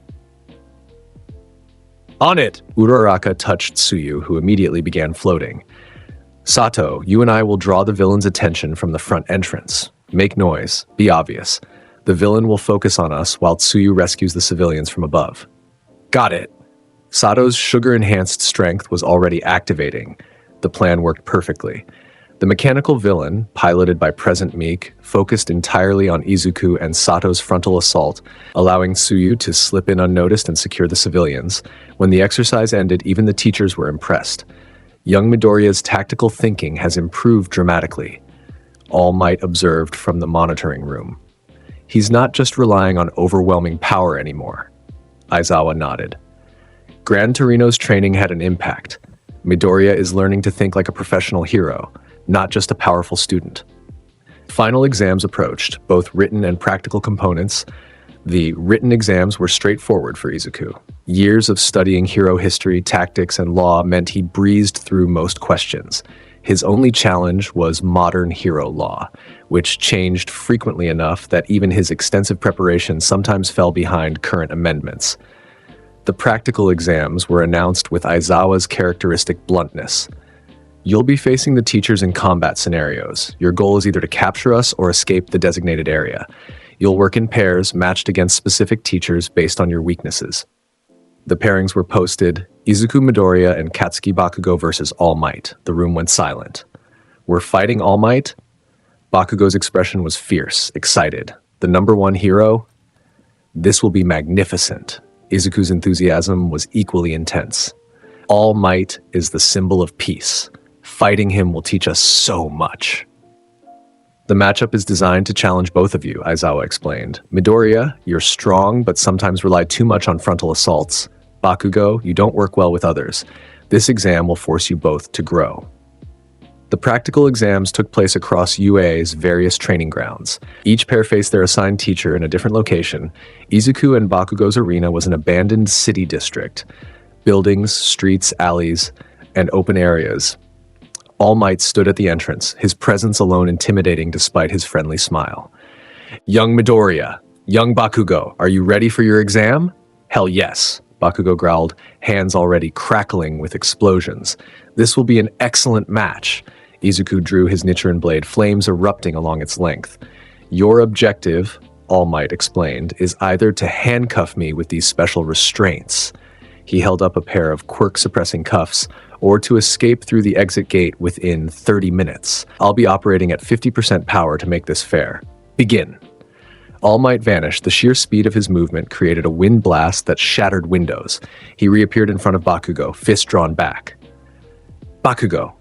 "On it!" Uraraka touched Tsuyu, who immediately began floating. "Sato, you and I will draw the villain's attention from the front entrance. Make noise. Be obvious. The villain will focus on us while Tsuyu rescues the civilians from above." "Got it." Sato's sugar-enhanced strength was already activating. The plan worked perfectly. The mechanical villain, piloted by Present Meek, focused entirely on Izuku and Sato's frontal assault, allowing Tsuyu to slip in unnoticed and secure the civilians. When the exercise ended, even the teachers were impressed. Young Midoriya's tactical thinking has improved dramatically. All Might observed from the monitoring room. He's not just relying on overwhelming power anymore. Aizawa nodded. Gran Torino's training had an impact. Midoriya is learning to think like a professional hero, not just a powerful student. Final exams approached, both written and practical components. The written exams were straightforward for Izuku. Years of studying hero history, tactics, and law meant he breezed through most questions. His only challenge was modern hero law, which changed frequently enough that even his extensive preparation sometimes fell behind current amendments. The practical exams were announced with Aizawa's characteristic bluntness. "You'll be facing the teachers in combat scenarios. Your goal is either to capture us or escape the designated area. You'll work in pairs, matched against specific teachers based on your weaknesses." The pairings were posted: Izuku Midoriya and Katsuki Bakugo versus All Might. The room went silent. "We're fighting All Might?" Bakugo's expression was fierce, excited. "The #1 hero? This will be magnificent." Izuku's enthusiasm was equally intense. All Might is the symbol of peace. Fighting him will teach us so much. The matchup is designed to challenge both of you, Aizawa explained. Midoriya, you're strong but sometimes rely too much on frontal assaults. Bakugo, you don't work well with others. This exam will force you both to grow. The practical exams took place across UA's various training grounds. Each pair faced their assigned teacher in a different location. Izuku and Bakugo's arena was an abandoned city district. Buildings, streets, alleys, and open areas. All Might stood at the entrance, his presence alone intimidating despite his friendly smile. Young Midoriya, young Bakugo, are you ready for your exam? Hell yes, Bakugo growled, hands already crackling with explosions. This will be an excellent match. Izuku drew his Nichiren blade, flames erupting along its length. Your objective, All Might explained, is either to handcuff me with these special restraints. He held up a pair of quirk-suppressing cuffs, or to escape through the exit gate within 30 minutes. I'll be operating at 50% power to make this fair. Begin. All Might vanished. The sheer speed of his movement created a wind blast that shattered windows. He reappeared in front of Bakugo, fist drawn back. Bakugo.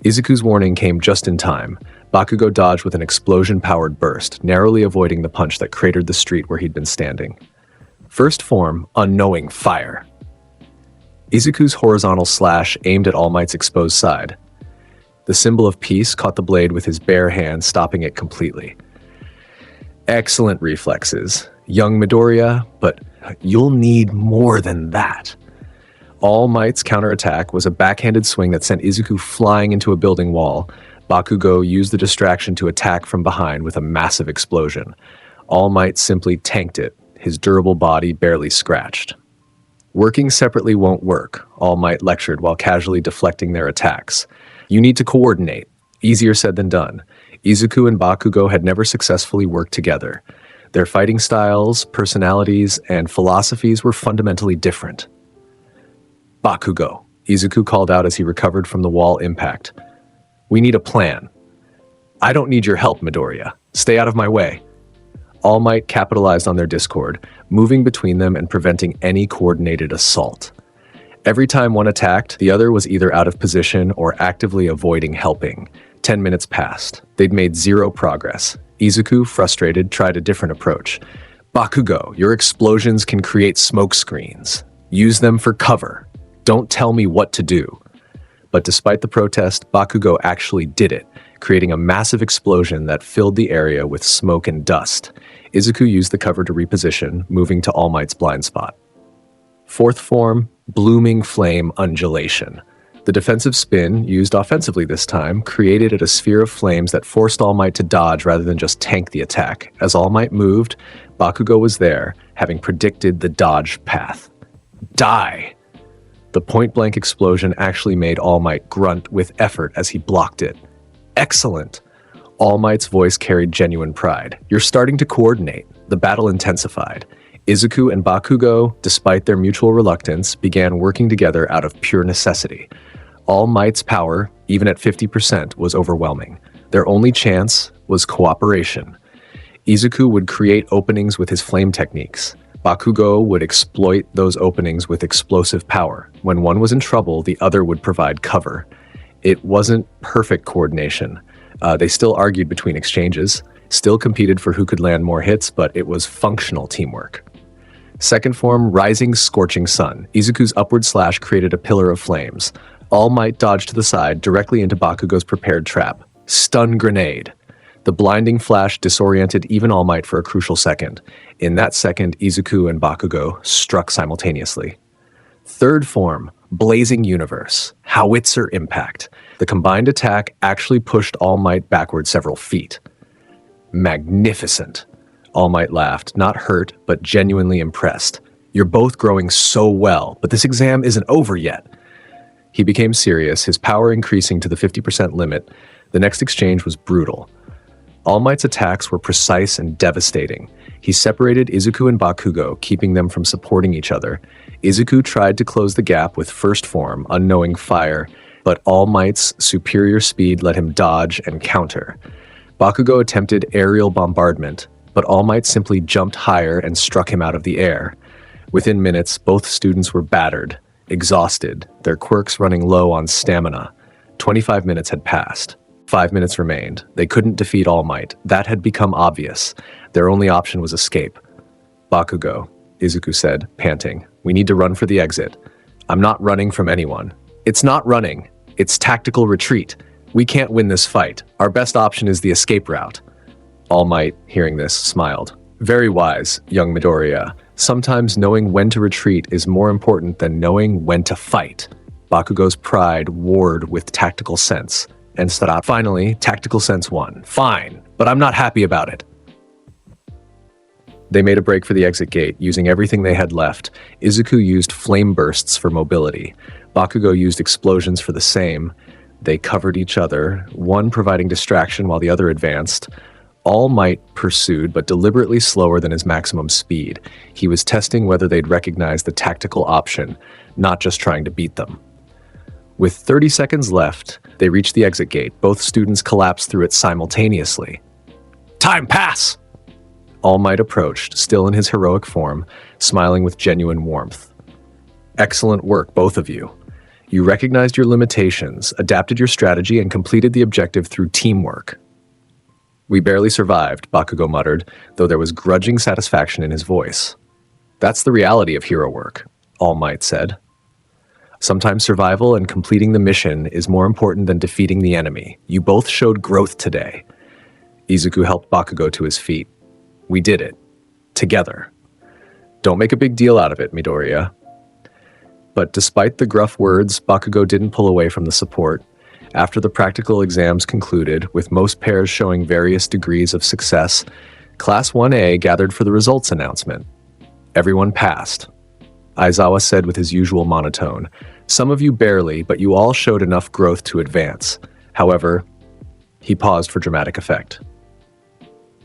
Izuku's warning came just in time. Bakugo dodged with an explosion-powered burst, narrowly avoiding the punch that cratered the street where he'd been standing. First form, Unknowing Fire. Izuku's horizontal slash aimed at All Might's exposed side. The symbol of peace caught the blade with his bare hand, stopping it completely. Excellent reflexes, young Midoriya, but you'll need more than that. All Might's counterattack was a backhanded swing that sent Izuku flying into a building wall. Bakugo used the distraction to attack from behind with a massive explosion. All Might simply tanked it, his durable body barely scratched. Working separately won't work, All Might lectured while casually deflecting their attacks. You need to coordinate. Easier said than done. Izuku and Bakugo had never successfully worked together. Their fighting styles, personalities, and philosophies were fundamentally different. Bakugo, Izuku called out as he recovered from the wall impact. We need a plan. I don't need your help, Midoriya. Stay out of my way. All Might capitalized on their discord, moving between them and preventing any coordinated assault. Every time one attacked, the other was either out of position or actively avoiding helping. 10 minutes passed. They'd made zero progress. Izuku, frustrated, tried a different approach. Bakugo, your explosions can create smoke screens. Use them for cover. Don't tell me what to do. But despite the protest, Bakugo actually did it, creating a massive explosion that filled the area with smoke and dust. Izuku used the cover to reposition, moving to All Might's blind spot. Fourth form, Blooming Flame Undulation. The defensive spin, used offensively this time, created a sphere of flames that forced All Might to dodge rather than just tank the attack. As All Might moved, Bakugo was there, having predicted the dodge path. Die! The point-blank explosion actually made All Might grunt with effort as he blocked it. Excellent! All Might's voice carried genuine pride. You're starting to coordinate. The battle intensified. Izuku and Bakugo, despite their mutual reluctance, began working together out of pure necessity. All Might's power, even at 50%, was overwhelming. Their only chance was cooperation. Izuku would create openings with his flame techniques. Bakugo would exploit those openings with explosive power. When one was in trouble, the other would provide cover. It wasn't perfect coordination. They still argued between exchanges, still competed for who could land more hits, but it was functional teamwork. Second form, Rising Scorching Sun. Izuku's upward slash created a pillar of flames. All Might dodged to the side, directly into Bakugo's prepared trap. Stun Grenade. The blinding flash disoriented even All Might for a crucial second. In that second, Izuku and Bakugo struck simultaneously. Third form, Blazing Universe. Howitzer Impact. The combined attack actually pushed All Might backward several feet. Magnificent. All Might laughed, not hurt, but genuinely impressed. You're both growing so well, but this exam isn't over yet. He became serious, his power increasing to the 50% limit. The next exchange was brutal. All Might's attacks were precise and devastating. He separated Izuku and Bakugo, keeping them from supporting each other. Izuku tried to close the gap with first form, Unknowing Fire, but All Might's superior speed let him dodge and counter. Bakugo attempted aerial bombardment, but All Might simply jumped higher and struck him out of the air. Within minutes, both students were battered, exhausted, their quirks running low on stamina. 25 minutes had passed. 5 minutes remained. They couldn't defeat All Might. That had become obvious. Their only option was escape. "Bakugo," Izuku said, panting. "We need to run for the exit." "I'm not running from anyone." "It's not running. It's tactical retreat. We can't win this fight. Our best option is the escape route." All Might, hearing this, smiled. "Very wise, young Midoriya. Sometimes knowing when to retreat is more important than knowing when to fight." Bakugo's pride warred with tactical sense. And finally, tactical sense won. "Fine, but I'm not happy about it." They made a break for the exit gate, using everything they had left. Izuku used flame bursts for mobility. Bakugo used explosions for the same. They covered each other, one providing distraction while the other advanced. All Might pursued, but deliberately slower than his maximum speed. He was testing whether they'd recognize the tactical option, not just trying to beat them. With 30 seconds left, they reached the exit gate. Both students collapsed through it simultaneously. "Time pass!" All Might approached, still in his heroic form, smiling with genuine warmth. "Excellent work, both of you. You recognized your limitations, adapted your strategy, and completed the objective through teamwork." "We barely survived," Bakugo muttered, though there was grudging satisfaction in his voice. "That's the reality of hero work," All Might said. "Sometimes survival and completing the mission is more important than defeating the enemy. You both showed growth today." Izuku helped Bakugo to his feet. "We did it. Together. Don't make a big deal out of it, Midoriya." But despite the gruff words, Bakugo didn't pull away from the support. After the practical exams concluded, with most pairs showing various degrees of success, Class 1A gathered for the results announcement. Everyone passed. Aizawa said with his usual monotone, "Some of you barely, but you all showed enough growth to advance." However, he paused for dramatic effect.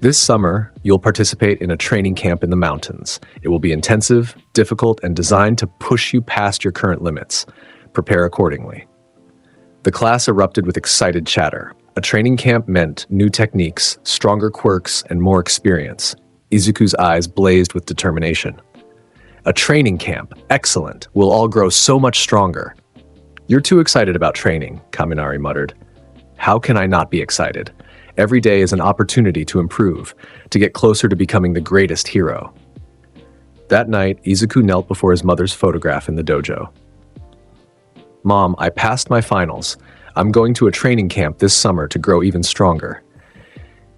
"This summer, you'll participate in a training camp in the mountains. It will be intensive, difficult, and designed to push you past your current limits. Prepare accordingly." The class erupted with excited chatter. A training camp meant new techniques, stronger quirks, and more experience. Izuku's eyes blazed with determination. "A training camp. Excellent. We'll all grow so much stronger." "You're too excited about training," Kaminari muttered. "How can I not be excited? Every day is an opportunity to improve, to get closer to becoming the greatest hero." That night, Izuku knelt before his mother's photograph in the dojo. "Mom, I passed my finals. I'm going to a training camp this summer to grow even stronger."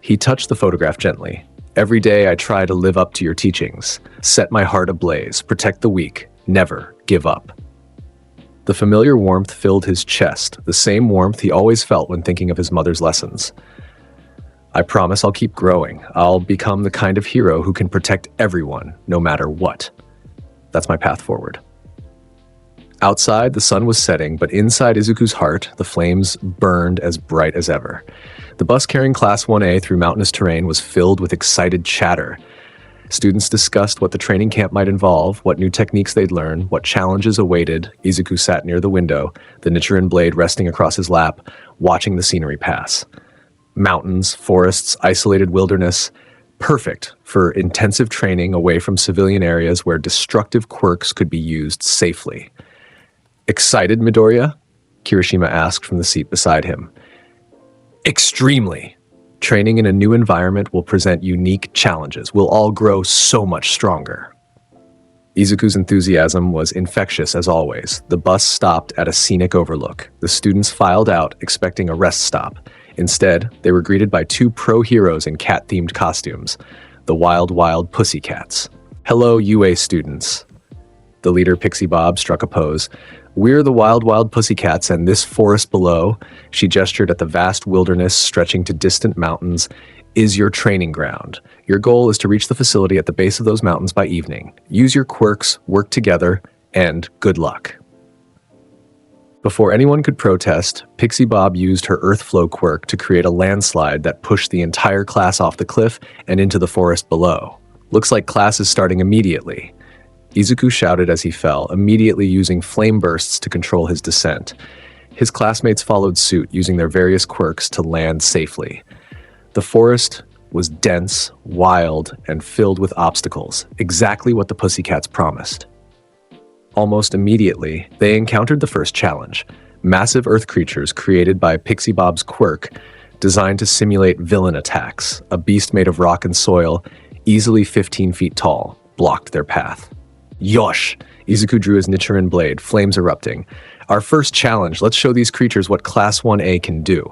He touched the photograph gently. "Every day I try to live up to your teachings. Set my heart ablaze, protect the weak, never give up." The familiar warmth filled his chest, the same warmth he always felt when thinking of his mother's lessons. "I promise I'll keep growing. I'll become the kind of hero who can protect everyone, no matter what. That's my path forward." Outside, the sun was setting, but inside Izuku's heart, the flames burned as bright as ever. The bus carrying Class 1A through mountainous terrain was filled with excited chatter. Students discussed what the training camp might involve, what new techniques they'd learn, what challenges awaited. Izuku sat near the window, the Nichiren blade resting across his lap, watching the scenery pass. Mountains, forests, isolated wilderness, perfect for intensive training away from civilian areas where destructive quirks could be used safely. "Excited, Midoriya?" Kirishima asked from the seat beside him. "Extremely. Training in a new environment will present unique challenges. We'll all grow so much stronger." Izuku's enthusiasm was infectious as always. The bus stopped at a scenic overlook. The students filed out, expecting a rest stop. Instead, they were greeted by two pro-heroes in cat-themed costumes, the Wild Wild Pussycats. "Hello, UA students." The leader, Pixie Bob, struck a pose. "We're the Wild Wild Pussycats, and this forest below," she gestured at the vast wilderness stretching to distant mountains, "is your training ground. Your goal is to reach the facility at the base of those mountains by evening. Use your quirks, work together, and good luck." Before anyone could protest, Pixie Bob used her Earthflow quirk to create a landslide that pushed the entire class off the cliff and into the forest below. "Looks like class is starting immediately," Izuku shouted as he fell, immediately using flame bursts to control his descent. His classmates followed suit, using their various quirks to land safely. The forest was dense, wild, and filled with obstacles, exactly what the Pussycats promised. Almost immediately, they encountered the first challenge: massive earth creatures created by Pixie Bob's quirk, designed to simulate villain attacks. A beast made of rock and soil, easily 15 feet tall, blocked their path. Yosh! Izuku drew his Nichiren blade, flames erupting. Our first challenge, let's show these creatures what Class 1A can do.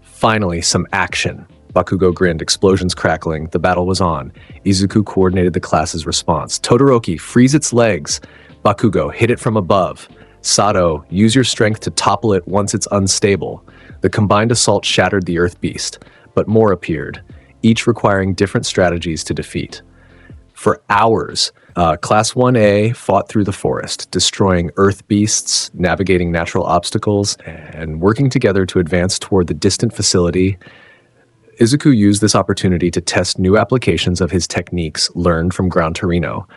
Finally, some action. Bakugo grinned, explosions crackling. The battle was on. Izuku coordinated the class's response. Todoroki, freeze its legs. Bakugo, hit it from above. Sato, use your strength to topple it once it's unstable. The combined assault shattered the earth beast, but more appeared, each requiring different strategies to defeat. For hours, Class 1A fought through the forest, destroying earth beasts, navigating natural obstacles, and working together to advance toward the distant facility. Izuku used this opportunity to test new applications of his techniques learned from Gran Torino: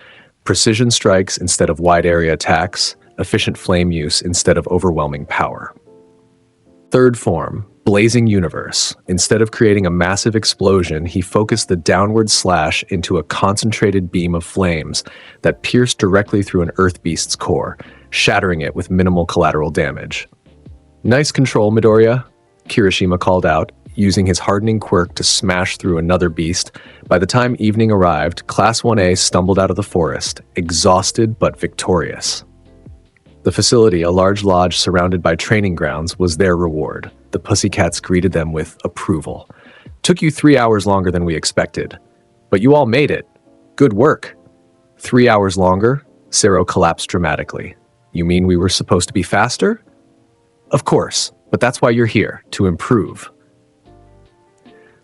precision strikes instead of wide-area attacks, efficient flame use instead of overwhelming power. Third form, Blazing Universe. Instead of creating a massive explosion, he focused the downward slash into a concentrated beam of flames that pierced directly through an earth beast's core, shattering it with minimal collateral damage. Nice control, Midoriya, Kirishima called out, using his hardening quirk to smash through another beast. By the time evening arrived, Class 1A stumbled out of the forest, exhausted but victorious. The facility, a large lodge surrounded by training grounds, was their reward. The Pussycats greeted them with approval. Took you 3 hours longer than we expected. But you all made it. Good work. 3 hours longer? Sero collapsed dramatically. You mean we were supposed to be faster? Of course, but that's why you're here, to improve.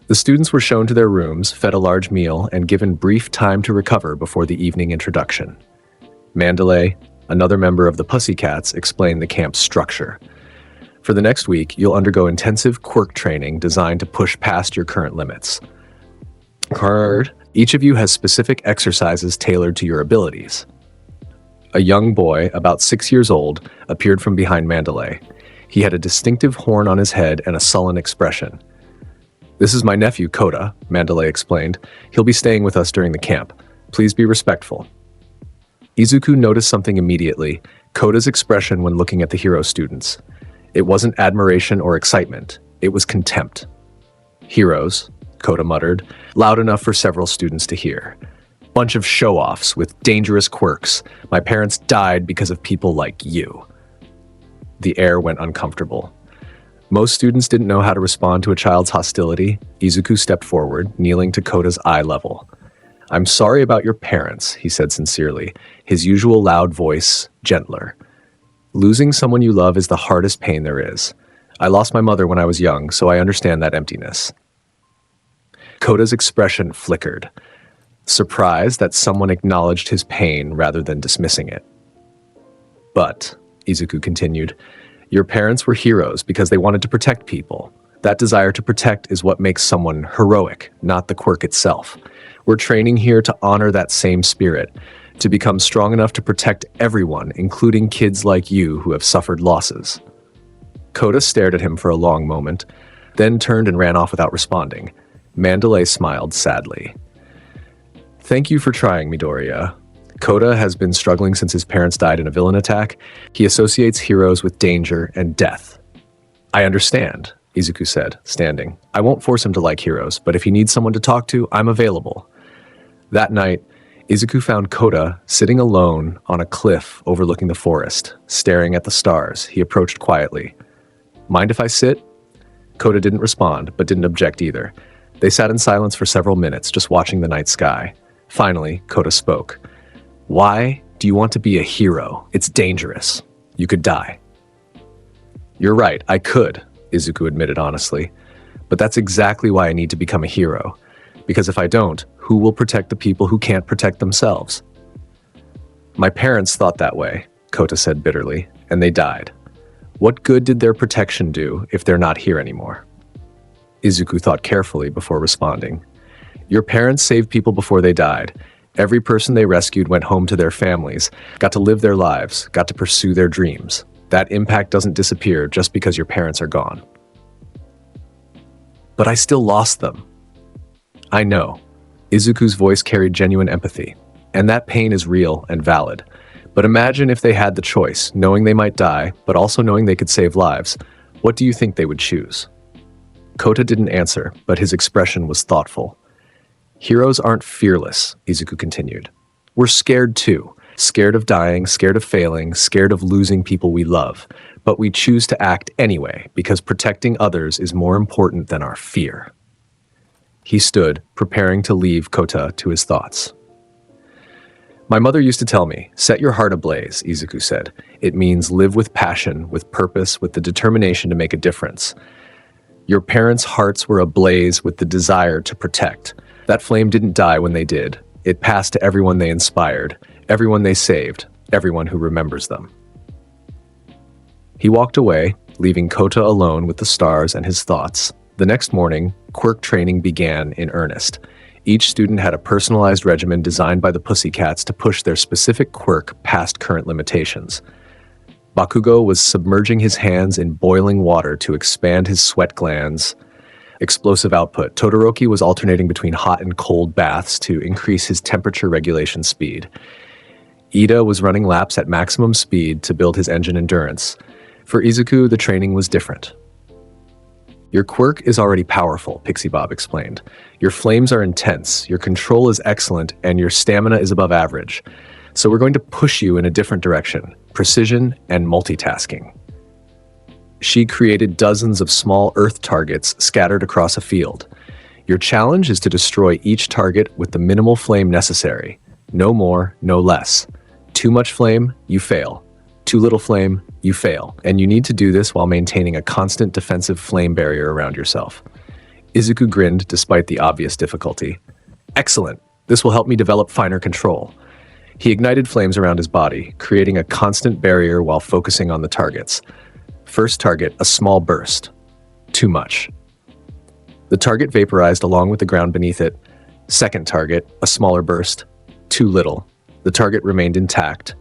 The students were shown to their rooms, fed a large meal, and given brief time to recover before the evening introduction. Mandalay, another member of the Pussycats, explained the camp's structure. For the next week, you'll undergo intensive quirk training designed to push past your current limits. Each of you has specific exercises tailored to your abilities. A young boy, about 6 years old, appeared from behind Mandalay. He had a distinctive horn on his head and a sullen expression. This is my nephew, Kota, Mandalay explained. He'll be staying with us during the camp. Please be respectful. Izuku noticed something immediately: Kota's expression when looking at the hero students. It wasn't admiration or excitement. It was contempt. Heroes, Kota muttered, loud enough for several students to hear. Bunch of show-offs with dangerous quirks. My parents died because of people like you. The air went uncomfortable. Most students didn't know how to respond to a child's hostility. Izuku stepped forward, kneeling to Kota's eye level. I'm sorry about your parents, he said sincerely, his usual loud voice gentler. Losing someone you love is the hardest pain there is. I lost my mother when I was young, so I understand that emptiness. Kota's expression flickered, surprised that someone acknowledged his pain rather than dismissing it. But, Izuku continued, your parents were heroes because they wanted to protect people. That desire to protect is what makes someone heroic, not the quirk itself. We're training here to honor that same spirit, to become strong enough to protect everyone, including kids like you who have suffered losses. Kota stared at him for a long moment, then turned and ran off without responding. Mandalay smiled sadly. Thank you for trying, Midoriya. Kota has been struggling since his parents died in a villain attack. He associates heroes with danger and death. I understand, Izuku said, standing. I won't force him to like heroes, but if he needs someone to talk to, I'm available. That night, Izuku found Kota sitting alone on a cliff overlooking the forest, staring at the stars. He approached quietly. Mind if I sit? Kota didn't respond, but didn't object either. They sat in silence for several minutes, just watching the night sky. Finally, Kota spoke. Why do you want to be a hero? It's dangerous. You could die. You're right, I could, Izuku admitted honestly. But that's exactly why I need to become a hero. Because if I don't, who will protect the people who can't protect themselves? My parents thought that way, Kota said bitterly, and they died. What good did their protection do if they're not here anymore? Izuku thought carefully before responding. Your parents saved people before they died. Every person they rescued went home to their families, got to live their lives, got to pursue their dreams. That impact doesn't disappear just because your parents are gone. But I still lost them. I know. Izuku's voice carried genuine empathy. And that pain is real and valid. But imagine if they had the choice, knowing they might die, but also knowing they could save lives. What do you think they would choose? Kota didn't answer, but his expression was thoughtful. Heroes aren't fearless, Izuku continued. We're scared too. Scared of dying, scared of failing, scared of losing people we love. But we choose to act anyway, because protecting others is more important than our fear. He stood, preparing to leave Kota to his thoughts. My mother used to tell me, set your heart ablaze, Izuku said. It means live with passion, with purpose, with the determination to make a difference. Your parents' hearts were ablaze with the desire to protect. That flame didn't die when they did. It passed to everyone they inspired, everyone they saved, everyone who remembers them. He walked away, leaving Kota alone with the stars and his thoughts. The next morning, quirk training began in earnest. Each student had a personalized regimen designed by the Pussycats to push their specific quirk past current limitations. Bakugo was submerging his hands in boiling water to expand his sweat glands' explosive output. Todoroki was alternating between hot and cold baths to increase his temperature regulation speed. Ida was running laps at maximum speed to build his engine endurance. For Izuku, the training was different. Your quirk is already powerful, Pixie Bob explained. Your flames are intense, your control is excellent, and your stamina is above average. So we're going to push you in a different direction, precision and multitasking. She created dozens of small earth targets scattered across a field. Your challenge is to destroy each target with the minimal flame necessary. No more, no less. Too much flame, you fail. Too little flame, you fail. And you need to do this while maintaining a constant defensive flame barrier around yourself. Izuku grinned despite the obvious difficulty. Excellent. This will help me develop finer control. He ignited flames around his body, creating a constant barrier while focusing on the targets. First target, a small burst. Too much. The target vaporized along with the ground beneath it. Second target, a smaller burst. Too little. The target remained intact.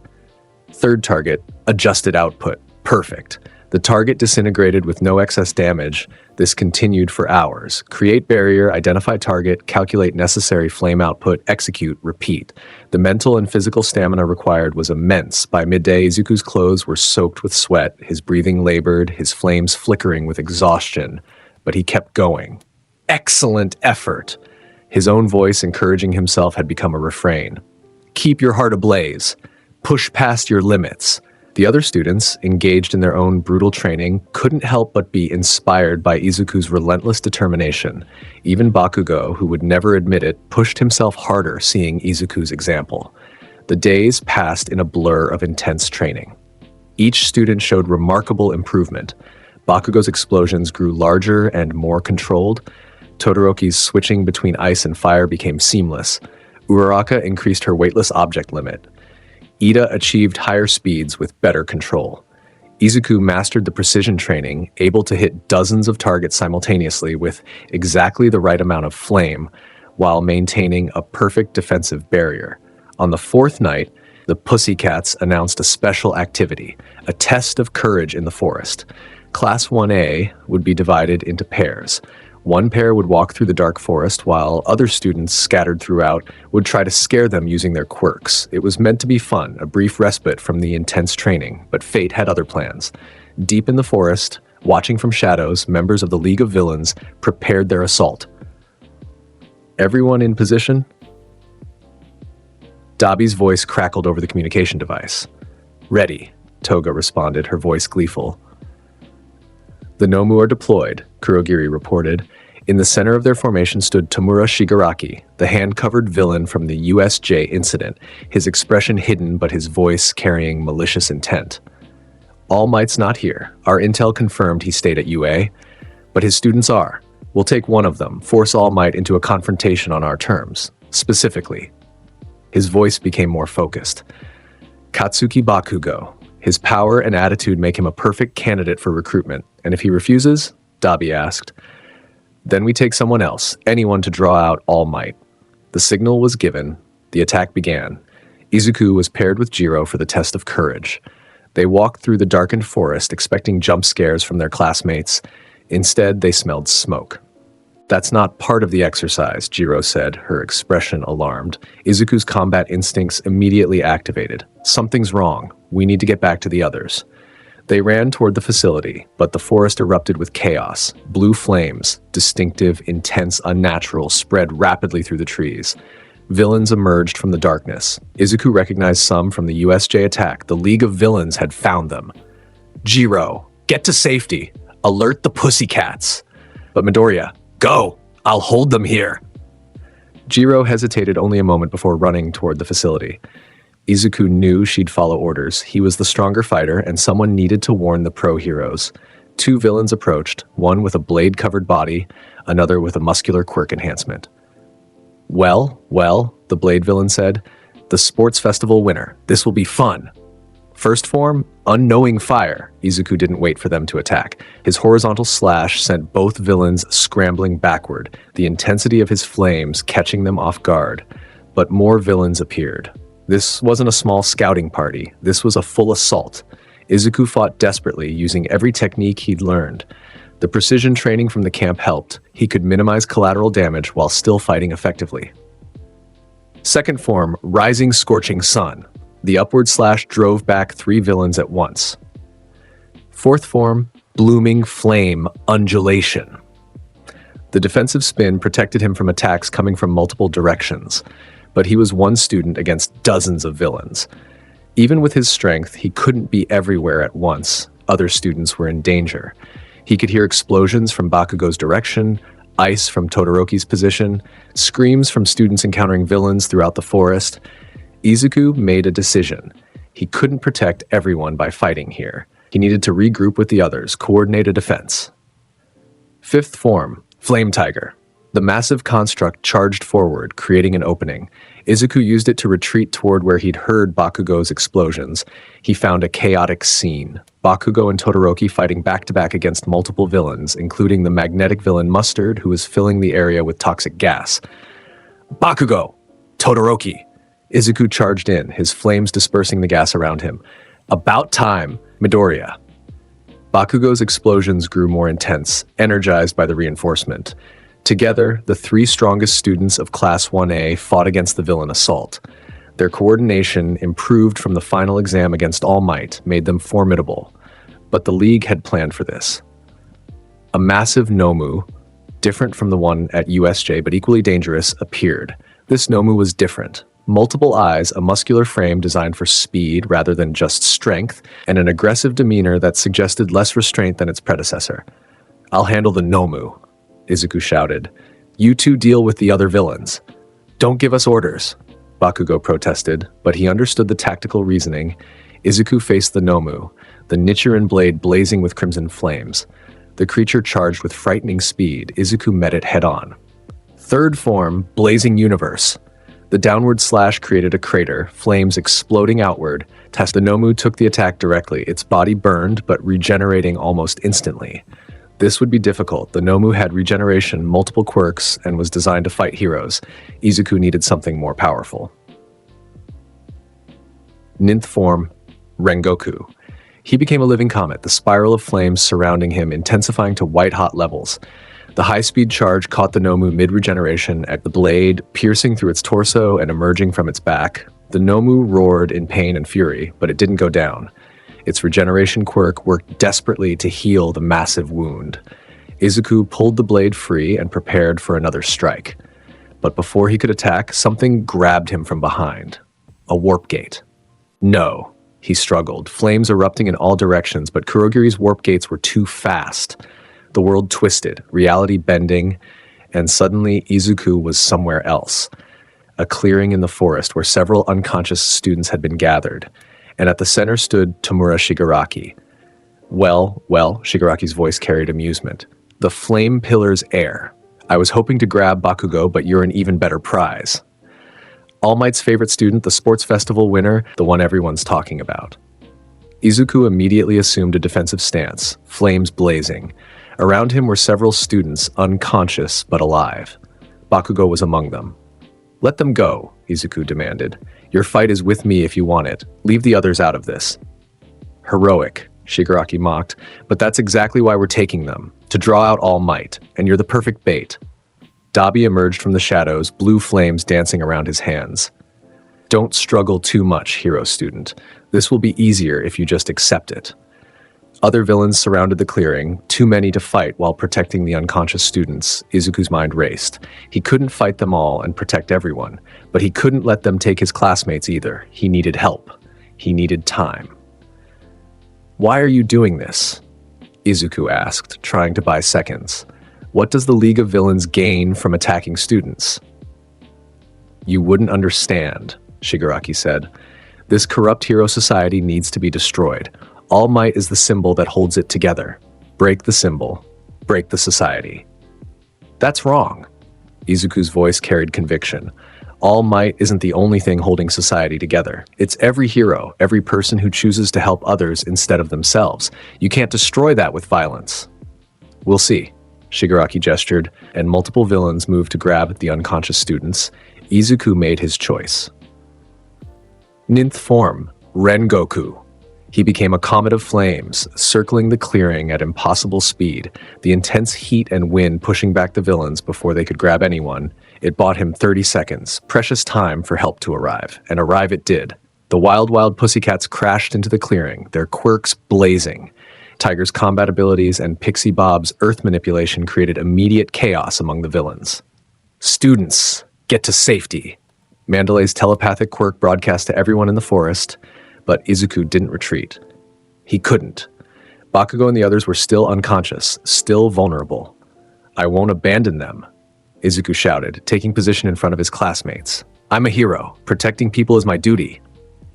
Third target, adjusted output. Perfect. The target disintegrated with no excess damage. This continued for hours. Create barrier, identify target, calculate necessary flame output, execute, repeat. The mental and physical stamina required was immense. By midday, Izuku's clothes were soaked with sweat, his breathing labored, his flames flickering with exhaustion. But he kept going. Excellent effort! His own voice encouraging himself had become a refrain. Keep your heart ablaze. Push past your limits. The other students, engaged in their own brutal training, couldn't help but be inspired by Izuku's relentless determination. Even Bakugo, who would never admit it, pushed himself harder seeing Izuku's example. The days passed in a blur of intense training. Each student showed remarkable improvement. Bakugo's explosions grew larger and more controlled. Todoroki's switching between ice and fire became seamless. Uraraka increased her weightless object limit. Ida achieved higher speeds with better control. Izuku mastered the precision training, able to hit dozens of targets simultaneously with exactly the right amount of flame, while maintaining a perfect defensive barrier. On the fourth night, the Pussycats announced a special activity, a test of courage in the forest. Class 1A would be divided into pairs. One pair would walk through the dark forest while other students scattered throughout would try to scare them using their quirks. It was meant to be fun, a brief respite from the intense training, but fate had other plans. Deep in the forest, watching from shadows, members of the League of Villains prepared their assault. Everyone in position? Dabi's voice crackled over the communication device. Ready, Toga responded, her voice gleeful. The Nomu are deployed, Kurogiri reported. In the center of their formation stood Tamura Shigaraki, the hand-covered villain from the USJ incident, his expression hidden but his voice carrying malicious intent. All Might's not here. Our intel confirmed he stayed at UA, but his students are. We'll take one of them, force All Might into a confrontation on our terms. Specifically. His voice became more focused. Katsuki Bakugo. His power and attitude make him a perfect candidate for recruitment, and if he refuses, Dabi asked, then we take someone else, anyone to draw out All Might. The signal was given, the attack began. Izuku was paired with Jiro for the test of courage. They walked through the darkened forest expecting jump scares from their classmates. Instead, they smelled smoke. That's not part of the exercise, Jiro said, her expression alarmed. Izuku's combat instincts immediately activated. Something's wrong. We need to get back to the others. They ran toward the facility, but the forest erupted with chaos. Blue flames, distinctive, intense, unnatural, spread rapidly through the trees. Villains emerged from the darkness. Izuku recognized some from the USJ attack. The League of Villains had found them. Jiro, get to safety. Alert the pussycats. But Midoriya, go! I'll hold them here. Jiro hesitated only a moment before running toward the facility. Izuku knew she'd follow orders. He was the stronger fighter, and someone needed to warn the pro-heroes. Two villains approached, one with a blade-covered body, another with a muscular quirk enhancement. Well, the blade villain said. The sports festival winner. This will be fun. First form, unknowing fire. Izuku didn't wait for them to attack. His horizontal slash sent both villains scrambling backward, the intensity of his flames catching them off guard. But more villains appeared. This wasn't a small scouting party. This was a full assault. Izuku fought desperately, using every technique he'd learned. The precision training from the camp helped. He could minimize collateral damage while still fighting effectively. Second form, Rising Scorching Sun. The upward slash drove back three villains at once. Fourth form, Blooming Flame Undulation. The defensive spin protected him from attacks coming from multiple directions, but he was one student against dozens of villains. Even with his strength, he couldn't be everywhere at once. Other students were in danger. He could hear explosions from Bakugo's direction, ice from Todoroki's position, screams from students encountering villains throughout the forest. Izuku made a decision. He couldn't protect everyone by fighting here. He needed to regroup with the others, coordinate a defense. Fifth form, Flame Tiger. The massive construct charged forward, creating an opening. Izuku used it to retreat toward where he'd heard Bakugo's explosions. He found a chaotic scene. Bakugo and Todoroki fighting back-to-back against multiple villains, including the magnetic villain Mustard, who was filling the area with toxic gas. Bakugo! Todoroki! Izuku charged in, his flames dispersing the gas around him. About time, Midoriya. Bakugo's explosions grew more intense, energized by the reinforcement. Together, the three strongest students of Class 1A fought against the villain assault. Their coordination, improved from the final exam against All Might, made them formidable. But the League had planned for this. A massive Nomu, different from the one at USJ but equally dangerous, appeared. This Nomu was different. Multiple eyes, a muscular frame designed for speed rather than just strength, and an aggressive demeanor that suggested less restraint than its predecessor. "I'll handle the Nomu," Izuku shouted. "You two deal with the other villains." "Don't give us orders," Bakugo protested, but he understood the tactical reasoning. Izuku faced the Nomu, the Nichiren blade blazing with crimson flames. The creature charged with frightening speed. Izuku met it head-on. Third form, Blazing Universe. The downward slash created a crater, flames exploding outward. The Nomu took the attack directly, its body burned, but regenerating almost instantly. This would be difficult. The Nomu had regeneration, multiple quirks, and was designed to fight heroes. Izuku needed something more powerful. Ninth form, Rengoku. He became a living comet, the spiral of flames surrounding him intensifying to white-hot levels. The high-speed charge caught the Nomu mid-regeneration at the blade, piercing through its torso and emerging from its back. The Nomu roared in pain and fury, but it didn't go down. Its regeneration quirk worked desperately to heal the massive wound. Izuku pulled the blade free and prepared for another strike. But before he could attack, something grabbed him from behind. A warp gate. No, he struggled, flames erupting in all directions, but Kurogiri's warp gates were too fast. The world twisted, reality bending, and suddenly Izuku was somewhere else. A clearing in the forest where several unconscious students had been gathered, and at the center stood Tomura Shigaraki. Well, Shigaraki's voice carried amusement. The flame pillar's heir. I was hoping to grab Bakugo, but you're an even better prize. All Might's favorite student, the sports festival winner, the one everyone's talking about. Izuku immediately assumed a defensive stance, flames blazing. Around him were several students, unconscious but alive. Bakugo was among them. "Let them go," Izuku demanded. "Your fight is with me if you want it. Leave the others out of this." "Heroic," Shigaraki mocked, "but that's exactly why we're taking them, to draw out All Might, and you're the perfect bait." Dabi emerged from the shadows, blue flames dancing around his hands. Don't struggle too much, hero student. This will be easier if you just accept it. Other villains surrounded the clearing, too many to fight while protecting the unconscious students. Izuku's mind raced. He couldn't fight them all and protect everyone, but he couldn't let them take his classmates either. He needed help. He needed time. Why are you doing this? Izuku asked, trying to buy seconds. What does the League of Villains gain from attacking students? You wouldn't understand, Shigaraki said. This corrupt hero society needs to be destroyed. All Might is the symbol that holds it together. Break the symbol. Break the society. That's wrong. Izuku's voice carried conviction. All Might isn't the only thing holding society together. It's every hero, every person who chooses to help others instead of themselves. You can't destroy that with violence. We'll see. Shigaraki gestured, and multiple villains moved to grab the unconscious students. Izuku made his choice. Ninth form, Rengoku. He became a comet of flames, circling the clearing at impossible speed, the intense heat and wind pushing back the villains before they could grab anyone. It bought him 30 seconds, precious time for help to arrive, and arrive it did. The wild pussycats crashed into the clearing, their quirks blazing. Tiger's combat abilities and Pixie Bob's earth manipulation created immediate chaos among the villains. Students, get to safety. Mandalay's telepathic quirk broadcast to everyone in the forest, but Izuku didn't retreat. He couldn't. Bakugo and the others were still unconscious, still vulnerable. I won't abandon them, Izuku shouted, taking position in front of his classmates. I'm a hero. Protecting people is my duty.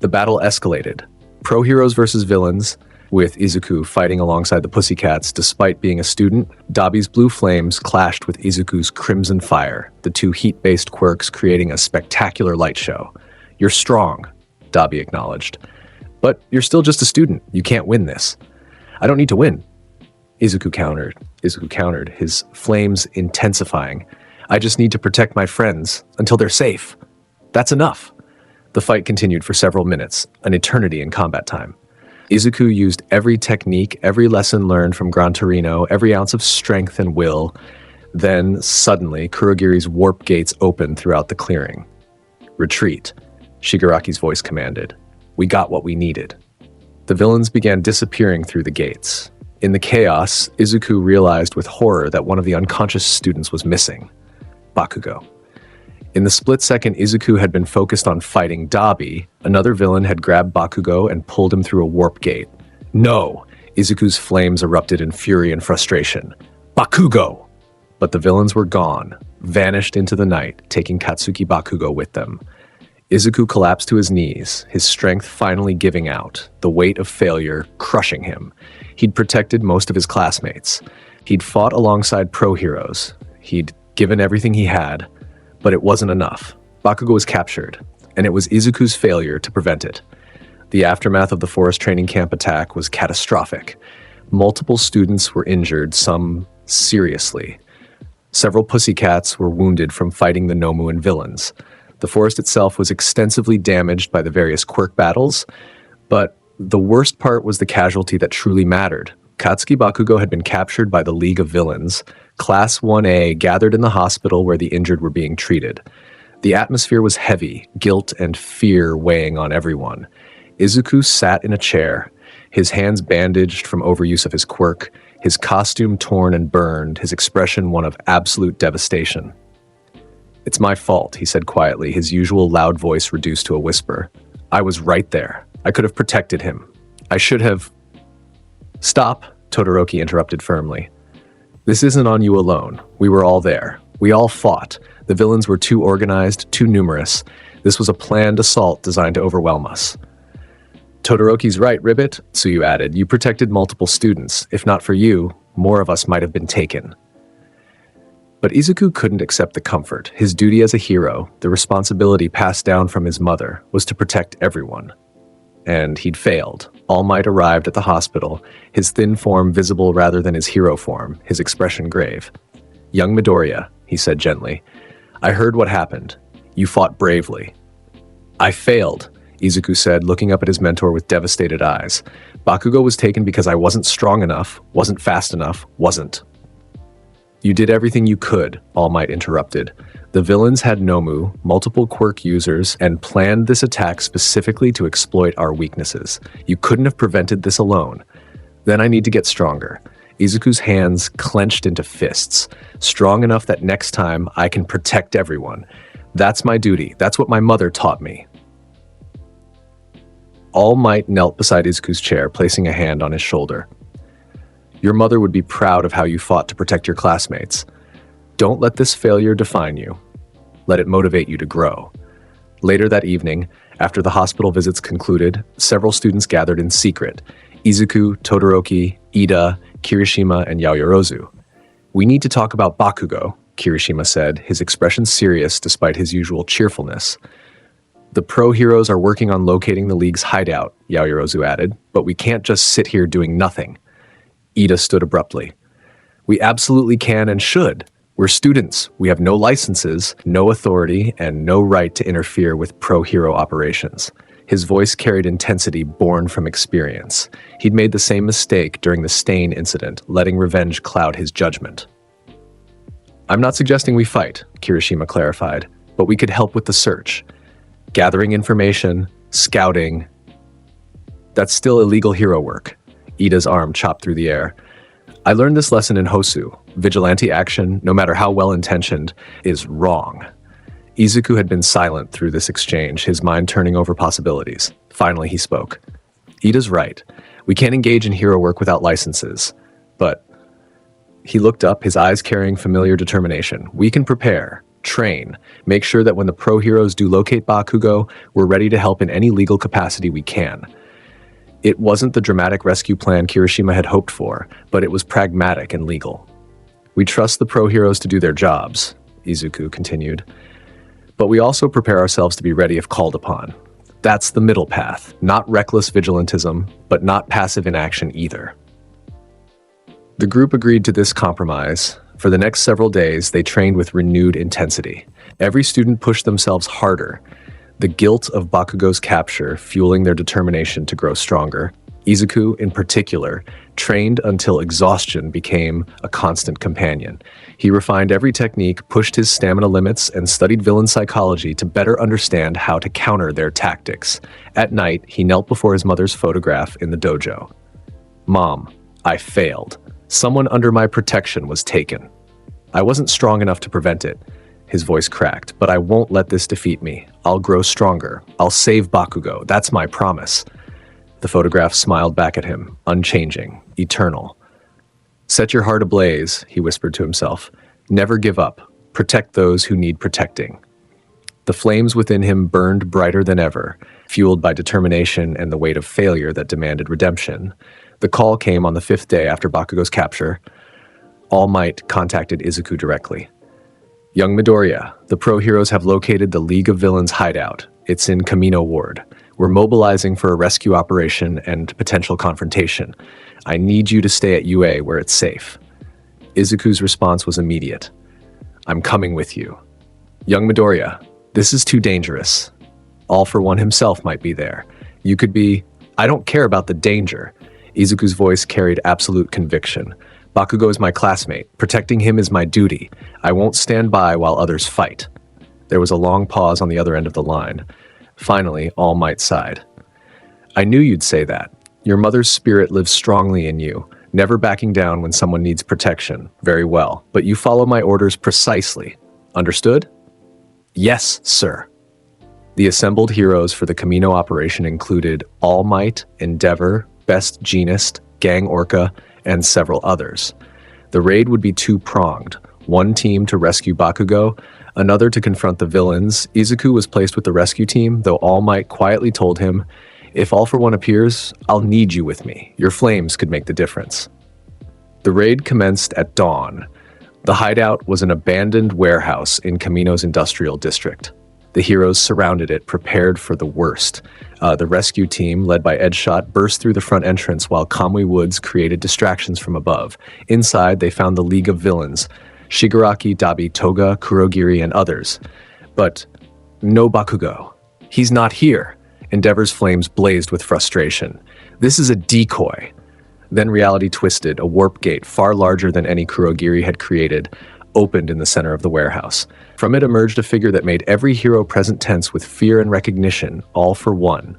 The battle escalated. Pro-heroes versus villains, with Izuku fighting alongside the Pussycats despite being a student. Dabi's blue flames clashed with Izuku's crimson fire, the two heat-based quirks creating a spectacular light show. You're strong, Dabi acknowledged. But you're still just a student. You can't win this. I don't need to win, Izuku countered, his flames intensifying. I just need to protect my friends until they're safe. That's enough. The fight continued for several minutes, an eternity in combat time. Izuku used every technique, every lesson learned from Gran Torino, every ounce of strength and will. Then, suddenly, Kurogiri's warp gates opened throughout the clearing. Retreat, Shigaraki's voice commanded. We got what we needed. The villains began disappearing through the gates. In the chaos, Izuku realized with horror that one of the unconscious students was missing. Bakugo. In the split second Izuku had been focused on fighting Dabi, another villain had grabbed Bakugo and pulled him through a warp gate. No! Izuku's flames erupted in fury and frustration. Bakugo! But the villains were gone, vanished into the night, taking Katsuki Bakugo with them. Izuku collapsed to his knees, his strength finally giving out, the weight of failure crushing him. He'd protected most of his classmates. He'd fought alongside pro-heroes. He'd given everything he had, but it wasn't enough. Bakugo was captured, and it was Izuku's failure to prevent it. The aftermath of the forest training camp attack was catastrophic. Multiple students were injured, some seriously. Several pussycats were wounded from fighting the Nomu and villains. The forest itself was extensively damaged by the various quirk battles, but the worst part was the casualty that truly mattered. Katsuki Bakugo had been captured by the League of Villains. Class 1A gathered in the hospital where the injured were being treated. The atmosphere was heavy, guilt and fear weighing on everyone. Izuku sat in a chair, his hands bandaged from overuse of his quirk, his costume torn and burned, his expression one of absolute devastation. It's my fault, he said quietly, his usual loud voice reduced to a whisper. I was right there. I could have protected him. I should have... Stop, Todoroki interrupted firmly. This isn't on you alone. We were all there. We all fought. The villains were too organized, too numerous. This was a planned assault designed to overwhelm us. Todoroki's right, Ribbit, Tsuyu added. You protected multiple students. If not for you, more of us might have been taken. But Izuku couldn't accept the comfort. His duty as a hero, the responsibility passed down from his mother, was to protect everyone. And he'd failed. All Might arrived at the hospital, his thin form visible rather than his hero form, his expression grave. Young Midoriya, he said gently, I heard what happened. You fought bravely. I failed, Izuku said, looking up at his mentor with devastated eyes. Bakugo was taken because I wasn't strong enough, wasn't fast enough, wasn't. You did everything you could, All Might interrupted. The villains had Nomu, multiple quirk users, and planned this attack specifically to exploit our weaknesses. You couldn't have prevented this alone. Then I need to get stronger. Izuku's hands clenched into fists, strong enough that next time I can protect everyone. That's my duty. That's what my mother taught me. All Might knelt beside Izuku's chair, placing a hand on his shoulder. Your mother would be proud of how you fought to protect your classmates. Don't let this failure define you. Let it motivate you to grow. Later that evening, after the hospital visits concluded, several students gathered in secret. Izuku, Todoroki, Ida, Kirishima, and Yaoyorozu. We need to talk about Bakugo, Kirishima said, his expression serious despite his usual cheerfulness. The pro heroes are working on locating the League's hideout, Yaoyorozu added, but we can't just sit here doing nothing. Ida stood abruptly. We absolutely can and should. We're students. We have no licenses, no authority, and no right to interfere with pro-hero operations. His voice carried intensity born from experience. He'd made the same mistake during the Stain incident, letting revenge cloud his judgment. I'm not suggesting we fight, Kirishima clarified, but we could help with the search. Gathering information, scouting. That's still illegal hero work. Ida's arm chopped through the air. I learned this lesson in Hosu. Vigilante action, no matter how well-intentioned, is wrong. Izuku had been silent through this exchange, his mind turning over possibilities. Finally, he spoke. Ida's right. We can't engage in hero work without licenses. But he looked up, his eyes carrying familiar determination. We can prepare, train, make sure that when the pro heroes do locate Bakugo, we're ready to help in any legal capacity we can. It wasn't the dramatic rescue plan Kirishima had hoped for, but it was pragmatic and legal. We trust the pro heroes to do their jobs, Izuku continued. But we also prepare ourselves to be ready if called upon. That's the middle path, not reckless vigilantism, but not passive inaction either. The group agreed to this compromise. For the next several days, they trained with renewed intensity. Every student pushed themselves harder, the guilt of Bakugo's capture fueling their determination to grow stronger. Izuku, in particular, trained until exhaustion became a constant companion. He refined every technique, pushed his stamina limits, and studied villain psychology to better understand how to counter their tactics. At night, he knelt before his mother's photograph in the dojo. Mom, I failed. Someone under my protection was taken. I wasn't strong enough to prevent it. His voice cracked, but I won't let this defeat me. I'll grow stronger. I'll save Bakugo. That's my promise. The photograph smiled back at him, unchanging, eternal. Set your heart ablaze, he whispered to himself. Never give up. Protect those who need protecting. The flames within him burned brighter than ever, fueled by determination and the weight of failure that demanded redemption. The call came on the 5th day after Bakugo's capture. All Might contacted Izuku directly. Young Midoriya, the pro heroes have located the League of Villains hideout. It's in Kamino Ward. We're mobilizing for a rescue operation and potential confrontation. I need you to stay at UA where it's safe. Izuku's response was immediate. I'm coming with you. Young Midoriya, this is too dangerous. All for One himself might be there. You could be... I don't care about the danger. Izuku's voice carried absolute conviction. Bakugo is my classmate. Protecting him is my duty. I won't stand by while others fight. There was a long pause on the other end of the line. Finally, All Might sighed. I knew you'd say that. Your mother's spirit lives strongly in you, never backing down when someone needs protection. Very well, but you follow my orders precisely. Understood? Yes, sir. The assembled heroes for the Kamino operation included All Might, Endeavor, Best Jeanist, Gang Orca, and several others. The raid would be two-pronged, one team to rescue Bakugo, another to confront the villains. Izuku was placed with the rescue team, though All Might quietly told him, if All for One appears, I'll need you with me. Your flames could make the difference. The raid commenced at dawn. The hideout was an abandoned warehouse in Kamino's industrial district. The heroes surrounded it, prepared for the worst. The rescue team, led by Edgeshot, burst through the front entrance while Kamui Woods created distractions from above. Inside, they found the League of Villains, Shigaraki, Dabi, Toga, Kurogiri, and others. But no Bakugo. He's not here. Endeavor's flames blazed with frustration. This is a decoy. Then reality twisted. A warp gate, far larger than any Kurogiri had created, opened in the center of the warehouse. From it emerged a figure that made every hero present tense with fear and recognition, all for one.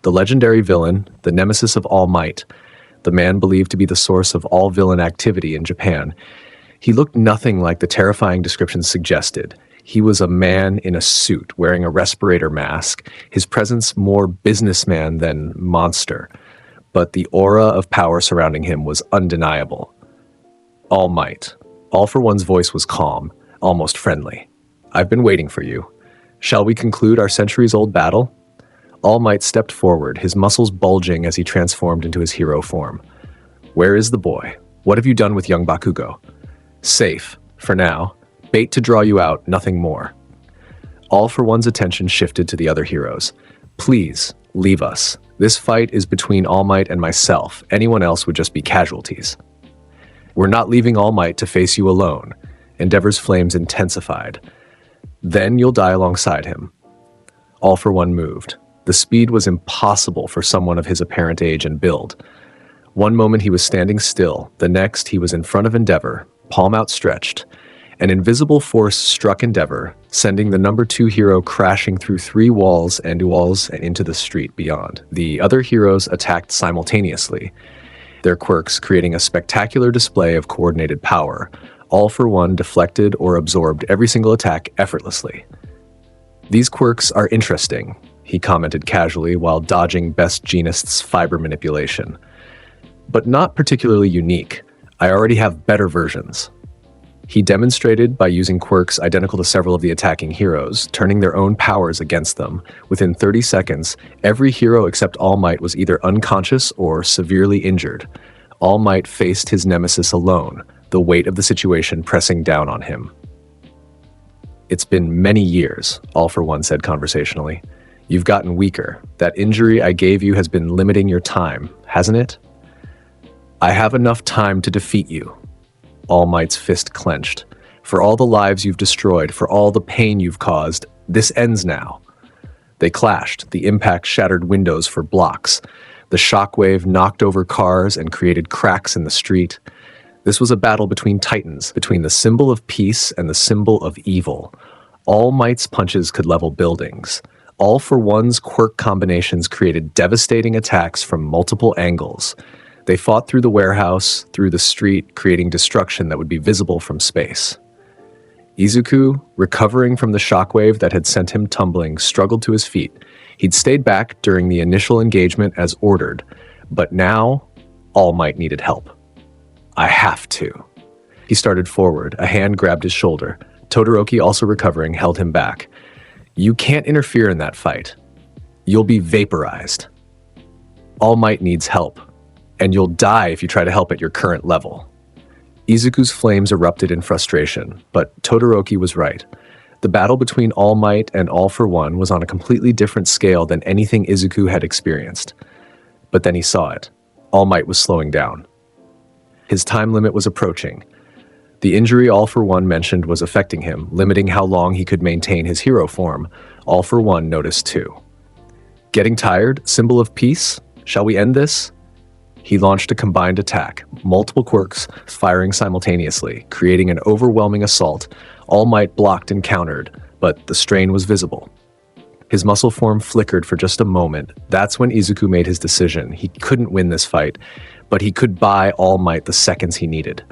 The legendary villain, the nemesis of All Might, the man believed to be the source of all villain activity in Japan. He looked nothing like the terrifying description suggested. He was a man in a suit, wearing a respirator mask, his presence more businessman than monster. But the aura of power surrounding him was undeniable. All Might. All for One's voice was calm, almost friendly. "I've been waiting for you. Shall we conclude our centuries-old battle?" All Might stepped forward, his muscles bulging as he transformed into his hero form. "Where is the boy? What have you done with young Bakugo?" "Safe, for now. Bait to draw you out, nothing more." All for One's attention shifted to the other heroes. "Please, leave us. This fight is between All Might and myself. Anyone else would just be casualties." "We're not leaving All Might to face you alone." Endeavor's flames intensified. "Then you'll die alongside him." All for One moved. The speed was impossible for someone of his apparent age and build. One moment he was standing still, the next he was in front of Endeavor, palm outstretched. An invisible force struck Endeavor, sending the number 2 hero crashing through 3 walls and into the street beyond. The other heroes attacked simultaneously, their quirks creating a spectacular display of coordinated power. All for One deflected or absorbed every single attack effortlessly. "These quirks are interesting," he commented casually while dodging Best Jeanist's fiber manipulation. "But not particularly unique. I already have better versions." He demonstrated by using quirks identical to several of the attacking heroes, turning their own powers against them. Within 30 seconds, every hero except All Might was either unconscious or severely injured. All Might faced his nemesis alone, the weight of the situation pressing down on him. "It's been many years," All for One said conversationally. "You've gotten weaker. That injury I gave you has been limiting your time, hasn't it?" "I have enough time to defeat you." All Might's fist clenched. "For all the lives you've destroyed, for all the pain you've caused, this ends now." They clashed. The impact shattered windows for blocks. The shockwave knocked over cars and created cracks in the street. This was a battle between titans, between the symbol of peace and the symbol of evil. All Might's punches could level buildings. All for One's quirk combinations created devastating attacks from multiple angles. They fought through the warehouse, through the street, creating destruction that would be visible from space. Izuku, recovering from the shockwave that had sent him tumbling, struggled to his feet. He'd stayed back during the initial engagement as ordered, but now All Might needed help. "I have to." He started forward, a hand grabbed his shoulder. Todoroki, also recovering, held him back. "You can't interfere in that fight. You'll be vaporized. All Might needs help. And you'll die if you try to help at your current level." Izuku's flames erupted in frustration, but Todoroki was right. The battle between All Might and All for One was on a completely different scale than anything Izuku had experienced. But then he saw it. All Might was slowing down. His time limit was approaching. The injury All for One mentioned was affecting him, limiting how long he could maintain his hero form. All for One noticed too. "Getting tired? Symbol of peace? Shall we end this?" He launched a combined attack, multiple quirks firing simultaneously, creating an overwhelming assault. All Might blocked and countered, but the strain was visible. His muscle form flickered for just a moment. That's when Izuku made his decision. He couldn't win this fight, but he could buy All Might the seconds he needed.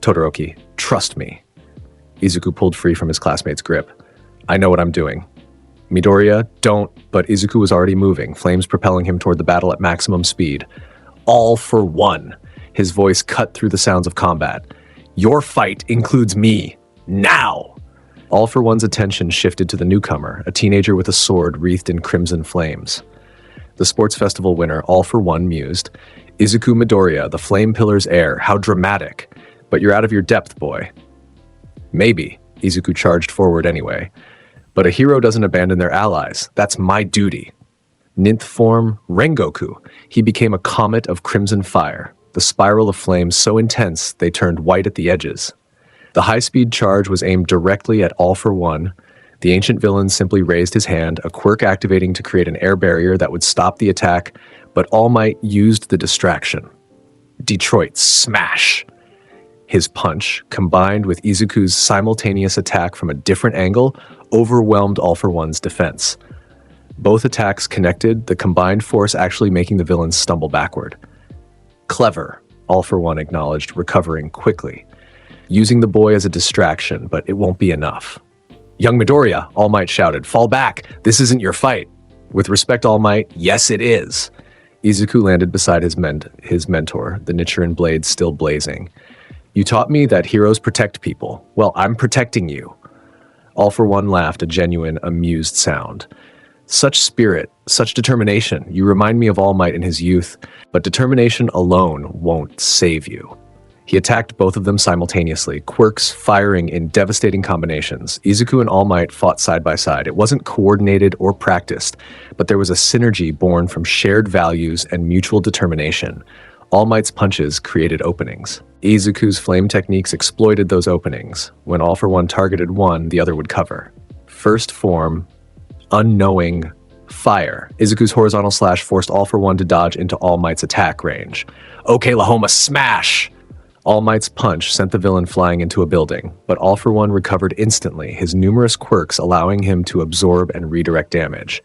"Todoroki, trust me." Izuku pulled free from his classmate's grip. "I know what I'm doing." "Midoriya, don't," but Izuku was already moving, flames propelling him toward the battle at maximum speed. "All for One." His voice cut through the sounds of combat. "Your fight includes me. Now!" All for One's attention shifted to the newcomer, a teenager with a sword wreathed in crimson flames. The sports festival winner, All for One, mused, "Izuku Midoriya, the Flame Pillar's heir. How dramatic. But you're out of your depth, boy." "Maybe." Izuku charged forward anyway. "But a hero doesn't abandon their allies. That's my duty." Ninth form, Rengoku. He became a comet of crimson fire, the spiral of flames so intense they turned white at the edges. The high-speed charge was aimed directly at All for One. The ancient villain simply raised his hand, a quirk activating to create an air barrier that would stop the attack, but All Might used the distraction. Detroit smash. His punch, combined with Izuku's simultaneous attack from a different angle, overwhelmed All for One's defense. Both attacks connected, the combined force actually making the villains stumble backward. Clever, All for One acknowledged, recovering quickly. Using the boy as a distraction, but it won't be enough. Young Midoriya, All Might shouted, fall back, this isn't your fight. With respect, All Might, yes it is. Izuku landed beside his mentor, the Nichiren blade still blazing. You taught me that heroes protect people. Well, I'm protecting you. All for One laughed, a genuine, amused sound. Such spirit, such determination. You remind me of All Might in his youth, but determination alone won't save you. He attacked both of them simultaneously, quirks firing in devastating combinations. Izuku and All Might fought side by side. It wasn't coordinated or practiced, but there was a synergy born from shared values and mutual determination. All Might's punches created openings. Izuku's flame techniques exploited those openings. When All for One targeted one, the other would cover. First form, unknowing fire. Izuku's horizontal slash forced All for One to dodge into All Might's attack range. Oklahoma smash! All Might's punch sent the villain flying into a building, but All for One recovered instantly, his numerous quirks allowing him to absorb and redirect damage.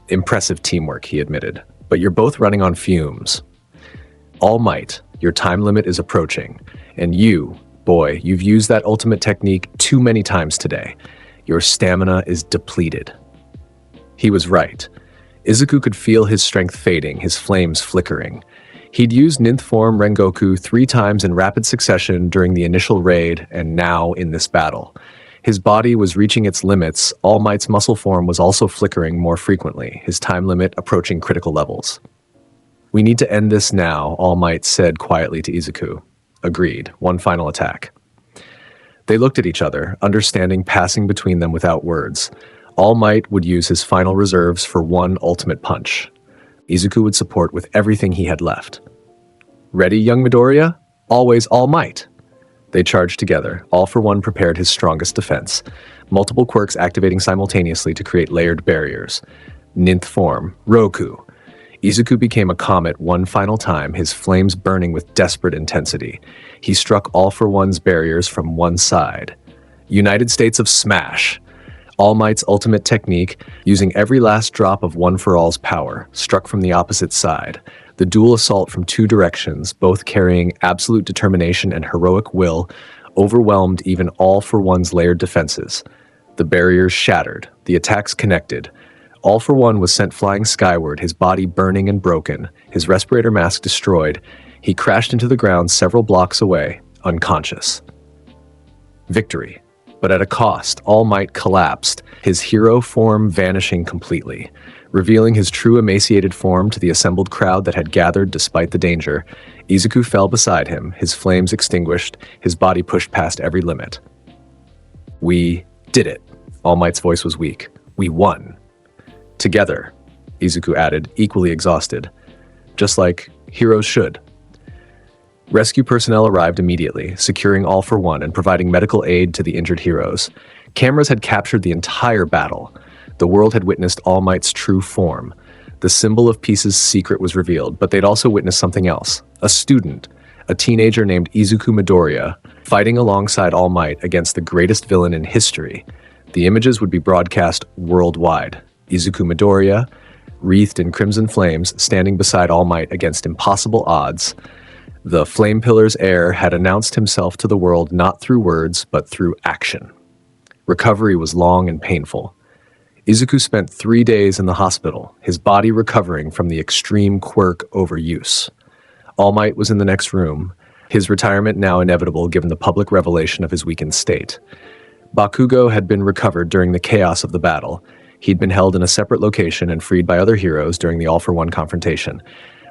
Impressive teamwork, he admitted. But you're both running on fumes. All Might, your time limit is approaching. And you, boy, you've used that ultimate technique too many times today. Your stamina is depleted. He was right. Izuku could feel his strength fading, his flames flickering. He'd used ninth form Rengoku 3 times in rapid succession during the initial raid, and now in this battle. His body was reaching its limits. All Might's muscle form was also flickering more frequently, his time limit approaching critical levels. We need to end this now, All Might said quietly to Izuku. Agreed. One final attack. They looked at each other, understanding passing between them without words. All Might would use his final reserves for one ultimate punch. Izuku would support with everything he had left. Ready, young Midoriya? Always All Might. They charged together. All for One prepared his strongest defense. Multiple quirks activating simultaneously to create layered barriers. Ninth form, Roku. Izuku became a comet one final time, his flames burning with desperate intensity. He struck All for One's barriers from one side. United States of Smash. All Might's ultimate technique, using every last drop of One for All's power, struck from the opposite side. The dual assault from 2 directions, both carrying absolute determination and heroic will, overwhelmed even All for One's layered defenses. The barriers shattered, the attacks connected. All for One was sent flying skyward, his body burning and broken, his respirator mask destroyed. He crashed into the ground several blocks away, unconscious. Victory. But at a cost, All Might collapsed, his hero form vanishing completely. Revealing his true emaciated form to the assembled crowd that had gathered despite the danger, Izuku fell beside him, his flames extinguished, his body pushed past every limit. We did it. All Might's voice was weak. We won. Together, Izuku added, equally exhausted. Just like heroes should. Rescue personnel arrived immediately, securing All for One and providing medical aid to the injured heroes. Cameras had captured the entire battle. The world had witnessed All Might's true form. The symbol of peace's secret was revealed, but they'd also witnessed something else. A student, a teenager named Izuku Midoriya, fighting alongside All Might against the greatest villain in history. The images would be broadcast worldwide. Izuku Midoriya, wreathed in crimson flames, standing beside All Might against impossible odds. The Flame Pillar's heir had announced himself to the world not through words, but through action. Recovery was long and painful. Izuku spent 3 days in the hospital, his body recovering from the extreme quirk overuse. All Might was in the next room, his retirement now inevitable given the public revelation of his weakened state. Bakugo had been recovered during the chaos of the battle. He'd been held in a separate location and freed by other heroes during the All for One confrontation.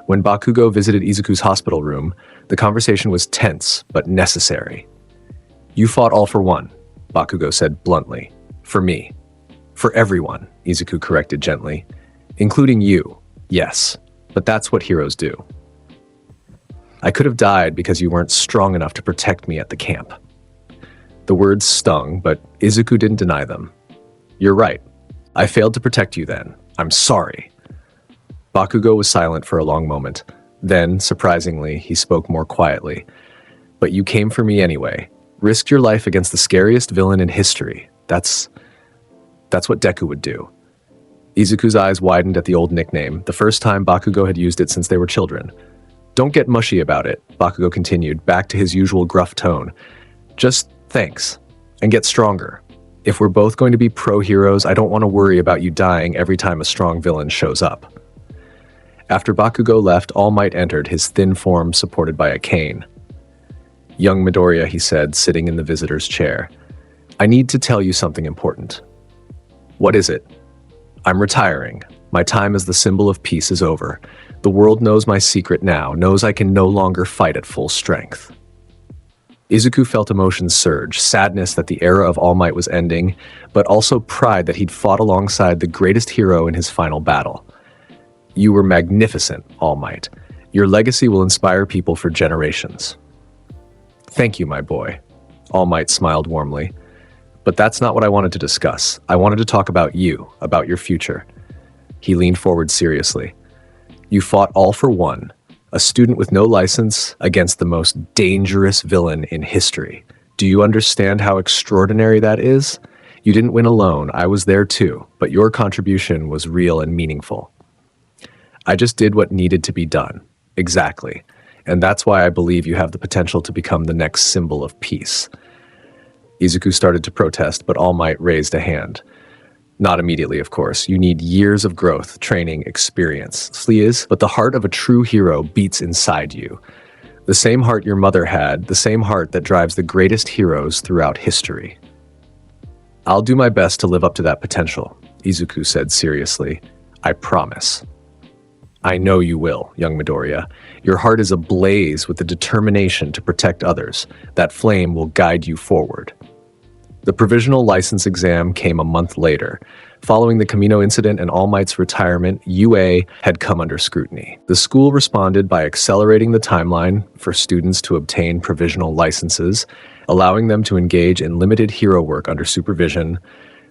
When Bakugo visited Izuku's hospital room, the conversation was tense but necessary. You fought All for One, Bakugo said bluntly. For me. For everyone, Izuku corrected gently. Including you, yes, but that's what heroes do. I could have died because you weren't strong enough to protect me at the camp. The words stung, but Izuku didn't deny them. You're right. I failed to protect you then. I'm sorry. Bakugo was silent for a long moment. Then, surprisingly, he spoke more quietly. But you came for me anyway. Risked your life against the scariest villain in history. That's what Deku would do. Izuku's eyes widened at the old nickname, the first time Bakugo had used it since they were children. Don't get mushy about it, Bakugo continued, back to his usual gruff tone. Just thanks, and get stronger. If we're both going to be pro-heroes, I don't want to worry about you dying every time a strong villain shows up. After Bakugo left, All Might entered, his thin form supported by a cane. Young Midoriya, he said, sitting in the visitor's chair. I need to tell you something important. What is it? I'm retiring. My time as the symbol of peace is over. The world knows my secret now, knows I can no longer fight at full strength. Izuku felt emotions surge, sadness that the era of All Might was ending, but also pride that he'd fought alongside the greatest hero in his final battle. You were magnificent, All Might. Your legacy will inspire people for generations. Thank you, my boy. All Might smiled warmly. But that's not what I wanted to discuss. I wanted to talk about you, about your future. He leaned forward seriously. You fought all for one, a student with no license against the most dangerous villain in history. Do you understand how extraordinary that is? You didn't win alone. I was there too, but your contribution was real and meaningful. I just did what needed to be done. Exactly. And that's why I believe you have the potential to become the next symbol of peace. Izuku started to protest, but All Might raised a hand. Not immediately, of course. You need years of growth, training, experience. Sleeze, but the heart of a true hero beats inside you. The same heart your mother had, the same heart that drives the greatest heroes throughout history. I'll do my best to live up to that potential, Izuku said seriously. I promise. I know you will, young Midoriya. Your heart is ablaze with the determination to protect others. That flame will guide you forward. The provisional license exam came a month later. Following the Camino incident and All Might's retirement, UA had come under scrutiny. The school responded by accelerating the timeline for students to obtain provisional licenses, allowing them to engage in limited hero work under supervision.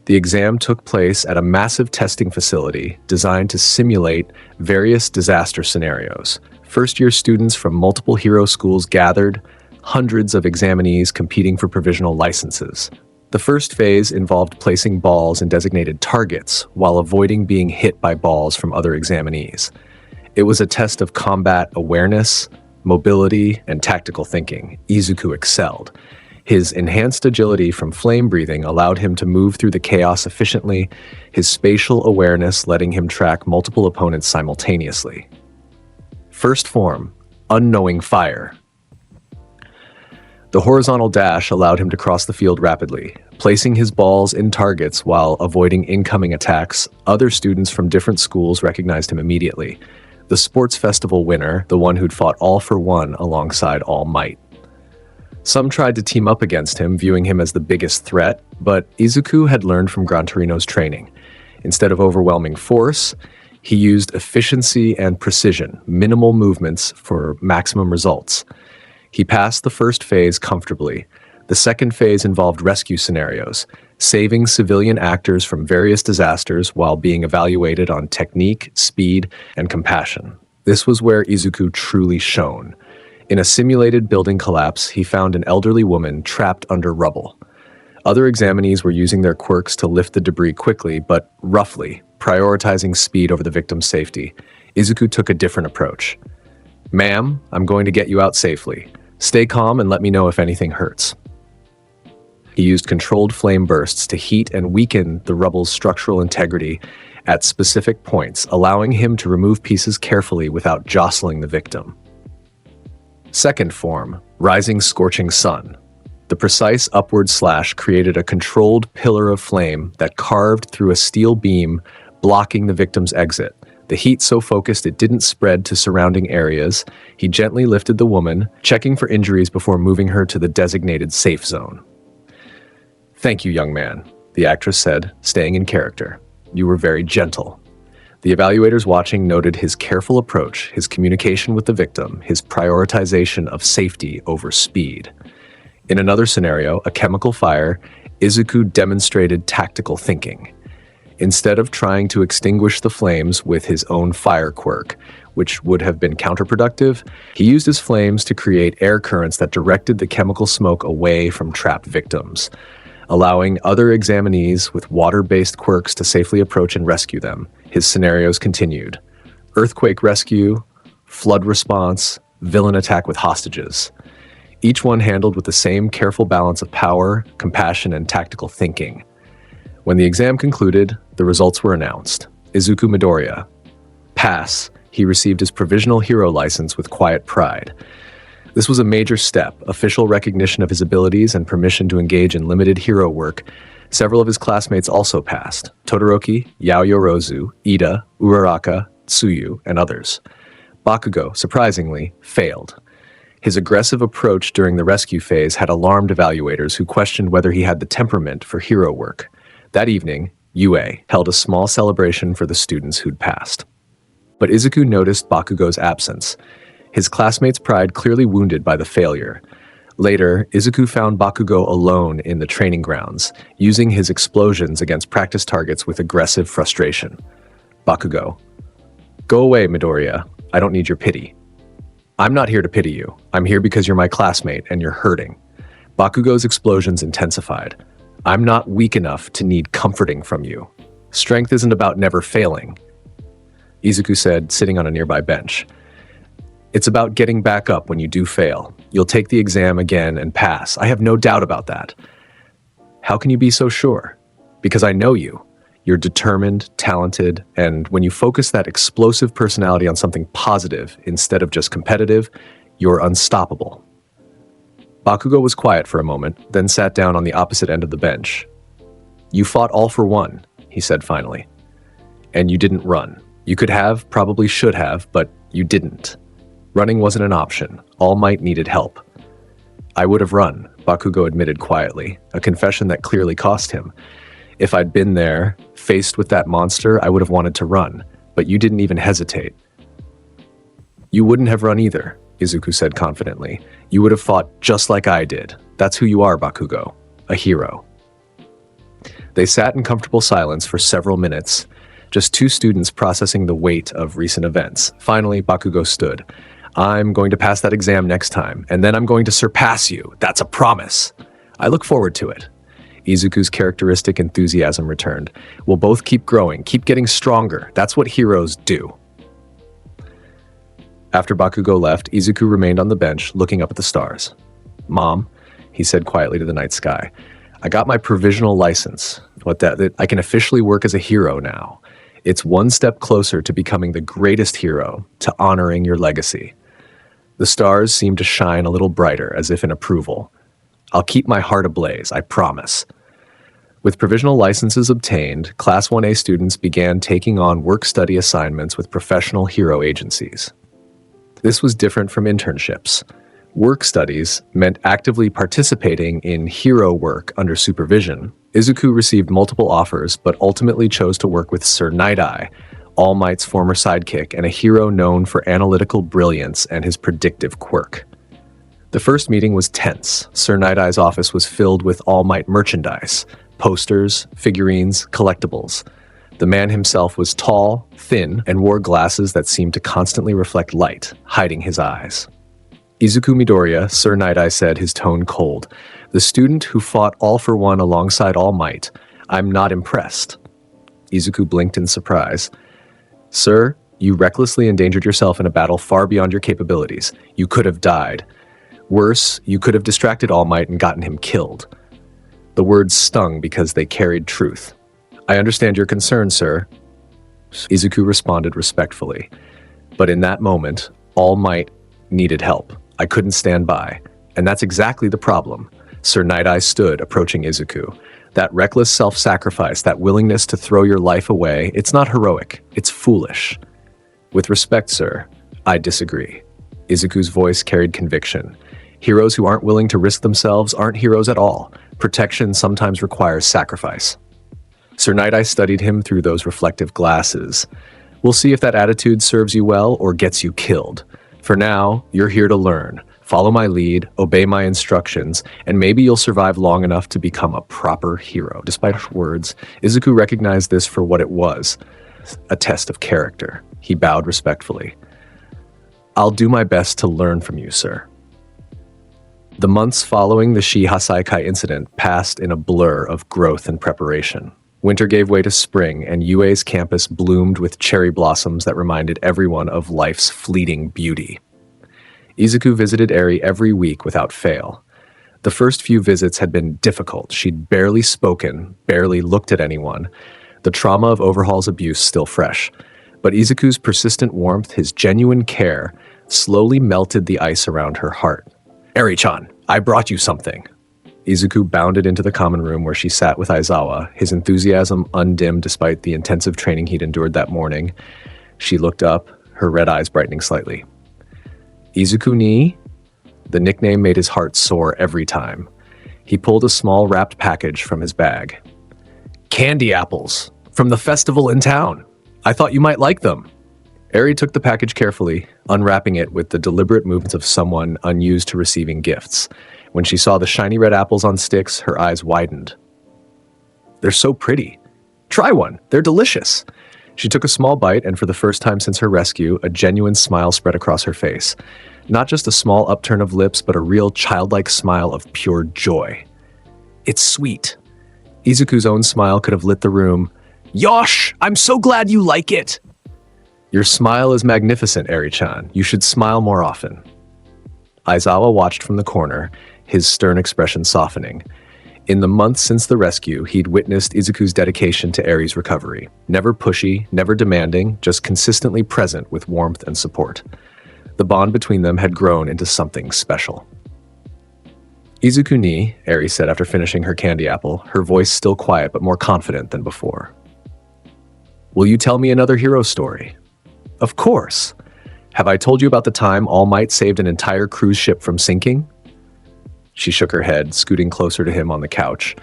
The exam took place at a massive testing facility designed to simulate various disaster scenarios. First-year students from multiple hero schools gathered, hundreds of examinees competing for provisional licenses. The first phase involved placing balls in designated targets while avoiding being hit by balls from other examinees. It was a test of combat awareness, mobility, and tactical thinking. Izuku excelled. His enhanced agility from flame breathing allowed him to move through the chaos efficiently, his spatial awareness letting him track multiple opponents simultaneously. First form, Unknowing Fire. The horizontal dash allowed him to cross the field rapidly, placing his balls in targets while avoiding incoming attacks. Other students from different schools recognized him immediately. The sports festival winner, the one who'd fought all for one alongside All Might. Some tried to team up against him, viewing him as the biggest threat, but Izuku had learned from Gran Torino's training. Instead of overwhelming force, he used efficiency and precision, minimal movements for maximum results. He passed the first phase comfortably. The second phase involved rescue scenarios, saving civilian actors from various disasters while being evaluated on technique, speed, and compassion. This was where Izuku truly shone. In a simulated building collapse, he found an elderly woman trapped under rubble. Other examinees were using their quirks to lift the debris quickly, but roughly, prioritizing speed over the victim's safety. Izuku took a different approach. Ma'am, I'm going to get you out safely. Stay calm and let me know if anything hurts. He used controlled flame bursts to heat and weaken the rubble's structural integrity at specific points, allowing him to remove pieces carefully without jostling the victim. Second form, Rising Scorching Sun. The precise upward slash created a controlled pillar of flame that carved through a steel beam, blocking the victim's exit. The heat so focused it didn't spread to surrounding areas. He gently lifted the woman, checking for injuries before moving her to the designated safe zone. Thank you, young man, the actress said, staying in character. You were very gentle. The evaluators watching noted his careful approach, his communication with the victim, his prioritization of safety over speed. In another scenario, a chemical fire, Izuku demonstrated tactical thinking. Instead of trying to extinguish the flames with his own fire quirk, which would have been counterproductive, he used his flames to create air currents that directed the chemical smoke away from trapped victims, allowing other examinees with water-based quirks to safely approach and rescue them. His scenarios continued: earthquake rescue, flood response, villain attack with hostages. Each one handled with the same careful balance of power, compassion, and tactical thinking. When the exam concluded, the results were announced. Izuku Midoriya. Pass. He received his provisional hero license with quiet pride. This was a major step, official recognition of his abilities and permission to engage in limited hero work. Several of his classmates also passed: Todoroki, Yaoyorozu, Ida, Uraraka, Tsuyu, and others. Bakugo, surprisingly, failed. His aggressive approach during the rescue phase had alarmed evaluators who questioned whether he had the temperament for hero work. That evening, UA held a small celebration for the students who'd passed. But Izuku noticed Bakugo's absence, his classmates' pride clearly wounded by the failure. Later, Izuku found Bakugo alone in the training grounds, using his explosions against practice targets with aggressive frustration. Bakugo. Go away, Midoriya. I don't need your pity. I'm not here to pity you. I'm here because you're my classmate and you're hurting. Bakugo's explosions intensified. I'm not weak enough to need comforting from you. Strength isn't about never failing, Izuku said, sitting on a nearby bench. It's about getting back up when you do fail. You'll take the exam again and pass. I have no doubt about that. How can you be so sure? Because I know you. You're determined, talented, and when you focus that explosive personality on something positive instead of just competitive, you're unstoppable. Bakugo was quiet for a moment, then sat down on the opposite end of the bench. You fought all for one, he said finally. And you didn't run. You could have, probably should have, but you didn't. Running wasn't an option. All Might needed help. I would have run, Bakugo admitted quietly, a confession that clearly cost him. If I'd been there, faced with that monster, I would have wanted to run, but you didn't even hesitate. You wouldn't have run either, Izuku said confidently. You would have fought just like I did. That's who you are, Bakugo. A hero. They sat in comfortable silence for several minutes, just two students processing the weight of recent events. Finally, Bakugo stood. I'm going to pass that exam next time, and then I'm going to surpass you. That's a promise. I look forward to it. Izuku's characteristic enthusiasm returned. We'll both keep growing, keep getting stronger. That's what heroes do. After Bakugo left, Izuku remained on the bench, looking up at the stars. Mom, he said quietly to the night sky, I got my provisional license. I can officially work as a hero now. It's one step closer to becoming the greatest hero, to honoring your legacy. The stars seemed to shine a little brighter, as if in approval. I'll keep my heart ablaze, I promise. With provisional licenses obtained, Class 1A students began taking on work-study assignments with professional hero agencies. This was different from internships. Work studies meant actively participating in hero work under supervision. Izuku received multiple offers, but ultimately chose to work with Sir Night-Eye, All Might's former sidekick and a hero known for analytical brilliance and his predictive quirk. The first meeting was tense. Sir Night-Eye's office was filled with All Might merchandise, posters, figurines, collectibles. The man himself was tall, thin, and wore glasses that seemed to constantly reflect light, hiding his eyes. Izuku Midoriya, Sir Night-Eye said, his tone cold. The student who fought all for one alongside All Might. I'm not impressed. Izuku blinked in surprise. Sir, you recklessly endangered yourself in a battle far beyond your capabilities. You could have died. Worse, you could have distracted All Might and gotten him killed. The words stung because they carried truth. I understand your concern, sir. Izuku responded respectfully. But in that moment, All Might needed help. I couldn't stand by. And that's exactly the problem. Sir Night-Eye stood, approaching Izuku. That reckless self-sacrifice, that willingness to throw your life away, it's not heroic. It's foolish. With respect, sir, I disagree. Izuku's voice carried conviction. Heroes who aren't willing to risk themselves aren't heroes at all. Protection sometimes requires sacrifice. Sir Night-Eye studied him through those reflective glasses. We'll see if that attitude serves you well or gets you killed. For now, you're here to learn. Follow my lead, obey my instructions, and maybe you'll survive long enough to become a proper hero. Despite her words, Izuku recognized this for what it was, a test of character. He bowed respectfully. I'll do my best to learn from you, sir. The months following the Shihasaikai incident passed in a blur of growth and preparation. Winter gave way to spring, and UA's campus bloomed with cherry blossoms that reminded everyone of life's fleeting beauty. Izuku visited Eri every week without fail. The first few visits had been difficult. She'd barely spoken, barely looked at anyone, the trauma of Overhaul's abuse still fresh. But Izuku's persistent warmth, his genuine care, slowly melted the ice around her heart. Eri-chan, I brought you something. Izuku bounded into the common room where she sat with Aizawa, his enthusiasm undimmed despite the intensive training he'd endured that morning. She looked up, her red eyes brightening slightly. Izuku ni? The nickname made his heart soar every time. He pulled a small wrapped package from his bag. Candy apples, from the festival in town. I thought you might like them. Eri took the package carefully, unwrapping it with the deliberate movements of someone unused to receiving gifts. When she saw the shiny red apples on sticks, her eyes widened. They're so pretty. Try one. They're delicious. She took a small bite, and for the first time since her rescue, a genuine smile spread across her face. Not just a small upturn of lips, but a real childlike smile of pure joy. It's sweet. Izuku's own smile could have lit the room. Yosh! I'm so glad you like it! Your smile is magnificent, Eri-chan. You should smile more often. Aizawa watched from the corner, his stern expression softening. In the months since the rescue, he'd witnessed Izuku's dedication to Eri's recovery. Never pushy, never demanding, just consistently present with warmth and support. The bond between them had grown into something special. Izuku ni, Eri said after finishing her candy apple, her voice still quiet but more confident than before. Will you tell me another hero story? Of course. Have I told you about the time All Might saved an entire cruise ship from sinking? She shook her head, scooting closer to him on the couch.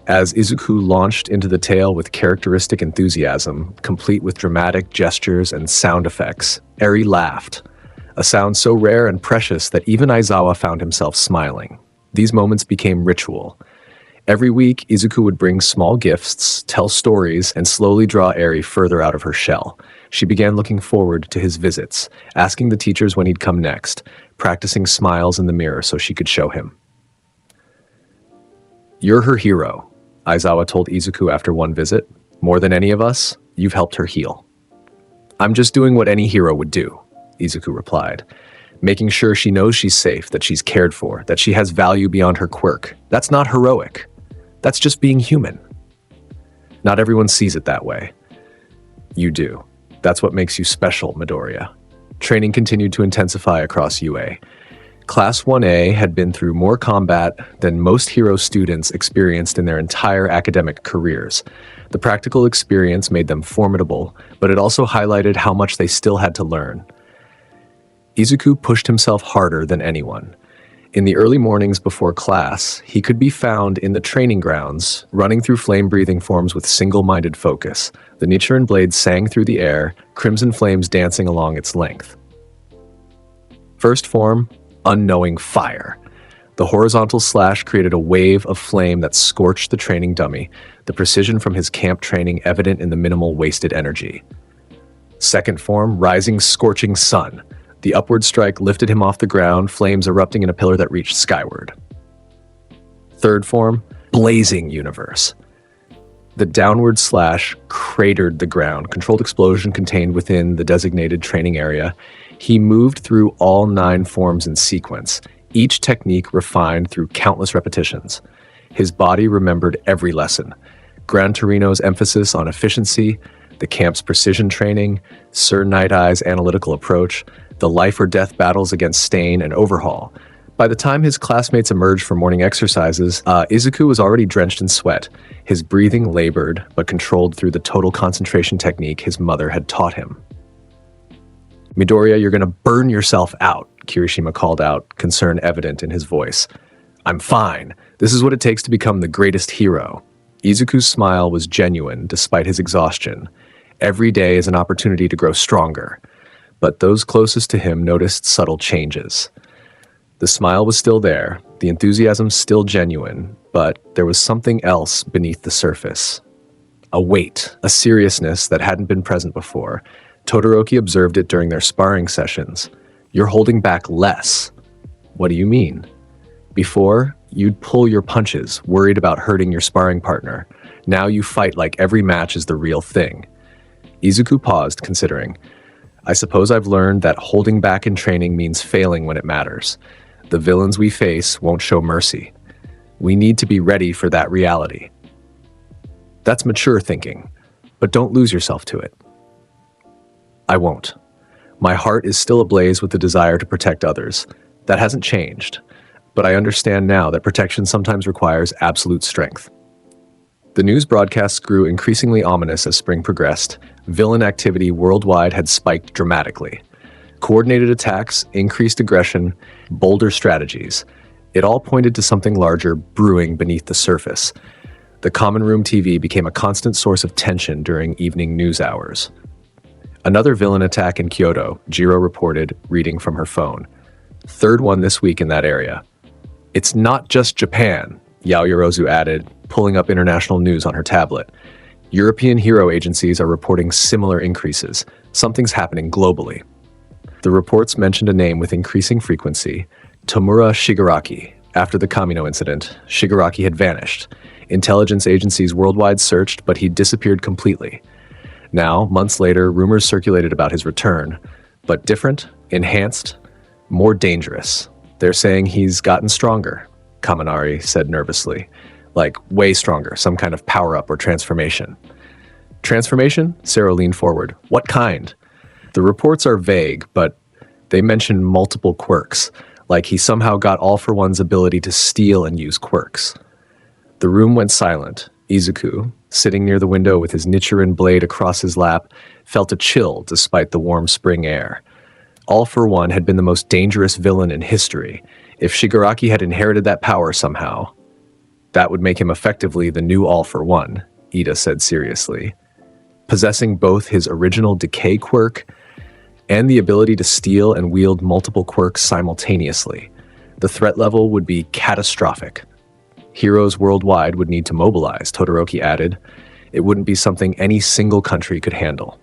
As Izuku launched into the tale with characteristic enthusiasm, complete with dramatic gestures and sound effects, Eri laughed, a sound so rare and precious that even Aizawa found himself smiling. These moments became ritual. Every week, Izuku would bring small gifts, tell stories, and slowly draw Eri further out of her shell. She began looking forward to his visits, asking the teachers when he'd come next, practicing smiles in the mirror so she could show him. You're her hero, Aizawa told Izuku after one visit. More than any of us, you've helped her heal. I'm just doing what any hero would do, Izuku replied, making sure she knows she's safe, that she's cared for, that she has value beyond her quirk. That's not heroic. That's just being human. Not everyone sees it that way. You do. That's what makes you special, Midoriya. Training continued to intensify across UA. Class 1A had been through more combat than most hero students experienced in their entire academic careers. The practical experience made them formidable, but it also highlighted how much they still had to learn. Izuku pushed himself harder than anyone. In the early mornings before class, he could be found in the training grounds, running through flame-breathing forms with single-minded focus. The Nichiren blade sang through the air, crimson flames dancing along its length. First form, unknowing fire. The horizontal slash created a wave of flame that scorched the training dummy, the precision from his camp training evident in the minimal wasted energy. Second form, rising scorching sun. The upward strike lifted him off the ground, flames erupting in a pillar that reached skyward. Third form, blazing universe. The downward slash cratered the ground, controlled explosion contained within the designated training area. He moved through all 9 forms in sequence, each technique refined through countless repetitions. His body remembered every lesson. Gran Torino's emphasis on efficiency, the camp's precision training, Sir Night Eye's analytical approach, the life or death battles against Stain and Overhaul. By the time his classmates emerged for morning exercises, Izuku was already drenched in sweat. His breathing labored, but controlled through the total concentration technique his mother had taught him. Midoriya, you're gonna burn yourself out, Kirishima called out, concern evident in his voice. I'm fine. This is what it takes to become the greatest hero. Izuku's smile was genuine, despite his exhaustion. Every day is an opportunity to grow stronger. But those closest to him noticed subtle changes. The smile was still there, the enthusiasm still genuine, but there was something else beneath the surface. A weight, a seriousness that hadn't been present before. Todoroki observed it during their sparring sessions. You're holding back less. What do you mean? Before, you'd pull your punches, worried about hurting your sparring partner. Now you fight like every match is the real thing. Izuku paused, considering. I suppose I've learned that holding back in training means failing when it matters. The villains we face won't show mercy. We need to be ready for that reality. That's mature thinking, but don't lose yourself to it. I won't. My heart is still ablaze with the desire to protect others. That hasn't changed, but I understand now that protection sometimes requires absolute strength. The news broadcasts grew increasingly ominous as spring progressed. Villain activity worldwide had spiked dramatically. Coordinated attacks, increased aggression, bolder strategies. It all pointed to something larger brewing beneath the surface. The common room TV became a constant source of tension during evening news hours. Another villain attack in Kyoto, Jiro reported, reading from her phone. Third one this week in that area. It's not just Japan, Yaoyorozu added, pulling up international news on her tablet. European hero agencies are reporting similar increases. Something's happening globally. The reports mentioned a name with increasing frequency, Tomura Shigaraki. After the Kamino incident, Shigaraki had vanished. Intelligence agencies worldwide searched, but he'd disappeared completely. Now, months later, rumors circulated about his return, but different, enhanced, more dangerous. They're saying he's gotten stronger, Kaminari said nervously. Like, way stronger, some kind of power-up or transformation. Transformation? Sarah leaned forward. What kind? The reports are vague, but they mention multiple quirks, like he somehow got All for One's ability to steal and use quirks. The room went silent. Izuku, sitting near the window with his Nichiren blade across his lap, felt a chill despite the warm spring air. All for One had been the most dangerous villain in history. If Shigaraki had inherited that power somehow, that would make him effectively the new All for One, Ida said seriously. Possessing both his original decay quirk and the ability to steal and wield multiple quirks simultaneously, the threat level would be catastrophic. Heroes worldwide would need to mobilize, Todoroki added. It wouldn't be something any single country could handle.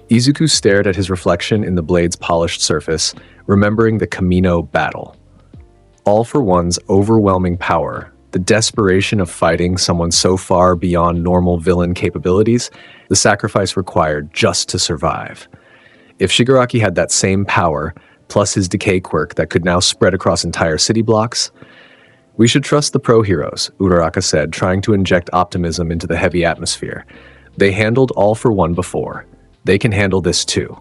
Izuku stared at his reflection in the blade's polished surface, remembering the Kamino battle. All for One's overwhelming power, the desperation of fighting someone so far beyond normal villain capabilities, the sacrifice required just to survive. If Shigaraki had that same power, plus his decay quirk that could now spread across entire city blocks, we should trust the pro-heroes, Uraraka said, trying to inject optimism into the heavy atmosphere. They handled All for One before. They can handle this too.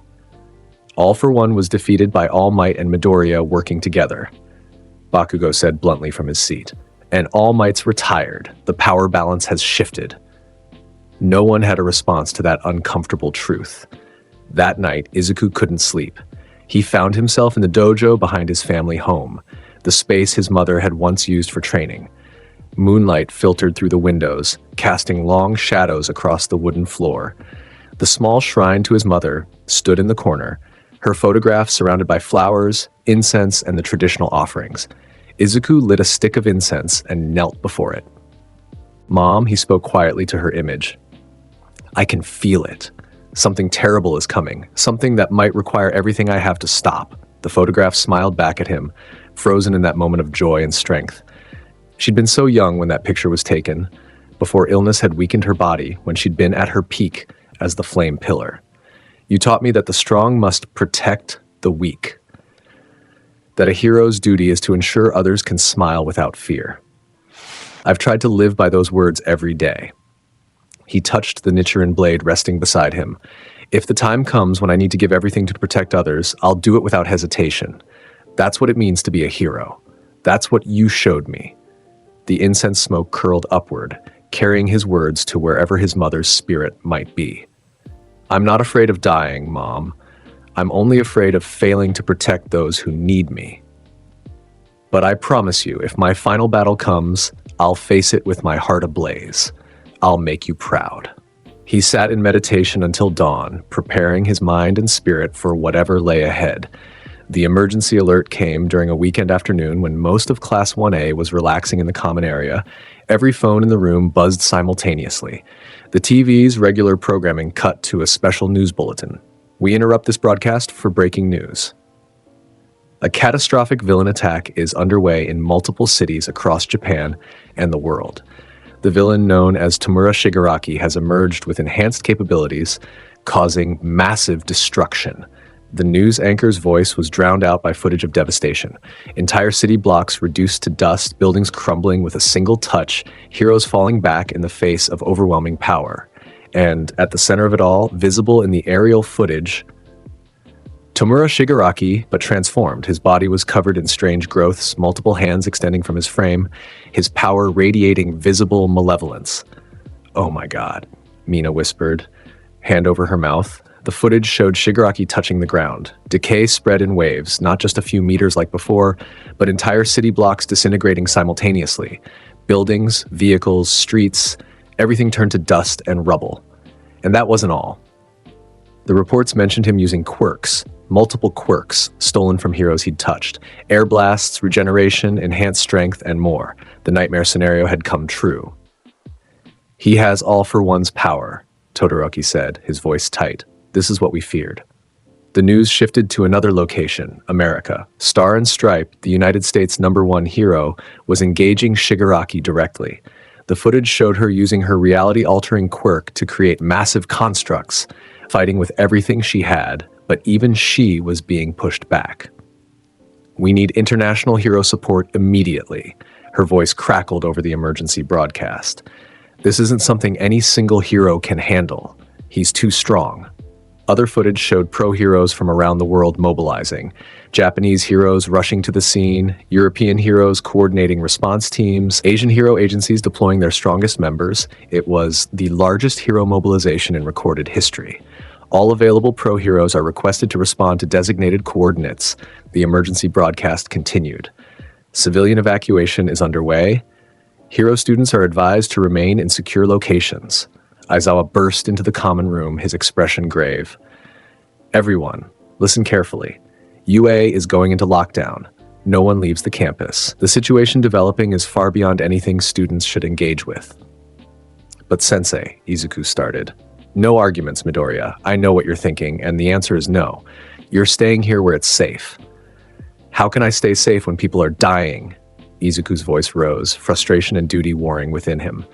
All for One was defeated by All Might and Midoriya working together, Bakugo said bluntly from his seat. And All Might's retired. The power balance has shifted. No one had a response to that uncomfortable truth. That night, Izuku couldn't sleep. He found himself in the dojo behind his family home, the space his mother had once used for training. Moonlight filtered through the windows, casting long shadows across the wooden floor. The small shrine to his mother stood in the corner, her photograph surrounded by flowers, incense, and the traditional offerings. Izuku lit a stick of incense and knelt before it. Mom, he spoke quietly to her image. I can feel it. Something terrible is coming, something that might require everything I have to stop. The photograph smiled back at him, frozen in that moment of joy and strength. She'd been so young when that picture was taken, before illness had weakened her body, when she'd been at her peak as the flame pillar. You taught me that the strong must protect the weak, that a hero's duty is to ensure others can smile without fear. I've tried to live by those words every day. He touched the Nichiren blade resting beside him. If the time comes when I need to give everything to protect others, I'll do it without hesitation. That's what it means to be a hero. That's what you showed me. The incense smoke curled upward, carrying his words to wherever his mother's spirit might be. I'm not afraid of dying, Mom. I'm only afraid of failing to protect those who need me. But I promise you, if my final battle comes, I'll face it with my heart ablaze. I'll make you proud. He sat in meditation until dawn, preparing his mind and spirit for whatever lay ahead. The emergency alert came during a weekend afternoon when most of Class 1A was relaxing in the common area. Every phone in the room buzzed simultaneously. The TV's regular programming cut to a special news bulletin. We interrupt this broadcast for breaking news. A catastrophic villain attack is underway in multiple cities across Japan and the world. The villain known as Tamura Shigaraki has emerged with enhanced capabilities, causing massive destruction. The news anchor's voice was drowned out by footage of devastation. Entire city blocks reduced to dust, buildings crumbling with a single touch, heroes falling back in the face of overwhelming power. And at the center of it all, visible in the aerial footage, Tamura Shigaraki, but transformed. His body was covered in strange growths, multiple hands extending from his frame, his power radiating visible malevolence. "Oh my God," Mina whispered, hand over her mouth. The footage showed Shigaraki touching the ground. Decay spread in waves, not just a few meters like before, but entire city blocks disintegrating simultaneously. Buildings, vehicles, streets, everything turned to dust and rubble. And that wasn't all. The reports mentioned him using quirks, multiple quirks stolen from heroes he'd touched. Air blasts, regeneration, enhanced strength, and more. The nightmare scenario had come true. "He has all for one's power," Todoroki said, his voice tight. "This is what we feared." The news shifted to another location, America. Star and Stripe, the United States #1 hero, was engaging Shigaraki directly. The footage showed her using her reality-altering quirk to create massive constructs, fighting with everything she had, but even she was being pushed back. "We need international hero support immediately." Her voice crackled over the emergency broadcast. "This isn't something any single hero can handle. He's too strong." Other footage showed pro-heroes from around the world mobilizing. Japanese heroes rushing to the scene, European heroes coordinating response teams, Asian hero agencies deploying their strongest members. It was the largest hero mobilization in recorded history. All available pro-heroes are requested to respond to designated coordinates. The emergency broadcast continued. Civilian evacuation is underway. Hero students are advised to remain in secure locations. Aizawa burst into the common room, his expression grave. "Everyone, listen carefully. UA is going into lockdown. No one leaves the campus. The situation developing is far beyond anything students should engage with." "But Sensei," Izuku started. "No arguments, Midoriya. I know what you're thinking, and the answer is no. You're staying here where it's safe." "How can I stay safe when people are dying?" Izuku's voice rose, frustration and duty warring within him.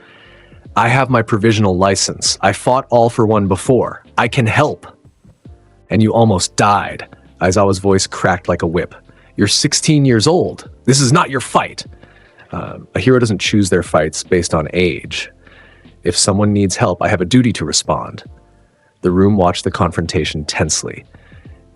"I have my provisional license. I fought All for One before. I can help." "And you almost died." Aizawa's voice cracked like a whip. "You're 16 years old. This is not your fight." A hero doesn't choose their fights based on age. "If someone needs help, I have a duty to respond." The room watched the confrontation tensely.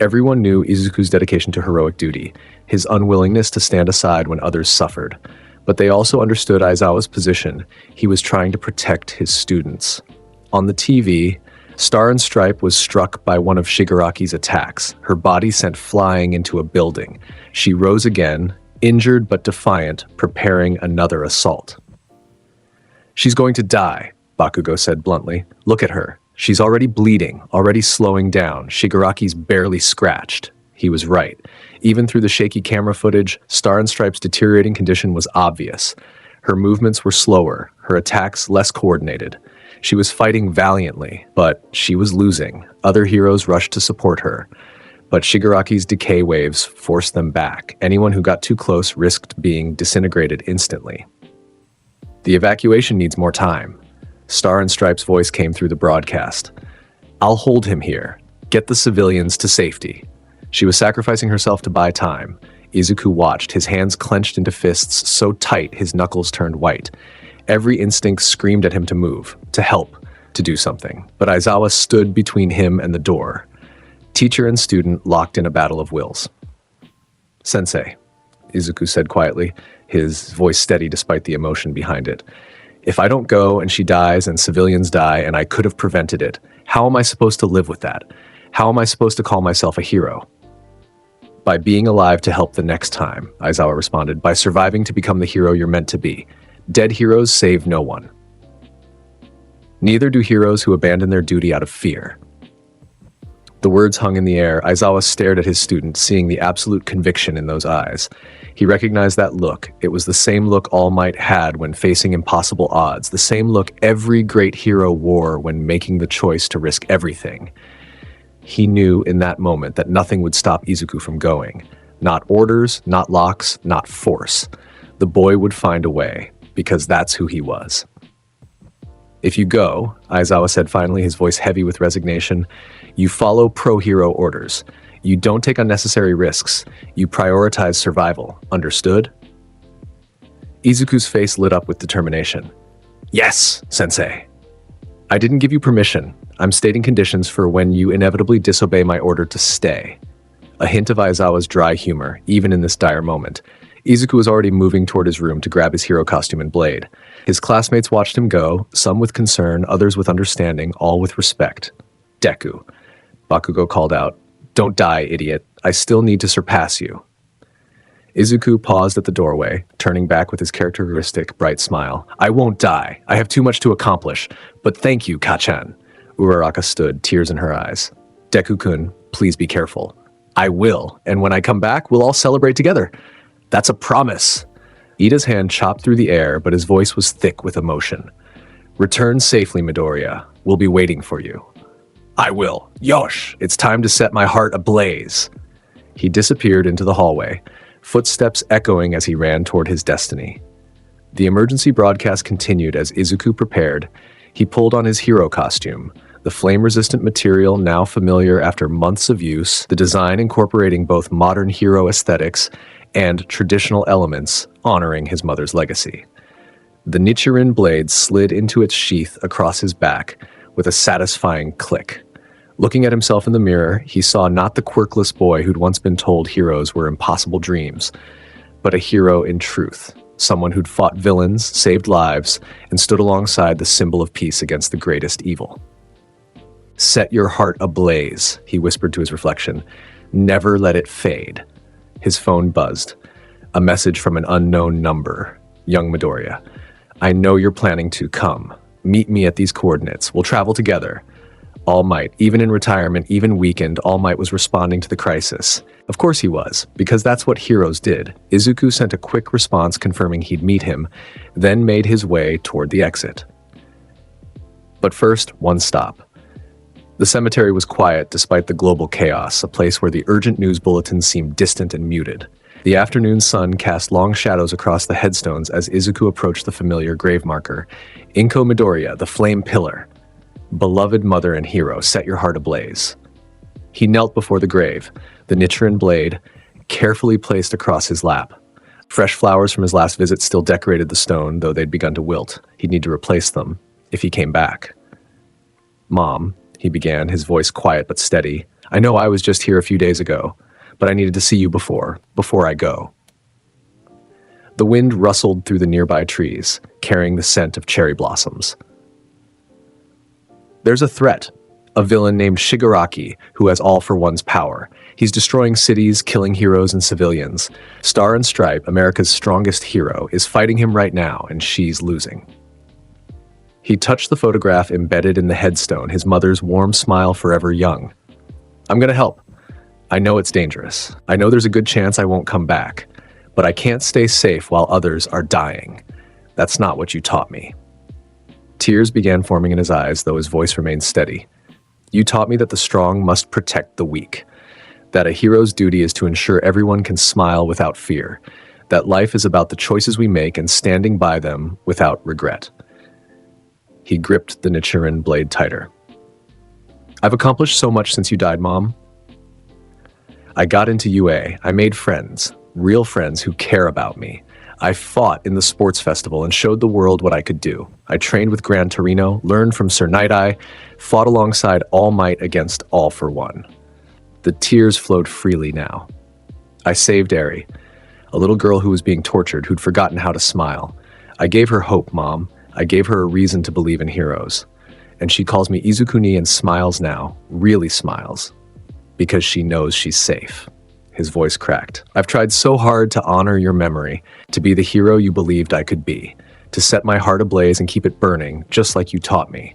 Everyone knew Izuku's dedication to heroic duty, his unwillingness to stand aside when others suffered. But they also understood Aizawa's position. He was trying to protect his students. On the TV, Star and Stripe was struck by one of Shigaraki's attacks, her body sent flying into a building. She rose again, injured but defiant, preparing another assault. "She's going to die," Bakugo said bluntly. "Look at her. She's already bleeding, already slowing down. Shigaraki's barely scratched." He was right. Even through the shaky camera footage, Star and Stripe's deteriorating condition was obvious. Her movements were slower, her attacks less coordinated. She was fighting valiantly, but she was losing. Other heroes rushed to support her. But Shigaraki's decay waves forced them back. Anyone who got too close risked being disintegrated instantly. "The evacuation needs more time." Star and Stripe's voice came through the broadcast. "I'll hold him here. Get the civilians to safety." She was sacrificing herself to buy time. Izuku watched, his hands clenched into fists so tight his knuckles turned white. Every instinct screamed at him to move, to help, to do something. But Aizawa stood between him and the door. Teacher and student locked in a battle of wills. "Sensei," Izuku said quietly, his voice steady despite the emotion behind it. "If I don't go and she dies and civilians die and I could have prevented it, how am I supposed to live with that? How am I supposed to call myself a hero?" "By being alive to help the next time," Aizawa responded. "By surviving to become the hero you're meant to be. Dead heroes save no one. Neither do heroes who abandon their duty out of fear." The words hung in the air. Aizawa stared at his student, seeing the absolute conviction in those eyes. He recognized that look. It was the same look All Might had when facing impossible odds, the same look every great hero wore when making the choice to risk everything. He knew in that moment that nothing would stop Izuku from going. Not orders, not locks, not force. The boy would find a way, because that's who he was. If you go, Aizawa said finally, his voice heavy with resignation, you follow pro-hero orders. You don't take unnecessary risks. You prioritize survival. Understood? Izuku's face lit up with determination. Yes, sensei. I didn't give you permission. I'm stating conditions for when you inevitably disobey my order to stay. A hint of Aizawa's dry humor, even in this dire moment. Izuku was already moving toward his room to grab his hero costume and blade. His classmates watched him go, some with concern, others with understanding, all with respect. Deku. Bakugo called out, Don't die, idiot. I still need to surpass you. Izuku paused at the doorway, turning back with his characteristic bright smile. I won't die. I have too much to accomplish. But thank you, Kachan. Uraraka stood, tears in her eyes. Deku-kun, please be careful. I will, and when I come back, we'll all celebrate together. That's a promise. Ida's hand chopped through the air, but his voice was thick with emotion. Return safely, Midoriya. We'll be waiting for you. I will. Yosh, it's time to set my heart ablaze. He disappeared into the hallway, footsteps echoing as he ran toward his destiny. The emergency broadcast continued as Izuku prepared. He pulled on his hero costume, the flame-resistant material now familiar after months of use, the design incorporating both modern hero aesthetics and traditional elements honoring his mother's legacy. The Nichiren blade slid into its sheath across his back with a satisfying click. Looking at himself in the mirror, he saw not the quirkless boy who'd once been told heroes were impossible dreams, but a hero in truth, someone who'd fought villains, saved lives, and stood alongside the symbol of peace against the greatest evil. Set your heart ablaze, he whispered to his reflection. Never let it fade. His phone buzzed. A message from an unknown number. Young Midoriya. I know you're planning to come. Meet me at these coordinates. We'll travel together. All Might, even in retirement, even weakened, All Might was responding to the crisis. Of course he was, because that's what heroes did. Izuku sent a quick response confirming he'd meet him, then made his way toward the exit. But first, one stop. The cemetery was quiet despite the global chaos, a place where the urgent news bulletins seemed distant and muted. The afternoon sun cast long shadows across the headstones as Izuku approached the familiar grave marker. Inko Midoriya, the Flame Pillar. Beloved mother and hero, set your heart ablaze. He knelt before the grave, the Nichiren blade carefully placed across his lap. Fresh flowers from his last visit still decorated the stone, though they'd begun to wilt. He'd need to replace them if he came back. Mom, he began, his voice quiet but steady. I know I was just here a few days ago, but I needed to see you before I go. The wind rustled through the nearby trees, carrying the scent of cherry blossoms. There's a threat, a villain named Shigaraki who has all for one's power. He's destroying cities, killing heroes and civilians. Star and Stripe, America's strongest hero, is fighting him right now, and she's losing. He touched the photograph embedded in the headstone, his mother's warm smile forever young. I'm gonna help. I know it's dangerous. I know there's a good chance I won't come back, but I can't stay safe while others are dying. That's not what you taught me. Tears began forming in his eyes, though his voice remained steady. You taught me that the strong must protect the weak, that a hero's duty is to ensure everyone can smile without fear, that life is about the choices we make and standing by them without regret. He gripped the Nichiren blade tighter. I've accomplished so much since you died, Mom. I got into UA. I made friends, real friends who care about me. I fought in the sports festival and showed the world what I could do. I trained with Gran Torino, learned from Sir Night-Eye, fought alongside All Might against All for One. The tears flowed freely now. I saved Eri, a little girl who was being tortured, who'd forgotten how to smile. I gave her hope, Mom. I gave her a reason to believe in heroes. And she calls me Izukuni and smiles now, really smiles, because she knows she's safe. His voice cracked. I've tried so hard to honor your memory, to be the hero you believed I could be, to set my heart ablaze and keep it burning, just like you taught me.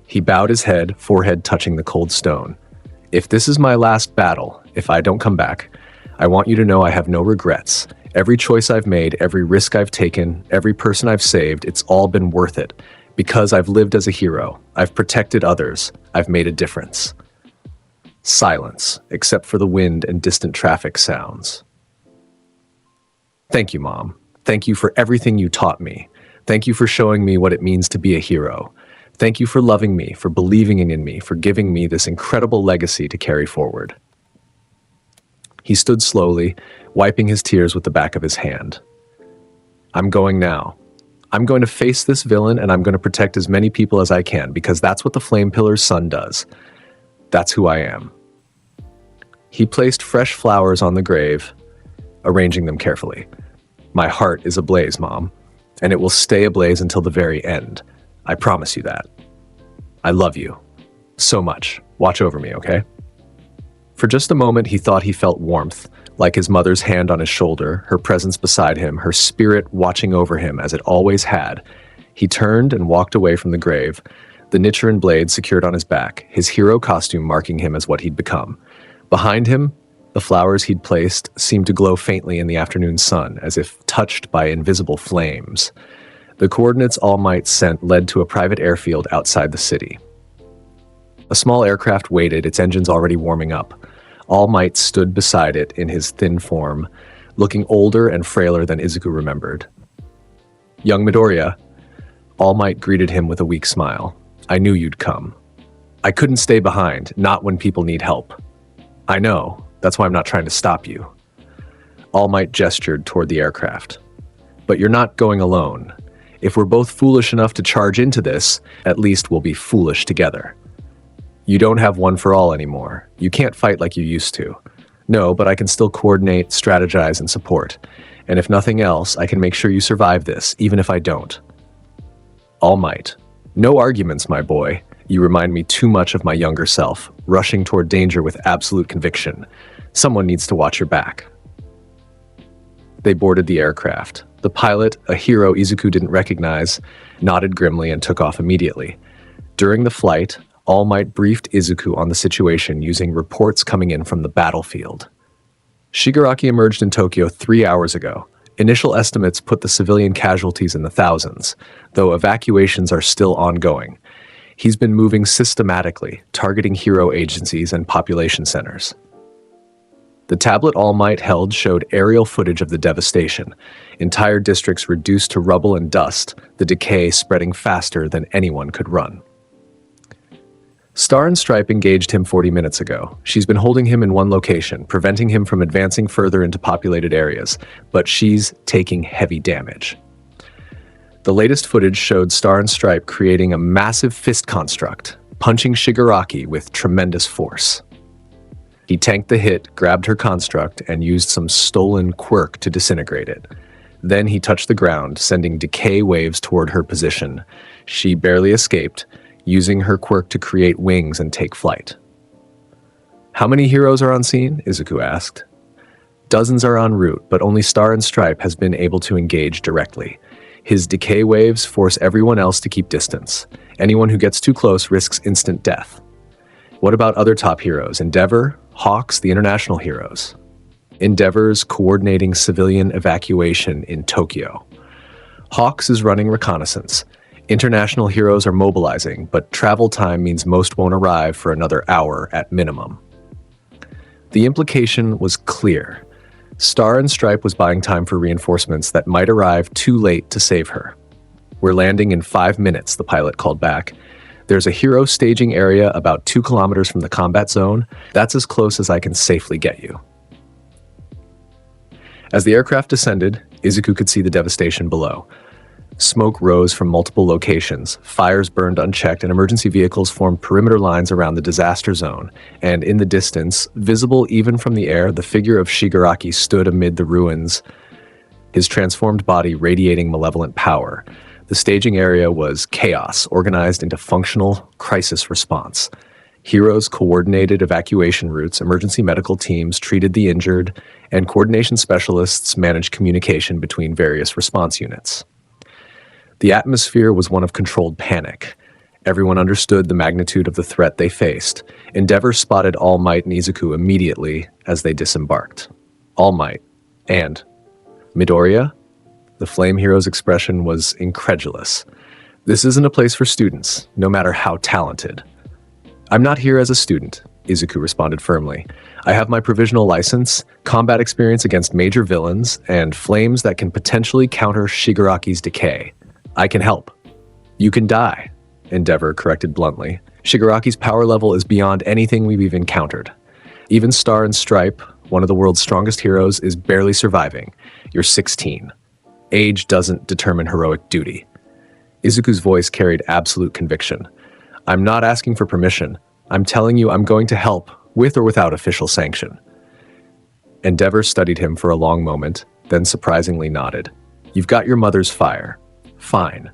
He bowed his head, forehead touching the cold stone. If this is my last battle, if I don't come back, I want you to know I have no regrets. Every choice I've made, every risk I've taken, every person I've saved, it's all been worth it. Because I've lived as a hero, I've protected others, I've made a difference. Silence, except for the wind and distant traffic sounds. Thank you, Mom. Thank you for everything you taught me. Thank you for showing me what it means to be a hero. Thank you for loving me, for believing in me, for giving me this incredible legacy to carry forward. He stood slowly, wiping his tears with the back of his hand. I'm going now. I'm going to face this villain and I'm going to protect as many people as I can because that's what the Flame Pillar's son does. That's who I am. He placed fresh flowers on the grave, arranging them carefully. My heart is ablaze, Mom, and it will stay ablaze until the very end. I promise you that. I love you so much. Watch over me, okay? For just a moment, he thought he felt warmth, like his mother's hand on his shoulder, her presence beside him, her spirit watching over him as it always had. He turned and walked away from the grave, the Nichiren blade secured on his back, his hero costume marking him as what he'd become. Behind him, the flowers he'd placed seemed to glow faintly in the afternoon sun, as if touched by invisible flames. The coordinates All Might sent led to a private airfield outside the city. A small aircraft waited, its engines already warming up. All Might stood beside it in his thin form, looking older and frailer than Izuku remembered. Young Midoriya, All Might greeted him with a weak smile. I knew you'd come. I couldn't stay behind, not when people need help. I know, that's why I'm not trying to stop you. All Might gestured toward the aircraft. But you're not going alone. If we're both foolish enough to charge into this, at least we'll be foolish together. You don't have one for all anymore. You can't fight like you used to. No, but I can still coordinate, strategize, and support. And if nothing else, I can make sure you survive this, even if I don't. All Might. No arguments, my boy. You remind me too much of my younger self, rushing toward danger with absolute conviction. Someone needs to watch your back. They boarded the aircraft. The pilot, a hero Izuku didn't recognize, nodded grimly and took off immediately. During the flight, All Might briefed Izuku on the situation using reports coming in from the battlefield. Shigaraki emerged in Tokyo 3 hours ago. Initial estimates put the civilian casualties in the thousands, though evacuations are still ongoing. He's been moving systematically, targeting hero agencies and population centers. The tablet All Might held showed aerial footage of the devastation. Entire districts reduced to rubble and dust, the decay spreading faster than anyone could run. Star and Stripe engaged him 40 minutes ago. She's been holding him in one location, preventing him from advancing further into populated areas, but she's taking heavy damage. The latest footage showed Star and Stripe creating a massive fist construct, punching Shigaraki with tremendous force. He tanked the hit, grabbed her construct, and used some stolen quirk to disintegrate it. Then he touched the ground, sending decay waves toward her position. She barely escaped, using her quirk to create wings and take flight. How many heroes are on scene? Izuku asked. Dozens are en route, but only Star and Stripe has been able to engage directly. His decay waves force everyone else to keep distance. Anyone who gets too close risks instant death. What about other top heroes? Endeavor, Hawks, the international heroes. Endeavor's coordinating civilian evacuation in Tokyo. Hawks is running reconnaissance. International heroes are mobilizing, but travel time means most won't arrive for another hour at minimum. The implication was clear. Star and Stripe was buying time for reinforcements that might arrive too late to save her. We're landing in 5 minutes, the pilot called back. There's a hero staging area about 2 kilometers from the combat zone. That's as close as I can safely get you. As the aircraft descended, Izuku could see the devastation below. Smoke rose from multiple locations, fires burned unchecked, and emergency vehicles formed perimeter lines around the disaster zone. And in the distance, visible even from the air, the figure of Shigaraki stood amid the ruins, his transformed body radiating malevolent power. The staging area was chaos, organized into functional crisis response. Heroes coordinated evacuation routes, emergency medical teams treated the injured, and coordination specialists managed communication between various response units. The atmosphere was one of controlled panic. Everyone understood the magnitude of the threat they faced. Endeavor spotted All Might and Izuku immediately as they disembarked. All Might and Midoriya? The Flame Hero's expression was incredulous. This isn't a place for students, no matter how talented. I'm not here as a student, Izuku responded firmly. I have my provisional license, combat experience against major villains, and flames that can potentially counter Shigaraki's decay. I can help. You can die, Endeavor corrected bluntly. Shigaraki's power level is beyond anything we've encountered. Even Star and Stripe, one of the world's strongest heroes, is barely surviving. You're 16. Age doesn't determine heroic duty. Izuku's voice carried absolute conviction. I'm not asking for permission. I'm telling you I'm going to help, with or without official sanction. Endeavor studied him for a long moment, then surprisingly nodded. You've got your mother's fire. Fine.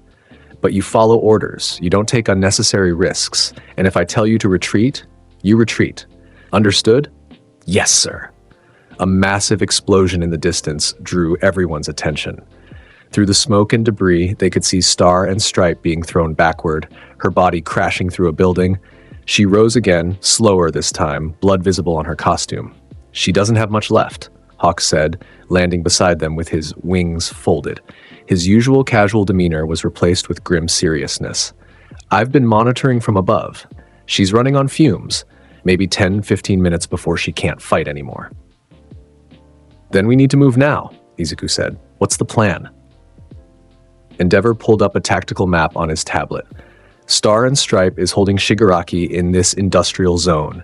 But you follow orders, you don't take unnecessary risks, and if I tell you to retreat, you retreat. Understood? Yes, sir. A massive explosion in the distance drew everyone's attention. Through the smoke and debris, they could see Star and Stripe being thrown backward, her body crashing through a building. She rose again, slower this time, blood visible on her costume. She doesn't have much left, Hawk said, landing beside them with his wings folded. His usual casual demeanor was replaced with grim seriousness. I've been monitoring from above. She's running on fumes, maybe 10-15 minutes before she can't fight anymore. Then we need to move now, Izuku said. What's the plan? Endeavor pulled up a tactical map on his tablet. Star and Stripe is holding Shigaraki in this industrial zone.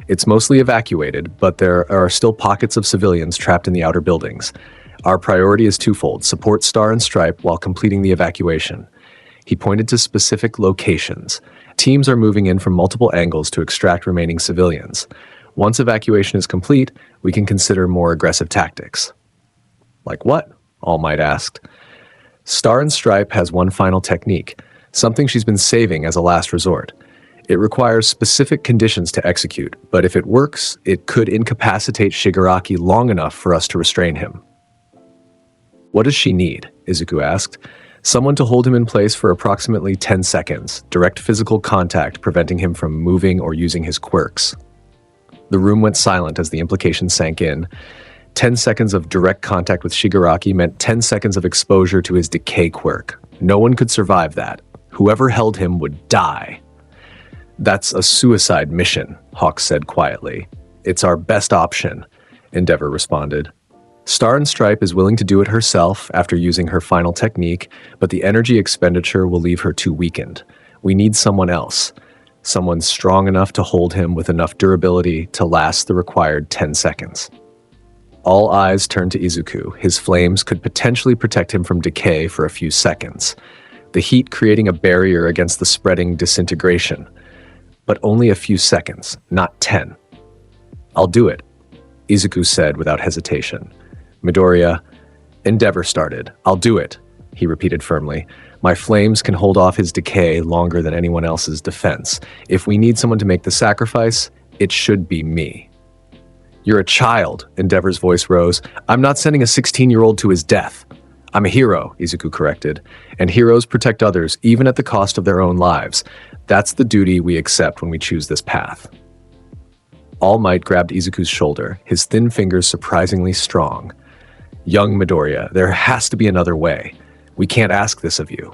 It's mostly evacuated, but there are still pockets of civilians trapped in the outer buildings. Our priority is twofold: support Star and Stripe while completing the evacuation. He pointed to specific locations. Teams are moving in from multiple angles to extract remaining civilians. Once evacuation is complete, we can consider more aggressive tactics. Like what? All Might asked. Star and Stripe has one final technique, something she's been saving as a last resort. It requires specific conditions to execute, but if it works, it could incapacitate Shigaraki long enough for us to restrain him. What does she need? Izuku asked. Someone to hold him in place for approximately 10 seconds, direct physical contact preventing him from moving or using his quirks. The room went silent as the implication sank in. 10 seconds of direct contact with Shigaraki meant 10 seconds of exposure to his decay quirk. No one could survive that. Whoever held him would die. That's a suicide mission, Hawk said quietly. It's our best option, Endeavor responded. Star and Stripe is willing to do it herself after using her final technique, but the energy expenditure will leave her too weakened. We need someone else. Someone strong enough to hold him with enough durability to last the required 10 seconds. All eyes turned to Izuku. His flames could potentially protect him from decay for a few seconds, the heat creating a barrier against the spreading disintegration. But only a few seconds, not 10. I'll do it, Izuku said without hesitation. Midoriya, Endeavor started. I'll do it, he repeated firmly. My flames can hold off his decay longer than anyone else's defense. If we need someone to make the sacrifice, it should be me. You're a child, Endeavor's voice rose. I'm not sending a 16-year-old to his death. I'm a hero, Izuku corrected, and heroes protect others even at the cost of their own lives. That's the duty we accept when we choose this path. All Might grabbed Izuku's shoulder, his thin fingers surprisingly strong. Young Midoriya, there has to be another way. We can't ask this of you.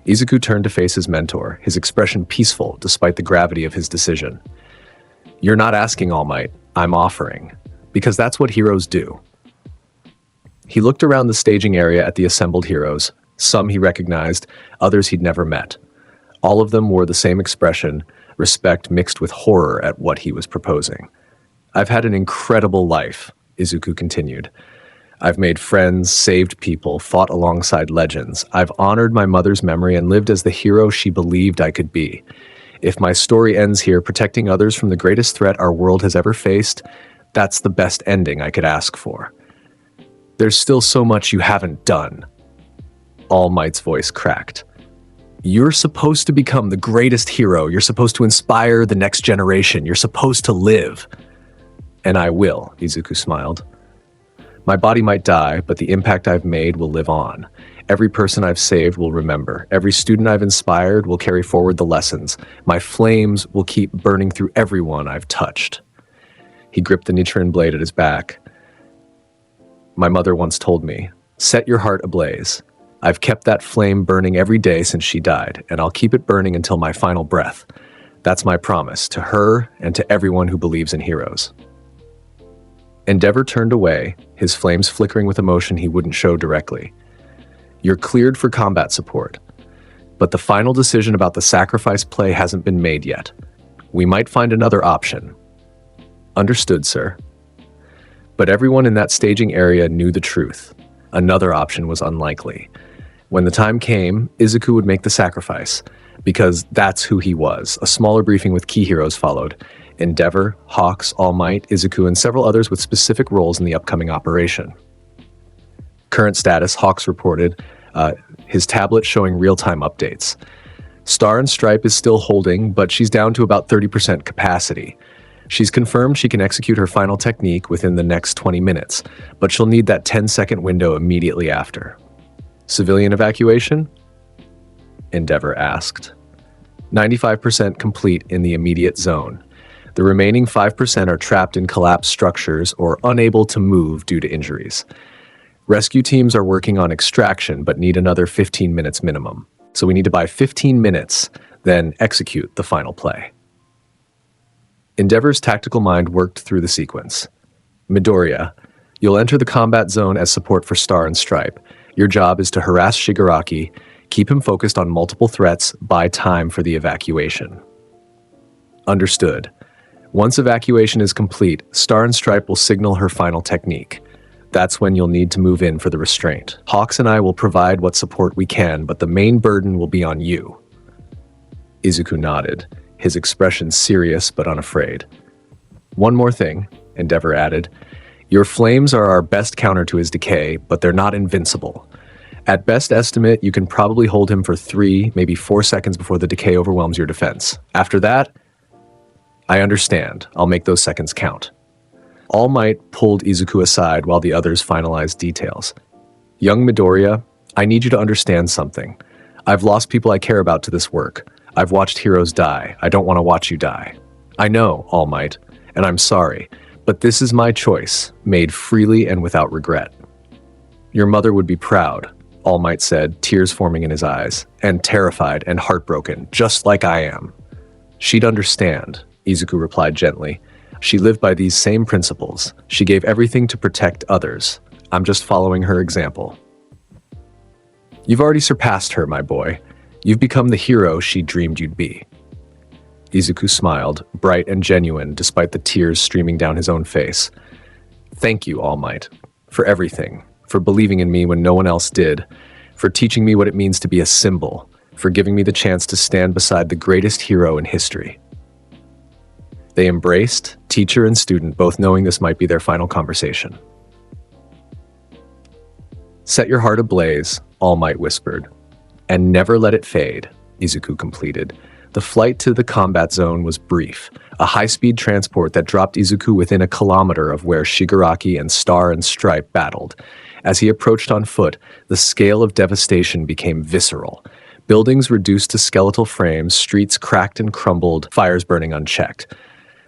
Izuku turned to face his mentor, his expression peaceful despite the gravity of his decision. You're not asking, All Might. I'm offering, because that's what heroes do. He looked around the staging area at the assembled heroes. Some he recognized, others he'd never met. All of them wore the same expression, respect mixed with horror at what he was proposing. I've had an incredible life, Izuku continued. I've made friends, saved people, fought alongside legends. I've honored my mother's memory and lived as the hero she believed I could be. If my story ends here protecting others from the greatest threat our world has ever faced, that's the best ending I could ask for. There's still so much you haven't done. All Might's voice cracked. You're supposed to become the greatest hero. You're supposed to inspire the next generation. You're supposed to live. And I will, Izuku smiled. My body might die, but the impact I've made will live on. Every person I've saved will remember. Every student I've inspired will carry forward the lessons. My flames will keep burning through everyone I've touched. He gripped the Nichiren blade at his back. My mother once told me, "Set your heart ablaze." I've kept that flame burning every day since she died, and I'll keep it burning until my final breath. That's my promise to her and to everyone who believes in heroes. Endeavor turned away, his flames flickering with emotion he wouldn't show directly. You're cleared for combat support, but the final decision about the sacrifice play hasn't been made yet. We might find another option. Understood, sir. But everyone in that staging area knew the truth. Another option was unlikely. When the time came, Izuku would make the sacrifice, because that's who he was. A smaller briefing with key heroes followed. Endeavor, Hawks, All Might, Izuku, and several others with specific roles in the upcoming operation. Current status, Hawks reported, his tablet showing real-time updates. Star and Stripe is still holding, but she's down to about 30% capacity. She's confirmed she can execute her final technique within the next 20 minutes, but she'll need that 10-second window immediately after. Civilian evacuation? Endeavor asked. 95% complete in the immediate zone. The remaining 5% are trapped in collapsed structures or unable to move due to injuries. Rescue teams are working on extraction but need another 15 minutes minimum. So we need to buy 15 minutes, then execute the final play. Endeavor's tactical mind worked through the sequence. Midoriya, you'll enter the combat zone as support for Star and Stripe. Your job is to harass Shigaraki, keep him focused on multiple threats, buy time for the evacuation. Understood. Once evacuation is complete, Star and Stripe will signal her final technique. That's when you'll need to move in for the restraint. Hawks and I will provide what support we can, but the main burden will be on you. Izuku nodded, his expression serious but unafraid. One more thing, Endeavor added. Your flames are our best counter to his decay, but they're not invincible. At best estimate, you can probably hold him for 3, maybe 4 seconds before the decay overwhelms your defense. After that, I understand. I'll make those seconds count. All Might pulled Izuku aside while the others finalized details. Young Midoriya, I need you to understand something. I've lost people I care about to this work. I've watched heroes die. I don't want to watch you die. I know, All Might, and I'm sorry, but this is my choice, made freely and without regret. Your mother would be proud, All Might said, tears forming in his eyes, and terrified and heartbroken, just like I am. She'd understand, Izuku replied gently. She lived by these same principles. She gave everything to protect others. I'm just following her example. You've already surpassed her, my boy. You've become the hero she dreamed you'd be. Izuku smiled, bright and genuine, despite the tears streaming down his own face. Thank you, All Might, for everything, for believing in me when no one else did, for teaching me what it means to be a symbol, for giving me the chance to stand beside the greatest hero in history. They embraced, teacher and student, both knowing this might be their final conversation. Set your heart ablaze, All Might whispered. And never let it fade, Izuku completed. The flight to the combat zone was brief, a high-speed transport that dropped Izuku within a kilometer of where Shigaraki and Star and Stripe battled. As he approached on foot, the scale of devastation became visceral. Buildings reduced to skeletal frames, streets cracked and crumbled, fires burning unchecked.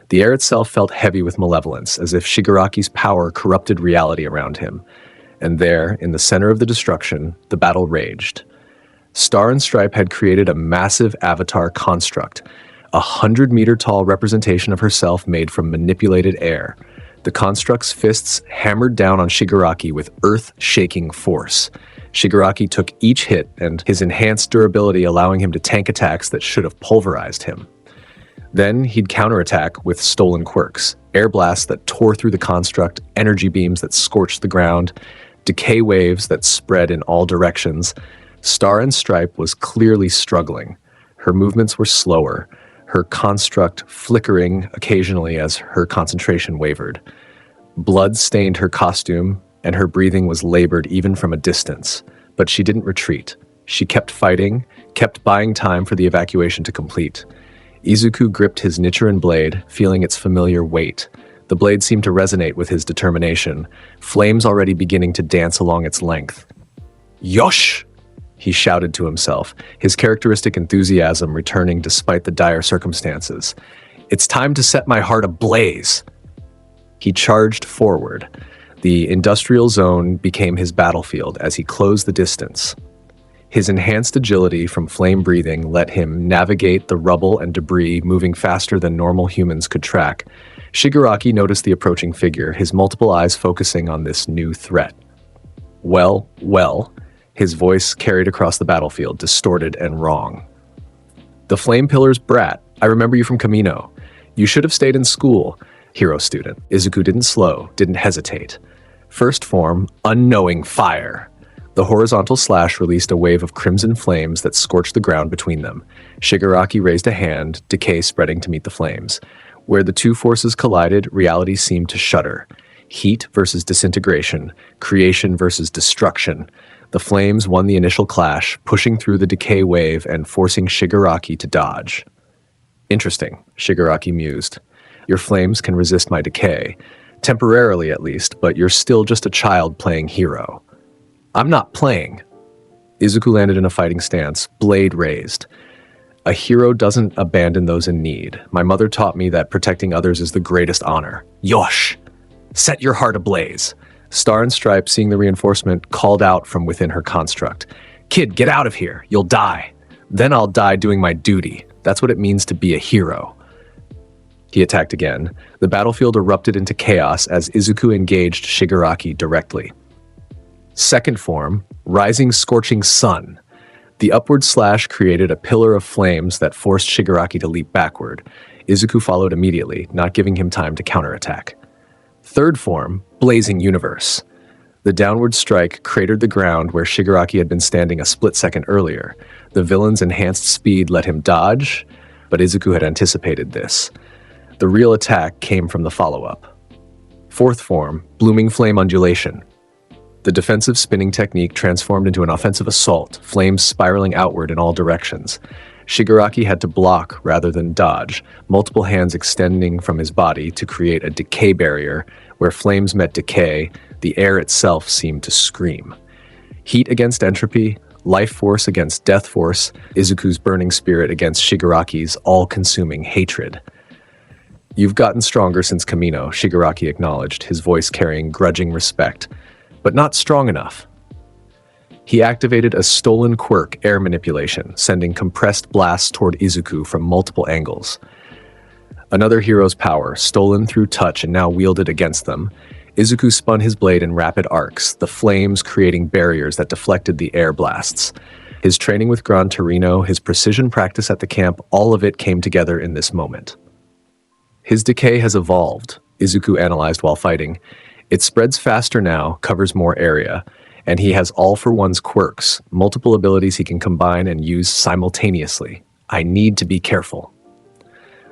The air itself felt heavy with malevolence, as if Shigaraki's power corrupted reality around him. And there, in the center of the destruction, the battle raged. Star and Stripe had created a massive avatar construct, a 100-meter-tall representation of herself made from manipulated air. The construct's fists hammered down on Shigaraki with earth-shaking force. Shigaraki took each hit, and his enhanced durability allowing him to tank attacks that should have pulverized him. Then he'd counterattack with stolen quirks, air blasts that tore through the construct, energy beams that scorched the ground, decay waves that spread in all directions. Star and Stripe was clearly struggling. Her movements were slower, her construct flickering occasionally as her concentration wavered. Blood stained her costume, and her breathing was labored even from a distance. But she didn't retreat. She kept fighting, kept buying time for the evacuation to complete. Izuku gripped his Nichiren blade, feeling its familiar weight. The blade seemed to resonate with his determination, flames already beginning to dance along its length. Yosh! He shouted to himself, his characteristic enthusiasm returning despite the dire circumstances. It's time to set my heart ablaze. He charged forward. The industrial zone became his battlefield as he closed the distance. His enhanced agility from flame breathing let him navigate the rubble and debris, moving faster than normal humans could track. Shigaraki noticed the approaching figure, his multiple eyes focusing on this new threat. Well, his voice carried across the battlefield, distorted and wrong. The Flame Pillar's brat. I remember you from Kamino. You should have stayed in school. Hero student. Izuku didn't slow, didn't hesitate. First form, unknowing fire. The horizontal slash released a wave of crimson flames that scorched the ground between them. Shigaraki raised a hand, decay spreading to meet the flames. Where the two forces collided, reality seemed to shudder. Heat versus disintegration, creation versus destruction. The flames won the initial clash, pushing through the decay wave and forcing Shigaraki to dodge. Interesting, Shigaraki mused. Your flames can resist my decay. Temporarily at least, but you're still just a child playing hero. I'm not playing. Izuku landed in a fighting stance, blade raised. A hero doesn't abandon those in need. My mother taught me that protecting others is the greatest honor. Yosh! Set your heart ablaze. Star and Stripe, seeing the reinforcement, called out from within her construct. Kid, get out of here. You'll die. Then I'll die doing my duty. That's what it means to be a hero. He attacked again. The battlefield erupted into chaos as Izuku engaged Shigaraki directly. Second form, Rising Scorching Sun. The upward slash created a pillar of flames that forced Shigaraki to leap backward. Izuku followed immediately, not giving him time to counterattack. Third form, Blazing Universe. The downward strike cratered the ground where Shigaraki had been standing a split second earlier. The villain's enhanced speed let him dodge, but Izuku had anticipated this. The real attack came from the follow-up. Fourth form, Blooming Flame Undulation. The defensive spinning technique transformed into an offensive assault, flames spiraling outward in all directions. Shigaraki had to block rather than dodge, multiple hands extending from his body to create a decay barrier. Where flames met decay, the air itself seemed to scream. Heat against entropy, life force against death force, Izuku's burning spirit against Shigaraki's all-consuming hatred. You've gotten stronger since Kamino, Shigaraki acknowledged, his voice carrying grudging respect, but not strong enough. He activated a stolen quirk, air manipulation, sending compressed blasts toward Izuku from multiple angles. Another hero's power, stolen through touch and now wielded against them. Izuku spun his blade in rapid arcs, the flames creating barriers that deflected the air blasts. His training with Gran Torino, his precision practice at the camp, all of it came together in this moment. His decay has evolved, Izuku analyzed while fighting. It spreads faster now, covers more area, and he has all-for-one's quirks, multiple abilities he can combine and use simultaneously. I need to be careful.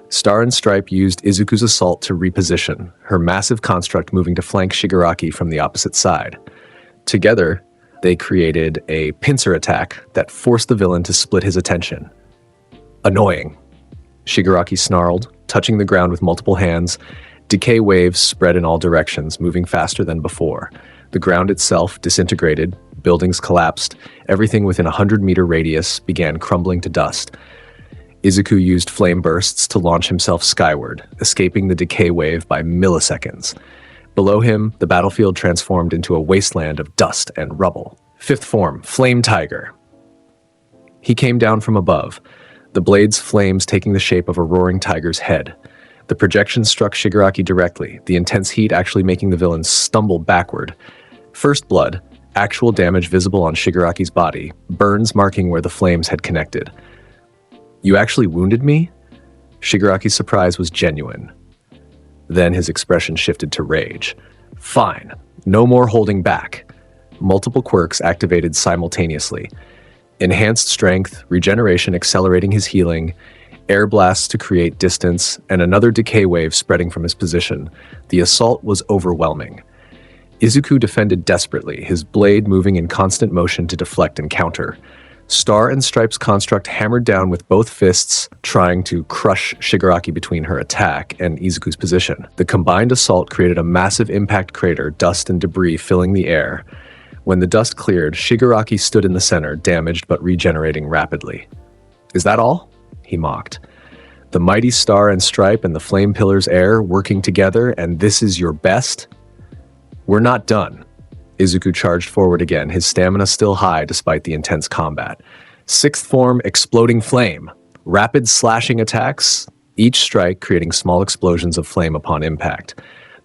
Star and Stripe used Izuku's assault to reposition, her massive construct moving to flank Shigaraki from the opposite side. Together, they created a pincer attack that forced the villain to split his attention. Annoying. Shigaraki snarled, touching the ground with multiple hands. Decay waves spread in all directions, moving faster than before. The ground itself disintegrated, buildings collapsed, everything within a 100-meter radius began crumbling to dust. Izuku used flame bursts to launch himself skyward, escaping the decay wave by milliseconds. Below him, the battlefield transformed into a wasteland of dust and rubble. Fifth form, Flame Tiger. He came down from above, the blade's flames taking the shape of a roaring tiger's head. The projection struck Shigaraki directly, the intense heat actually making the villain stumble backward. First blood, actual damage visible on Shigaraki's body, burns marking where the flames had connected. You actually wounded me? Shigaraki's surprise was genuine. Then his expression shifted to rage. Fine, no more holding back. Multiple quirks activated simultaneously. Enhanced strength, regeneration accelerating his healing, air blasts to create distance, and another decay wave spreading from his position. The assault was overwhelming. Izuku defended desperately, his blade moving in constant motion to deflect and counter. Star and Stripe's construct hammered down with both fists, trying to crush Shigaraki between her attack and Izuku's position. The combined assault created a massive impact crater, dust and debris filling the air. When the dust cleared, Shigaraki stood in the center, damaged but regenerating rapidly. "Is that all?" he mocked. "The mighty Star and Stripe and the Flame Pillar's heir working together, and this is your best?" "We're not done." Izuku charged forward again, his stamina still high despite the intense combat. Sixth form, Exploding Flame. Rapid slashing attacks, each strike creating small explosions of flame upon impact.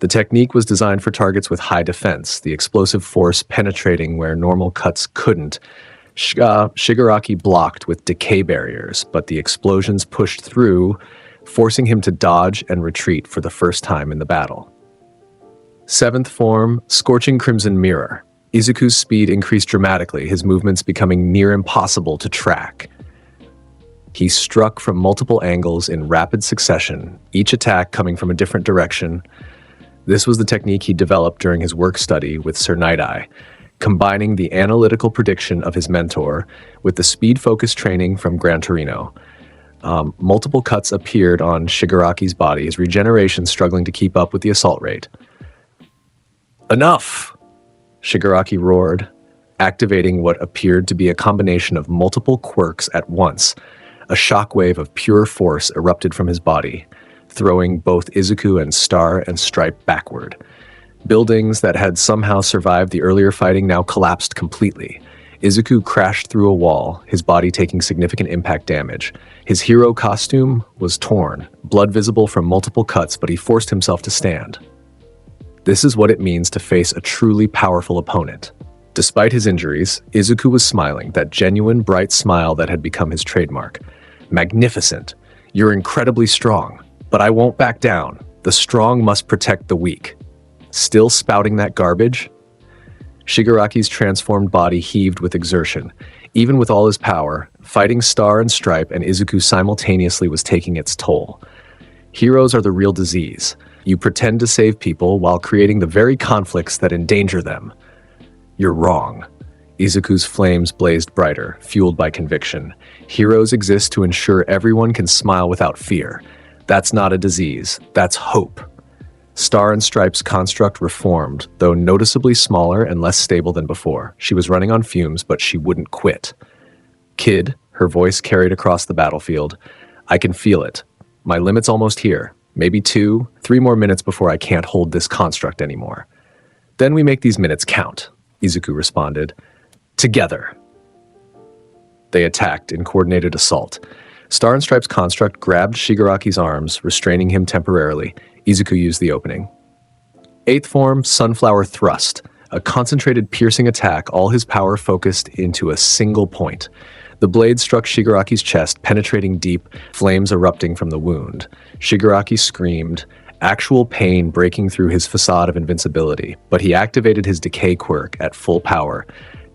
The technique was designed for targets with high defense, the explosive force penetrating where normal cuts couldn't. Shigaraki blocked with decay barriers, but the explosions pushed through, forcing him to dodge and retreat for the first time in the battle. Seventh form, Scorching Crimson Mirror. Izuku's speed increased dramatically, his movements becoming near impossible to track. He struck from multiple angles in rapid succession, each attack coming from a different direction. This was the technique he developed during his work study with Sir Night-Eye, combining the analytical prediction of his mentor with the speed-focused training from Gran Torino. Multiple cuts appeared on Shigaraki's body, his regeneration struggling to keep up with the assault rate. "Enough!" Shigaraki roared, activating what appeared to be a combination of multiple quirks at once. A shockwave of pure force erupted from his body, throwing both Izuku and Star and Stripe backward. Buildings that had somehow survived the earlier fighting now collapsed completely. Izuku crashed through a wall, his body taking significant impact damage. His hero costume was torn, blood visible from multiple cuts, but he forced himself to stand. This is what it means to face a truly powerful opponent. Despite his injuries, Izuku was smiling, that genuine, bright smile that had become his trademark. "Magnificent. You're incredibly strong. But I won't back down. The strong must protect the weak." Still spouting that garbage? Shigaraki's transformed body heaved with exertion. Even with all his power, fighting Star and Stripe and Izuku simultaneously was taking its toll. Heroes are the real disease. You pretend to save people while creating the very conflicts that endanger them. You're wrong. Izuku's flames blazed brighter, fueled by conviction. Heroes exist to ensure everyone can smile without fear. That's not a disease, that's hope. Star and Stripe's construct reformed, though noticeably smaller and less stable than before. She was running on fumes, but she wouldn't quit. "Kid," her voice carried across the battlefield, "I can feel it. My limit's almost here. Maybe 2, 3 more minutes before I can't hold this construct anymore." "Then we make these minutes count," Izuku responded. "Together." They attacked in coordinated assault. Star and Stripe's construct grabbed Shigaraki's arms, restraining him temporarily. Izuku used the opening. Eighth form, Sunflower Thrust. A concentrated piercing attack, all his power focused into a single point. The blade struck Shigaraki's chest, penetrating deep, flames erupting from the wound. Shigaraki screamed, actual pain breaking through his facade of invincibility, but he activated his decay quirk at full power,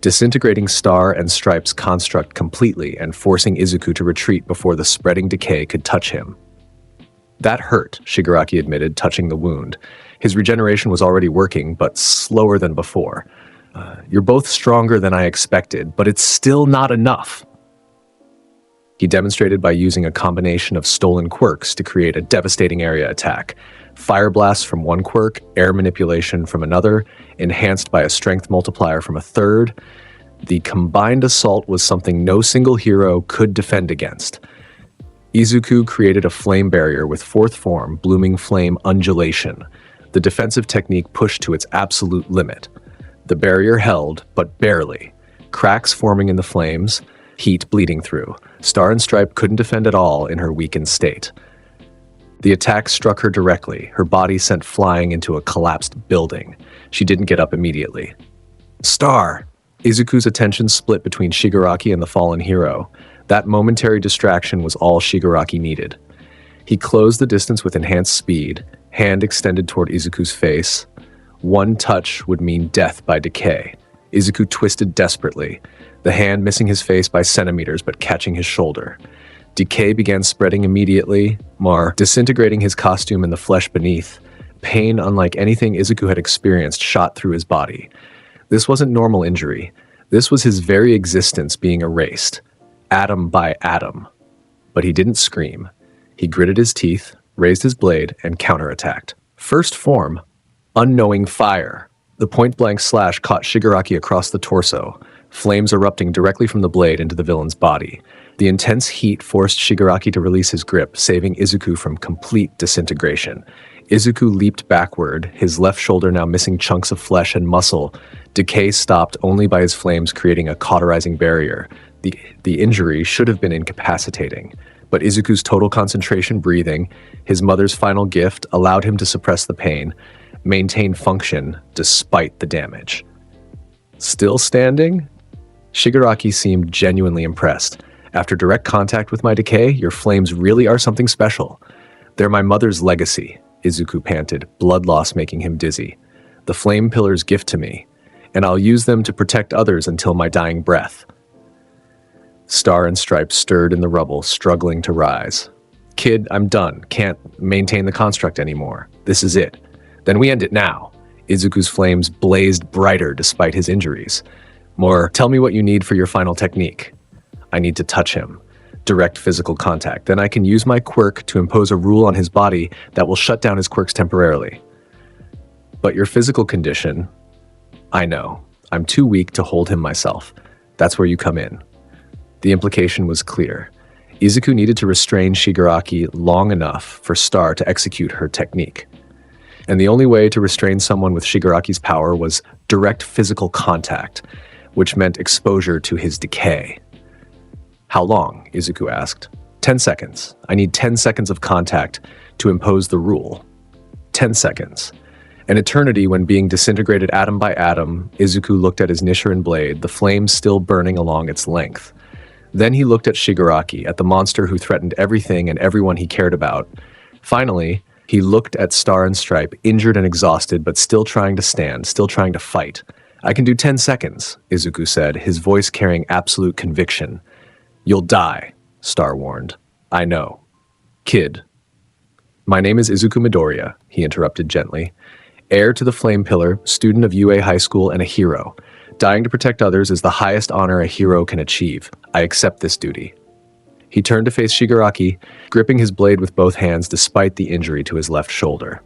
disintegrating Star and Stripe's construct completely and forcing Izuku to retreat before the spreading decay could touch him. "That hurt," Shigaraki admitted, touching the wound. His regeneration was already working, but slower than before. "You're both stronger than I expected, but it's still not enough." He demonstrated by using a combination of stolen quirks to create a devastating area attack. Fire blasts from one quirk, air manipulation from another, enhanced by a strength multiplier from a third. The combined assault was something no single hero could defend against. Izuku created a flame barrier with fourth form, Blooming Flame Undulation. The defensive technique pushed to its absolute limit. The barrier held, but barely. Cracks forming in the flames, heat bleeding through. Star and Stripe couldn't defend at all in her weakened state. The attack struck her directly, her body sent flying into a collapsed building. She didn't get up immediately. "Star!" Izuku's attention split between Shigaraki and the fallen hero. That momentary distraction was all Shigaraki needed. He closed the distance with enhanced speed, hand extended toward Izuku's face. One touch would mean death by decay. Izuku twisted desperately, the hand missing his face by centimeters but catching his shoulder. Decay began spreading immediately, disintegrating his costume and the flesh beneath. Pain unlike anything Izuku had experienced shot through his body. This wasn't normal injury. This was his very existence being erased, atom by atom. But he didn't scream. He gritted his teeth, raised his blade, and counterattacked. First form, Unknowing Fire. The point-blank slash caught Shigaraki across the torso, flames erupting directly from the blade into the villain's body. The intense heat forced Shigaraki to release his grip, saving Izuku from complete disintegration. Izuku leaped backward, his left shoulder now missing chunks of flesh and muscle. Decay stopped only by his flames creating a cauterizing barrier. The injury should have been incapacitating, but Izuku's total concentration breathing, his mother's final gift, allowed him to suppress the pain, maintain function despite the damage. Still standing? Shigaraki seemed genuinely impressed. After direct contact with my decay, your flames really are something special. They're my mother's legacy, Izuku panted, blood loss making him dizzy. The flame pillar's gift to me, and I'll use them to protect others until my dying breath. Star and Stripe stirred in the rubble, struggling to rise. Kid, I'm done. Can't maintain the construct anymore. This is it. Then we end it now. Izuku's flames blazed brighter despite his injuries. More, tell me what you need for your final technique. I need to touch him. Direct physical contact. Then I can use my quirk to impose a rule on his body that will shut down his quirks temporarily. But your physical condition... I know. I'm too weak to hold him myself. That's where you come in. The implication was clear. Izuku needed to restrain Shigaraki long enough for Star to execute her technique. And the only way to restrain someone with Shigaraki's power was direct physical contact, which meant exposure to his decay. How long? Izuku asked. 10 seconds. I need 10 seconds of contact to impose the rule. 10 seconds. An eternity when being disintegrated atom by atom, Izuku looked at his Nichiren blade, the flames still burning along its length. Then he looked at Shigaraki, at the monster who threatened everything and everyone he cared about. Finally, he looked at Star and Stripe, injured and exhausted, but still trying to stand, still trying to fight. I can do 10 seconds, Izuku said, his voice carrying absolute conviction. You'll die, Star warned. I know. Kid. My name is Izuku Midoriya, he interrupted gently. Heir to the Flame Pillar, student of UA High School, and a hero. Dying to protect others is the highest honor a hero can achieve. I accept this duty. He turned to face Shigaraki, gripping his blade with both hands despite the injury to his left shoulder.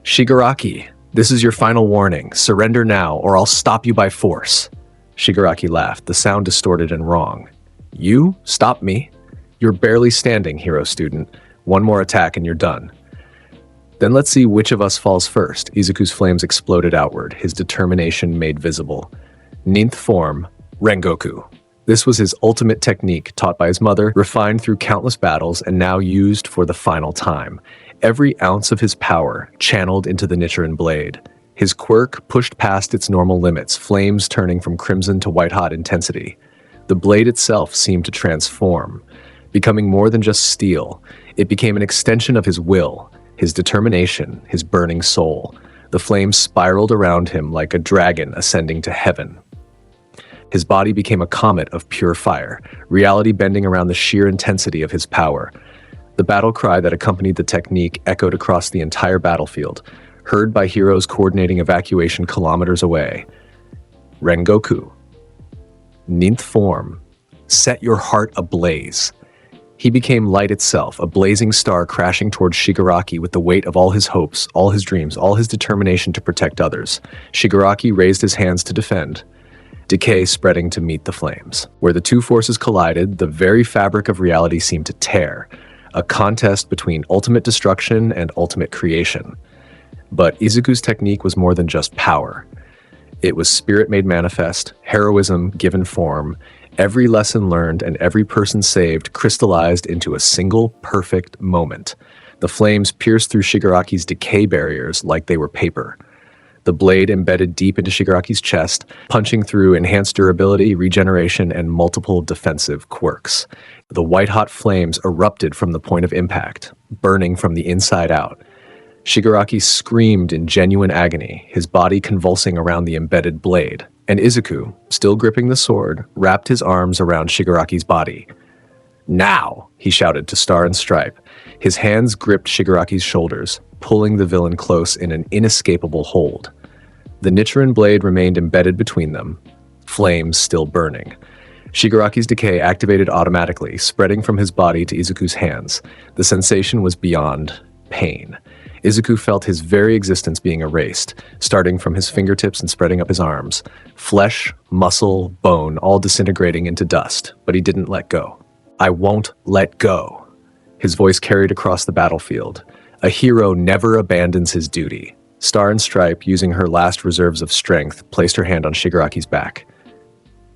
Shigaraki, this is your final warning. Surrender now, or I'll stop you by force. Shigaraki laughed, the sound distorted and wrong. You? Stop me? You're barely standing, hero student. One more attack and you're done. Then let's see which of us falls first. Izuku's flames exploded outward, his determination made visible. Ninth form, Rengoku. This was his ultimate technique, taught by his mother, refined through countless battles, and now used for the final time. Every ounce of his power channeled into the Nichiren blade. His quirk pushed past its normal limits, flames turning from crimson to white-hot intensity. The blade itself seemed to transform, becoming more than just steel. It became an extension of his will, his determination, his burning soul. The flames spiraled around him like a dragon ascending to heaven. His body became a comet of pure fire, reality bending around the sheer intensity of his power. The battle cry that accompanied the technique echoed across the entire battlefield, heard by heroes coordinating evacuation kilometers away. Rengoku. Ninth form. Set your heart ablaze. He became light itself, a blazing star crashing towards Shigaraki with the weight of all his hopes, all his dreams, all his determination to protect others. Shigaraki raised his hands to defend, decay spreading to meet the flames. Where the two forces collided, the very fabric of reality seemed to tear, a contest between ultimate destruction and ultimate creation. But Izuku's technique was more than just power. It was spirit made manifest, heroism given form. Every lesson learned and every person saved crystallized into a single perfect moment. The flames pierced through Shigaraki's decay barriers like they were paper. The blade embedded deep into Shigaraki's chest, punching through enhanced durability, regeneration, and multiple defensive quirks. The white-hot flames erupted from the point of impact, burning from the inside out. Shigaraki screamed in genuine agony, his body convulsing around the embedded blade. And Izuku, still gripping the sword, wrapped his arms around Shigaraki's body. Now, he shouted to Star and Stripe. His hands gripped Shigaraki's shoulders, pulling the villain close in an inescapable hold. The Nichiren blade remained embedded between them, flames still burning. Shigaraki's decay activated automatically, spreading from his body to Izuku's hands. The sensation was beyond pain. Izuku felt his very existence being erased, starting from his fingertips and spreading up his arms. Flesh, muscle, bone, all disintegrating into dust, but he didn't let go. I won't let go. His voice carried across the battlefield. A hero never abandons his duty. Star and Stripe, using her last reserves of strength, placed her hand on Shigaraki's back.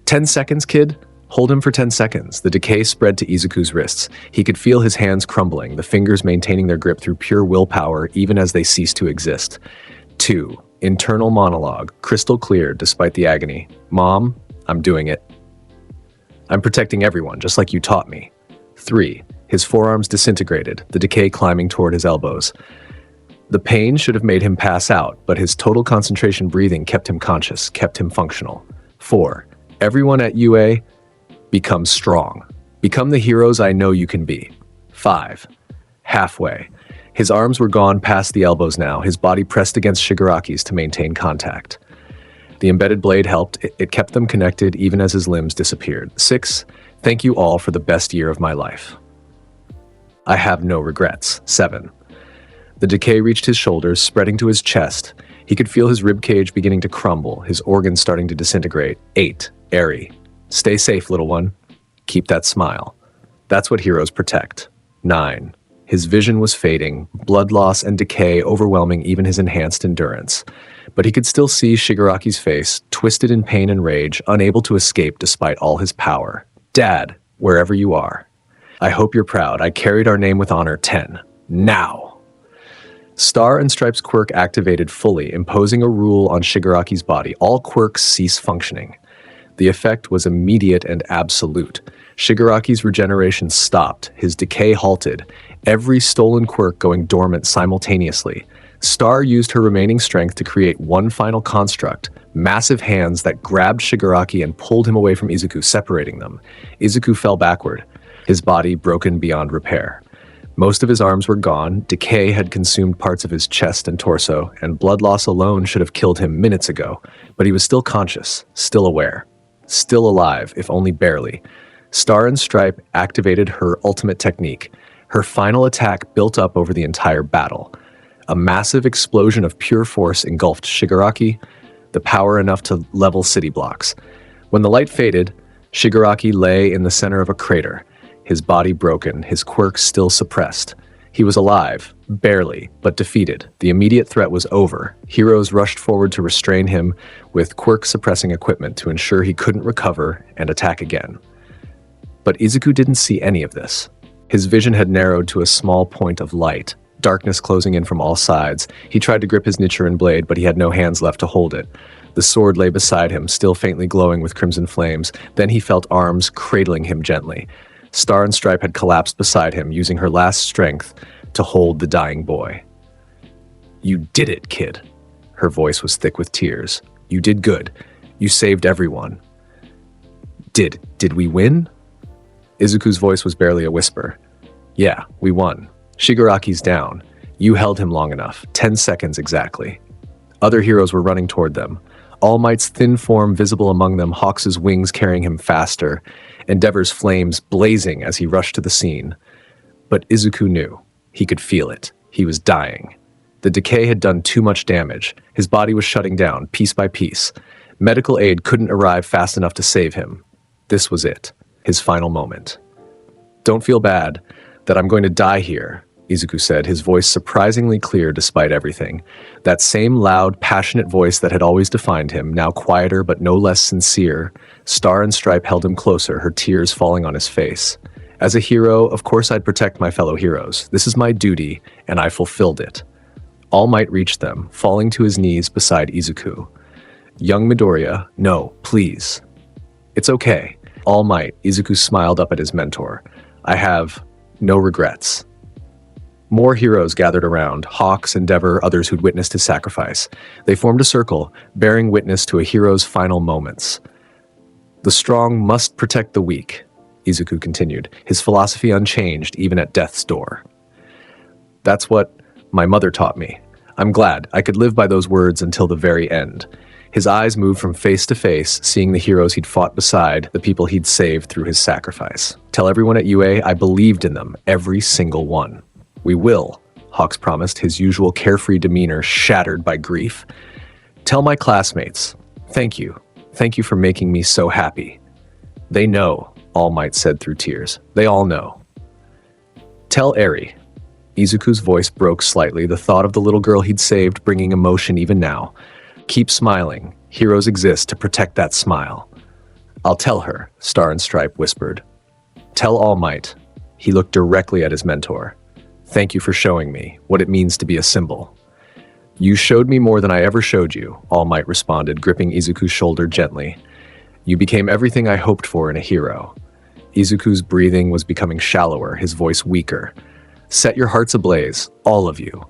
10 seconds, kid? Hold him for 10 seconds. The decay spread to Izuku's wrists. He could feel his hands crumbling, the fingers maintaining their grip through pure willpower even as they ceased to exist. 2. Internal monologue, crystal clear despite the agony. Mom, I'm doing it. I'm protecting everyone, just like you taught me. 3. His forearms disintegrated, the decay climbing toward his elbows. The pain should have made him pass out, but his total concentration breathing kept him conscious, kept him functional. 4. Everyone at UA, become strong. Become the heroes I know you can be. 5. Halfway. His arms were gone past the elbows now, his body pressed against Shigaraki's to maintain contact. The embedded blade helped, it kept them connected even as his limbs disappeared. 6. Thank you all for the best year of my life. I have no regrets. 7. The decay reached his shoulders, spreading to his chest. He could feel his ribcage beginning to crumble, his organs starting to disintegrate. 8. Airy. Stay safe, little one. Keep that smile. That's what heroes protect. 9. His vision was fading, blood loss and decay overwhelming even his enhanced endurance. But he could still see Shigaraki's face, twisted in pain and rage, unable to escape despite all his power. Dad, wherever you are. I hope you're proud. I carried our name with honor. 10. Now. Star and Stripe's quirk activated fully, imposing a rule on Shigaraki's body. All quirks cease functioning. The effect was immediate and absolute. Shigaraki's regeneration stopped, his decay halted, every stolen quirk going dormant simultaneously. Star used her remaining strength to create one final construct, massive hands that grabbed Shigaraki and pulled him away from Izuku, separating them. Izuku fell backward, his body broken beyond repair. Most of his arms were gone, decay had consumed parts of his chest and torso, and blood loss alone should have killed him minutes ago, but he was still conscious, still aware. Still alive, if only barely. Star and Stripe activated her ultimate technique. Her final attack built up over the entire battle. A massive explosion of pure force engulfed Shigaraki, the power enough to level city blocks. When the light faded, Shigaraki lay in the center of a crater, his body broken, his quirks still suppressed. He was alive, barely, but defeated. The immediate threat was over. Heroes rushed forward to restrain him with quirk-suppressing equipment to ensure he couldn't recover and attack again. But Izuku didn't see any of this. His vision had narrowed to a small point of light, darkness closing in from all sides. He tried to grip his Nichiren blade, but he had no hands left to hold it. The sword lay beside him, still faintly glowing with crimson flames. Then he felt arms cradling him gently. Star and Stripe had collapsed beside him, using her last strength to hold the dying boy. You did it, kid. Her voice was thick with tears. You did good. You saved everyone. Did we win? Izuku's voice was barely a whisper. Yeah, we won. Shigaraki's down. You held him long enough. 10 seconds exactly. Other heroes were running toward them. All Might's thin form visible among them, Hawks' wings carrying him faster, Endeavor's flames blazing as he rushed to the scene. But Izuku knew. He could feel it. He was dying. The decay had done too much damage. His body was shutting down, piece by piece. Medical aid couldn't arrive fast enough to save him. This was it. His final moment. Don't feel bad that I'm going to die here, Izuku said, his voice surprisingly clear despite everything. That same loud, passionate voice that had always defined him, now quieter but no less sincere. Star and Stripe held him closer, her tears falling on his face. As a hero, of course I'd protect my fellow heroes. This is my duty, and I fulfilled it. All Might reached them, falling to his knees beside Izuku. Young Midoriya, no, please. It's okay. All Might, Izuku smiled up at his mentor. I have no regrets. More heroes gathered around, Hawks, Endeavor, others who'd witnessed his sacrifice. They formed a circle, bearing witness to a hero's final moments. The strong must protect the weak, Izuku continued, his philosophy unchanged even at death's door. That's what my mother taught me. I'm glad I could live by those words until the very end. His eyes moved from face to face, seeing the heroes he'd fought beside, the people he'd saved through his sacrifice. Tell everyone at UA I believed in them, every single one. We will. Hawks promised, his usual carefree demeanor shattered by grief. "Tell my classmates, thank you. Thank you for making me so happy." "They know," All Might said through tears. "They all know." "Tell Eri." Izuku's voice broke slightly, the thought of the little girl he'd saved bringing emotion even now. "Keep smiling. Heroes exist to protect that smile." "I'll tell her," Star and Stripe whispered. "Tell All Might." He looked directly at his mentor. "Thank you for showing me what it means to be a symbol." "You showed me more than I ever showed you," All Might responded, gripping Izuku's shoulder gently. "You became everything I hoped for in a hero." Izuku's breathing was becoming shallower, his voice weaker. "Set your hearts ablaze, all of you.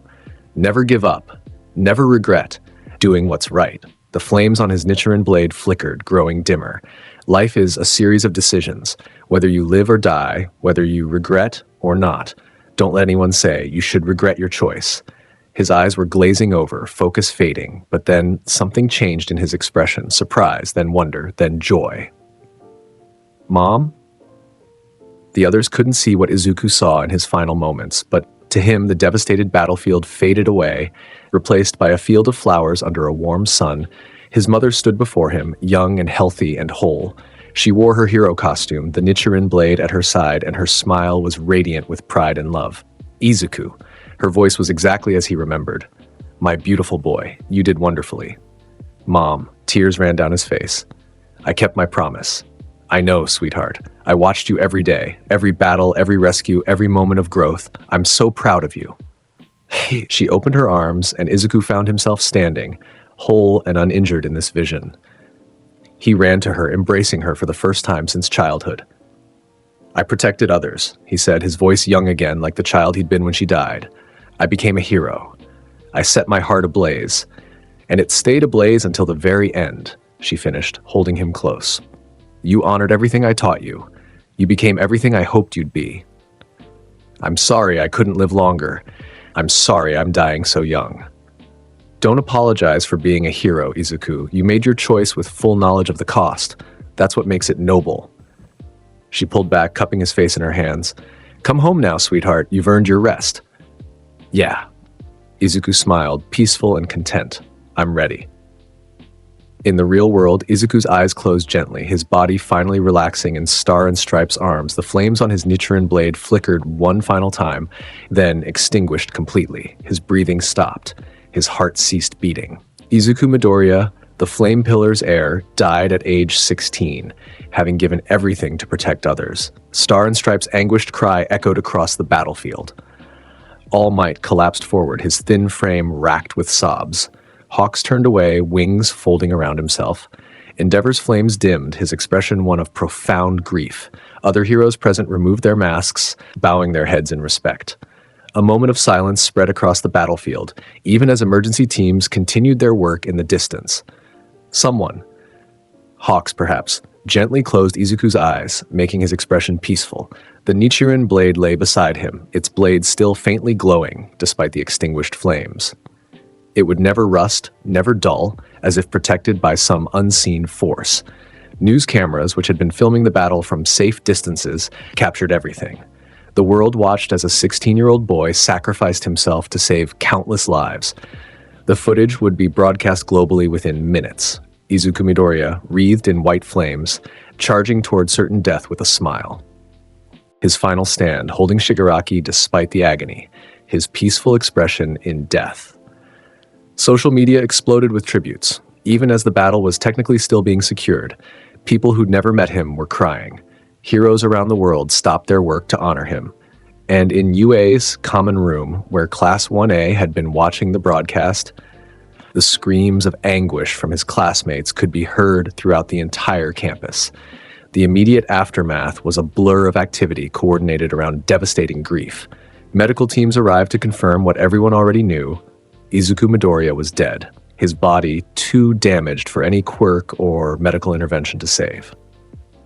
Never give up. Never regret doing what's right." The flames on his Nichiren blade flickered, growing dimmer. Life is a series of decisions. Whether you live or die, whether you regret or not. Don't let anyone say you should regret your choice. His eyes were glazing over, focus fading, but then something changed in his expression. Surprise, then wonder, then joy. "Mom?" The others couldn't see what Izuku saw in his final moments, but to him the devastated battlefield faded away, replaced by a field of flowers under a warm sun. His mother stood before him, young and healthy and whole. She wore her hero costume, the Nichiren blade at her side, and her smile was radiant with pride and love. "Izuku." Her voice was exactly as he remembered. "My beautiful boy, you did wonderfully." "Mom," tears ran down his face. "I kept my promise." "I know, sweetheart. I watched you every day, every battle, every rescue, every moment of growth. I'm so proud of you." She opened her arms, and Izuku found himself standing, whole and uninjured in this vision. He ran to her, embracing her for the first time since childhood. "I protected others," he said, his voice young again like the child he'd been when she died. "I became a hero. I set my heart ablaze. And it stayed ablaze until the very end," she finished, holding him close. "You honored everything I taught you. You became everything I hoped you'd be. I'm sorry I couldn't live longer. I'm sorry I'm dying so young." "Don't apologize for being a hero, Izuku. You made your choice with full knowledge of the cost. That's what makes it noble." She pulled back, cupping his face in her hands. "Come home now, sweetheart. You've earned your rest." "Yeah." Izuku smiled, peaceful and content. "I'm ready." In the real world, Izuku's eyes closed gently, his body finally relaxing in Star and Stripe's arms. The flames on his Nichiren blade flickered one final time, then extinguished completely. His breathing stopped. His heart ceased beating. Izuku Midoriya, the Flame Pillar's heir, died at age 16, having given everything to protect others. Star and Stripe's anguished cry echoed across the battlefield. All Might collapsed forward, his thin frame racked with sobs. Hawks turned away, wings folding around himself. Endeavor's flames dimmed, his expression one of profound grief. Other heroes present removed their masks, bowing their heads in respect. A moment of silence spread across the battlefield, even as emergency teams continued their work in the distance. Someone, Hawks perhaps, gently closed Izuku's eyes, making his expression peaceful. The Nichiren blade lay beside him, its blade still faintly glowing, despite the extinguished flames. It would never rust, never dull, as if protected by some unseen force. News cameras, which had been filming the battle from safe distances, captured everything. The world watched as a 16-year-old boy sacrificed himself to save countless lives. The footage would be broadcast globally within minutes. Izuku Midoriya, wreathed in white flames, charging toward certain death with a smile. His final stand, holding Shigaraki despite the agony, his peaceful expression in death. Social media exploded with tributes. Even as the battle was technically still being secured, people who'd never met him were crying. Heroes around the world stopped their work to honor him. And in UA's common room, where Class 1A had been watching the broadcast, the screams of anguish from his classmates could be heard throughout the entire campus. The immediate aftermath was a blur of activity coordinated around devastating grief. Medical teams arrived to confirm what everyone already knew. Izuku Midoriya was dead, his body too damaged for any quirk or medical intervention to save.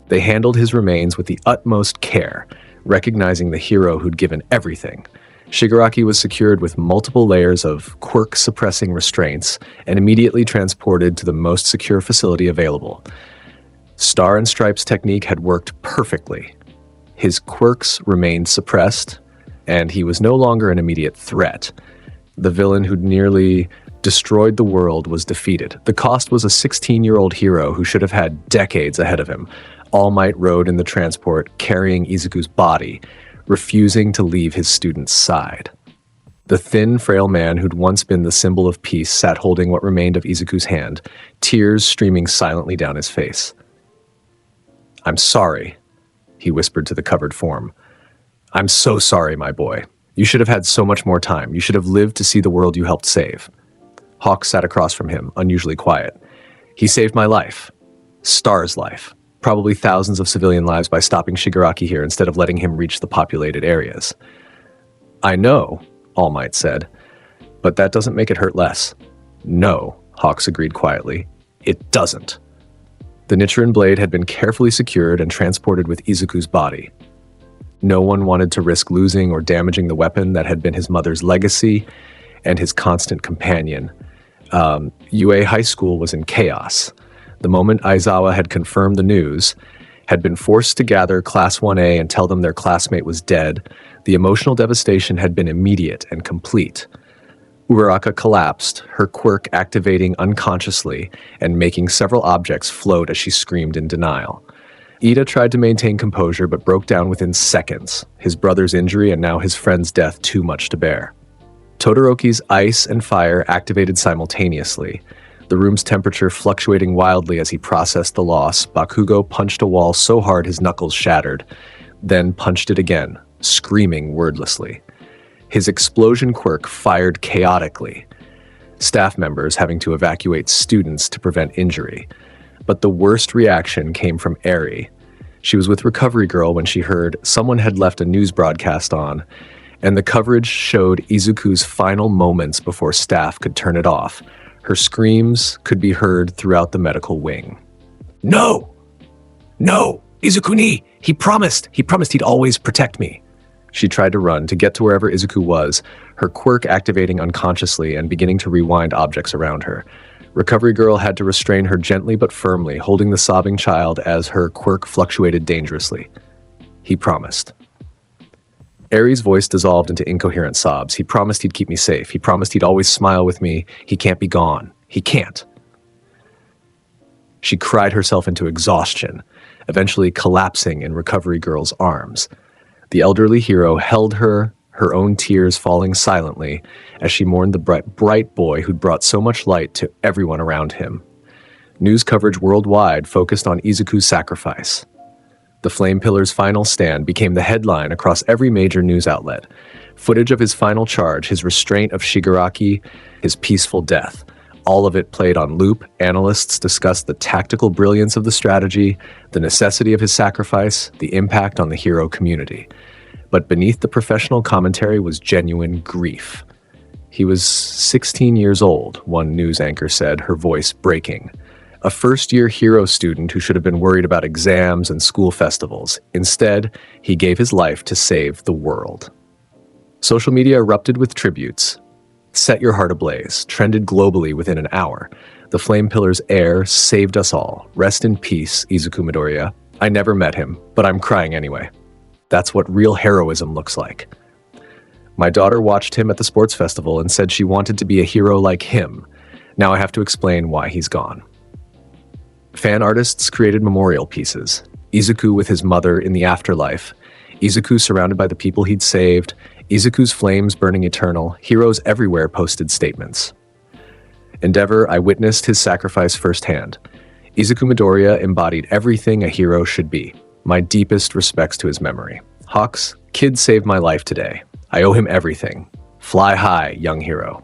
They handled his remains with the utmost care, recognizing the hero who'd given everything. Shigaraki was secured with multiple layers of quirk-suppressing restraints and immediately transported to the most secure facility available. Star and Stripe's technique had worked perfectly. His quirks remained suppressed, and he was no longer an immediate threat. The villain who'd nearly destroyed the world was defeated. The cost was a 16-year-old hero who should have had decades ahead of him. All Might rode in the transport, carrying Izuku's body, refusing to leave his student's side. The thin, frail man who'd once been the symbol of peace sat holding what remained of Izuku's hand, tears streaming silently down his face. "I'm sorry," he whispered to the covered form. "I'm so sorry, my boy. You should have had so much more time. You should have lived to see the world you helped save." Hawk sat across from him, unusually quiet. "He saved my life. Star's life. Probably thousands of civilian lives by stopping Shigaraki here instead of letting him reach the populated areas." "I know," All Might said, "but that doesn't make it hurt less." "No," Hawks agreed quietly. "It doesn't." The Nichiren blade had been carefully secured and transported with Izuku's body. No one wanted to risk losing or damaging the weapon that had been his mother's legacy and his constant companion. UA High School was in chaos. The moment Aizawa had confirmed the news, had been forced to gather Class 1A and tell them their classmate was dead, the emotional devastation had been immediate and complete. Uraraka collapsed, her quirk activating unconsciously and making several objects float as she screamed in denial. Ida tried to maintain composure but broke down within seconds, his brother's injury and now his friend's death too much to bear. Todoroki's ice and fire activated simultaneously, the room's temperature fluctuating wildly as he processed the loss. Bakugo punched a wall so hard his knuckles shattered, then punched it again, screaming wordlessly. His explosion quirk fired chaotically, staff members having to evacuate students to prevent injury. But the worst reaction came from Eri. She was with Recovery Girl when she heard someone had left a news broadcast on, and the coverage showed Izuku's final moments before staff could turn it off. Her screams could be heard throughout the medical wing. "No! No! Izuku-ni! He promised he'd always protect me." She tried to run to get to wherever Izuku was, her quirk activating unconsciously and beginning to rewind objects around her. Recovery Girl had to restrain her gently but firmly, holding the sobbing child as her quirk fluctuated dangerously. "He promised." Eri's voice dissolved into incoherent sobs. "He promised he'd keep me safe. He promised he'd always smile with me. He can't be gone. He can't." She cried herself into exhaustion, eventually collapsing in Recovery Girl's arms. The elderly hero held her own tears falling silently as she mourned the bright boy who'd brought so much light to everyone around him. News coverage worldwide focused on Izuku's sacrifice. The Flame Pillar's final stand became the headline across every major news outlet. Footage of his final charge, his restraint of Shigaraki, his peaceful death. All of it played on loop. Analysts discussed the tactical brilliance of the strategy, the necessity of his sacrifice, the impact on the hero community. But beneath the professional commentary was genuine grief. "He was 16 years old," one news anchor said, her voice breaking. "A first-year hero student who should have been worried about exams and school festivals. Instead, he gave his life to save the world." Social media erupted with tributes. "Set Your Heart Ablaze" trended globally within an hour. "The Flame Pillar's heir saved us all. Rest in peace, Izuku Midoriya. I never met him, but I'm crying anyway. That's what real heroism looks like. My daughter watched him at the sports festival and said she wanted to be a hero like him. Now I have to explain why he's gone." Fan artists created memorial pieces. Izuku with his mother in the afterlife. Izuku surrounded by the people he'd saved. Izuku's flames burning eternal. Heroes everywhere posted statements. Endeavor, I witnessed his sacrifice firsthand. Izuku Midoriya embodied everything a hero should be. My deepest respects to his memory. Hawks, kid saved my life today. I owe him everything. Fly high, young hero.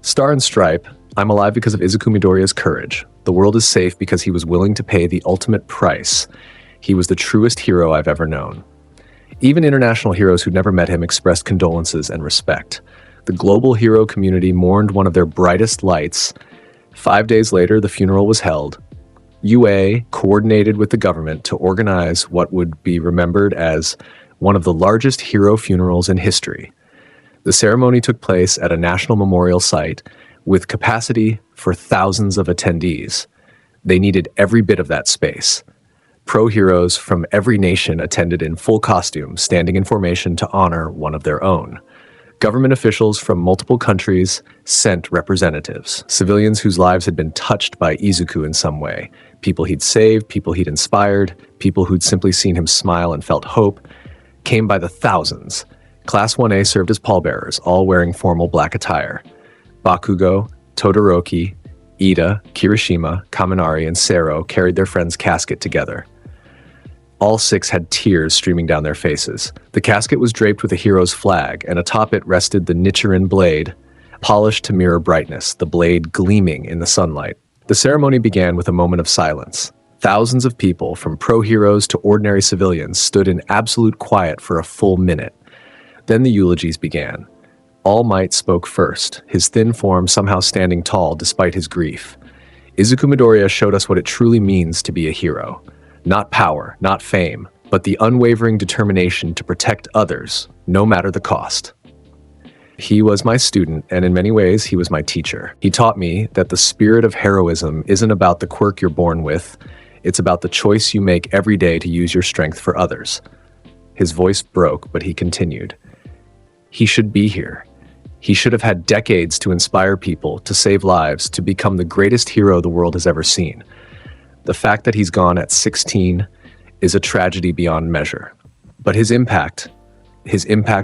Star and Stripe, I'm alive because of Izuku Midoriya's courage. The world is safe because he was willing to pay the ultimate price. He was the truest hero I've ever known. Even international heroes who'd never met him expressed condolences and respect. The global hero community mourned one of their brightest lights. 5 days later, the funeral was held. UA coordinated with the government to organize what would be remembered as one of the largest hero funerals in history. The ceremony took place at a national memorial site with capacity for thousands of attendees. They needed every bit of that space. Pro heroes from every nation attended in full costume, standing in formation to honor one of their own. Government officials from multiple countries sent representatives, civilians whose lives had been touched by Izuku in some way, people he'd saved, people he'd inspired, people who'd simply seen him smile and felt hope, came by the thousands. Class 1A served as pallbearers, all wearing formal black attire. Bakugo, Todoroki, Ida, Kirishima, Kaminari, and Sero carried their friend's casket together. All 6 had tears streaming down their faces. The casket was draped with a hero's flag, and atop it rested the Nichiren blade, polished to mirror brightness, the blade gleaming in the sunlight. The ceremony began with a moment of silence. Thousands of people, from pro-heroes to ordinary civilians, stood in absolute quiet for a full minute. Then the eulogies began. All Might spoke first, his thin form somehow standing tall despite his grief. Izuku Midoriya showed us what it truly means to be a hero. Not power, not fame, but the unwavering determination to protect others, no matter the cost. He was my student, and in many ways, he was my teacher. He taught me that the spirit of heroism isn't about the quirk you're born with, it's about the choice you make every day to use your strength for others. His voice broke, but he continued. He should be here. He should have had decades to inspire people, to save lives, to become the greatest hero the world has ever seen. The fact that he's gone at 16 is a tragedy beyond measure. But his impact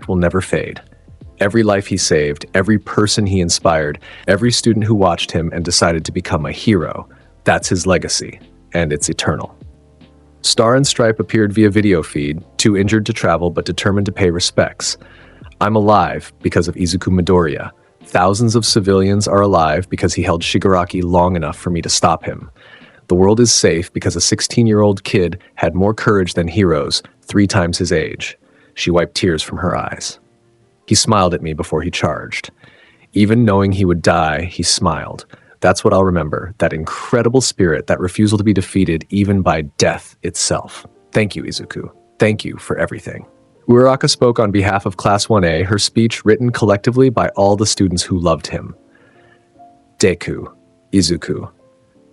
will never fade. Every life he saved, every person he inspired, every student who watched him and decided to become a hero, that's his legacy, and it's eternal. Star and Stripe appeared via video feed, too injured to travel but determined to pay respects. I'm alive because of Izuku Midoriya. Thousands of civilians are alive because he held Shigaraki long enough for me to stop him. The world is safe because a 16-year-old kid had more courage than heroes, 3 times his age. She wiped tears from her eyes. He smiled at me before he charged. Even knowing he would die, he smiled. That's what I'll remember, that incredible spirit, that refusal to be defeated even by death itself. Thank you, Izuku. Thank you for everything. Uraraka spoke on behalf of Class 1A, her speech written collectively by all the students who loved him. Deku, Izuku,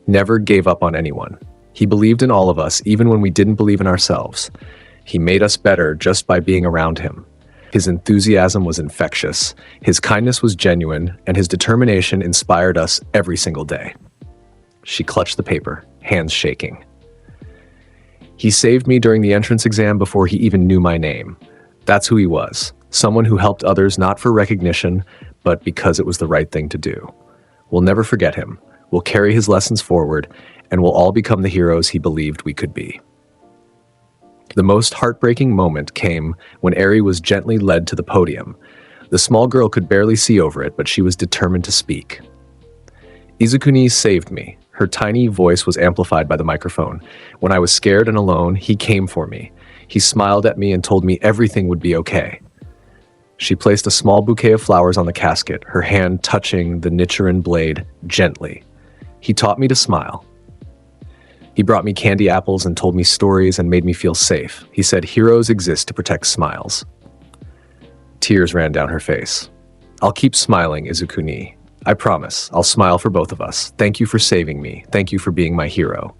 never gave up on anyone. He believed in all of us, even when we didn't believe in ourselves. He made us better just by being around him. His enthusiasm was infectious, his kindness was genuine, and his determination inspired us every single day. She clutched the paper, hands shaking. He saved me during the entrance exam before he even knew my name. That's who he was, someone who helped others not for recognition, but because it was the right thing to do. We'll never forget him. We'll carry his lessons forward, and we'll all become the heroes he believed we could be. The most heartbreaking moment came when Eri was gently led to the podium. The small girl could barely see over it, but she was determined to speak. Izukuni saved me. Her tiny voice was amplified by the microphone. When I was scared and alone, he came for me. He smiled at me and told me everything would be okay. She placed a small bouquet of flowers on the casket, her hand touching the Nichiren blade gently. He taught me to smile. He brought me candy apples and told me stories and made me feel safe. He said heroes exist to protect smiles. Tears ran down her face. I'll keep smiling, Izukuni. I promise. I'll smile for both of us. Thank you for saving me. Thank you for being my hero.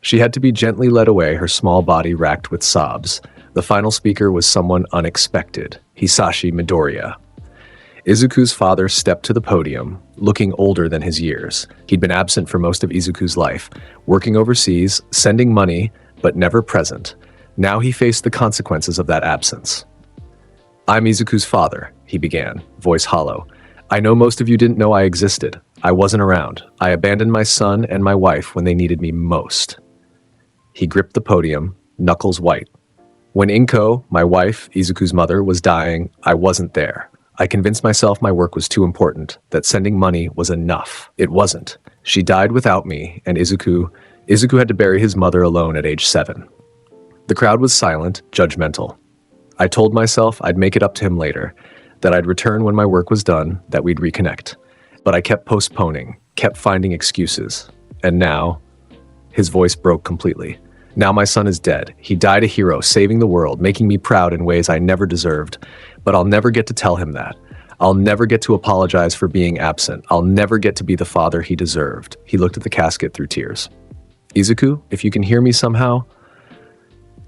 She had to be gently led away, her small body racked with sobs. The final speaker was someone unexpected, Hisashi Midoriya. Izuku's father stepped to the podium, looking older than his years. He'd been absent for most of Izuku's life, working overseas, sending money, but never present. Now he faced the consequences of that absence. I'm Izuku's father, he began, voice hollow. I know most of you didn't know I existed. I wasn't around. I abandoned my son and my wife when they needed me most. He gripped the podium, knuckles white. When Inko, my wife, Izuku's mother, was dying, I wasn't there. I convinced myself my work was too important, that sending money was enough. It wasn't. She died without me, and Izuku had to bury his mother alone at age 7. The crowd was silent, judgmental. I told myself I'd make it up to him later, that I'd return when my work was done, that we'd reconnect. But I kept postponing, kept finding excuses. And now, his voice broke completely. Now my son is dead. He died a hero, saving the world, making me proud in ways I never deserved. But I'll never get to tell him that. I'll never get to apologize for being absent. I'll never get to be the father he deserved. He looked at the casket through tears. Izuku, if you can hear me somehow,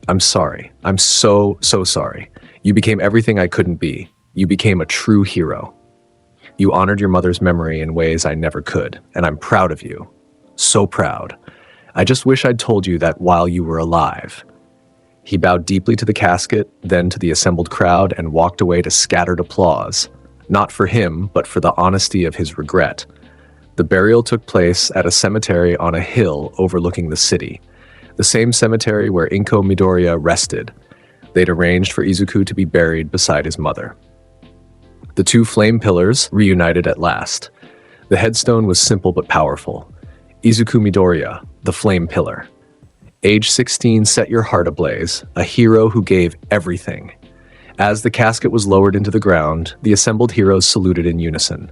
I'm sorry. I'm so sorry. You became everything I couldn't be. You became a true hero. You honored your mother's memory in ways I never could, and I'm proud of you. So proud. I just wish I'd told you that while you were alive. He bowed deeply to the casket, then to the assembled crowd, and walked away to scattered applause. Not for him, but for the honesty of his regret. The burial took place at a cemetery on a hill overlooking the city. The same cemetery where Izuku Midoriya rested. They'd arranged for Izuku to be buried beside his mother. The two flame pillars reunited at last. The headstone was simple but powerful. Izuku Midoriya, the flame pillar. Age 16 set your heart ablaze, a hero who gave everything. As the casket was lowered into the ground, the assembled heroes saluted in unison.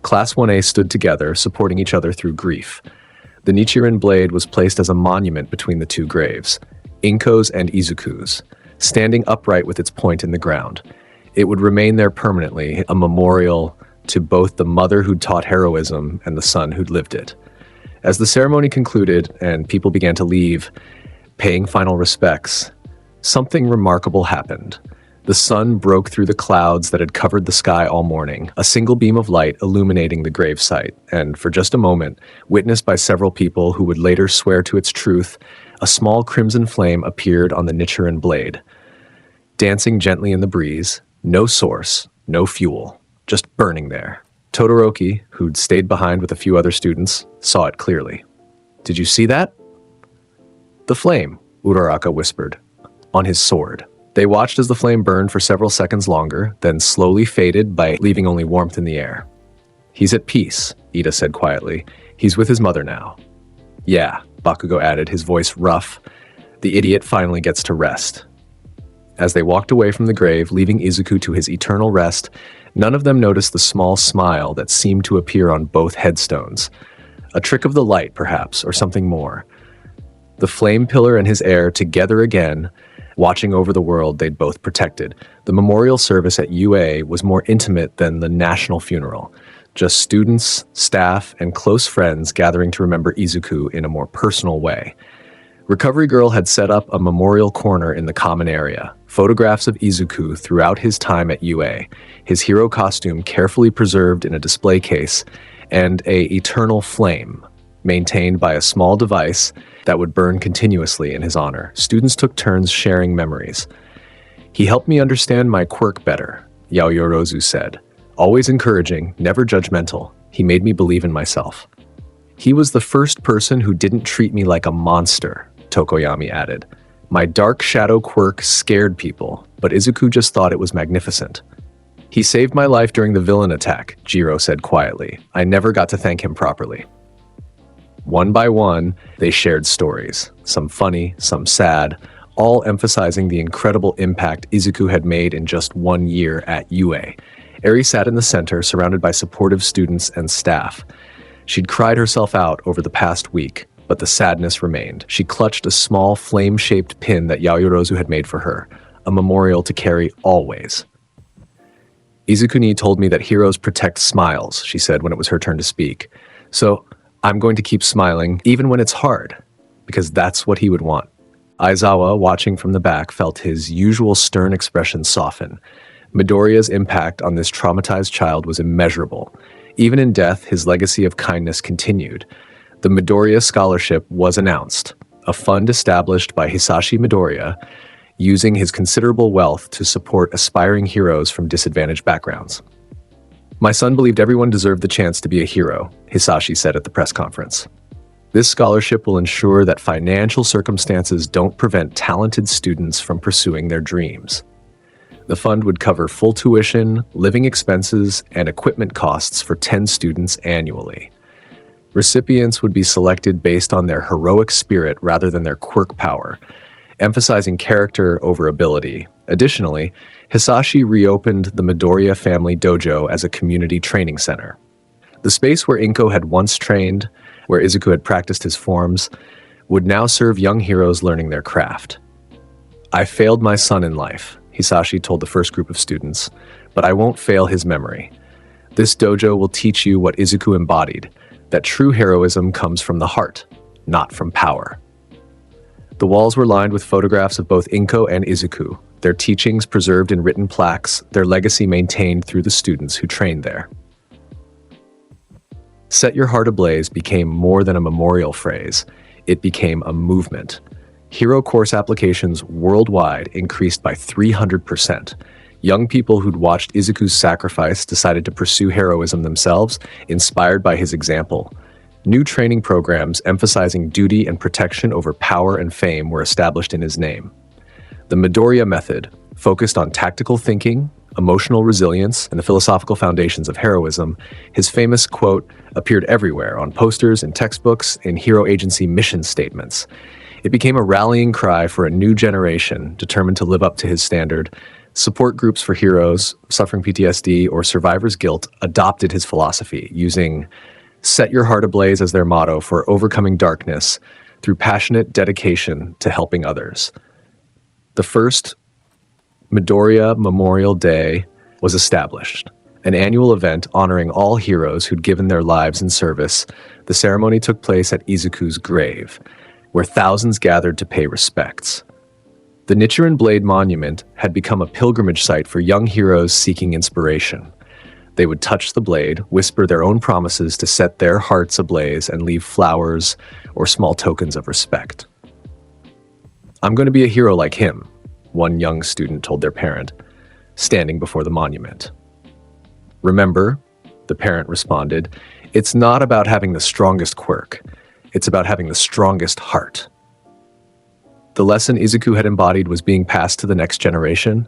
Class 1A stood together, supporting each other through grief. The Nichiren blade was placed as a monument between the two graves, Inko's and Izuku's, standing upright with its point in the ground. It would remain there permanently, a memorial to both the mother who'd taught heroism and the son who'd lived it. As the ceremony concluded and people began to leave, paying final respects, something remarkable happened. The sun broke through the clouds that had covered the sky all morning, a single beam of light illuminating the gravesite, and for just a moment, witnessed by several people who would later swear to its truth, a small crimson flame appeared on the Nichiren blade. Dancing gently in the breeze, no source, no fuel, just burning there. Todoroki, who'd stayed behind with a few other students, saw it clearly. "Did you see that?" "The flame," Uraraka whispered, "on his sword." They watched as the flame burned for several seconds longer, then slowly faded by leaving only warmth in the air. "He's at peace," Ida said quietly. "He's with his mother now." "Yeah," Bakugo added, his voice rough. "The idiot finally gets to rest." As they walked away from the grave, leaving Izuku to his eternal rest, none of them noticed the small smile that seemed to appear on both headstones. A trick of the light, perhaps, or something more. The flame pillar and his heir together again, watching over the world they'd both protected. The memorial service at UA was more intimate than the national funeral. Just students, staff, and close friends gathering to remember Izuku in a more personal way. Recovery Girl had set up a memorial corner in the common area. Photographs of Izuku throughout his time at UA, his hero costume carefully preserved in a display case, and a eternal flame, maintained by a small device that would burn continuously in his honor. Students took turns sharing memories. "He helped me understand my quirk better," Yaoyorozu said. "Always encouraging, never judgmental. He made me believe in myself." "He was the first person who didn't treat me like a monster," Tokoyami added. "My dark shadow quirk scared people, but Izuku just thought it was magnificent." "He saved my life during the villain attack," Jiro said quietly. "I never got to thank him properly." One by one, they shared stories, some funny, some sad, all emphasizing the incredible impact Izuku had made in just 1 year at UA. Eri sat in the center, surrounded by supportive students and staff. She'd cried herself out over the past week, but the sadness remained. She clutched a small flame-shaped pin that Yaoyorozu had made for her, a memorial to carry always. "Izukuni told me that heroes protect smiles," she said when it was her turn to speak. "So, I'm going to keep smiling, even when it's hard, because that's what he would want." Aizawa, watching from the back, felt his usual stern expression soften. Midoriya's impact on this traumatized child was immeasurable. Even in death, his legacy of kindness continued. The Midoriya Scholarship was announced, a fund established by Hisashi Midoriya, using his considerable wealth to support aspiring heroes from disadvantaged backgrounds. "My son believed everyone deserved the chance to be a hero," Hisashi said at the press conference. "This scholarship will ensure that financial circumstances don't prevent talented students from pursuing their dreams." The fund would cover full tuition, living expenses, and equipment costs for 10 students annually. Recipients would be selected based on their heroic spirit rather than their quirk power, emphasizing character over ability. Additionally, Hisashi reopened the Midoriya family dojo as a community training center. The space where Inko had once trained, where Izuku had practiced his forms, would now serve young heroes learning their craft. "I failed my son in life," Hisashi told the first group of students, "but I won't fail his memory. This dojo will teach you what Izuku embodied, that true heroism comes from the heart. not from power. The walls were lined with photographs of both Inko and Izuku, their teachings preserved in written plaques, their legacy maintained through the students who trained there. Set Your Heart Ablaze became more than a memorial phrase. It became a movement. Hero course applications worldwide increased by 300%. Young people who'd watched Izuku's sacrifice decided to pursue heroism themselves, inspired by his example. New training programs emphasizing duty and protection over power and fame were established in his name. The Midoriya method focused on tactical thinking, emotional resilience, and the philosophical foundations of heroism. His famous quote appeared everywhere, on posters, in textbooks, in hero agency mission statements. It became a rallying cry for a new generation determined to live up to his standard. Support groups for heroes suffering PTSD or survivor's guilt adopted his philosophy, using Set Your Heart Ablaze as their motto for overcoming darkness through passionate dedication to helping others. The first Midoriya Memorial Day was established, an annual event honoring all heroes who'd given their lives in service. The ceremony took place at Izuku's grave, where thousands gathered to pay respects. The Nichiren Blade Monument had become a pilgrimage site for young heroes seeking inspiration. They would touch the blade, whisper their own promises to set their hearts ablaze, and leave flowers or small tokens of respect. "I'm going to be a hero like him," one young student told their parent, standing before the monument. "Remember," the parent responded, "it's not about having the strongest quirk. It's about having the strongest heart." The lesson Izuku had embodied was being passed to the next generation.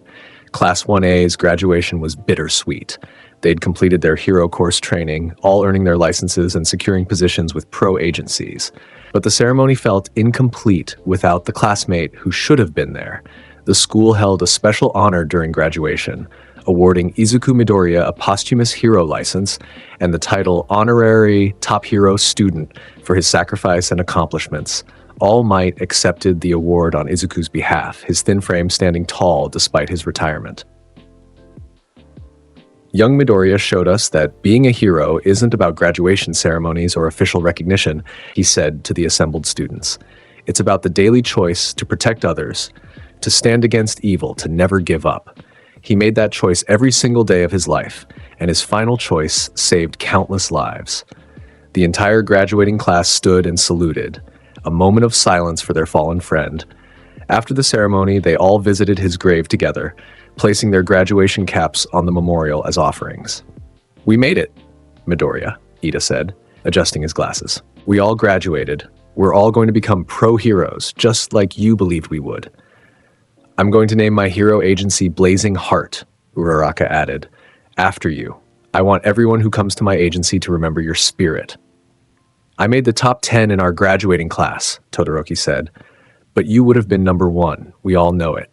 Class 1A's graduation was bittersweet. They'd completed their hero course training, all earning their licenses and securing positions with pro agencies. But the ceremony felt incomplete without the classmate who should have been there. The school held a special honor during graduation, awarding Izuku Midoriya a posthumous hero license and the title Honorary Top Hero Student for his sacrifice and accomplishments. All Might accepted the award on Izuku's behalf, his thin frame standing tall despite his retirement. Young Midoriya showed us that being a hero isn't about graduation ceremonies or official recognition, he said to the assembled students. It's about the daily choice to protect others, to stand against evil, to never give up. He made that choice every single day of his life, and his final choice saved countless lives. The entire graduating class stood and saluted, a moment of silence for their fallen friend. After the ceremony, they all visited his grave together, placing their graduation caps on the memorial as offerings. "We made it, Midoriya," Ida said, adjusting his glasses. "We all graduated. We're all going to become pro-heroes, just like you believed we would." "I'm going to name my hero agency Blazing Heart," Uraraka added. "After you. I want everyone who comes to my agency to remember your spirit." "I made the top 10 in our graduating class," Todoroki said. "But you would have been number 1. We all know it."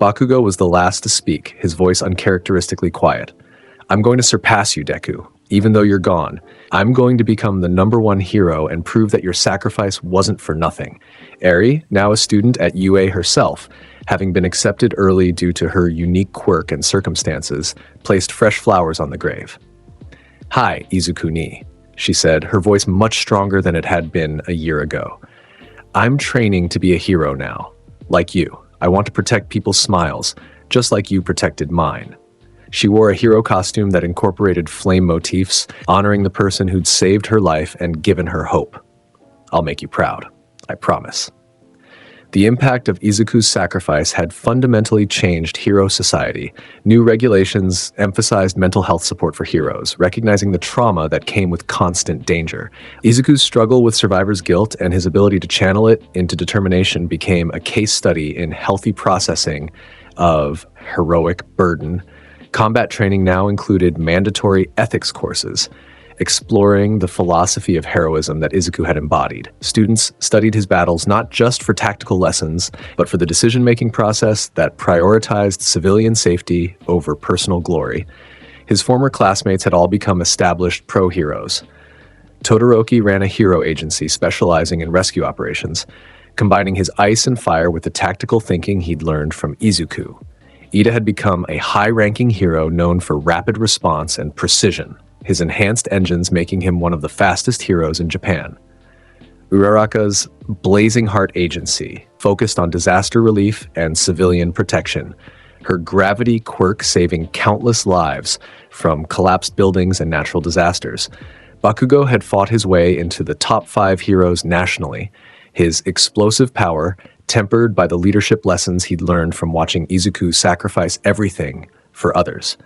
Bakugo was the last to speak, his voice uncharacteristically quiet. "I'm going to surpass you, Deku. Even though you're gone, I'm going to become the number 1 hero and prove that your sacrifice wasn't for nothing." Eri, now a student at UA herself, having been accepted early due to her unique quirk and circumstances, placed fresh flowers on the grave. "Hi, Izuku-ni," she said, her voice much stronger than it had been a year ago. "I'm training to be a hero now. Like you. I want to protect people's smiles, just like you protected mine." She wore a hero costume that incorporated flame motifs, honoring the person who'd saved her life and given her hope. "I'll make you proud. I promise." The impact of Izuku's sacrifice had fundamentally changed hero society. New regulations emphasized mental health support for heroes, recognizing the trauma that came with constant danger. Izuku's struggle with survivor's guilt and his ability to channel it into determination became a case study in healthy processing of heroic burden. Combat training now included mandatory ethics courses, exploring the philosophy of heroism that Izuku had embodied. Students studied his battles not just for tactical lessons, but for the decision-making process that prioritized civilian safety over personal glory. His former classmates had all become established pro-heroes. Todoroki ran a hero agency specializing in rescue operations, combining his ice and fire with the tactical thinking he'd learned from Izuku. Ida had become a high-ranking hero known for rapid response and precision, his enhanced engines making him one of the fastest heroes in Japan. Uraraka's Blazing Heart Agency focused on disaster relief and civilian protection, her gravity quirk saving countless lives from collapsed buildings and natural disasters. Bakugo had fought his way into the top 5 heroes nationally, his explosive power tempered by the leadership lessons he'd learned from watching Izuku sacrifice everything for others.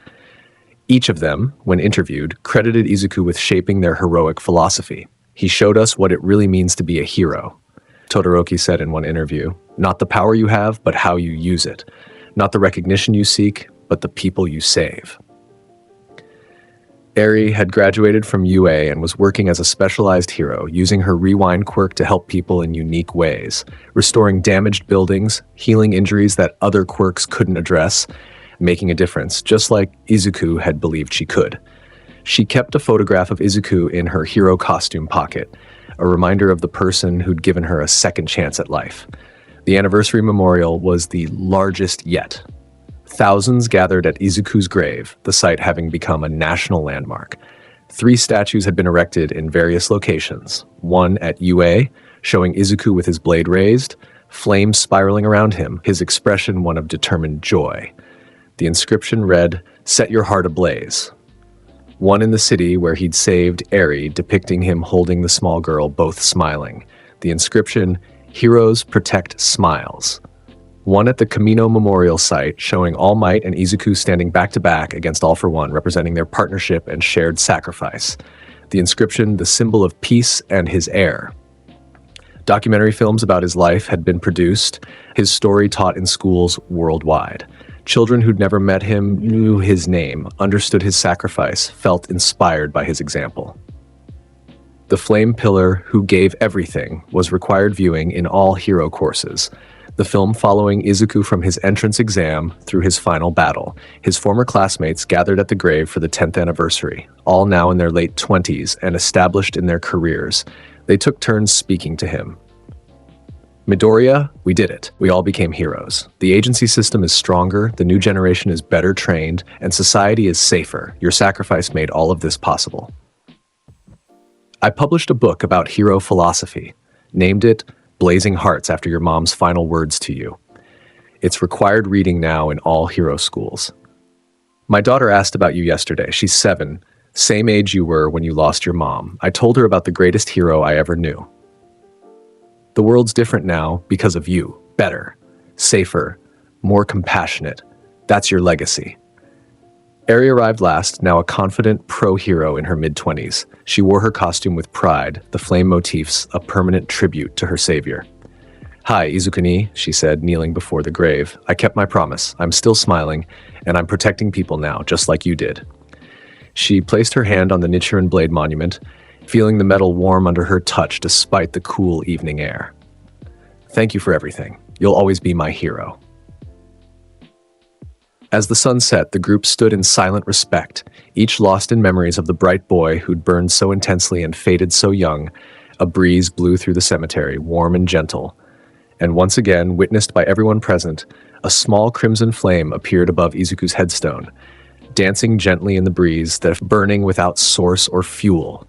Each of them, when interviewed, credited Izuku with shaping their heroic philosophy. He showed us what it really means to be a hero. Todoroki said in one interview, "Not the power you have, but how you use it. Not the recognition you seek, but the people you save." Eri had graduated from UA and was working as a specialized hero, using her rewind quirk to help people in unique ways, restoring damaged buildings, healing injuries that other quirks couldn't address, making a difference, just like Izuku had believed she could. She kept a photograph of Izuku in her hero costume pocket, a reminder of the person who'd given her a second chance at life. The anniversary memorial was the largest yet. Thousands gathered at Izuku's grave, the site having become a national landmark. 3 statues had been erected in various locations, one at UA, showing Izuku with his blade raised, flames spiraling around him, his expression one of determined joy. The inscription read, "Set your heart ablaze." One in the city where he'd saved Eri, depicting him holding the small girl, both smiling. The inscription, "Heroes protect smiles." One at the Kamino Memorial site, showing All Might and Izuku standing back-to-back against All for One, representing their partnership and shared sacrifice. The inscription, "The symbol of peace and his heir." Documentary films about his life had been produced, his story taught in schools worldwide. Children who'd never met him knew his name, understood his sacrifice, felt inspired by his example. The Flame Pillar Who Gave Everything was required viewing in all hero courses. The film following Izuku from his entrance exam through his final battle. His former classmates gathered at the grave for the 10th anniversary, all now in their late 20s and established in their careers. They took turns speaking to him. "Midoriya, we did it. We all became heroes. The agency system is stronger, the new generation is better trained, and society is safer. Your sacrifice made all of this possible." I published a book about hero philosophy, named it Blazing Hearts after your mom's final words to you. It's required reading now in all hero schools. My daughter asked about you yesterday. She's 7, same age you were when you lost your mom. I told her about the greatest hero I ever knew. The world's different now because of you. Better, safer, more compassionate. That's your legacy. Eri arrived last, now a confident pro-hero in her mid-20s. She wore her costume with pride, the flame motifs a permanent tribute to her savior. "Hi, Izukuni," she said, kneeling before the grave. "I kept my promise. I'm still smiling, and I'm protecting people now, just like you did." She placed her hand on the Nichiren blade monument, feeling the metal warm under her touch despite the cool evening air. "Thank you for everything. You'll always be my hero." As the sun set, the group stood in silent respect, each lost in memories of the bright boy who'd burned so intensely and faded so young. A breeze blew through the cemetery, warm and gentle. And once again, witnessed by everyone present, a small crimson flame appeared above Izuku's headstone, dancing gently in the breeze, that burning without source or fuel.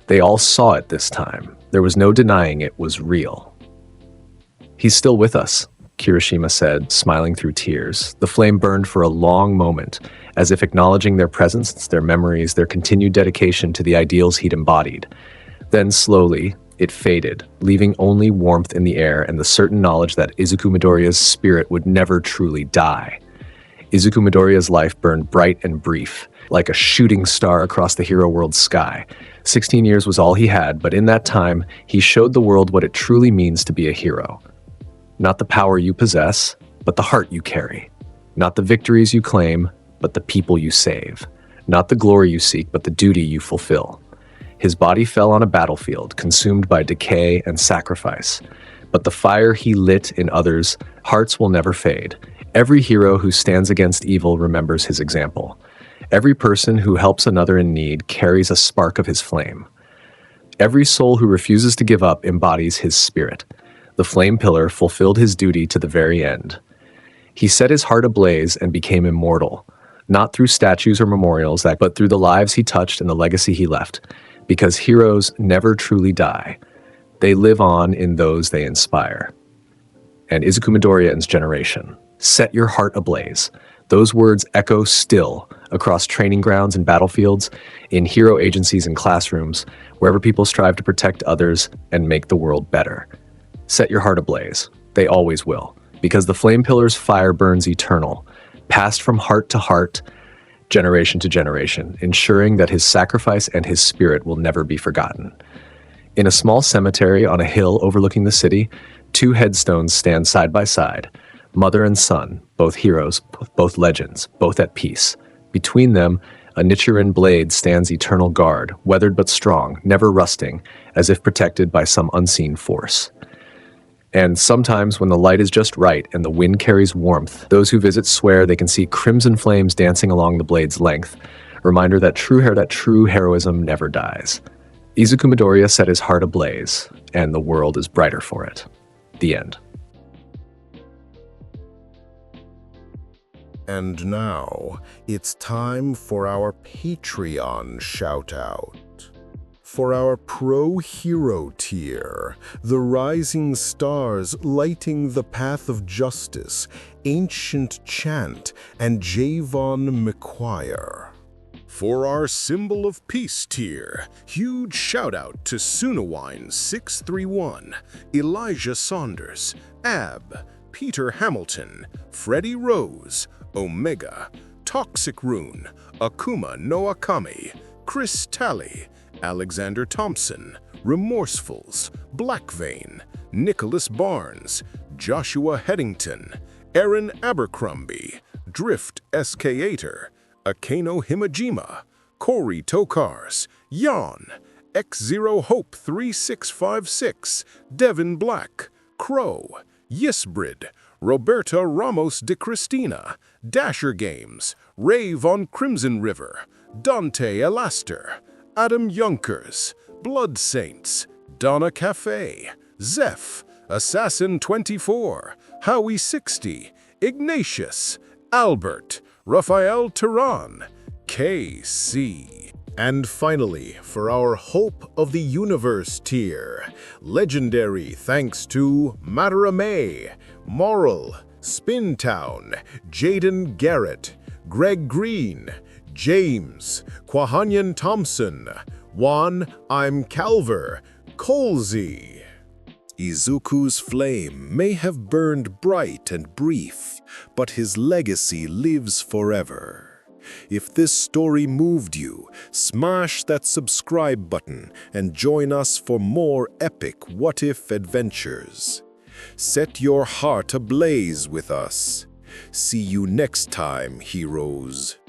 They all saw it this time. There was no denying it was real. "He's still with us," Kirishima said, smiling through tears. The flame burned for a long moment, as if acknowledging their presence, their memories, their continued dedication to the ideals he'd embodied. Then slowly, it faded, leaving only warmth in the air and the certain knowledge that Izuku Midoriya's spirit would never truly die. Izuku Midoriya's life burned bright and brief, like a shooting star across the hero world's sky. 16 years was all he had, but in that time, he showed the world what it truly means to be a hero. Not the power you possess, but the heart you carry. Not the victories you claim, but the people you save. Not the glory you seek, but the duty you fulfill. His body fell on a battlefield, consumed by decay and sacrifice. But the fire he lit in others' hearts will never fade. Every hero who stands against evil remembers his example. Every person who helps another in need carries a spark of his flame. Every soul who refuses to give up embodies his spirit. The flame pillar fulfilled his duty to the very end. He set his heart ablaze and became immortal, not through statues or memorials, but through the lives he touched and the legacy he left, because heroes never truly die. They live on in those they inspire. And Izuku Midoriya and's generation. Set your heart ablaze. Those words echo still across training grounds and battlefields, in hero agencies and classrooms, wherever people strive to protect others and make the world better. Set your heart ablaze. They always will, because the Flame Pillar's fire burns eternal, passed from heart to heart, generation to generation, ensuring that his sacrifice and his spirit will never be forgotten. In a small cemetery on a hill overlooking the city, 2 headstones stand side by side, mother and son, both heroes, both legends, both at peace. Between them, a Nichiren blade stands eternal guard, weathered but strong, never rusting, as if protected by some unseen force. And sometimes when the light is just right and the wind carries warmth, those who visit swear they can see crimson flames dancing along the blade's length, reminder that true heroism never dies. Izuku Midoriya set his heart ablaze, and the world is brighter for it. The end. And now, it's time for our Patreon shout-out. For our pro-hero tier, the rising stars lighting the path of justice, Ancient Chant, and Javon McQuire. For our symbol of peace tier, huge shout-out to Sunawine631, Elijah Saunders, Ab, Peter Hamilton, Freddie Rose, Omega, Toxic Rune, Akuma Noakami, Chris Talley, Alexander Thompson, Remorsefuls, Blackvein, Nicholas Barnes, Joshua Headington, Aaron Abercrombie, Drift SK8er, Akeno Himajima, Corey Tokars, Jan, X0 Hope 3656, Devin Black, Crow, Yisbrid, Roberta Ramos de Cristina, Dasher Games, Rave on Crimson River, Dante Elaster, Adam Yunkers, Blood Saints, Donna Cafe, Zeph, Assassin 24, Howie 60, Ignatius, Albert, Raphael Turan, KC. And finally, for our Hope of the Universe tier, legendary thanks to Matarame, Moral, Spintown, Jaden Garrett, Greg Green, James, Kwahanyan Thompson, Juan I'm Calver, Colsey. Izuku's flame may have burned bright and brief, but his legacy lives forever. If this story moved you, smash that subscribe button and join us for more epic what-if adventures. Set your heart ablaze with us. See you next time, heroes.